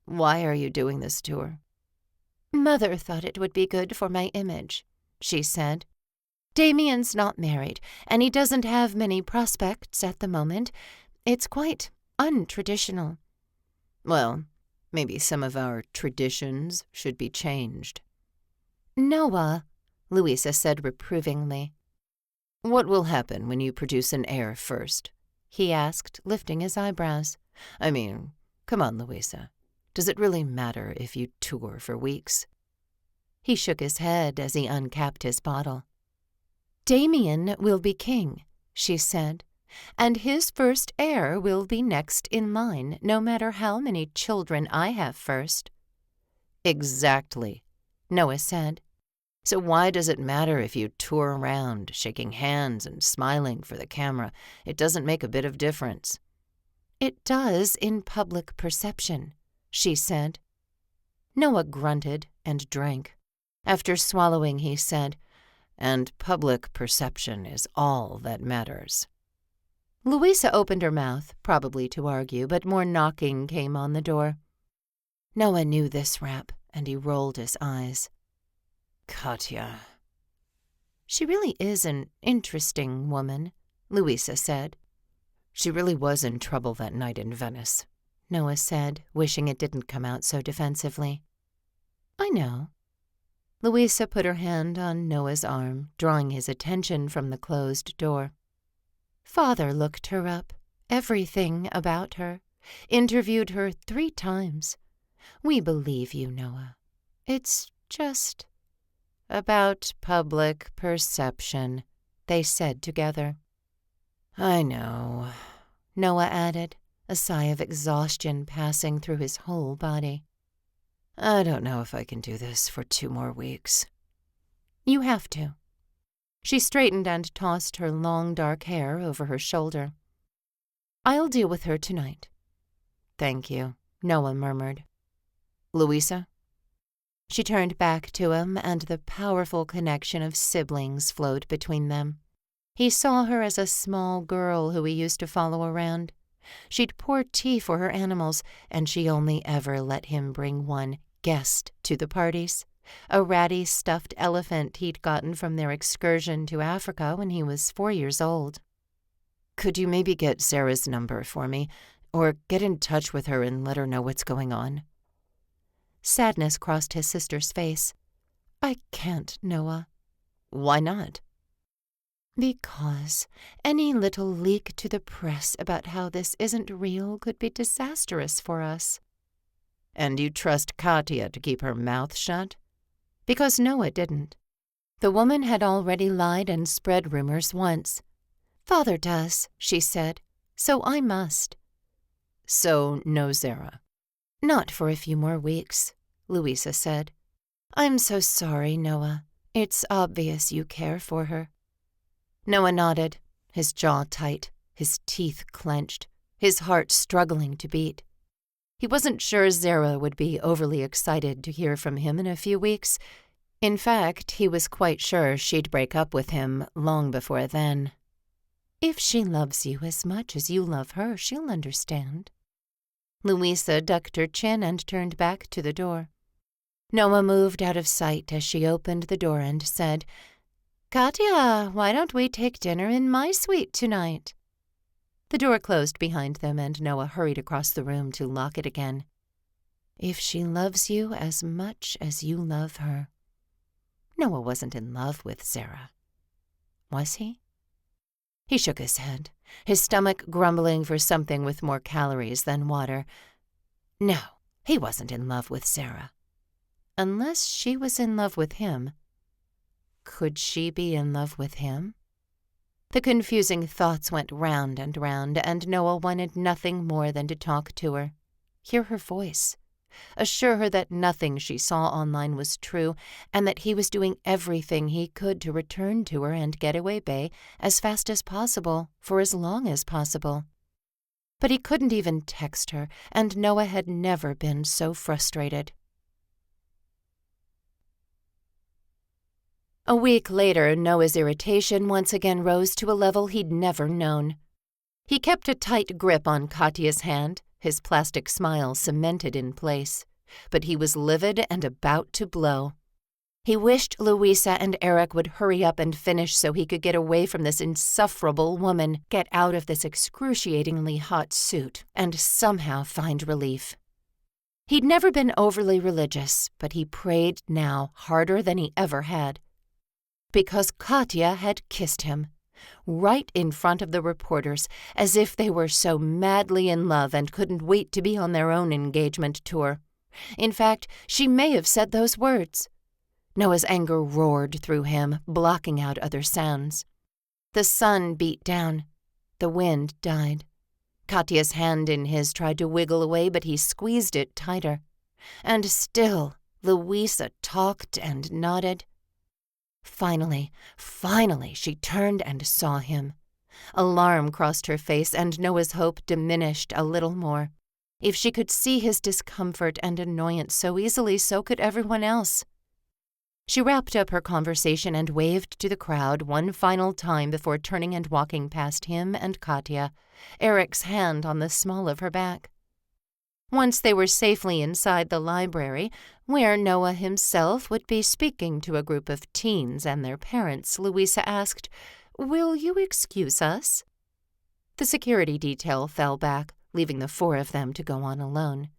"Why are you doing this tour?" "Mother thought it would be good for my image," she said. "Damien's not married, and he doesn't have many prospects at the moment. It's quite untraditional." "Well, maybe some of our traditions should be changed." "Noah," Louisa said reprovingly. "What will happen when you produce an heir first?" he asked, lifting his eyebrows. "I mean, come on, Louisa. Does it really matter if you tour for weeks?" He shook his head as he uncapped his bottle. "Damien will be king," she said, "and his first heir will be next in line, no matter how many children I have first." "Exactly," Noah said. "So why does it matter if you tour around, shaking hands and smiling for the camera? It doesn't make a bit of difference." "It does in public perception," she said. Noah grunted and drank. After swallowing, he said, "And public perception is all that matters." Louisa opened her mouth, probably to argue, but more knocking came on the door. Noah knew this rap, and he rolled his eyes. "Katya." "She really is an interesting woman," Louisa said. "She really was in trouble that night in Venice," Noah said, wishing it didn't come out so defensively. "I know." Louisa put her hand on Noah's arm, drawing his attention from the closed door. "Father looked her up, everything about her, interviewed her 3 times. We believe you, Noah. It's just—" "About public perception," they said together. "I know," Noah added, a sigh of exhaustion passing through his whole body. "I don't know if I can do this for 2 more weeks." "You have to." She straightened and tossed her long dark hair over her shoulder. "I'll deal with her tonight." "Thank you," Noah murmured. "Louisa?" She turned back to him, and the powerful connection of siblings flowed between them. He saw her as a small girl who he used to follow around. She'd pour tea for her animals, and she only ever let him bring one guest to the parties, a ratty stuffed elephant he'd gotten from their excursion to Africa when he was 4 years old. "Could you maybe get Sarah's number for me, or get in touch with her and let her know what's going on?" Sadness crossed his sister's face. "I can't, Noah." "Why not?" "Because any little leak to the press about how this isn't real could be disastrous for us." "And you trust Katya to keep her mouth shut?" Because Noah didn't. The woman had already lied and spread rumors once. "Father does," she said, "so I must." "So no Zara?" "Not for a few more weeks," Louisa said. "I'm so sorry, Noah. It's obvious you care for her." Noah nodded, his jaw tight, his teeth clenched, his heart struggling to beat. He wasn't sure Zara would be overly excited to hear from him in a few weeks. In fact, he was quite sure she'd break up with him long before then. "If she loves you as much as you love her, she'll understand." Louisa ducked her chin and turned back to the door. Noah moved out of sight as she opened the door and said, "Katya, why don't we take dinner in my suite tonight?" The door closed behind them, and Noah hurried across the room to lock it again. "If she loves you as much as you love her." Noah wasn't in love with Zara. Was he? He shook his head, his stomach grumbling for something with more calories than water. No, he wasn't in love with Zara. Unless she was in love with him. Could she be in love with him? The confusing thoughts went round, and Noah wanted nothing more than to talk to her, hear her voice, assure her that nothing she saw online was true, and that he was doing everything he could to return to her and Getaway Bay as fast as possible, for as long as possible. But he couldn't even text her, and Noah had never been so frustrated. A week later, Noah's irritation once again rose to a level he'd never known. He kept a tight grip on Katya's hand, his plastic smile cemented in place, but he was livid and about to blow. He wished Louisa and Eric would hurry up and finish so he could get away from this insufferable woman, get out of this excruciatingly hot suit, and somehow find relief. He'd never been overly religious, but he prayed now harder than he ever had. Because Katya had kissed him, right in front of the reporters, as if they were so madly in love and couldn't wait to be on their own engagement tour. In fact, she may have said those words. Noah's anger roared through him, blocking out other sounds. The sun beat down. The wind died. Katya's hand in his tried to wiggle away, but he squeezed it tighter. And still, Louisa talked and nodded. Finally, she turned and saw him. Alarm crossed her face, and Noah's hope diminished a little more. If she could see his discomfort and annoyance so easily, so could everyone else. She wrapped up her conversation and waved to the crowd one final time before turning and walking past him and Katya, Eric's hand on the small of her back. Once they were safely inside the library, where Noah himself would be speaking to a group of teens and their parents, Louisa asked, "Will you excuse us?" The security detail fell back, leaving the four of them to go on alone.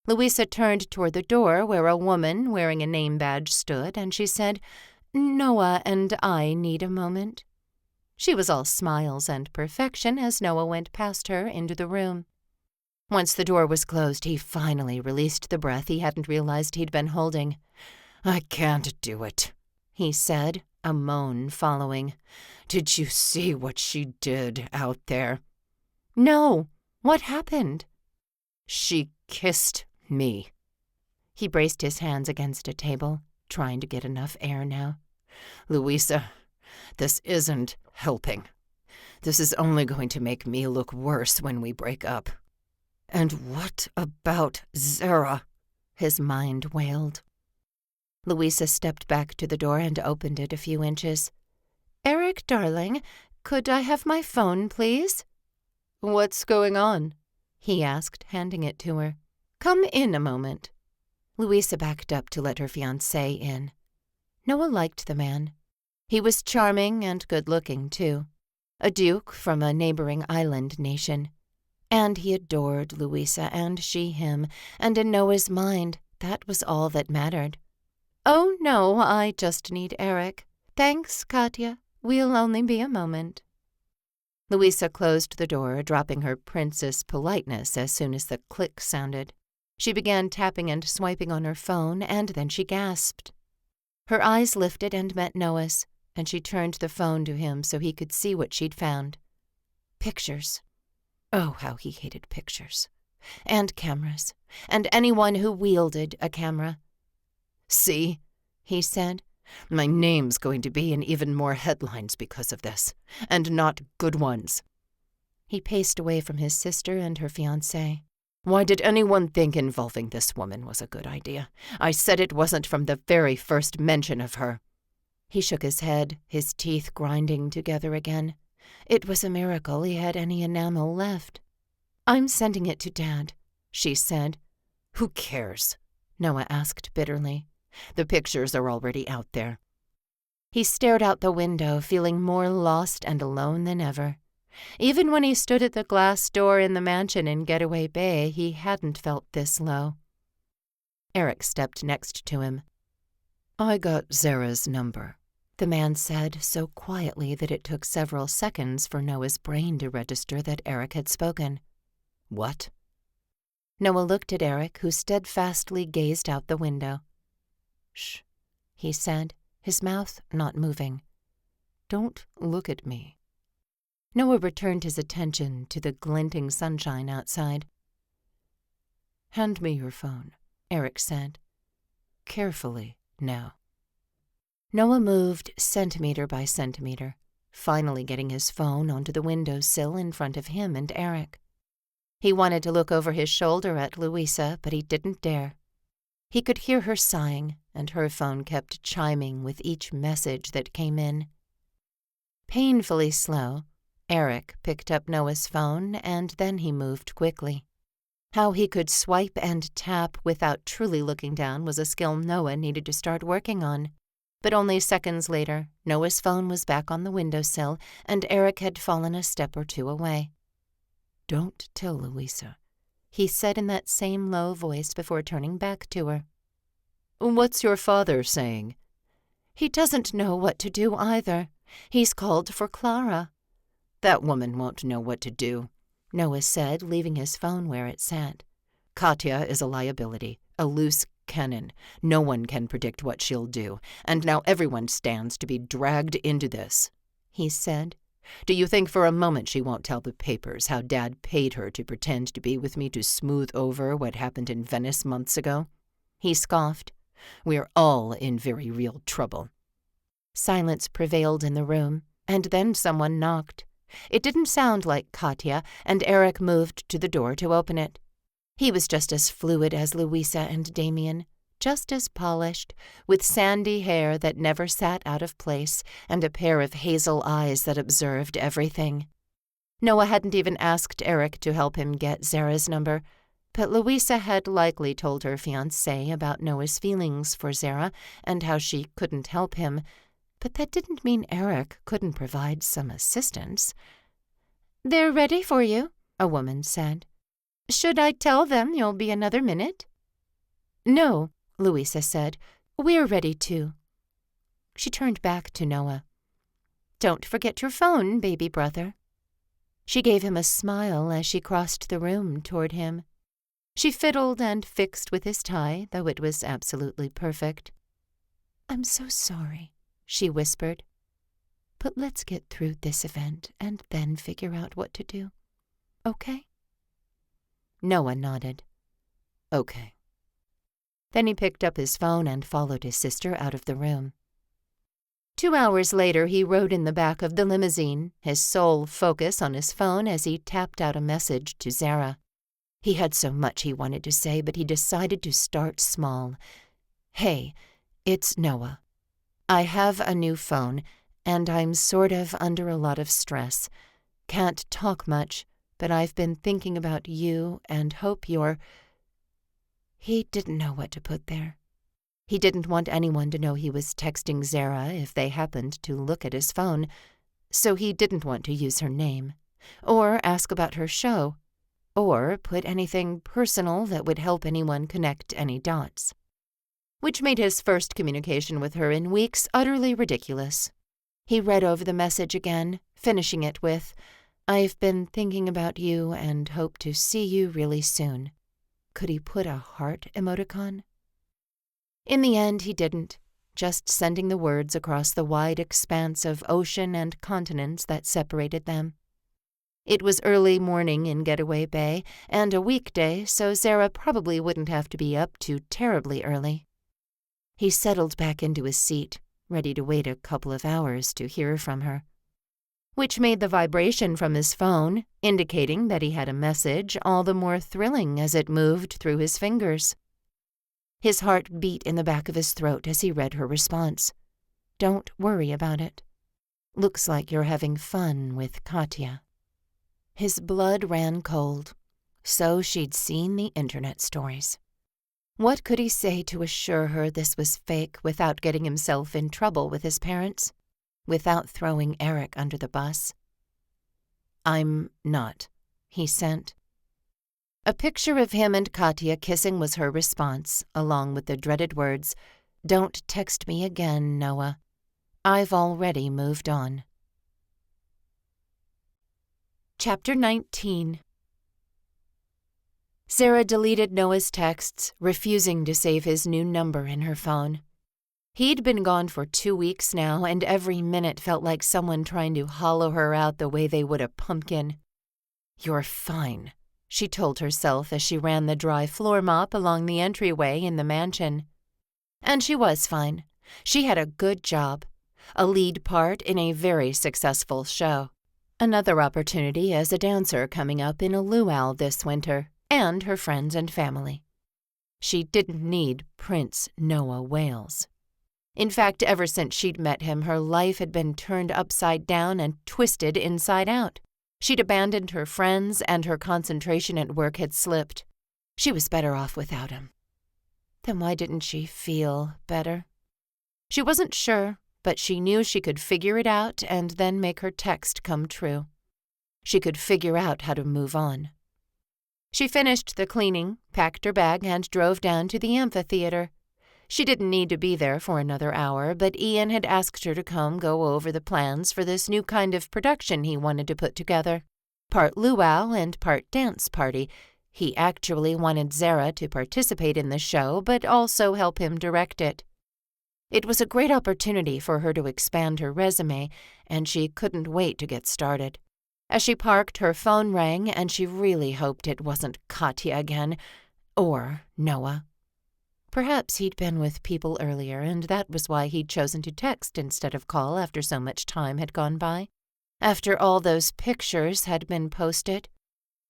Louisa turned toward the door where a woman wearing a name badge stood, and she said, "Noah and I need a moment." She was all smiles and perfection as Noah went past her into the room. Once the door was closed, he finally released the breath he hadn't realized he'd been holding. "I can't do it," he said, a moan following. "Did you see what she did out there?" "No. What happened?" "She kissed me." He braced his hands against a table, trying to get enough air now. "Louisa, this isn't helping. This is only going to make me look worse when we break up." "And what about Zara?" his mind wailed. Louisa stepped back to the door and opened it a few inches. "Eric, darling, could I have my phone, please?" "What's going on?" he asked, handing it to her. "Come in a moment." Louisa backed up to let her fiancé in. Noah liked the man. He was charming and good-looking, too. A duke from a neighboring island nation. And he adored Louisa and she him, and in Noah's mind, that was all that mattered. "Oh, no, I just need Eric. Thanks, Katya. We'll only be a moment." Louisa closed the door, dropping her princess politeness as soon as the click sounded. She began tapping and swiping on her phone, and then she gasped. Her eyes lifted and met Noah's, and she turned the phone to him so he could see what she'd found. Pictures. Oh, how he hated pictures. And cameras. And anyone who wielded a camera. "See," he said, "my name's going to be in even more headlines because of this, and not good ones." He paced away from his sister and her fiancé. "Why did anyone think involving this woman was a good idea? I said it wasn't from the very first mention of her." He shook his head, his teeth grinding together again. It was a miracle he had any enamel left. "I'm sending it to Dad," she said. "Who cares?" Noah asked bitterly. "The pictures are already out there." He stared out the window, feeling more lost and alone than ever. Even when he stood at the glass door in the mansion in Getaway Bay, he hadn't felt this low. Eric stepped next to him. "I got Zara's number," the man said so quietly that it took several seconds for Noah's brain to register that Eric had spoken. "What?" Noah looked at Eric, who steadfastly gazed out the window. "Shh," he said, his mouth not moving. "Don't look at me." Noah returned his attention to the glinting sunshine outside. "Hand me your phone," Eric said. "Carefully, now." Noah moved centimeter by centimeter, finally getting his phone onto the windowsill in front of him and Eric. He wanted to look over his shoulder at Louisa, but he didn't dare. He could hear her sighing, and her phone kept chiming with each message that came in. Painfully slow, Eric picked up Noah's phone, and then he moved quickly. How he could swipe and tap without truly looking down was a skill Noah needed to start working on. But only seconds later, Noah's phone was back on the windowsill, and Eric had fallen a step or two away. "Don't tell Louisa," he said in that same low voice before turning back to her. "What's your father saying?" "He doesn't know what to do either. He's called for Clara." "That woman won't know what to do," Noah said, leaving his phone where it sat. "Katya is a liability, a loose cannon. No one can predict what she'll do, and now everyone stands to be dragged into this," he said. "Do you think for a moment she won't tell the papers how Dad paid her to pretend to be with me to smooth over what happened in Venice months ago?" He scoffed. "We're all in very real trouble." Silence prevailed in the room, and then someone knocked. It didn't sound like Katya, and Eric moved to the door to open it. He was just as fluid as Louisa and Damien, just as polished, with sandy hair that never sat out of place and a pair of hazel eyes that observed everything. Noah hadn't even asked Eric to help him get Zara's number, but Louisa had likely told her fiancé about Noah's feelings for Zara and how she couldn't help him, but that didn't mean Eric couldn't provide some assistance. "They're ready for you," a woman said. "Should I tell them you'll be another minute?" "No," Louisa said. "We're ready too." She turned back to Noah. "Don't forget your phone, baby brother." She gave him a smile as she crossed the room toward him. She fiddled and fixed with his tie, though it was absolutely perfect. "I'm so sorry," she whispered. "But let's get through this event and then figure out what to do. Okay?" Noah nodded. "Okay." Then he picked up his phone and followed his sister out of the room. 2 hours later, he rode in the back of the limousine, his sole focus on his phone as he tapped out a message to Zara. He had so much he wanted to say, but he decided to start small. "Hey, it's Noah. I have a new phone, and I'm sort of under a lot of stress. Can't talk much, but I've been thinking about you and hope you're—" He didn't know what to put there. He didn't want anyone to know he was texting Zara if they happened to look at his phone, so he didn't want to use her name, or ask about her show, or put anything personal that would help anyone connect any dots. Which made his first communication with her in weeks utterly ridiculous. He read over the message again, finishing it with, "I've been thinking about you and hope to see you really soon." Could he put a heart emoticon? In the end, he didn't, just sending the words across the wide expanse of ocean and continents that separated them. It was early morning in Getaway Bay, and a weekday, so Zara probably wouldn't have to be up too terribly early. He settled back into his seat, ready to wait a couple of hours to hear from her. Which made the vibration from his phone, indicating that he had a message, all the more thrilling as it moved through his fingers. His heart beat in the back of his throat as he read her response. "Don't worry about it. Looks like you're having fun with Katya." His blood ran cold. So she'd seen the internet stories. What could he say to assure her this was fake without getting himself in trouble with his parents? Without throwing Eric under the bus? "I'm not," he sent. A picture of him and Katya kissing was her response, along with the dreaded words, "Don't text me again, Noah. I've already moved on." Chapter 19. Zara deleted Noah's texts, refusing to save his new number in her phone. He'd been gone for 2 weeks now, and every minute felt like someone trying to hollow her out the way they would a pumpkin. "You're fine," she told herself as she ran the dry floor mop along the entryway in the mansion. And she was fine. She had a good job, a lead part in a very successful show, another opportunity as a dancer coming up in a luau this winter, and her friends and family. She didn't need Prince Noah Wales. In fact, ever since she'd met him, her life had been turned upside down and twisted inside out. She'd abandoned her friends, and her concentration at work had slipped. She was better off without him. Then why didn't she feel better? She wasn't sure, but she knew she could figure it out and then make her text come true. She could figure out how to move on. She finished the cleaning, packed her bag, and drove down to the amphitheater. She didn't need to be there for another hour, but Ian had asked her to come go over the plans for this new kind of production he wanted to put together. Part luau and part dance party. He actually wanted Zara to participate in the show, but also help him direct it. It was a great opportunity for her to expand her resume, and she couldn't wait to get started. As she parked, her phone rang, and she really hoped it wasn't Katya again, or Noah. Perhaps he'd been with people earlier, and that was why he'd chosen to text instead of call after so much time had gone by. After all those pictures had been posted.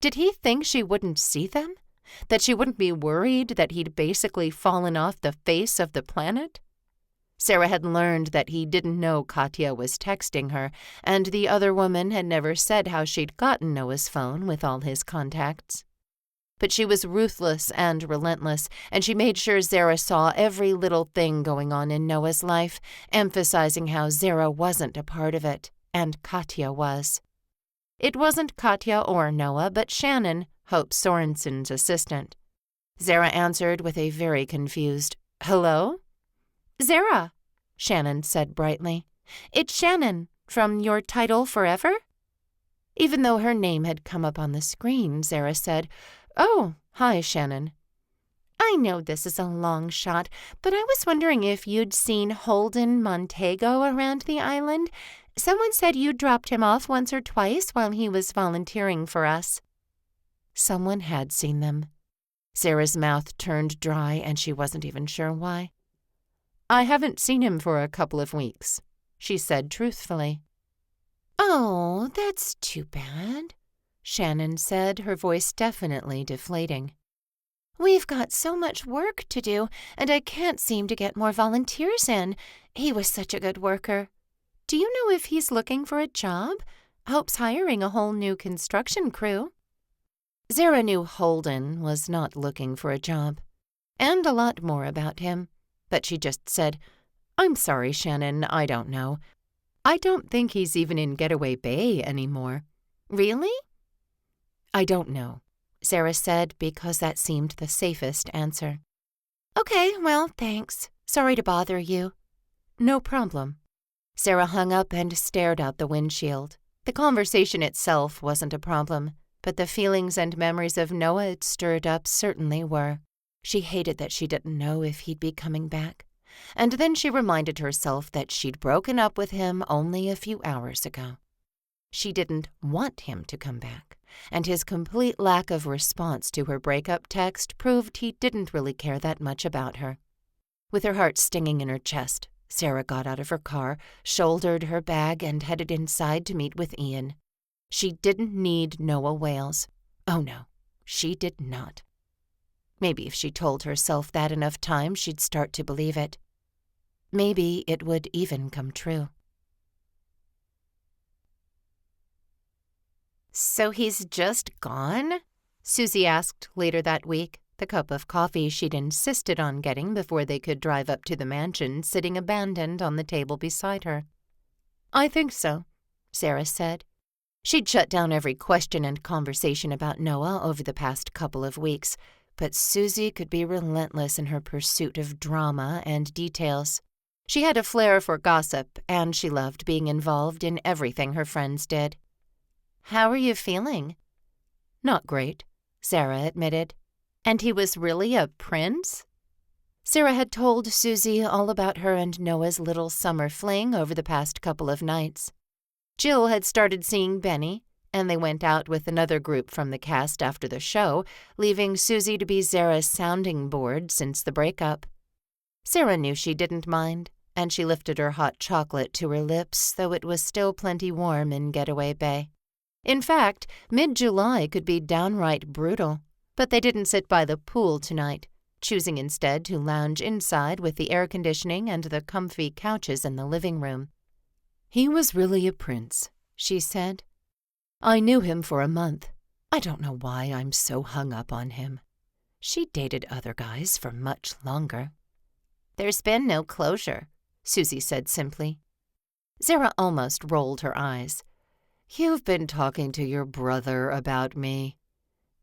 Did he think she wouldn't see them? That she wouldn't be worried that he'd basically fallen off the face of the planet? Zara had learned that he didn't know Katya was texting her, and the other woman had never said how she'd gotten Noah's phone with all his contacts. But she was ruthless and relentless, and she made sure Zara saw every little thing going on in Noah's life, emphasizing how Zara wasn't a part of it, and Katya was. It wasn't Katya or Noah, but Shannon, Hope Sorensen's assistant. Zara answered with a very confused, "Hello?" "Zara," Shannon said brightly. "It's Shannon, from Your Title Forever?" Even though her name had come up on the screen, Zara said, "Oh, hi, Shannon." "I know this is a long shot, but I was wondering if you'd seen Holden Montego around the island. Someone said you dropped him off once or twice while he was volunteering for us." Someone had seen them. Zara's mouth turned dry, and she wasn't even sure why. "I haven't seen him for a couple of weeks," she said truthfully. "Oh, that's too bad," Shannon said, her voice definitely deflating. "We've got so much work to do, and I can't seem to get more volunteers in. He was such a good worker. Do you know if he's looking for a job? Hope's hiring a whole new construction crew." Zara knew Holden was not looking for a job. and a lot more about him. But she just said, "I'm sorry, Shannon, I don't know. I don't think he's even in Getaway Bay anymore." "Really?" "I don't know," Zara said, because that seemed the safest answer. "Okay, well, thanks. Sorry to bother you." "No problem." Zara hung up and stared out the windshield. The conversation itself wasn't a problem, but the feelings and memories of Noah it stirred up certainly were. She hated that she didn't know if he'd be coming back. And then she reminded herself that she'd broken up with him only a few hours ago. She didn't want him to come back, and his complete lack of response to her breakup text proved he didn't really care that much about her. With her heart stinging in her chest, Zara got out of her car, shouldered her bag, and headed inside to meet with Ian. She didn't need Noah Wales. Oh no, she did not. Maybe if she told herself that enough times, she'd start to believe it. Maybe it would even come true. "So he's just gone?" Susie asked later that week, the cup of coffee she'd insisted on getting before they could drive up to the mansion sitting abandoned on the table beside her. "I think so," Zara said. She'd shut down every question and conversation about Noah over the past couple of weeks, but Susie could be relentless in her pursuit of drama and details. She had a flair for gossip, and she loved being involved in everything her friends did. "How are you feeling?" "Not great," Zara admitted. "And he was really a prince?" Zara had told Susie all about her and Noah's little summer fling over the past couple of nights. Jill had started seeing Benny, and they went out with another group from the cast after the show, leaving Susie to be Zara's sounding board since the breakup. Zara knew she didn't mind, and she lifted her hot chocolate to her lips, though it was still plenty warm in Getaway Bay. In fact, mid-July could be downright brutal, but they didn't sit by the pool tonight, choosing instead to lounge inside with the air conditioning and the comfy couches in the living room. "He was really a prince," she said. "I knew him for a month. I don't know why I'm so hung up on him. She dated other guys for much longer." "There's been no closure," Susie said simply. Zara almost rolled her eyes. "You've been talking to your brother about me."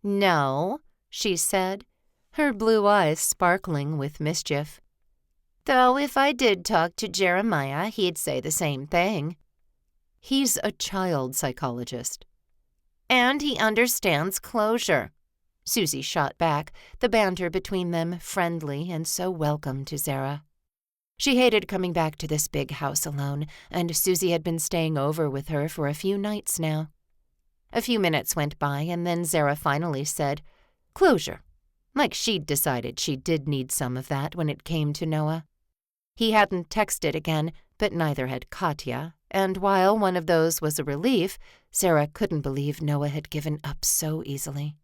"No," she said, her blue eyes sparkling with mischief. "Though if I did talk to Jeremiah, he'd say the same thing." "He's a child psychologist." "And he understands closure," Susie shot back, the banter between them friendly and so welcome to Zara. She hated coming back to this big house alone, and Susie had been staying over with her for a few nights now. A few minutes went by, and then Zara finally said, "Closure," like she'd decided she did need some of that when it came to Noah. He hadn't texted again, but neither had Katya, and while one of those was a relief, Zara couldn't believe Noah had given up so easily.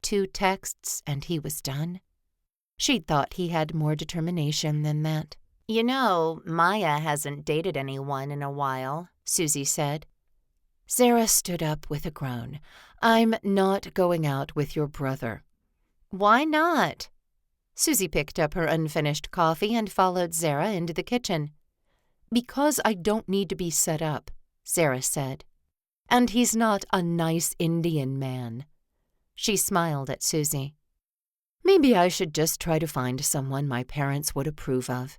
2 texts, and he was done. She'd thought he had more determination than that. "You know, Maya hasn't dated anyone in a while," Susie said. Zara stood up with a groan. "I'm not going out with your brother." "Why not?" Susie picked up her unfinished coffee and followed Zara into the kitchen. "Because I don't need to be set up," Zara said. "And he's not a nice Indian man." She smiled at Susie. "Maybe I should just try to find someone my parents would approve of.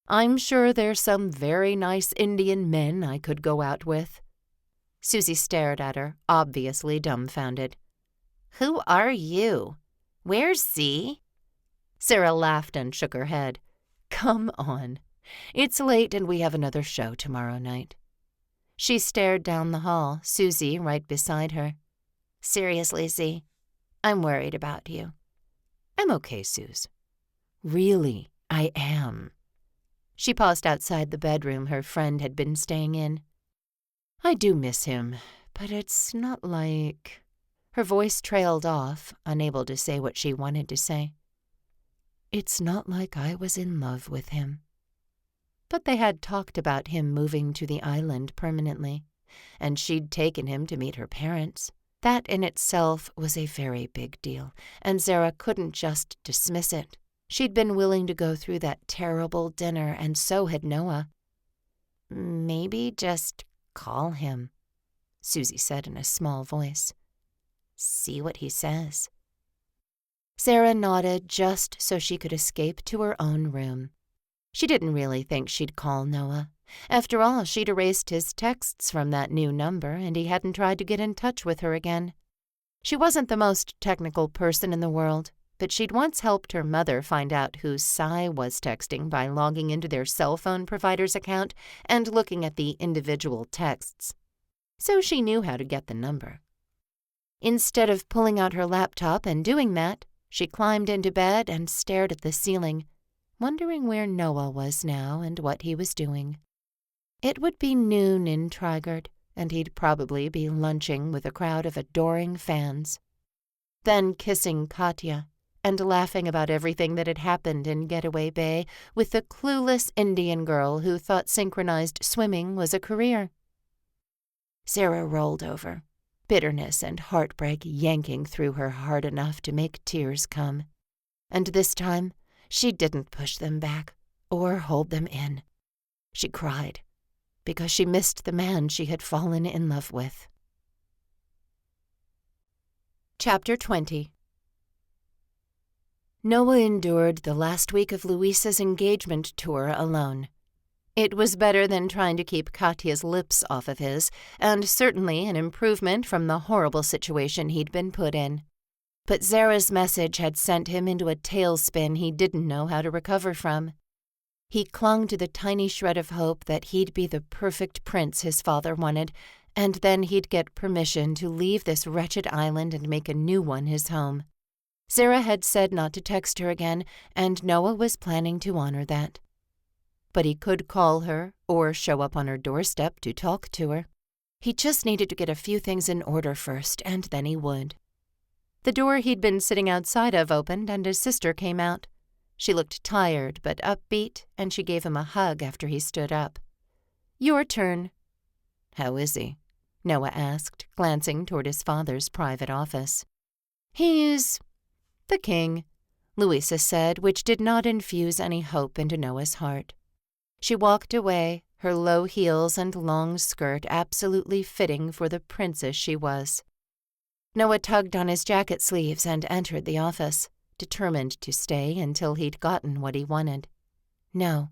I'm sure there's some very nice Indian men I could go out with." Susie stared at her, obviously dumbfounded. "Who are you? Where's Z?" Zara laughed and shook her head. "Come on. It's late and we have another show tomorrow night." She stared down the hall, Susie right beside her. "Seriously, Z, I'm worried about you." "I'm okay, Suze. Really, I am." She paused outside the bedroom her friend had been staying in. "I do miss him, but it's not like—" Her voice trailed off, unable to say what she wanted to say. "It's not like I was in love with him." But they had talked about him moving to the island permanently, and she'd taken him to meet her parents. That in itself was a very big deal, and Zara couldn't just dismiss it. She'd been willing to go through that terrible dinner, and so had Noah. "Maybe just call him," Susie said in a small voice. "See what he says." Zara nodded just so she could escape to her own room. She didn't really think she'd call Noah. After all, she'd erased his texts from that new number, and he hadn't tried to get in touch with her again. She wasn't the most technical person in the world, but she'd once helped her mother find out who Cy was texting by logging into their cell phone provider's account and looking at the individual texts. So she knew how to get the number. Instead of pulling out her laptop and doing that, she climbed into bed and stared at the ceiling, wondering where Noah was now and what he was doing. It would be noon in Trigard, and he'd probably be lunching with a crowd of adoring fans. Then kissing Katya and laughing about everything that had happened in Getaway Bay with the clueless Indian girl who thought synchronized swimming was a career. Zara rolled over, bitterness and heartbreak yanking through her hard enough to make tears come. And this time, she didn't push them back or hold them in. She cried because she missed the man she had fallen in love with. Chapter 20. Noah endured the last week of Luisa's engagement tour alone. It was better than trying to keep Katya's lips off of his, and certainly an improvement from the horrible situation he'd been put in. But Zara's message had sent him into a tailspin he didn't know how to recover from. He clung to the tiny shred of hope that he'd be the perfect prince his father wanted, and then he'd get permission to leave this wretched island and make a new one his home. Zara had said not to text her again, and Noah was planning to honor that. But he could call her or show up on her doorstep to talk to her. He just needed to get a few things in order first, and then he would. The door he'd been sitting outside of opened, and his sister came out. She looked tired but upbeat, and she gave him a hug after he stood up. "Your turn." "How is he?" Noah asked, glancing toward his father's private office. "He's the king," Louisa said, which did not infuse any hope into Noah's heart. She walked away, her low heels and long skirt absolutely fitting for the princess she was. Noah tugged on his jacket sleeves and entered the office, determined to stay until he'd gotten what he wanted. No,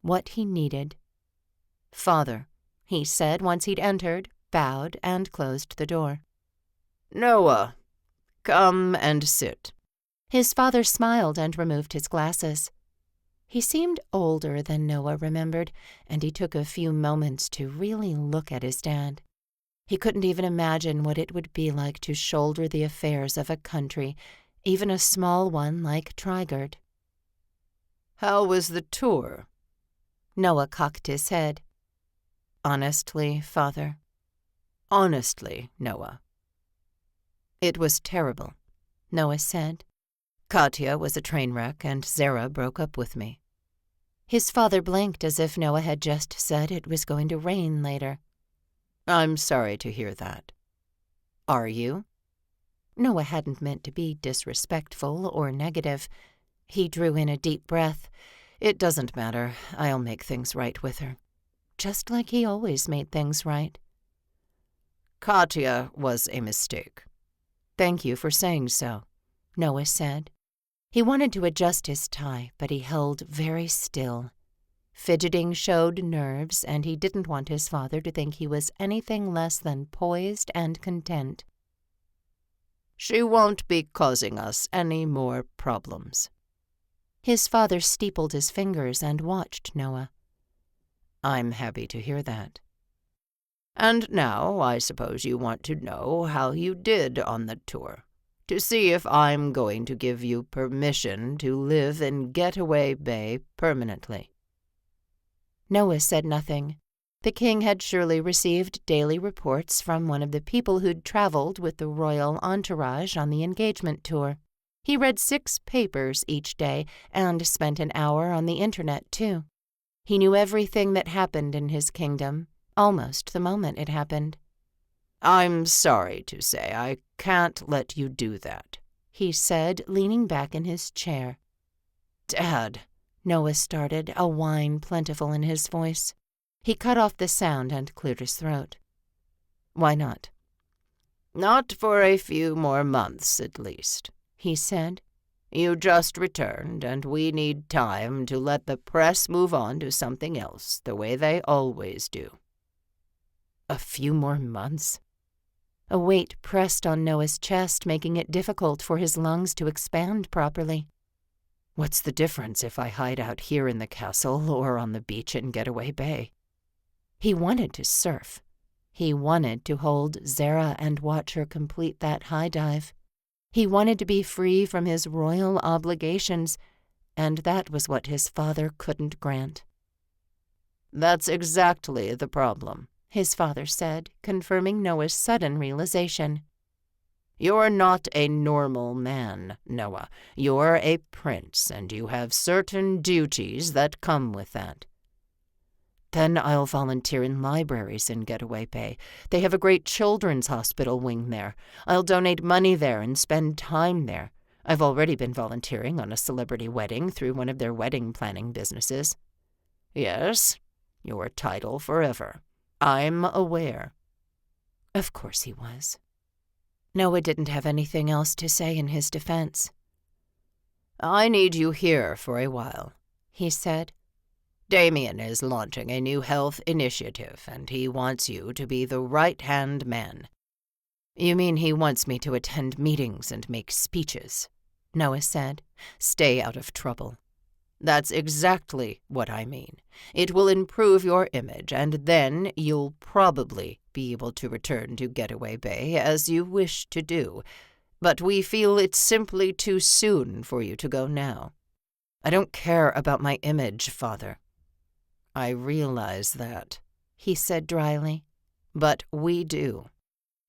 what he needed. "Father," he said once he'd entered, bowed, and closed the door. "Noah, come and sit." His father smiled and removed his glasses. He seemed older than Noah remembered, and he took a few moments to really look at his dad. He couldn't even imagine what it would be like to shoulder the affairs of a country, even a small one like Trigard. "How was the tour?" Noah cocked his head. "Honestly, Father?" "Honestly, Noah." "It was terrible," Noah said. "Katya was a train wreck, and Zara broke up with me." His father blinked as if Noah had just said it was going to rain later. "I'm sorry to hear that." "Are you?" Noah hadn't meant to be disrespectful or negative. He drew in a deep breath. "It doesn't matter. I'll make things right with her." Just like he always made things right. "Katya was a mistake." "Thank you for saying so," Noah said. He wanted to adjust his tie, but he held very still. Fidgeting showed nerves, and he didn't want his father to think he was anything less than poised and content. "She won't be causing us any more problems." His father steepled his fingers and watched Noah. "I'm happy to hear that." "And now I suppose you want to know how you did on the tour, to see if I'm going to give you permission to live in Getaway Bay permanently." Noah said nothing. The king had surely received daily reports from one of the people who'd traveled with the royal entourage on the engagement tour. He read 6 papers each day and spent an hour on the internet, too. He knew everything that happened in his kingdom, almost the moment it happened. "I'm sorry to say I can't let you do that," he said, leaning back in his chair. Dad, Noah started, a whine plentiful in his voice. He cut off the sound and cleared his throat. Why not? Not for a few more months, at least, he said. You just returned, and we need time to let the press move on to something else, the way they always do. A few more months? A weight pressed on Noah's chest, making it difficult for his lungs to expand properly. What's the difference if I hide out here in the castle or on the beach in Getaway Bay? He wanted to surf. He wanted to hold Zara and watch her complete that high dive. He wanted to be free from his royal obligations, and that was what his father couldn't grant. That's exactly the problem, his father said, confirming Noah's sudden realization. You're not a normal man, Noah. You're a prince, and you have certain duties that come with that. Then I'll volunteer in libraries in Getaway Bay. They have a great children's hospital wing there. I'll donate money there and spend time there. I've already been volunteering on a celebrity wedding through one of their wedding planning businesses. Yes, your title forever. I'm aware. Of course he was. Noah didn't have anything else to say in his defense. I need you here for a while, he said. Damien is launching a new health initiative, and he wants you to be the right-hand man. You mean he wants me to attend meetings and make speeches? Noah said. Stay out of trouble. That's exactly what I mean. It will improve your image, and then you'll probably be able to return to Getaway Bay as you wish to do. But we feel it's simply too soon for you to go now. I don't care about my image, Father. I realize that, he said dryly. But we do.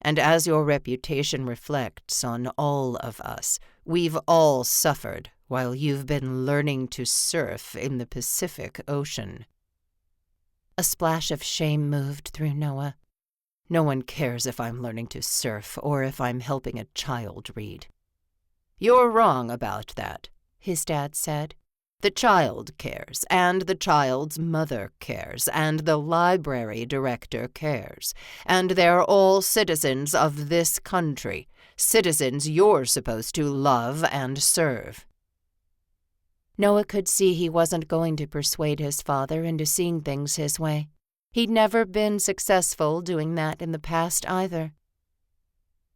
And as your reputation reflects on all of us, we've all suffered while you've been learning to surf in the Pacific Ocean. A splash of shame moved through Noah. No one cares if I'm learning to surf or if I'm helping a child read. You're wrong about that, his dad said. The child cares, and the child's mother cares, and the library director cares, and they're all citizens of this country, citizens you're supposed to love and serve. Noah could see he wasn't going to persuade his father into seeing things his way. He'd never been successful doing that in the past either.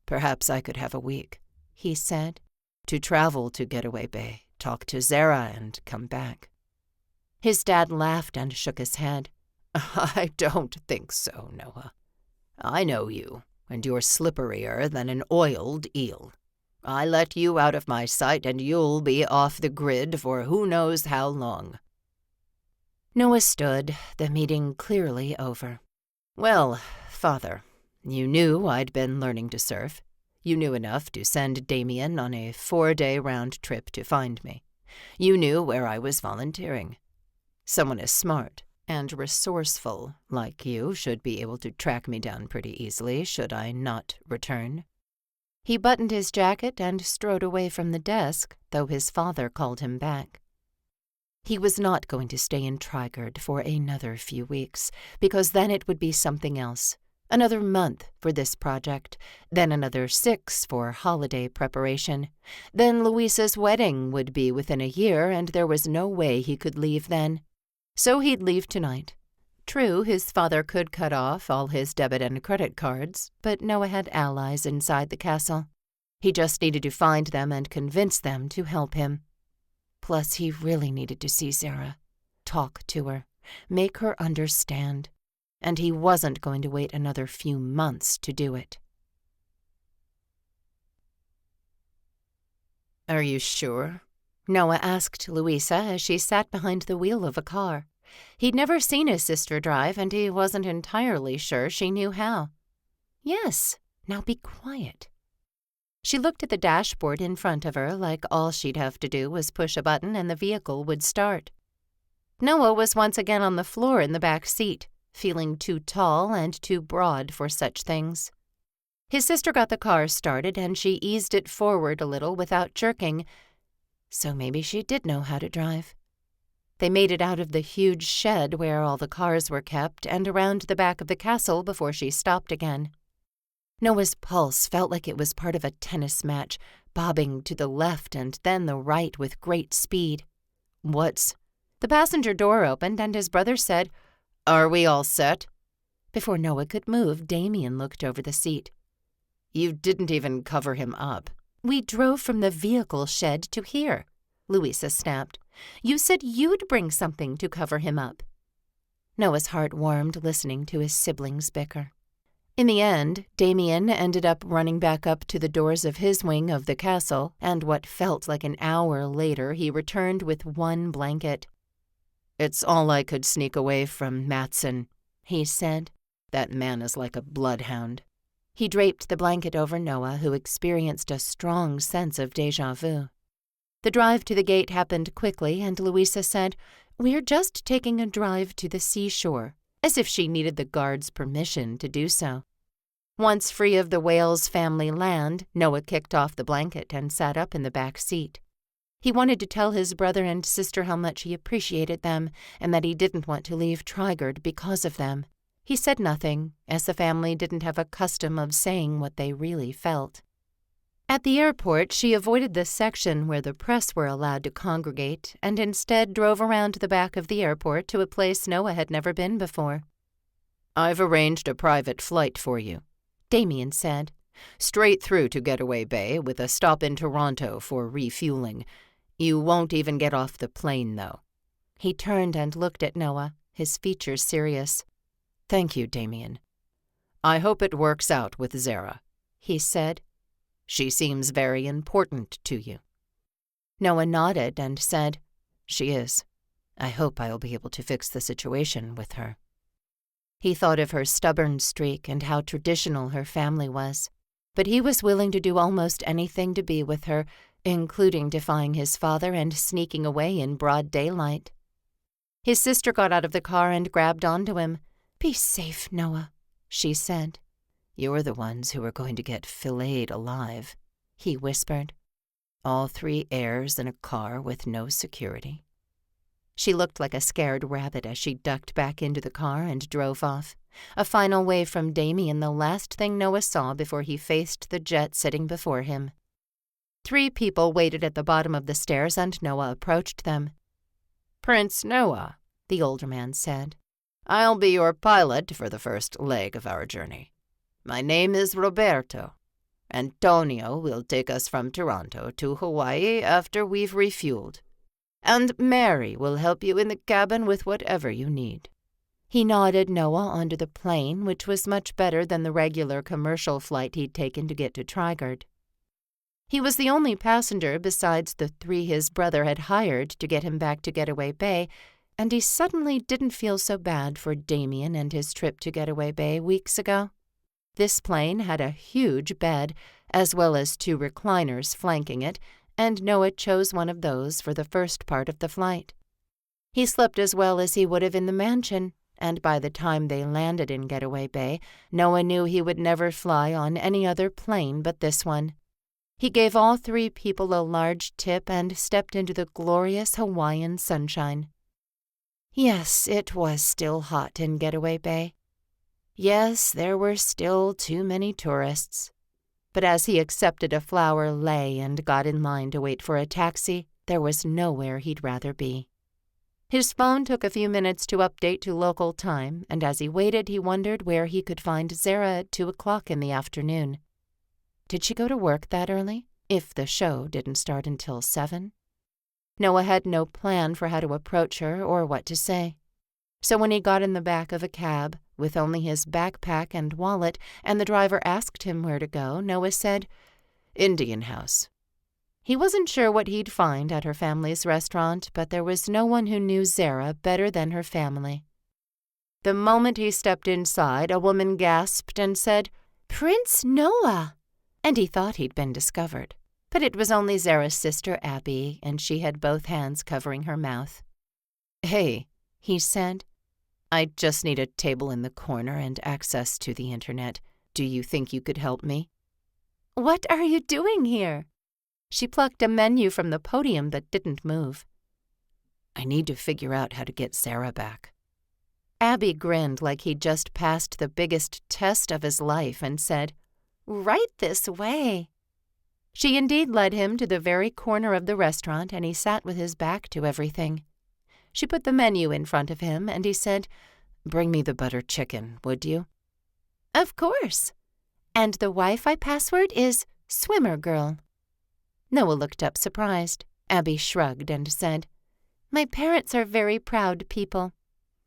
Perhaps I could have a week, he said, to travel to Getaway Bay. Talk to Zara and come back. His dad laughed and shook his head. I don't think so, Noah. I know you, and you're slipperier than an oiled eel. I let you out of my sight, and you'll be off the grid for who knows how long. Noah stood, the meeting clearly over. Well, Father, you knew I'd been learning to surf. You knew enough to send Damien on a 4-day round trip to find me. You knew where I was volunteering. Someone as smart and resourceful like you should be able to track me down pretty easily should I not return. He buttoned his jacket and strode away from the desk, though his father called him back. He was not going to stay in Trigard for another few weeks, because then it would be something else. Another month for this project, then another 6 for holiday preparation. Then Louisa's wedding would be within a year, and there was no way he could leave then. So he'd leave tonight. True, his father could cut off all his debit and credit cards, but Noah had allies inside the castle. He just needed to find them and convince them to help him. Plus, he really needed to see Zara, talk to her, make her understand. And he wasn't going to wait another few months to do it. Are you sure? Noah asked Louisa as she sat behind the wheel of a car. He'd never seen his sister drive, and he wasn't entirely sure she knew how. Yes, now be quiet. She looked at the dashboard in front of her like all she'd have to do was push a button and the vehicle would start. Noah was once again on the floor in the back seat, feeling too tall and too broad for such things. His sister got the car started, and she eased it forward a little without jerking. So maybe she did know how to drive. They made it out of the huge shed where all the cars were kept and around the back of the castle before she stopped again. Noah's pulse felt like it was part of a tennis match, bobbing to the left and then the right with great speed. "What's—" The passenger door opened and his brother said, "Are we all set?" Before Noah could move, Damien looked over the seat. "You didn't even cover him up." "We drove from the vehicle shed to here," Louisa snapped. "You said you'd bring something to cover him up." Noah's heart warmed listening to his siblings bicker. In the end, Damien ended up running back up to the doors of his wing of the castle, and what felt like an hour later he returned with one blanket. "It's all I could sneak away from Matson," he said. "That man is like a bloodhound." He draped the blanket over Noah, who experienced a strong sense of déjà vu. The drive to the gate happened quickly, and Louisa said, "We're just taking a drive to the seashore," as if she needed the guard's permission to do so. Once free of the Wales family land, Noah kicked off the blanket and sat up in the back seat. He wanted to tell his brother and sister how much he appreciated them and that he didn't want to leave Trigard because of them. He said nothing, as the family didn't have a custom of saying what they really felt. At the airport, she avoided the section where the press were allowed to congregate and instead drove around the back of the airport to a place Noah had never been before. "I've arranged a private flight for you," Damien said. "Straight through to Getaway Bay with a stop in Toronto for refueling. You won't even get off the plane, though." He turned and looked at Noah, his features serious. "Thank you, Damien. I hope it works out with Zara," he said. "She seems very important to you." Noah nodded and said, "She is. I hope I'll be able to fix the situation with her." He thought of her stubborn streak and how traditional her family was, but he was willing to do almost anything to be with her, including defying his father and sneaking away in broad daylight. His sister got out of the car and grabbed onto him. "Be safe, Noah," she said. "You're the ones who are going to get filleted alive," he whispered. "All 3 heirs in a car with no security." She looked like a scared rabbit as she ducked back into the car and drove off, a final wave from Damien, the last thing Noah saw before he faced the jet sitting before him. 3 people waited at the bottom of the stairs and Noah approached them. "Prince Noah," the older man said. "I'll be your pilot for the first leg of our journey. My name is Roberto. Antonio will take us from Toronto to Hawaii after we've refueled. And Mary will help you in the cabin with whatever you need." He nodded Noah onto the plane, which was much better than the regular commercial flight he'd taken to get to Trigard. He was the only passenger besides the 3 his brother had hired to get him back to Getaway Bay, and he suddenly didn't feel so bad for Damien and his trip to Getaway Bay weeks ago. This plane had a huge bed, as well as 2 recliners flanking it, and Noah chose one of those for the first part of the flight. He slept as well as he would have in the mansion, and by the time they landed in Getaway Bay, Noah knew he would never fly on any other plane but this one. He gave all 3 people a large tip and stepped into the glorious Hawaiian sunshine. Yes, it was still hot in Getaway Bay. Yes, there were still too many tourists. But as he accepted a flower lei and got in line to wait for a taxi, there was nowhere he'd rather be. His phone took a few minutes to update to local time, and as he waited, he wondered where he could find Zara at 2:00 in the afternoon. Did she go to work that early, if the show didn't start until 7? Noah had no plan for how to approach her or what to say. So when he got in the back of a cab, with only his backpack and wallet, and the driver asked him where to go, Noah said, "Indian House." He wasn't sure what he'd find at her family's restaurant, but there was no one who knew Zara better than her family. The moment he stepped inside, a woman gasped and said, "Prince Noah!" And he thought he'd been discovered. But it was only Zara's sister Abby, and she had both hands covering her mouth. "Hey," he said. "I just need a table in the corner and access to the internet. Do you think you could help me?" "What are you doing here?" She plucked a menu from the podium that didn't move. I need to figure out how to get Zara back. Abby grinned like he'd just passed the biggest test of his life and said, "Right this way." She indeed led him to the very corner of the restaurant, and he sat with his back to everything. She put the menu in front of him, and he said, "Bring me the butter chicken, would you?" "Of course. And the Wi-Fi password is Swimmer Girl." Noah looked up surprised. Abby shrugged and said, "My parents are very proud people,"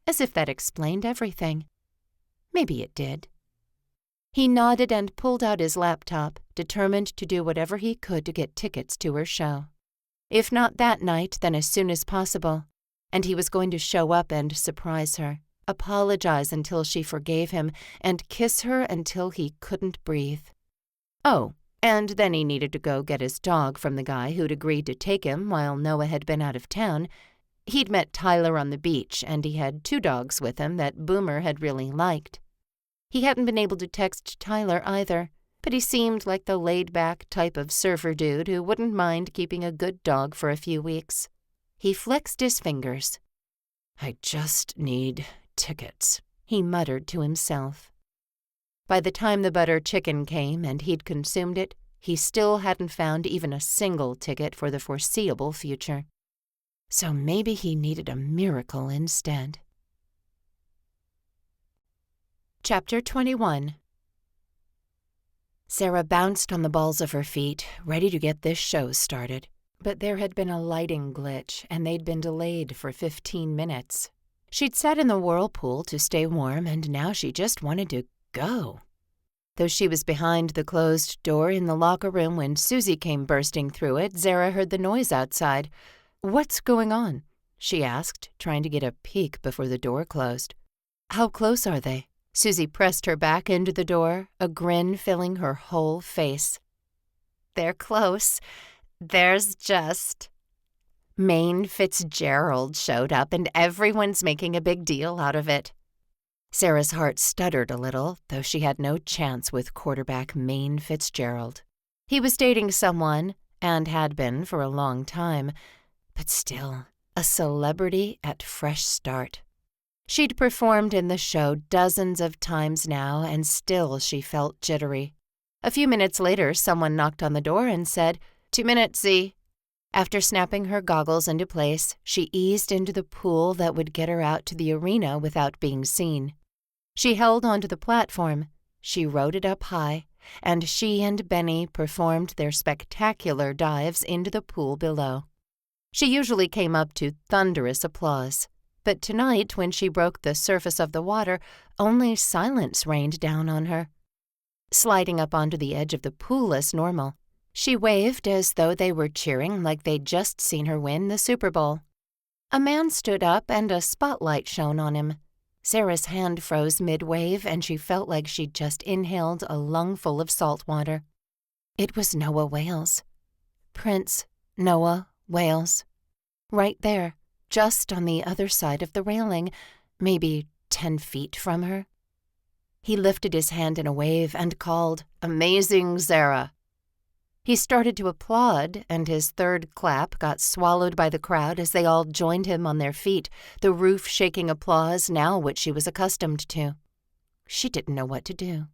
as if that explained everything. Maybe it did. He nodded and pulled out his laptop, determined to do whatever he could to get tickets to her show. If not that night, then as soon as possible. And he was going to show up and surprise her, apologize until she forgave him, and kiss her until he couldn't breathe. Oh, and then he needed to go get his dog from the guy who'd agreed to take him while Noah had been out of town. He'd met Tyler on the beach, and he had 2 dogs with him that Boomer had really liked. He hadn't been able to text Tyler either, but he seemed like the laid-back type of surfer dude who wouldn't mind keeping a good dog for a few weeks. He flexed his fingers. I just need tickets, he muttered to himself. By the time the butter chicken came and he'd consumed it, he still hadn't found even a single ticket for the foreseeable future. So maybe he needed a miracle instead. Chapter 21. Zara bounced on the balls of her feet, ready to get this show started. But there had been a lighting glitch, and they'd been delayed for 15 minutes. She'd sat in the whirlpool to stay warm, and now she just wanted to go. Though she was behind the closed door in the locker room when Susie came bursting through it, Zara heard the noise outside. "What's going on?" she asked, trying to get a peek before the door closed. "How close are they?" Susie pressed her back into the door, a grin filling her whole face. "They're close. There's just..." Maine Fitzgerald showed up, and everyone's making a big deal out of it. Sarah's heart stuttered a little, though she had no chance with quarterback Maine Fitzgerald. He was dating someone, and had been for a long time, but still, a celebrity at fresh start. She'd performed in the show dozens of times now, and still she felt jittery. A few minutes later, someone knocked on the door and said, "2 minutes, Z." After snapping her goggles into place, she eased into the pool that would get her out to the arena without being seen. She held onto the platform. She rode it up high, and she and Benny performed their spectacular dives into the pool below. She usually came up to thunderous applause, but tonight, when she broke the surface of the water, only silence rained down on her. Sliding up onto the edge of the pool as normal, she waved as though they were cheering like they'd just seen her win the Super Bowl. A man stood up and a spotlight shone on him. Sarah's hand froze mid-wave, and she felt like she'd just inhaled a lungful of salt water. It was Noah Wales. Prince Noah Wales. Right there, just on the other side of the railing, maybe 10 feet from her. He lifted his hand in a wave and called, "Amazing Zara." He started to applaud, and his third clap got swallowed by the crowd as they all joined him on their feet, the roof-shaking applause now what she was accustomed to. She didn't know what to do.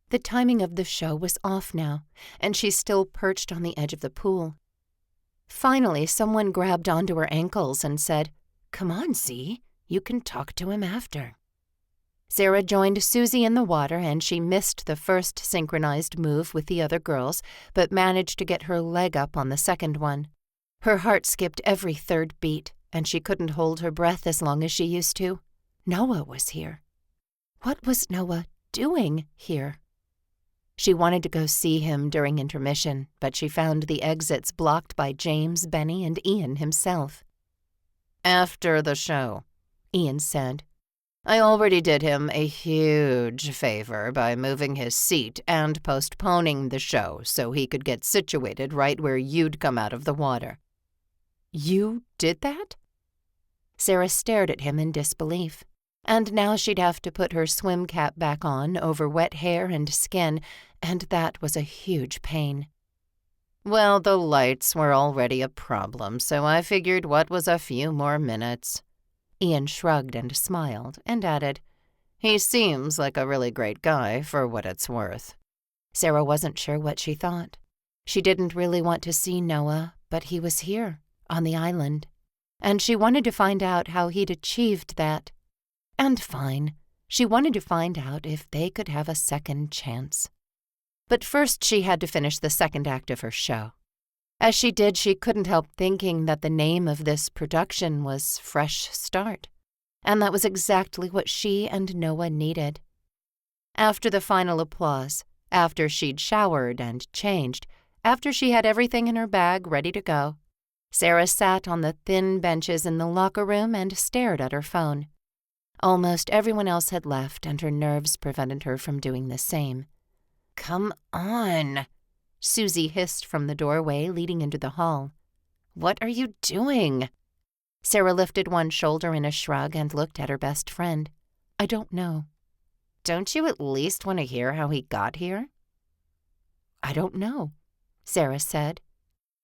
The timing of the show was off now, and she still perched on the edge of the pool. Finally, someone grabbed onto her ankles and said, "Come on, Z, you can talk to him after." Zara joined Susie in the water, and she missed the first synchronized move with the other girls, but managed to get her leg up on the second one. Her heart skipped every third beat, and she couldn't hold her breath as long as she used to. Noah was here. What was Noah doing here? She wanted to go see him during intermission, but she found the exits blocked by James, Benny, and Ian himself. "After the show," Ian said. "I already did him a huge favor by moving his seat and postponing the show so he could get situated right where you'd come out of the water." "You did that?" Sarah stared at him in disbelief. And now she'd have to put her swim cap back on over wet hair and skin, and that was a huge pain. Well, the lights were already a problem, so I figured what was a few more minutes. Ian shrugged and smiled and added, He seems like a really great guy for what it's worth. Zara wasn't sure what she thought. She didn't really want to see Noah, but he was here, on the island, and she wanted to find out how he'd achieved that. And fine, she wanted to find out if they could have a second chance. But first she had to finish the second act of her show. As she did, she couldn't help thinking that the name of this production was Fresh Start, and that was exactly what she and Noah needed. After the final applause, after she'd showered and changed, after she had everything in her bag ready to go, Zara sat on the thin benches in the locker room and stared at her phone. Almost everyone else had left, and her nerves prevented her from doing the same. "Come on," Susie hissed from the doorway leading into the hall. "What are you doing?" Zara lifted one shoulder in a shrug and looked at her best friend. "I don't know." "Don't you at least want to hear how he got here?" "I don't know," Zara said.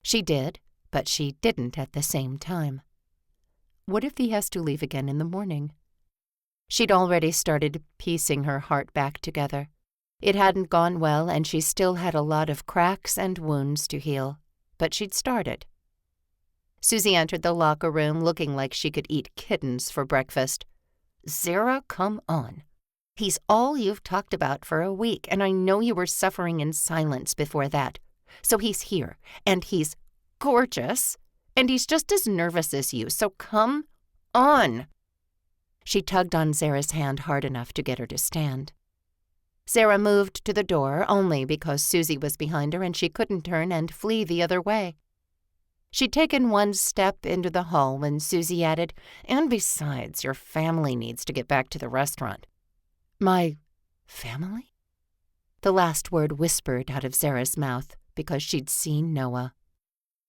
She did, but she didn't at the same time. What if he has to leave again in the morning? She'd already started piecing her heart back together. It hadn't gone well, and she still had a lot of cracks and wounds to heal, but she'd started. Susie entered the locker room looking like she could eat kittens for breakfast. "Zara, come on. He's all you've talked about for a week, and I know you were suffering in silence before that. So he's here, and he's gorgeous, and he's just as nervous as you, so come on." She tugged on Zara's hand hard enough to get her to stand. Zara moved to the door only because Susie was behind her and she couldn't turn and flee the other way. She'd taken one step into the hall when Susie added, "And besides, your family needs to get back to the restaurant." "My family?" The last word whispered out of Zara's mouth because she'd seen Noah.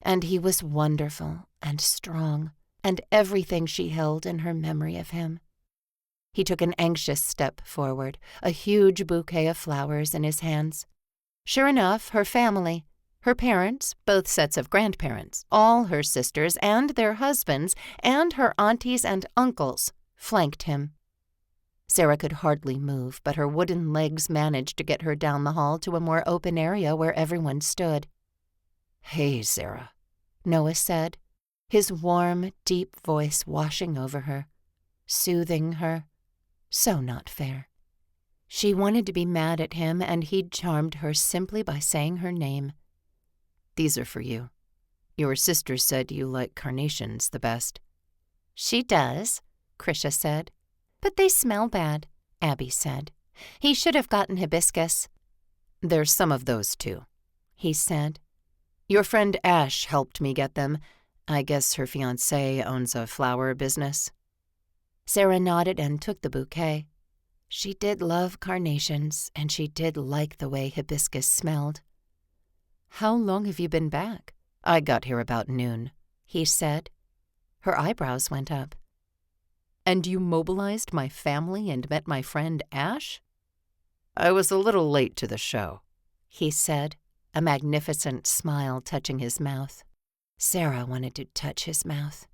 And he was wonderful and strong and everything she held in her memory of him. He took an anxious step forward, a huge bouquet of flowers in his hands. Sure enough, her family, her parents, both sets of grandparents, all her sisters and their husbands, and her aunties and uncles flanked him. Zara could hardly move, but her wooden legs managed to get her down the hall to a more open area where everyone stood. "Hey, Zara," Noah said, his warm, deep voice washing over her, soothing her. So not fair. She wanted to be mad at him, and he'd charmed her simply by saying her name. "These are for you. Your sister said you like carnations the best." "She does," Krisha said. "But they smell bad," Abby said. "He should have gotten hibiscus." "There's some of those, too," he said. "Your friend Ash helped me get them. I guess her fiancé owns a flower business." Zara nodded and took the bouquet. She did love carnations, and she did like the way hibiscus smelled. "How long have you been back?" "I got here about noon," he said. Her eyebrows went up. "And you mobilized my family and met my friend Ash?" "I was a little late to the show," he said, a magnificent smile touching his mouth. Zara wanted to touch his mouth,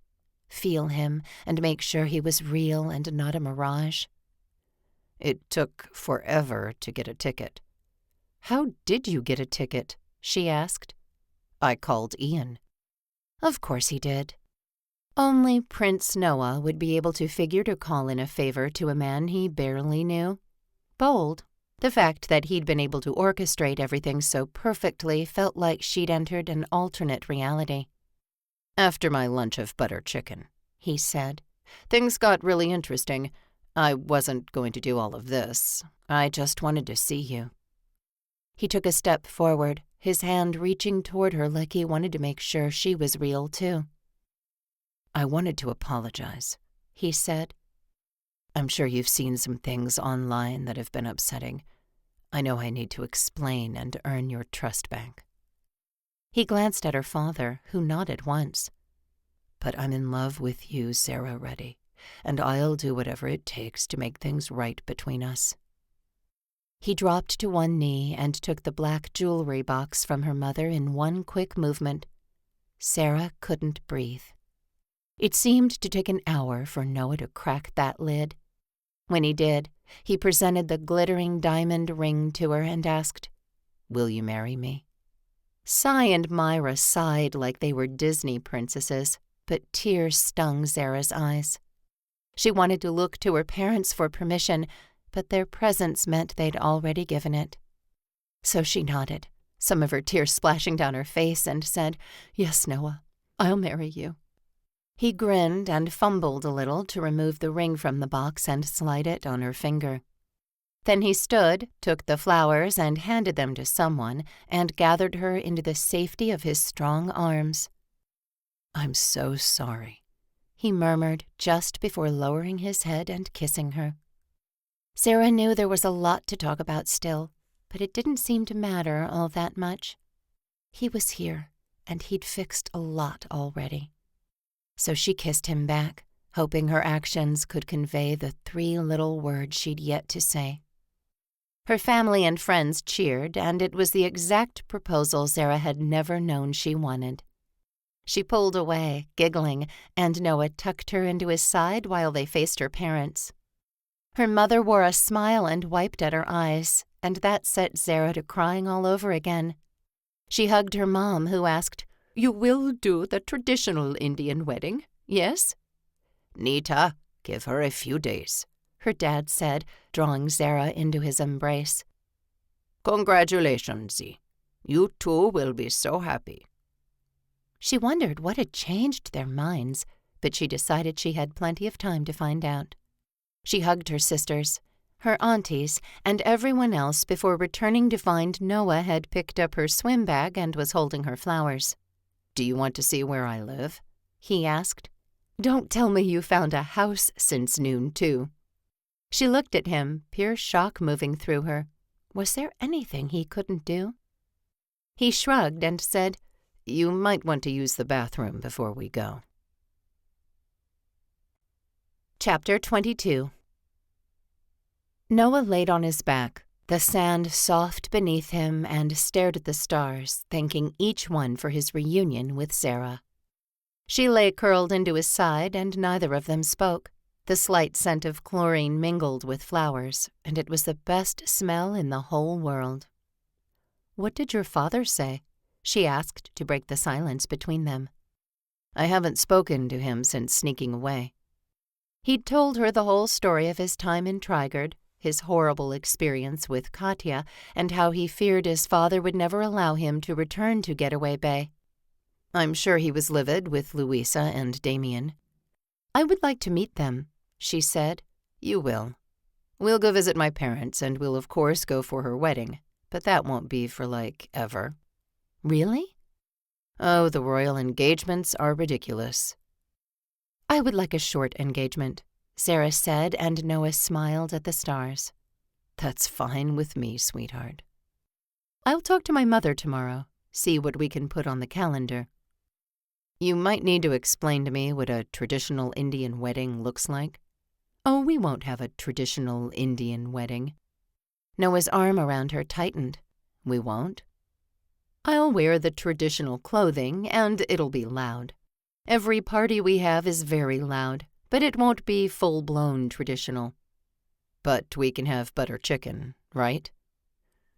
feel him, and make sure he was real and not a mirage. "It took forever to get a ticket." "How did you get a ticket?" she asked. "I called Ian." Of course he did. Only Prince Noah would be able to figure to call in a favor to a man he barely knew. Bold. The fact that he'd been able to orchestrate everything so perfectly felt like she'd entered an alternate reality. "After my lunch of butter chicken," he said, "things got really interesting. I wasn't going to do all of this. I just wanted to see you." He took a step forward, his hand reaching toward her like he wanted to make sure she was real, too. "I wanted to apologize," he said. "I'm sure you've seen some things online that have been upsetting. I know I need to explain and earn your trust back." He glanced at her father, who nodded once. "But I'm in love with you, Zara Reddy, and I'll do whatever it takes to make things right between us." He dropped to one knee and took the black jewelry box from her mother in one quick movement. Zara couldn't breathe. It seemed to take an hour for Noah to crack that lid. When he did, he presented the glittering diamond ring to her and asked, "Will you marry me?" Cy and Myra sighed like they were Disney princesses, but tears stung Zara's eyes. She wanted to look to her parents for permission, but their presence meant they'd already given it. So she nodded, some of her tears splashing down her face, and said, "Yes, Noah, I'll marry you." He grinned and fumbled a little to remove the ring from the box and slide it on her finger. Then he stood, took the flowers, and handed them to someone, and gathered her into the safety of his strong arms. "I'm so sorry," he murmured just before lowering his head and kissing her. Zara knew there was a lot to talk about still, but it didn't seem to matter all that much. He was here, and he'd fixed a lot already. So she kissed him back, hoping her actions could convey the 3 little words she'd yet to say. Her family and friends cheered, and it was the exact proposal Zara had never known she wanted. She pulled away, giggling, and Noah tucked her into his side while they faced her parents. Her mother wore a smile and wiped at her eyes, and that set Zara to crying all over again. She hugged her mom, who asked, "You will do the traditional Indian wedding, yes?" "Nita, give her a few days," her dad said, drawing Zara into his embrace. "Congratulations, Z. You two will be so happy." She wondered what had changed their minds, but she decided she had plenty of time to find out. She hugged her sisters, her aunties, and everyone else before returning to find Noah had picked up her swim bag and was holding her flowers. "Do you want to see where I live?" he asked. "Don't tell me you found a house since noon, too." She looked at him, pure shock moving through her. Was there anything he couldn't do? He shrugged and said, "You might want to use the bathroom before we go." Chapter 22. Noah laid on his back, the sand soft beneath him, and stared at the stars, thanking each one for his reunion with Zara. She lay curled into his side, and neither of them spoke. The slight scent of chlorine mingled with flowers, and it was the best smell in the whole world. "What did your father say?" she asked to break the silence between them. "I haven't spoken to him since sneaking away." He'd told her the whole story of his time in Trigard, his horrible experience with Katya, and how he feared his father would never allow him to return to Getaway Bay. I'm sure he was livid with Louisa and Damien. "I would like to meet them," she said. "You will. We'll go visit my parents, and we'll of course go for her wedding, but that won't be for, ever." "Really?" "Oh, the royal engagements are ridiculous." "I would like a short engagement," Zara said, and Noah smiled at the stars. "That's fine with me, sweetheart." "I'll talk to my mother tomorrow, see what we can put on the calendar." "You might need to explain to me what a traditional Indian wedding looks like." "Oh, we won't have a traditional Indian wedding." Noah's arm around her tightened. "We won't?" "I'll wear the traditional clothing, and it'll be loud. Every party we have is very loud, but it won't be full-blown traditional." "But we can have butter chicken, right?"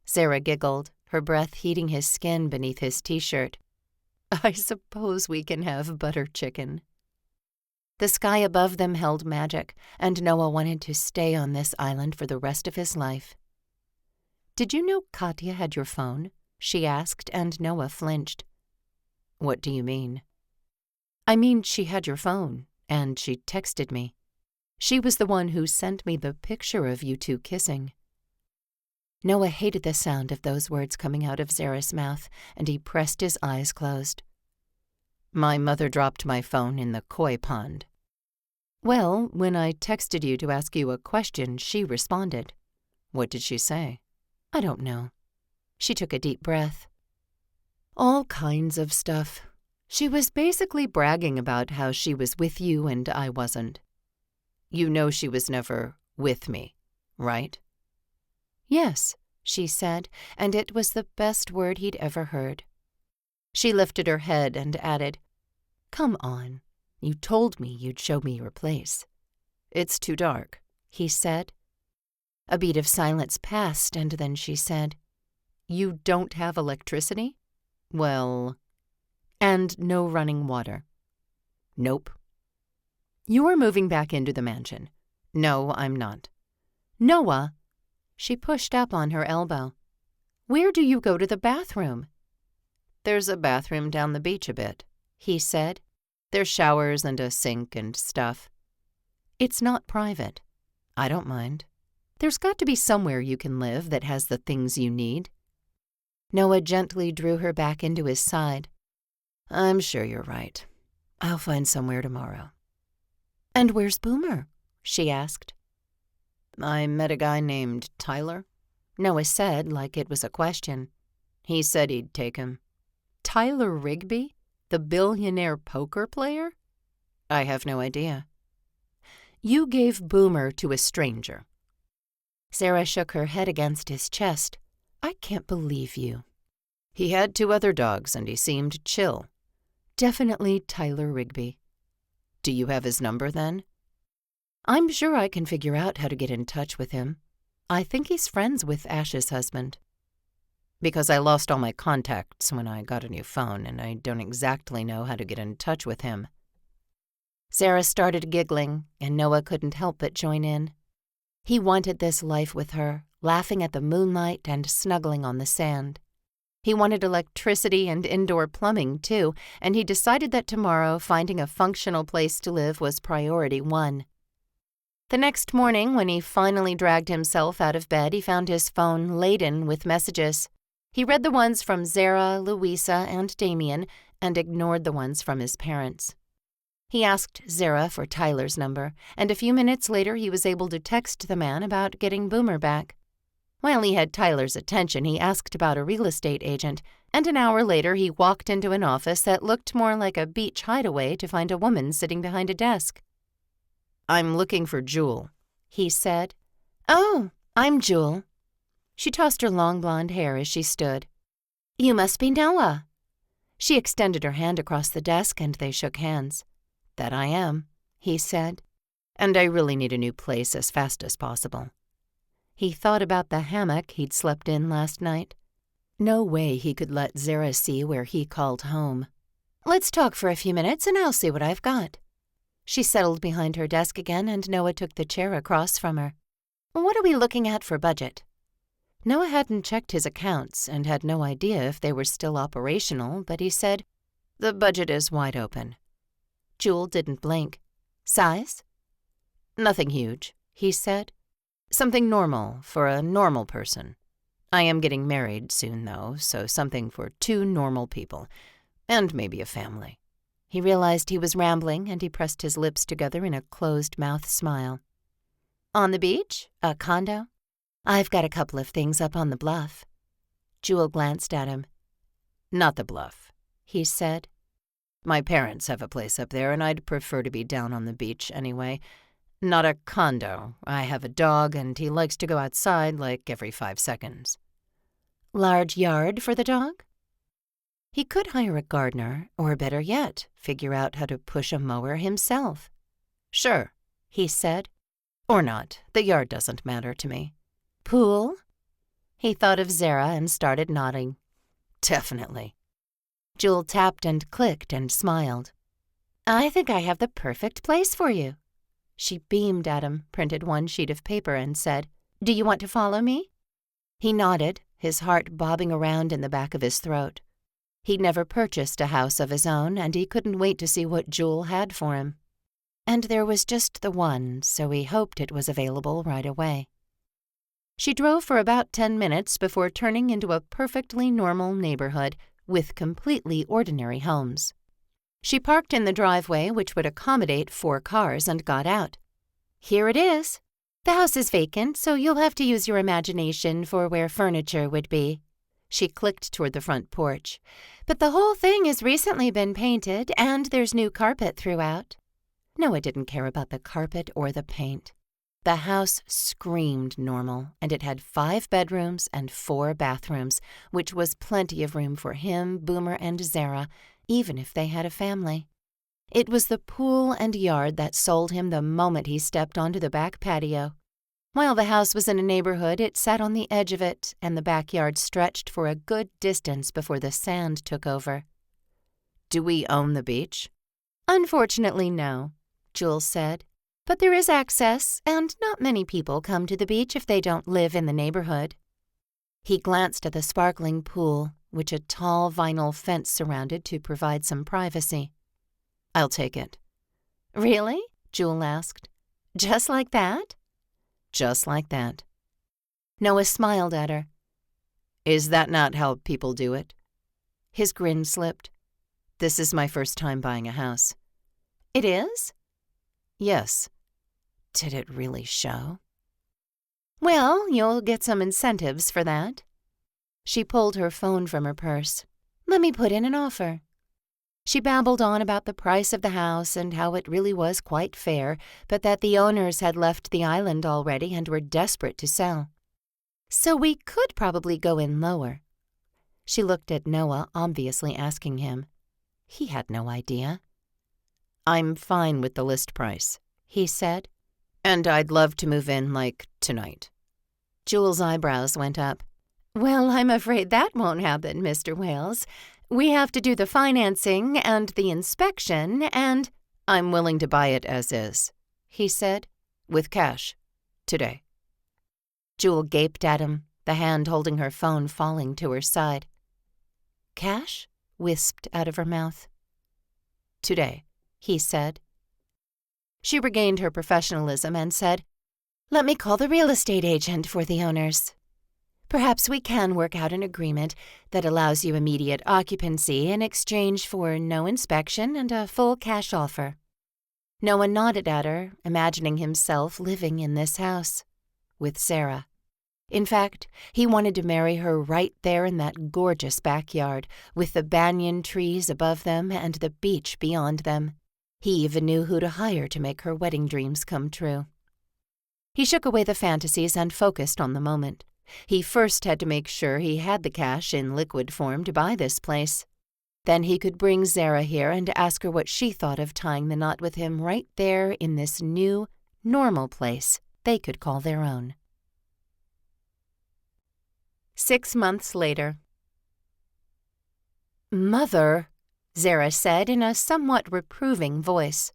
Zara giggled, her breath heating his skin beneath his t-shirt. "I suppose we can have butter chicken." The sky above them held magic, and Noah wanted to stay on this island for the rest of his life. "Did you know Katya had your phone?" she asked, and Noah flinched. "What do you mean?" "I mean she had your phone, and she texted me. She was the one who sent me the picture of you two kissing." Noah hated the sound of those words coming out of Zara's mouth, and he pressed his eyes closed. "My mother dropped my phone in the koi pond." "Well, when I texted you to ask you a question, she responded." "What did she say?" "I don't know." She took a deep breath. "All kinds of stuff. She was basically bragging about how she was with you and I wasn't." "You know she was never with me, right?" Yes, she said, and it was the best word he'd ever heard. She lifted her head and added, "Come on. You told me you'd show me your place." "It's too dark," he said. A beat of silence passed, and then she said, "You don't have electricity?" "Well—" "And no running water?" "Nope." "You're moving back into the mansion?" "No, I'm not." "Noah!" She pushed up on her elbow. "Where do you go to the bathroom?" "There's a bathroom down the beach a bit," he said. "There's showers and a sink and stuff." "It's not private." "I don't mind." "There's got to be somewhere you can live that has the things you need." Noah gently drew her back into his side. "I'm sure you're right. I'll find somewhere tomorrow." "And where's Boomer?" she asked. "I met a guy named Tyler," Noah said like it was a question. "He said he'd take him." "Tyler Rigby? The billionaire poker player?" "I have no idea." "You gave Boomer to a stranger." Zara shook her head against his chest. "I can't believe you." "He had 2 other dogs and he seemed chill." "Definitely Tyler Rigby." "Do you have his number then?" "I'm sure I can figure out how to get in touch with him. I think he's friends with Ash's husband." "Because I lost all my contacts when I got a new phone, and I don't exactly know how to get in touch with him." Zara started giggling, and Noah couldn't help but join in. He wanted this life with her, laughing at the moonlight and snuggling on the sand. He wanted electricity and indoor plumbing, too, and he decided that tomorrow finding a functional place to live was priority 1. The next morning, when he finally dragged himself out of bed, he found his phone laden with messages. He read the ones from Zara, Louisa, and Damien, and ignored the ones from his parents. He asked Zara for Tyler's number, and a few minutes later he was able to text the man about getting Boomer back. While he had Tyler's attention, he asked about a real estate agent, and an hour later he walked into an office that looked more like a beach hideaway to find a woman sitting behind a desk. "I'm looking for Jewel," he said. "Oh, I'm Jewel." She tossed her long blonde hair as she stood. "You must be Noah." She extended her hand across the desk and they shook hands. "That I am," he said. "And I really need a new place as fast as possible." He thought about the hammock he'd slept in last night. No way he could let Zara see where he called home. "Let's talk for a few minutes and I'll see what I've got." She settled behind her desk again and Noah took the chair across from her. "What are we looking at for budget?" Noah hadn't checked his accounts and had no idea if they were still operational, but he said, "The budget is wide open." Jewel didn't blink. "Size?" "Nothing huge," he said. "Something normal for a normal person. I am getting married soon, though, so something for 2 normal people, and maybe a family." He realized he was rambling, and he pressed his lips together in a closed-mouth smile. "On the beach? A condo? I've got a couple of things up on the bluff." Jewel glanced at him. "Not the bluff," he said. "My parents have a place up there, and I'd prefer to be down on the beach anyway. Not a condo. I have a dog, and he likes to go outside like every 5 seconds." "Large yard for the dog?" He could hire a gardener, or better yet, figure out how to push a mower himself. "Sure," he said. "Or not. The yard doesn't matter to me." "Pool?" He thought of Zara and started nodding. "Definitely." Jewel tapped and clicked and smiled. "I think I have the perfect place for you." She beamed at him, printed 1 sheet of paper, and said, "Do you want to follow me?" He nodded, his heart bobbing around in the back of his throat. He'd never purchased a house of his own, and he couldn't wait to see what Jewel had for him. And there was just the one, so he hoped it was available right away. She drove for about 10 minutes before turning into a perfectly normal neighborhood with completely ordinary homes. She parked in the driveway, which would accommodate 4 cars, and got out. "Here it is. The house is vacant, so you'll have to use your imagination for where furniture would be." She clicked toward the front porch. "But the whole thing has recently been painted, and there's new carpet throughout." Noah didn't care about the carpet or the paint. The house screamed normal, and it had 5 bedrooms and 4 bathrooms, which was plenty of room for him, Boomer, and Zara, even if they had a family. It was the pool and yard that sold him the moment he stepped onto the back patio. While the house was in a neighborhood, it sat on the edge of it, and the backyard stretched for a good distance before the sand took over. Do we own the beach? Unfortunately, no, Jules said. But there is access, and not many people come to the beach if they don't live in the neighborhood. He glanced at the sparkling pool, which a tall vinyl fence surrounded to provide some privacy. I'll take it. Really? Jules asked. Just like that? Just like that. Noah smiled at her. Is that not how people do it? His grin slipped. This is my first time buying a house. It is? Yes. Did it really show? Well, you'll get some incentives for that. She pulled her phone from her purse. Let me put in an offer. She babbled on about the price of the house and how it really was quite fair, but that the owners had left the island already and were desperate to sell. So we could probably go in lower. She looked at Noah, obviously asking him. He had no idea. I'm fine with the list price, he said. And I'd love to move in, like, tonight. Jules' eyebrows went up. Well, I'm afraid that won't happen, Mr. Wales. We have to do the financing and the inspection, and— I'm willing to buy it as is, he said, with cash, today. Jules gaped at him, the hand holding her phone falling to her side. Cash? Wisped out of her mouth. Today, he said. She regained her professionalism and said, Let me call the real estate agent for the owners. Perhaps we can work out an agreement that allows you immediate occupancy in exchange for no inspection and a full cash offer. Noah nodded at her, imagining himself living in this house with Zara. In fact, he wanted to marry her right there in that gorgeous backyard, with the banyan trees above them and the beach beyond them. He even knew who to hire to make her wedding dreams come true. He shook away the fantasies and focused on the moment. He first had to make sure he had the cash in liquid form to buy this place. Then he could bring Zara here and ask her what she thought of tying the knot with him right there in this new, normal place they could call their own. 6 months later. Mother, Zara said in a somewhat reproving voice.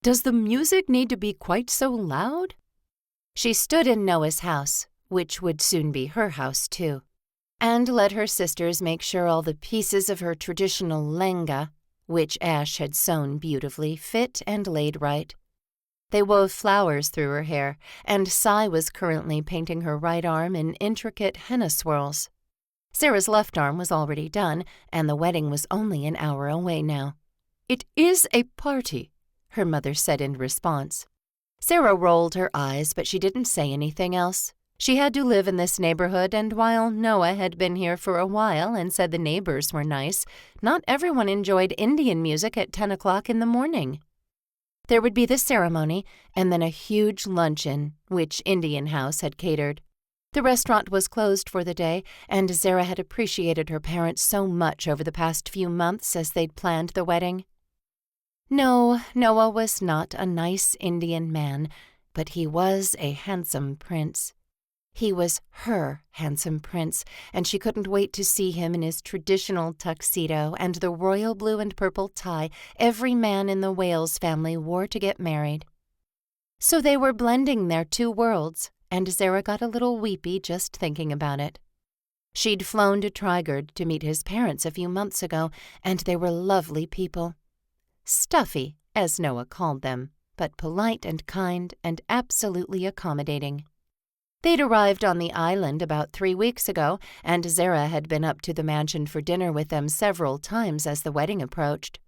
Does the music need to be quite so loud? She stood in Noah's house, which would soon be her house too, and let her sisters make sure all the pieces of her traditional lenga, which Ash had sewn beautifully, fit and laid right. They wove flowers through her hair, and Sai was currently painting her right arm in intricate henna swirls. Sarah's left arm was already done, and the wedding was only an hour away now. It is a party, her mother said in response. Sarah rolled her eyes, but she didn't say anything else. She had to live in this neighborhood, and while Noah had been here for a while and said the neighbors were nice, not everyone enjoyed Indian music at 10 o'clock in the morning. There would be the ceremony, and then a huge luncheon, which Indian House had catered. The restaurant was closed for the day, and Zara had appreciated her parents so much over the past few months as they'd planned the wedding. No, Noah was not a nice Indian man, but he was a handsome prince. He was her handsome prince, and she couldn't wait to see him in his traditional tuxedo and the royal blue and purple tie every man in the Wales family wore to get married. So they were blending their two worlds, and Zara got a little weepy just thinking about it. She'd flown to Trigard to meet his parents a few months ago, and they were lovely people. Stuffy, as Noah called them, but polite and kind and absolutely accommodating. They'd arrived on the island about 3 weeks ago, and Zara had been up to the mansion for dinner with them several times as the wedding approached.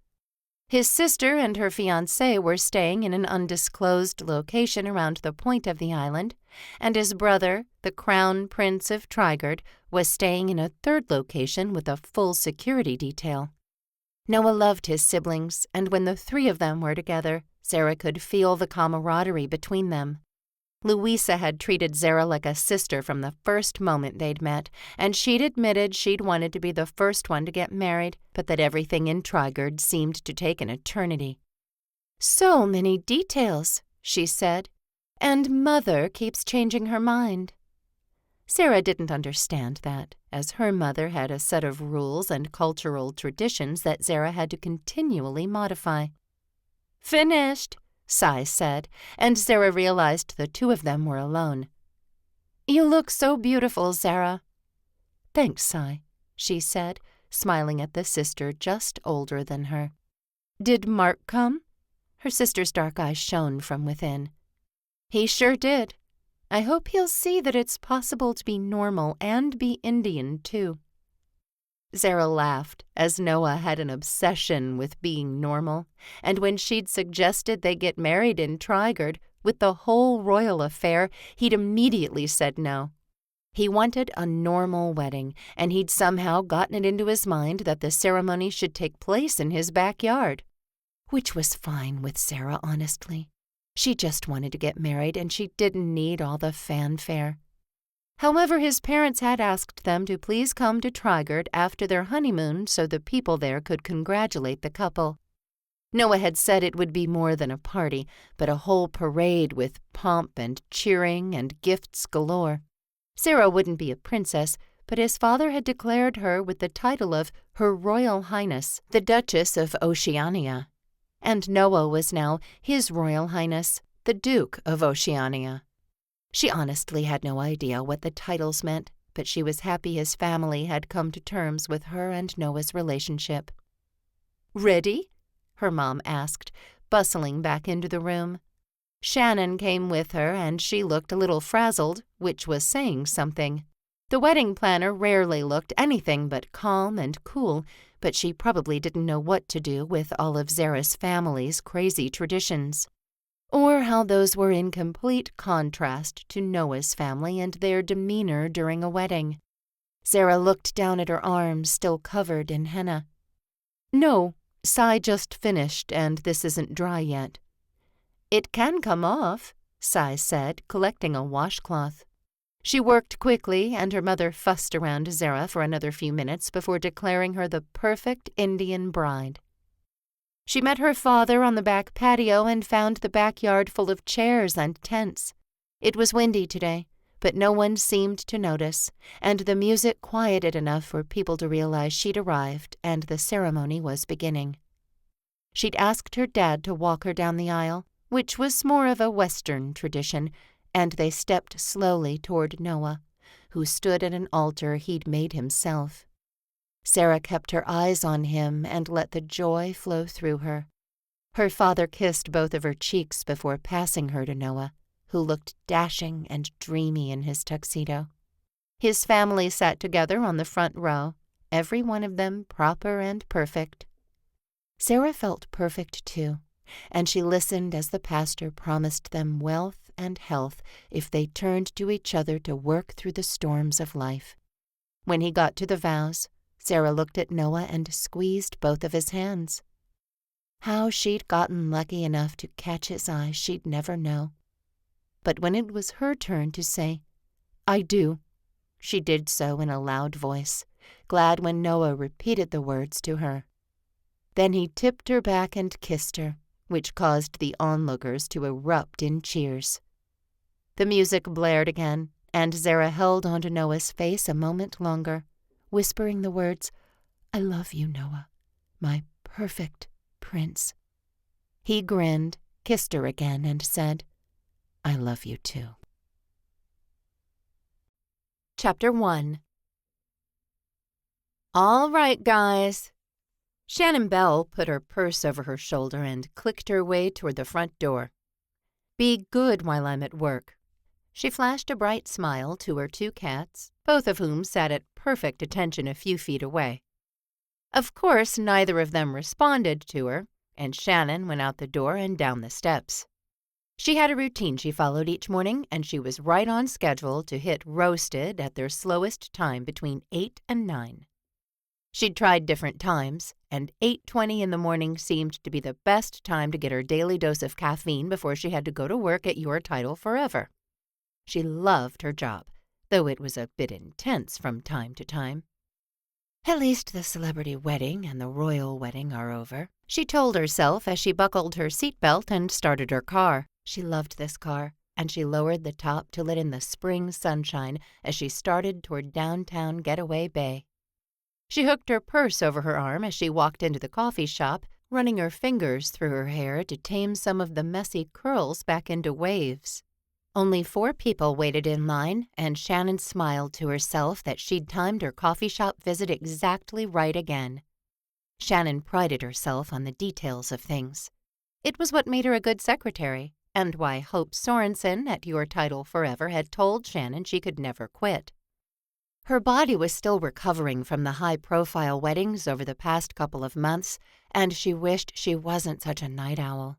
His sister and her fiancé were staying in an undisclosed location around the point of the island, and his brother, the Crown Prince of Trigard, was staying in a third location with a full security detail. Noah loved his siblings, and when the 3 of them were together, Zara could feel the camaraderie between them. Louisa had treated Zara like a sister from the first moment they'd met, and she'd admitted she'd wanted to be the first one to get married, but that everything in Trigard seemed to take an eternity. "So many details," she said, "and Mother keeps changing her mind." Zara didn't understand that, as her mother had a set of rules and cultural traditions that Zara had to continually modify. "Finished," Cy said, and Zara realized the two of them were alone. "You look so beautiful, Zara." "Thanks, Cy," she said, smiling at the sister just older than her. "Did Mark come?" Her sister's dark eyes shone from within. "He sure did. I hope he'll see that it's possible to be normal and be Indian, too." Zara laughed, as Noah had an obsession with being normal, and when she'd suggested they get married in Trigard, with the whole royal affair, he'd immediately said no. He wanted a normal wedding, and he'd somehow gotten it into his mind that the ceremony should take place in his backyard. Which was fine with Zara, honestly. She just wanted to get married, and she didn't need all the fanfare. However, his parents had asked them to please come to Trigard after their honeymoon so the people there could congratulate the couple. Noah had said it would be more than a party, but a whole parade with pomp and cheering and gifts galore. Zara wouldn't be a princess, but his father had declared her with the title of Her Royal Highness, the Duchess of Oceania. And Noah was now His Royal Highness, the Duke of Oceania. She honestly had no idea what the titles meant, but she was happy his family had come to terms with her and Noah's relationship. "Ready?" her mom asked, bustling back into the room. Shannon came with her, and she looked a little frazzled, which was saying something. The wedding planner rarely looked anything but calm and cool, but she probably didn't know what to do with all of Zara's family's crazy traditions, or how those were in complete contrast to Noah's family and their demeanor during a wedding. Zara looked down at her arms, still covered in henna. "No, Cy just finished, and this isn't dry yet." "It can come off," Cy said, collecting a washcloth. She worked quickly, and her mother fussed around Zara for another few minutes before declaring her the perfect Indian bride. She met her father on the back patio and found the backyard full of chairs and tents. It was windy today, but no one seemed to notice, and the music quieted enough for people to realize she'd arrived and the ceremony was beginning. She'd asked her dad to walk her down the aisle, which was more of a Western tradition, and they stepped slowly toward Noah, who stood at an altar he'd made himself. Zara kept her eyes on him and let the joy flow through her. Her father kissed both of her cheeks before passing her to Noah, who looked dashing and dreamy in his tuxedo. His family sat together on the front row, every one of them proper and perfect. Zara felt perfect too, and she listened as the pastor promised them wealth and health if they turned to each other to work through the storms of life. When he got to the vows, Zara looked at Noah and squeezed both of his hands. How she'd gotten lucky enough to catch his eye, she'd never know. But when it was her turn to say, "I do," she did so in a loud voice, glad when Noah repeated the words to her. Then he tipped her back and kissed her, which caused the onlookers to erupt in cheers. The music blared again, and Zara held onto Noah's face a moment longer, whispering the words, "I love you, Noah, my perfect prince." He grinned, kissed her again, and said, "I love you too." Chapter 1. "All right, guys." Shannon Bell put her purse over her shoulder and clicked her way toward the front door. "Be good while I'm at work." She flashed a bright smile to her two cats, both of whom sat at perfect attention a few feet away. Of course, neither of them responded to her, and Shannon went out the door and down the steps. She had a routine she followed each morning, and she was right on schedule to hit roasted at their slowest time between 8 and 9. She'd tried different times, and 8:20 in the morning seemed to be the best time to get her daily dose of caffeine before she had to go to work at Your Title forever. She loved her job, though it was a bit intense from time to time. At least the celebrity wedding and the royal wedding are over, she told herself as she buckled her seatbelt and started her car. She loved this car, and she lowered the top to let in the spring sunshine as she started toward downtown Getaway Bay. She hooked her purse over her arm as she walked into the coffee shop, running her fingers through her hair to tame some of the messy curls back into waves. Only 4 people waited in line, and Shannon smiled to herself that she'd timed her coffee shop visit exactly right again. Shannon prided herself on the details of things. It was what made her a good secretary, and why Hope Sorensen at Your Title Forever had told Shannon she could never quit. Her body was still recovering from the high-profile weddings over the past couple of months, and she wished she wasn't such a night owl.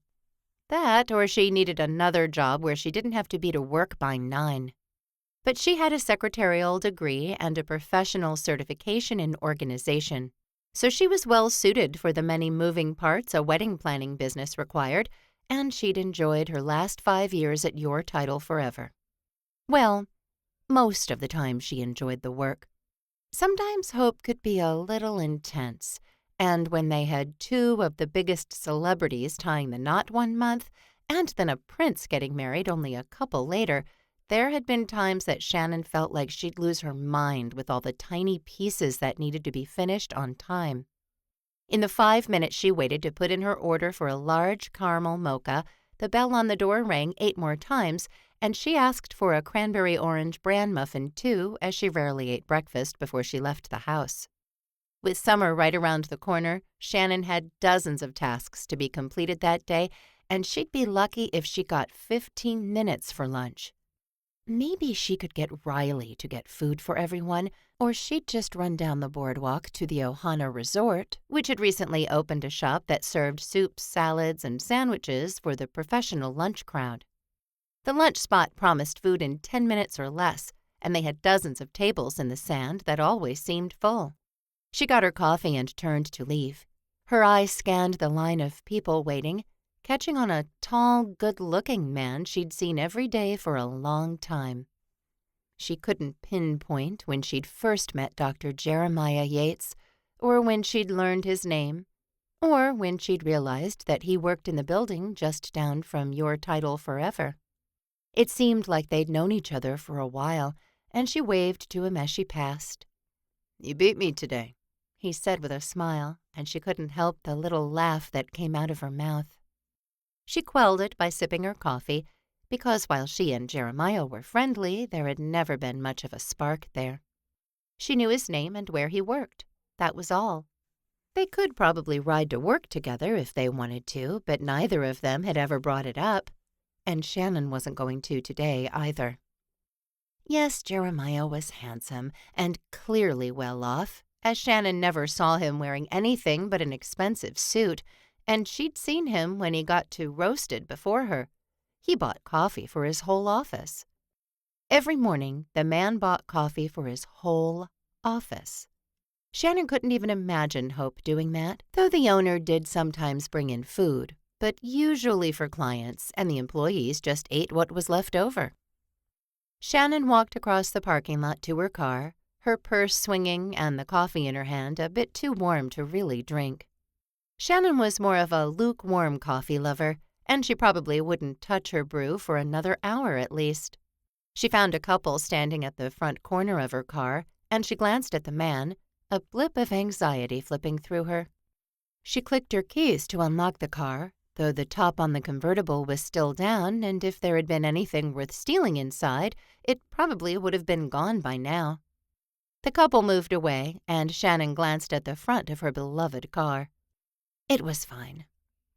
That, or she needed another job where she didn't have to be to work by 9. But she had a secretarial degree and a professional certification in organization, so she was well suited for the many moving parts a wedding planning business required, and she'd enjoyed her last 5 years at Your Title Forever. Well, most of the time she enjoyed the work. Sometimes Hope could be a little intense, and when they had 2 of the biggest celebrities tying the knot one month, and then a prince getting married only a couple later, there had been times that Shannon felt like she'd lose her mind with all the tiny pieces that needed to be finished on time. In the 5 minutes she waited to put in her order for a large caramel mocha, the bell on the door rang 8 more times, and she asked for a cranberry orange bran muffin too, as she rarely ate breakfast before she left the house. With summer right around the corner, Shannon had dozens of tasks to be completed that day, and she'd be lucky if she got 15 minutes for lunch. Maybe she could get Riley to get food for everyone, or she'd just run down the boardwalk to the Ohana Resort, which had recently opened a shop that served soups, salads, and sandwiches for the professional lunch crowd. The lunch spot promised food in 10 minutes or less, and they had dozens of tables in the sand that always seemed full. She got her coffee and turned to leave. Her eyes scanned the line of people waiting, catching on a tall, good-looking man she'd seen every day for a long time. She couldn't pinpoint when she'd first met Dr. Jeremiah Yates, or when she'd learned his name, or when she'd realized that he worked in the building just down from Your Title Forever. It seemed like they'd known each other for a while, and she waved to him as she passed. "You beat me today," he said with a smile, and she couldn't help the little laugh that came out of her mouth. She quelled it by sipping her coffee, because while she and Jeremiah were friendly, there had never been much of a spark there. She knew his name and where he worked. That was all. They could probably ride to work together if they wanted to, but neither of them had ever brought it up, and Shannon wasn't going to today either. Yes, Jeremiah was handsome and clearly well off, as Shannon never saw him wearing anything but an expensive suit, and she'd seen him when he got too roasted before her. He bought coffee for his whole office. Every morning, the man bought coffee for his whole office. Shannon couldn't even imagine Hope doing that, though the owner did sometimes bring in food, but usually for clients, and the employees just ate what was left over. Shannon walked across the parking lot to her car, her purse swinging and the coffee in her hand a bit too warm to really drink. Shannon was more of a lukewarm coffee lover, and she probably wouldn't touch her brew for another hour at least. She found a couple standing at the front corner of her car, and she glanced at the man, a blip of anxiety flipping through her. She clicked her keys to unlock the car, though the top on the convertible was still down, and if there had been anything worth stealing inside, it probably would have been gone by now. The couple moved away, and Shannon glanced at the front of her beloved car. It was fine.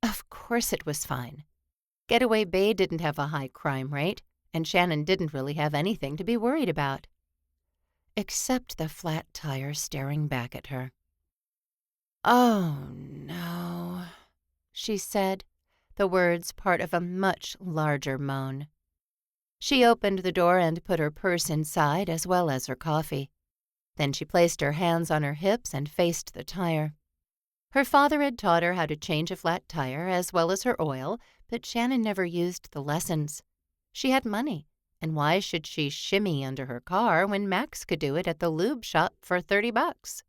Of course it was fine. Getaway Bay didn't have a high crime rate, and Shannon didn't really have anything to be worried about. Except the flat tire staring back at her. "Oh, no," she said, the words part of a much larger moan. She opened the door and put her purse inside as well as her coffee. Then she placed her hands on her hips and faced the tire. Her father had taught her how to change a flat tire as well as her oil, but Shannon never used the lessons. She had money, And why should she shimmy under her car when Max could do it at the lube shop for $30?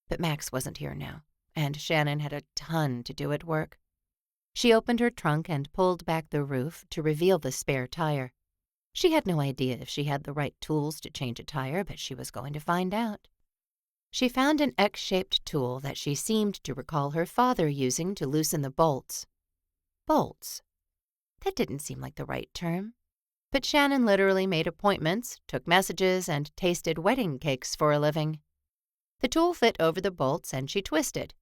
But Max wasn't here now, and Shannon had a ton to do at work. She opened her trunk and pulled back the roof to reveal the spare tire. She had no idea if she had the right tools to change a tire, but she was going to find out. She found an X-shaped tool that she seemed to recall her father using to loosen the bolts. Bolts? That didn't seem like the right term. But Shannon literally made appointments, took messages, and tasted wedding cakes for a living. The tool fit over the bolts and she twisted.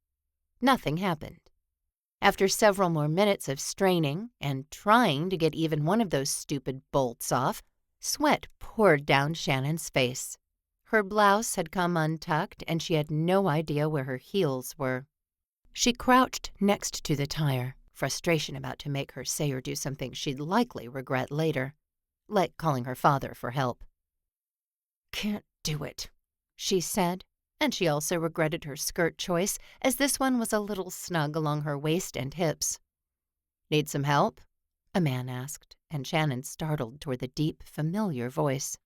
Nothing happened. After several more minutes of straining and trying to get even one of those stupid bolts off, sweat poured down Shannon's face. Her blouse had come untucked and she had no idea where her heels were. She crouched next to the tire, frustration about to make her say or do something she'd likely regret later, like calling her father for help. "Can't do it," she said, and she also regretted her skirt choice, as this one was a little snug along her waist and hips. "Need some help?" a man asked, and Shannon startled toward the deep, familiar voice.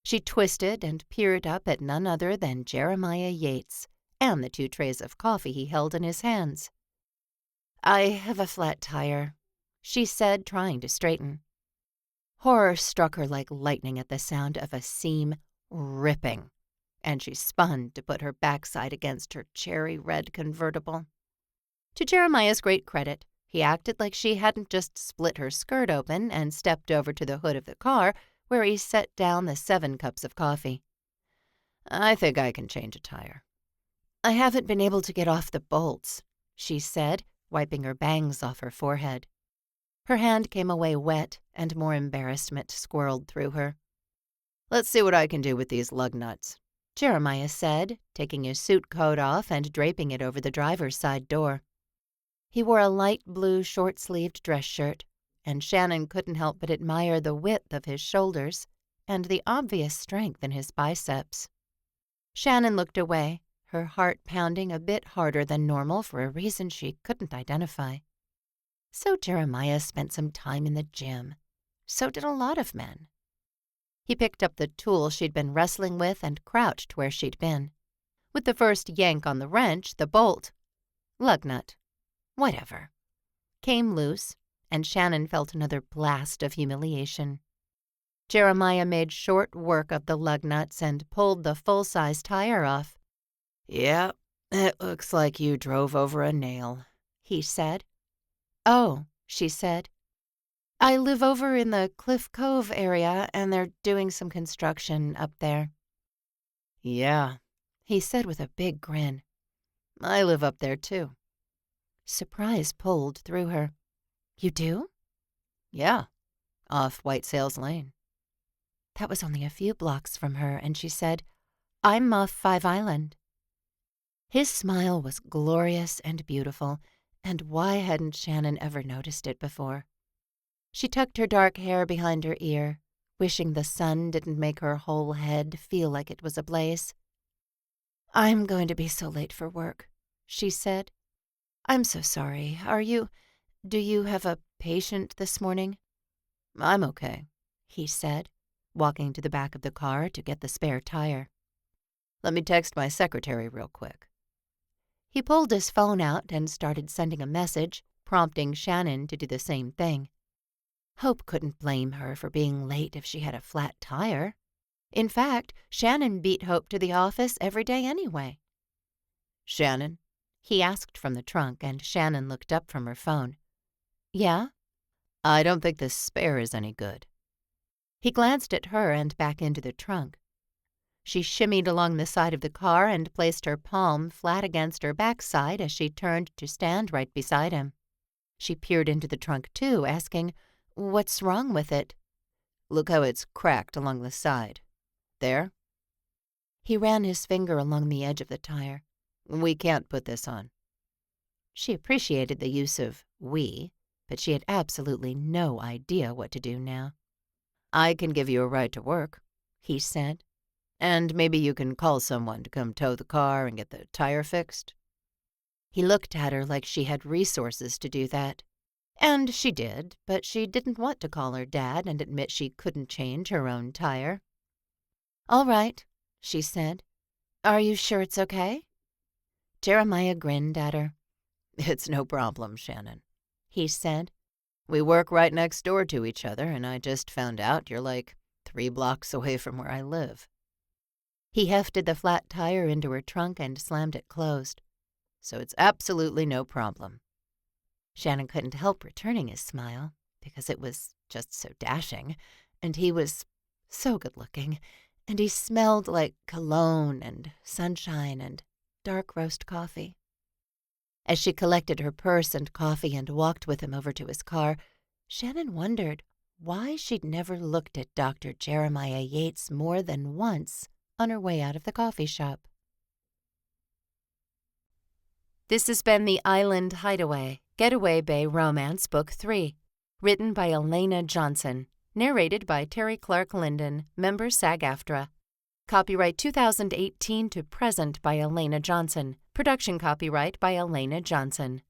She twisted and peered up at none other than Jeremiah Yates and the 2 trays of coffee he held in his hands. "I have a flat tire," she said, trying to straighten. Horror struck her like lightning at the sound of a seam ripping, and she spun to put her backside against her cherry-red convertible. To Jeremiah's great credit, he acted like she hadn't just split her skirt open and stepped over to the hood of the car, where he set down the 7 cups of coffee. "I think I can change a tire." "I haven't been able to get off the bolts," she said, wiping her bangs off her forehead. Her hand came away wet, and more embarrassment swirled through her. "Let's see what I can do with these lug nuts," Jeremiah said, taking his suit coat off and draping it over the driver's side door. He wore a light blue short-sleeved dress shirt, and Shannon couldn't help but admire the width of his shoulders and the obvious strength in his biceps. Shannon looked away, her heart pounding a bit harder than normal for a reason she couldn't identify. So Jeremiah spent some time in the gym. So did a lot of men. He picked up the tool she'd been wrestling with and crouched where she'd been. With the first yank on the wrench, the bolt, lug nut, whatever, came loose, and Shannon felt another blast of humiliation. Jeremiah made short work of the lug nuts and pulled the full-size tire off. "Yeah, it looks like you drove over a nail," he said. "Oh," she said. "I live over in the Cliff Cove area, and they're doing some construction up there." "Yeah," he said with a big grin. "I live up there, too." Surprise pulled through her. "You do?" "Yeah, off White Sails Lane." That was only a few blocks from her, and she said, "I'm off 5 Island." His smile was glorious and beautiful, and why hadn't Shannon ever noticed it before? She tucked her dark hair behind her ear, wishing the sun didn't make her whole head feel like it was ablaze. "I'm going to be so late for work," she said. "I'm so sorry. Do you have a patient this morning?" "I'm okay," he said, walking to the back of the car to get the spare tire. "Let me text my secretary real quick." He pulled his phone out and started sending a message, prompting Shannon to do the same thing. Hope couldn't blame her for being late if she had a flat tire. In fact, Shannon beat Hope to the office every day anyway. "Shannon?" he asked from the trunk, and Shannon looked up from her phone. "Yeah?" "I don't think this spare is any good." He glanced at her and back into the trunk. She shimmied along the side of the car and placed her palm flat against her backside as she turned to stand right beside him. She peered into the trunk too, asking, "What's wrong with it?" "Look how it's cracked along the side. There?" He ran his finger along the edge of the tire. "We can't put this on." She appreciated the use of "we," but she had absolutely no idea what to do now. "I can give you a ride to work," he said. "And maybe you can call someone to come tow the car and get the tire fixed." He looked at her like she had resources to do that. And she did, but she didn't want to call her dad and admit she couldn't change her own tire. "All right," she said. "Are you sure it's okay?" Jeremiah grinned at her. "It's no problem, Shannon," he said. "We work right next door to each other, and I just found out you're like 3 blocks away from where I live." He hefted the flat tire into her trunk and slammed it closed. "So it's absolutely no problem." Shannon couldn't help returning his smile, because it was just so dashing, and he was so good-looking, and he smelled like cologne and sunshine and dark roast coffee. As she collected her purse and coffee and walked with him over to his car, Shannon wondered why she'd never looked at Dr. Jeremiah Yates more than once on her way out of the coffee shop. This has been the Island Hideaway, Getaway Bay Romance Book 3, written by Elena Johnson, narrated by Terry Clark Linden, member SAG-AFTRA. Copyright 2018 to present by Elena Johnson. Production copyright by Elena Johnson.